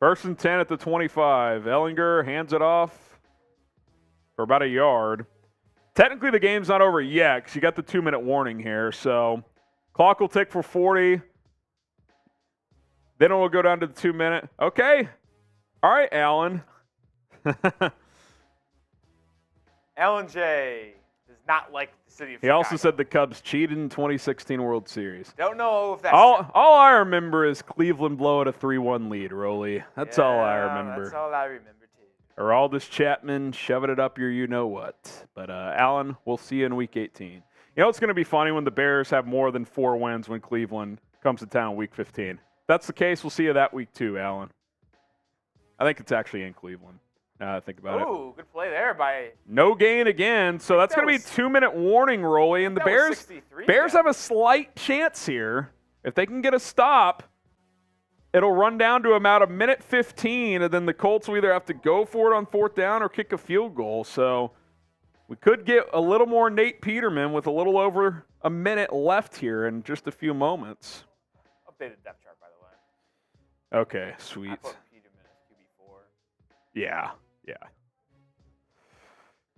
1st and 10 at the 25. Ellinger hands it off for about a yard. Technically, the game's not over yet because you got the 2-minute warning here. So clock will tick for 40. Then it will go down to the 2-minute. Okay. All right, Alan. Alan J does not like the city of Chicago. He also said the Cubs cheated in 2016 World Series. Don't know if that's all I remember is Cleveland blowing a 3-1 lead, Rolly. That's all I remember. That's all I remember, too. Aroldis Chapman shoving it up your you-know-what. But, Alan, we'll see you in Week 18. You know it's going to be funny when the Bears have more than 4 wins when Cleveland comes to town Week 15. If that's the case, we'll see you that week too, Alan. I think it's actually in Cleveland. Now I think about it. Ooh, good play there by... No gain again, so that's going to be a 2-minute warning, Rolly. And the Bears have a slight chance here. If they can get a stop, it'll run down to about a minute 15, and then the Colts will either have to go for it on 4th down or kick a field goal. So we could get a little more Nate Peterman with a little over a minute left here in just a few moments. Updated depth chart, by the way. Okay, sweet. I put Peterman as QB4. Yeah.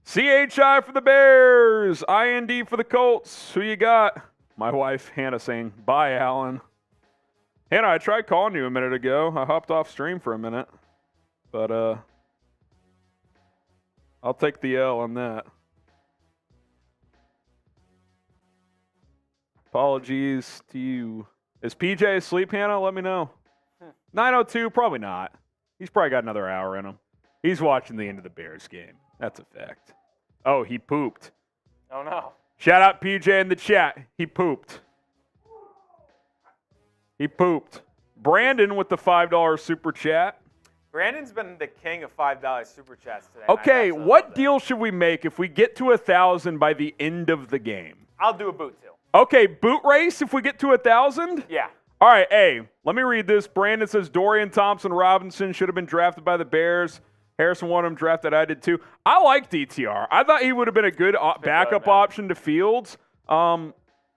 CHI for the Bears. IND for the Colts. Who you got? My wife, Hannah, saying, bye, Alan. Hannah, I tried calling you a minute ago. I hopped off stream for a minute. But, I'll take the L on that. Apologies to you. Is PJ asleep, Hannah? Let me know. 9:02, probably not. He's probably got another hour in him. He's watching the end of the Bears game. That's a fact. Oh, he pooped. Oh, no. Shout out PJ in the chat. He pooped. Brandon with the $5 super chat. Brandon's been the king of $5 super chats today. Okay, what deal should we make if we get to 1,000 by the end of the game? I'll do a boot deal. Okay, boot race if we get to 1,000? Yeah. All right, hey, let me read this. Brandon says Dorian Thompson-Robinson should have been drafted by the Bears. Harrison wanted him drafted. I did too. I like DTR. I thought he would have been a good backup option to Fields. I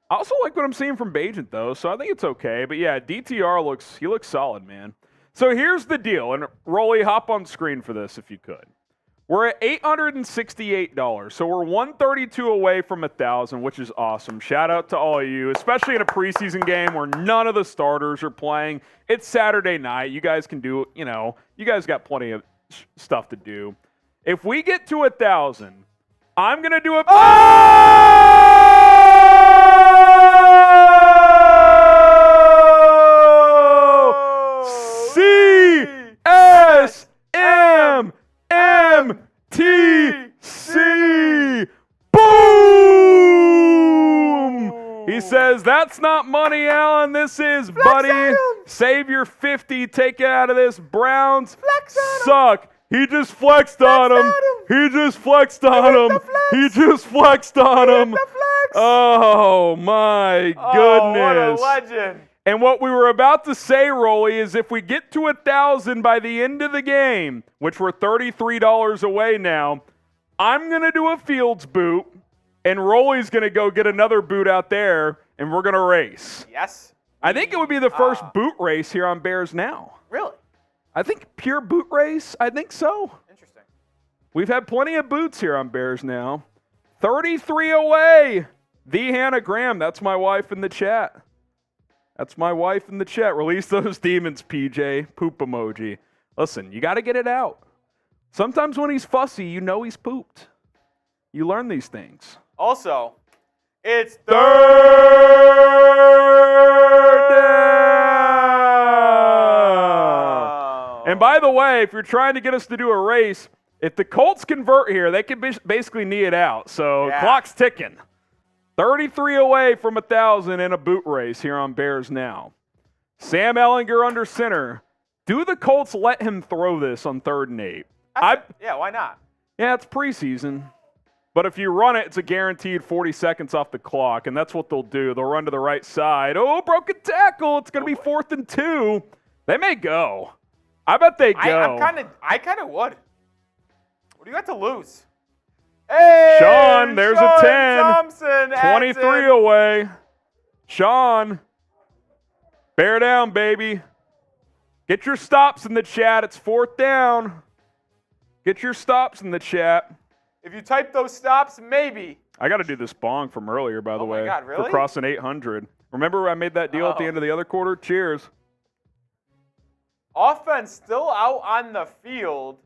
also like what I'm seeing from Bagent, though, so I think it's okay. But, yeah, DTR looks solid, man. So here's the deal. And, Rolly, hop on screen for this if you could. We're at $868, so we're 132 away from 1,000, which is awesome. Shout out to all of you, especially in a preseason game where none of the starters are playing. It's Saturday night. You guys can do, you guys got plenty of stuff to do. If we get to 1,000, I'm going to do a... CSMMTC! Boom! He says, that's not money, Alan. This is, buddy. Save your 50. Take it out of this. Browns suck. He just flexed on him. He just flexed on him. He just flexed on him. Oh, my goodness. What a legend. And what we were about to say, Rolly, is if we get to 1,000 by the end of the game, which we're $33 away now, I'm going to do a Fields boot, and Rolly's going to go get another boot out there, and we're going to race. Yes. I think it would be the first boot race here on Bears Now. Really? I think pure boot race, I think so. Interesting. We've had plenty of boots here on Bears Now. 33 away. The Hannah Graham, that's my wife in the chat. That's my wife in the chat. Release those demons, PJ. Poop emoji. Listen, you got to get it out. Sometimes when he's fussy, you know he's pooped. You learn these things. Also, it's Third down. And by the way, if you're trying to get us to do a race, if the Colts convert here, they can basically knee it out. So clock's ticking. 33 away from 1,000 in a boot race here on Bears Now. Sam Ehlinger under center. Do the Colts let him throw this on 3rd and 8? Yeah, why not? Yeah, it's preseason. But if you run it, it's a guaranteed 40 seconds off the clock, and that's what they'll do. They'll run to the right side. Oh, broken tackle. It's going to be 4th and 2. They may go. I bet they go. I kind of would. What do you got to lose? Hey, Sean, there's a 10. Thompson, 23 away. Sean, bear down, baby. Get your stops in the chat. It's 4th down. Get your stops in the chat. If you type those stops, maybe. I got to do this bong from earlier, by the way. Oh, my God, really? For crossing 800. Remember I made that deal at the end of the other quarter? Cheers. Offense still out on the field.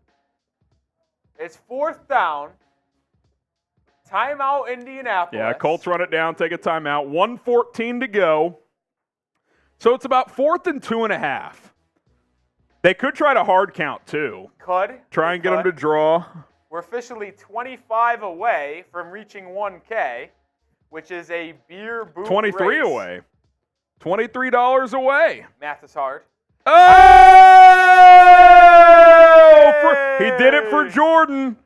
It's 4th down. Timeout, Indianapolis. Yeah, Colts run it down, take a timeout. 1:14 to go. So it's about 4th and 2.5. They could try to hard count, too. Could. Try and get them to draw. We're officially 25 away from reaching 1K, which is a beer boot 23 race. away. $23 away. Math is hard. Oh! He did it for Jordan.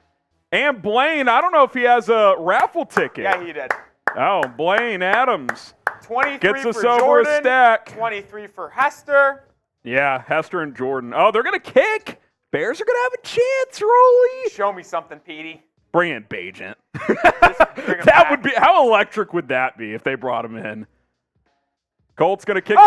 And Blaine, I don't know if he has a raffle ticket. Yeah, he did. Oh, Blaine Adams. 23 Gets us for over Jordan, a stack. 23 for Hester. Yeah, Hester and Jordan. Oh, they're going to kick. Bears are going to have a chance, Rolly. Show me something, Petey. Bring in Bajent. Bring him That back. would be, how electric would that be if they brought him in? Colts going to kick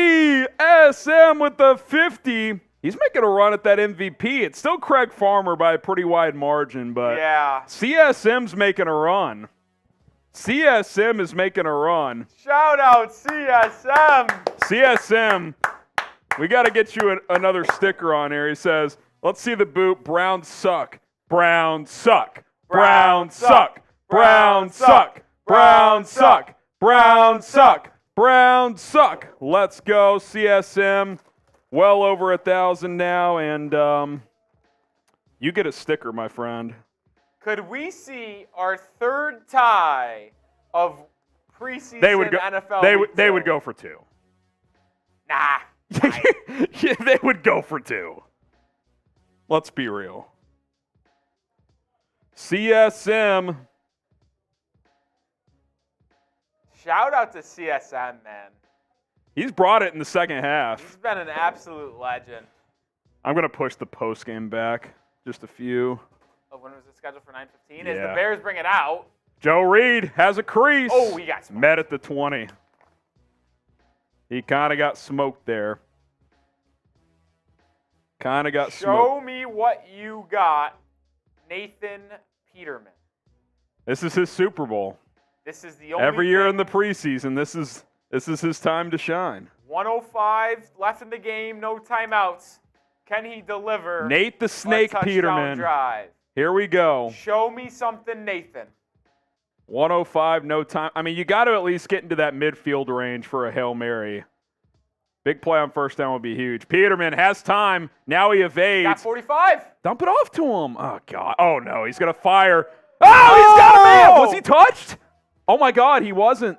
CSM with the 50. He's making a run at that MVP. It's still Craig Farmer by a pretty wide margin, but Yeah. CSM's making a run. CSM is making a run. Shout out CSM. CSM, we got to get you another sticker on here. He says, let's see the boot. Browns suck. Browns suck. Browns suck. Browns suck. Browns suck. Browns suck. Browns suck. Let's go, CSM. Well over 1,000 now, and you get a sticker, my friend. Could we see our third tie of preseason NFL? They would go for 2. Nah. Yeah, they would go for 2. Let's be real. CSM. Shout out to CSM, man. He's brought it in the second half. He's been an absolute legend. I'm going to push the post game back just a few. Oh, when was it scheduled for 9:15? Yeah. As the Bears bring it out. Joe Reed has a crease. Oh, he got smoked. Met at the 20. He kind of got smoked there. Kind of got smoked. Show me what you got, Nathan Peterman. This is his Super Bowl. This is the only Every year thing- in the preseason, this is his time to shine. 105 left in the game, no timeouts. Can he deliver Nate the a Snake touchdown Peterman. drive? Here we go. Show me something, Nathan. 105, no time. I mean, you got to at least get into that midfield range for a Hail Mary. Big play on first down would be huge. Peterman has time. Now he evades. Got 45. Dump it off to him. Oh, God. Oh, no. He's going to fire. Oh, he's got a man. Was he touched? Oh, my God. He wasn't.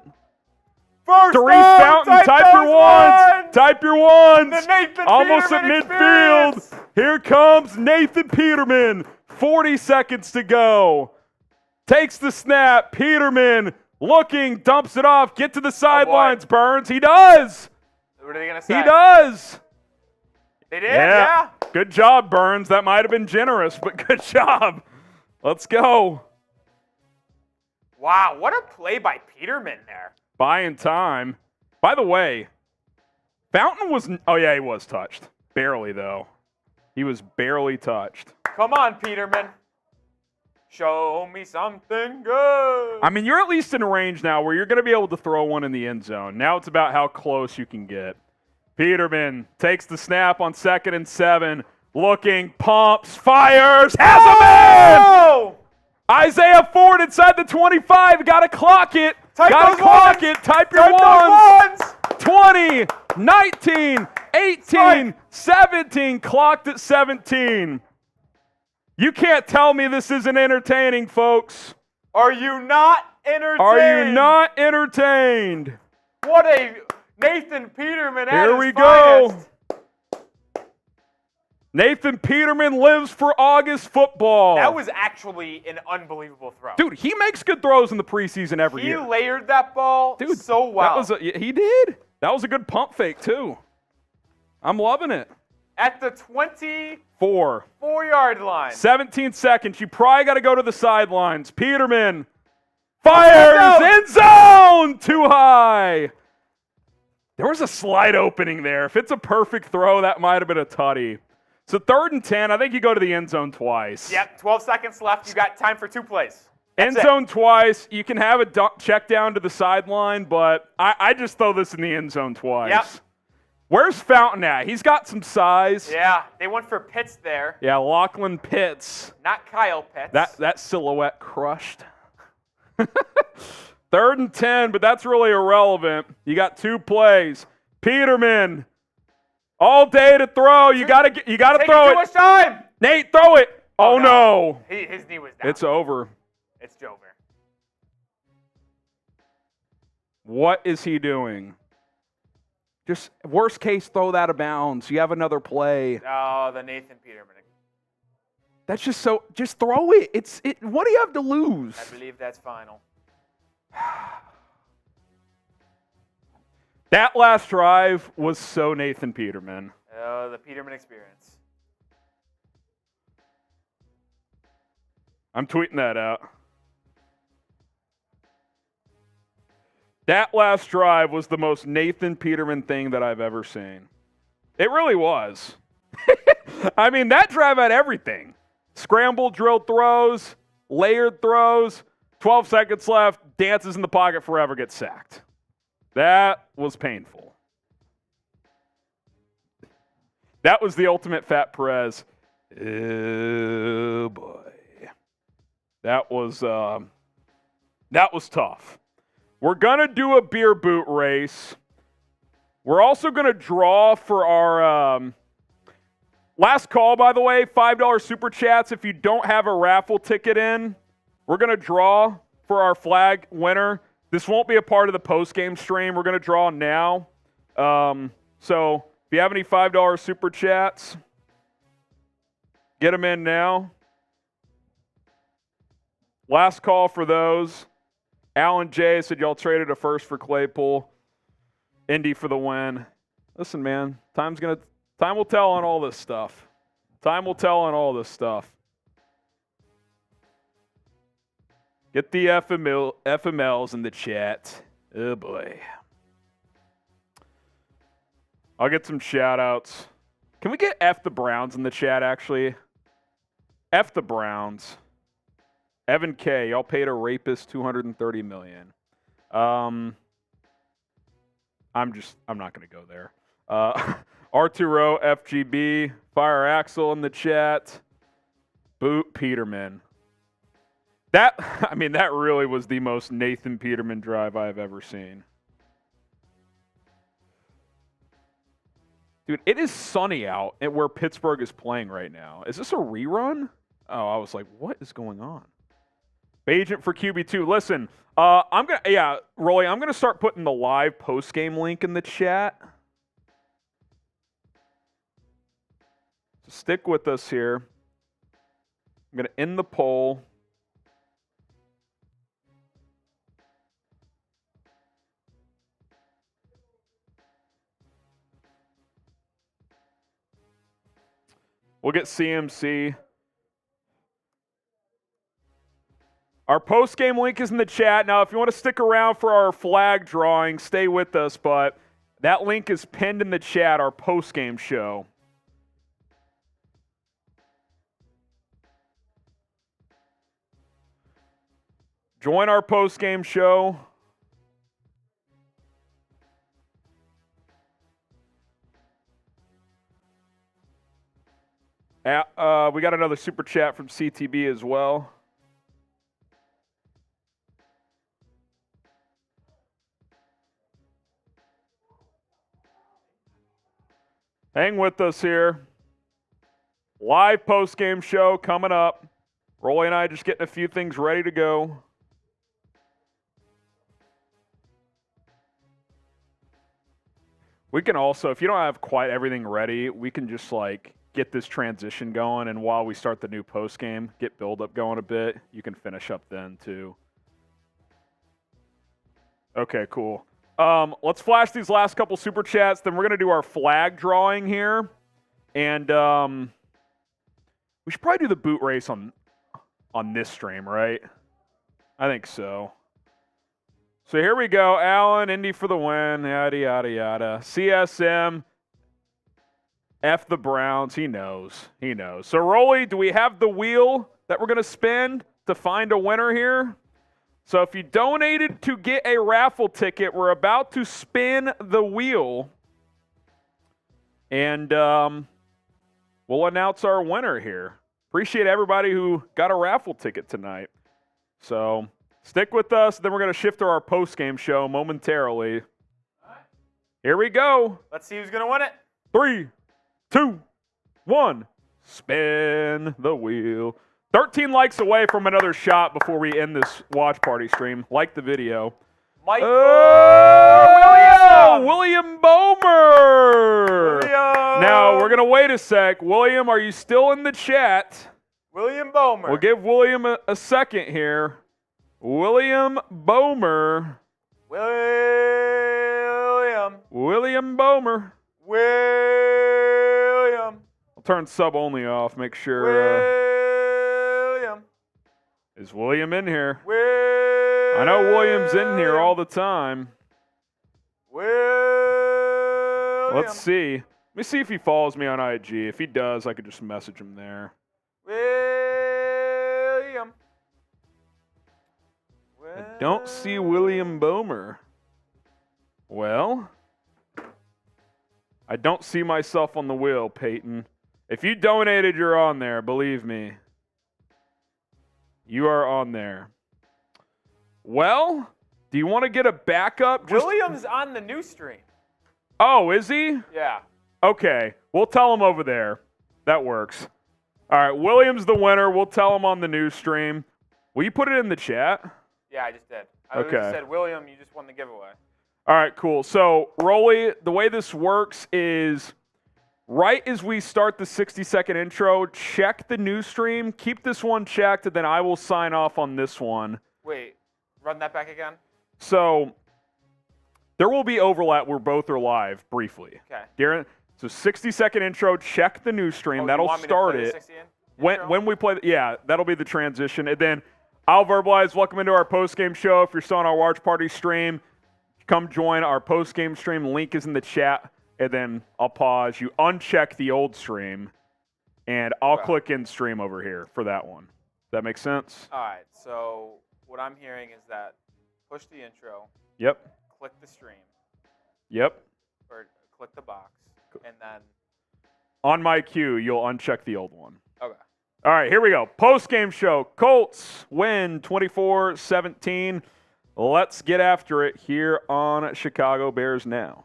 First Therese down, Fountain, type your ones. Type your ones. The Nathan Almost at Peterman midfield. experience. Here comes Nathan Peterman. 40 seconds to go. Takes the snap. Peterman looking, dumps it off. Get to the sidelines, Burns. He does. What are they going to say? He does. They did? Yeah. Good job, Burns. That might have been generous, but good job. Let's go. Wow, what a play by Peterman there. Buying time. By the way, Fountain was... Oh, yeah, he was touched. Barely, though. He was barely touched. Come on, Peterman. Show me something good. I mean, you're at least in a range now where you're going to be able to throw one in the end zone. Now it's about how close you can get. Peterman takes the snap on 2nd and 7. Looking, pumps, fires, has a man! Oh! Isaiah Ford inside the 25. Got to clock it. Type Got to those clock ones. it. Type your Type ones. those 20, ones. 19, 18, Strike. 17. Clocked at 17. You can't tell me this isn't entertaining, folks. Are you not entertained? Are you not entertained? What a Nathan Peterman at Here his we go. finest. Nathan Peterman lives for August football. That was actually an unbelievable throw. Dude, he makes good throws in the preseason every He year. layered that ball so well. He did. That was a good pump fake, too. I'm loving it. At the 24-yard line. 17 seconds. You probably got to go to the sidelines. Peterman fires. End zone. Too high. There was a slight opening there. If it's a perfect throw, that might have been a tutty. So 3rd and 10. I think you go to the end zone twice. Yep, 12 seconds left. You got time for 2 plays. End zone twice. You can have a check down to the sideline, but I just throw this in the end zone twice. Yep. Where's Fountain at? He's got some size. Yeah, they went for Pitts there. Yeah, Lachlan Pitts. Not Kyle Pitts. That silhouette crushed. 3rd and 10, but that's really irrelevant. You got 2 plays. Peterman, all day to throw. You got to throw it. Too much time. Nate, throw it. Oh, no. His knee was down. It's over. It's over. What is he doing? Just worst case, throw that out of bounds. You have another play. Oh, the Nathan Peterman. That's just so. Just throw it. What do you have to lose? I believe that's final. That last drive was so Nathan Peterman. Oh, the Peterman experience. I'm tweeting that out. That last drive was the most Nathan Peterman thing that I've ever seen. It really was. I mean, that drive had everything. Scramble, drilled throws, layered throws, 12 seconds left, dances in the pocket forever, gets sacked. That was painful. That was the ultimate Fat Perez. Oh, boy. That was tough. We're going to do a beer boot race. We're also going to draw for our last call, by the way, $5 Super Chats. If you don't have a raffle ticket in, we're going to draw for our flag winner. This won't be a part of the post-game stream. We're going to draw now. So if you have any $5 Super Chats, get them in now. Last call for those. Alan J said y'all traded a first for Claypool. Indy for the win. Listen, man, time will tell on all this stuff. Time will tell on all this stuff. Get the FMLs in the chat. Oh boy. I'll get some shout outs. Can we get F the Browns in the chat actually? F the Browns. Evan K, y'all paid a rapist $230 million. I'm not going to go there. Arturo FGB, Fire Axel in the chat. Boot Peterman. That really was the most Nathan Peterman drive I've ever seen. Dude, it is sunny out at where Pittsburgh is playing right now. Is this a rerun? Oh, I was like, what is going on? Agent for QB2. Listen, Rolly, I'm gonna start putting the live post-game link in the chat. So stick with us here. I'm gonna end the poll. We'll get CMC. Our post-game link is in the chat. Now, if you want to stick around for our flag drawing, stay with us, but that link is pinned in the chat, our post-game show. Join our post-game show. We got another super chat from CTB as well. Hang with us here. Live post-game show coming up. Rolly and I just getting a few things ready to go. We can also, if you don't have quite everything ready, we can just get this transition going, and while we start the new post-game, get build-up going a bit. You can finish up then too. Okay, cool. Let's flash these last couple super chats. Then we're going to do our flag drawing here. And we should probably do the boot race on this stream, right? I think so. So here we go. Allen, Indy for the win. Yada, yada, yada. CSM. F the Browns. He knows. He knows. So, Rolly, do we have the wheel that we're going to spin to find a winner here? So if you donated to get a raffle ticket, we're about to spin the wheel. And we'll announce our winner here. Appreciate everybody who got a raffle ticket tonight. So Stick with us. Then we're going to shift to our post-game show momentarily. Here we go. Let's see who's going to win it. 3, 2, 1. Spin the wheel. 13 likes away from another shot before we end this watch party stream. Like the video. Michael William Bomer. William. Now, we're going to wait a sec. William, are you still in the chat? William Bomer. We'll give William a second here. William Bomer. William Bomer. William. I'll turn sub only off. Make sure. William. Is William in here? William. I know William's in here all the time. William. Let's see. Let me see if he follows me on IG. If he does, I could just message him there. William. I don't see William Bomer. Well, I don't see myself on the wheel, Peyton. If you donated, you're on there. Believe me. You are on there. Well, do you want to get a backup? William's on the new stream. Oh, is he? Yeah. Okay. We'll tell him over there. That works. All right. William's the winner. We'll tell him on the news stream. Will you put it in the chat? Yeah, I just did. I Okay. just said, William, you just won the giveaway. All right, cool. So, Rolly, the way this works is right as we start the 60-second intro, check the news stream, keep this one checked, and then I will sign off on this one. Wait, run that back again? So, there will be overlap where both are live briefly. Okay. Darren, so 60-second intro, check the news stream. Oh, That'll you want me to start play the it. 60 intro? When we play, that'll be the transition. And then I'll verbalize, welcome into our post-game show. If you're still on our watch party stream, come join our post-game stream. Link is in the chat. And then I'll pause. You uncheck the old stream, and I'll click in stream over here for that one. Does that make sense? All right, so what I'm hearing is that push the intro. Yep. Click the stream. Yep. Or click the box. And then. On my cue, you'll uncheck the old one. Okay. All right, here we go. Post-game show. Colts win 24-17. Let's get after it here on Chicago Bears Now.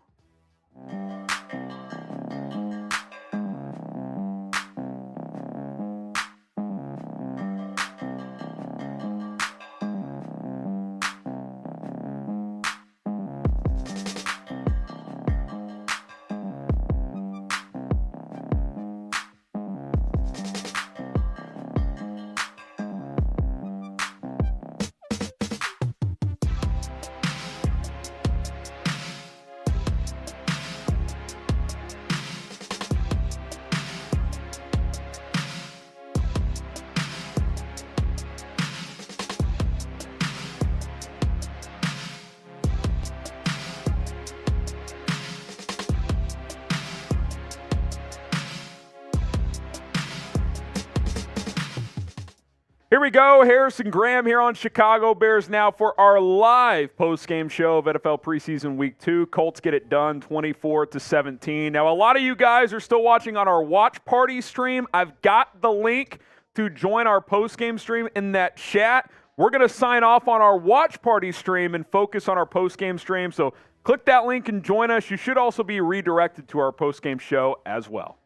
Here we go. Harrison Graham here on Chicago Bears Now for our live post-game show of NFL Preseason Week 2. Colts get it done 24-17. Now, a lot of you guys are still watching on our watch party stream. I've got the link to join our post-game stream in that chat. We're going to sign off on our watch party stream and focus on our post-game stream. So click that link and join us. You should also be redirected to our post-game show as well.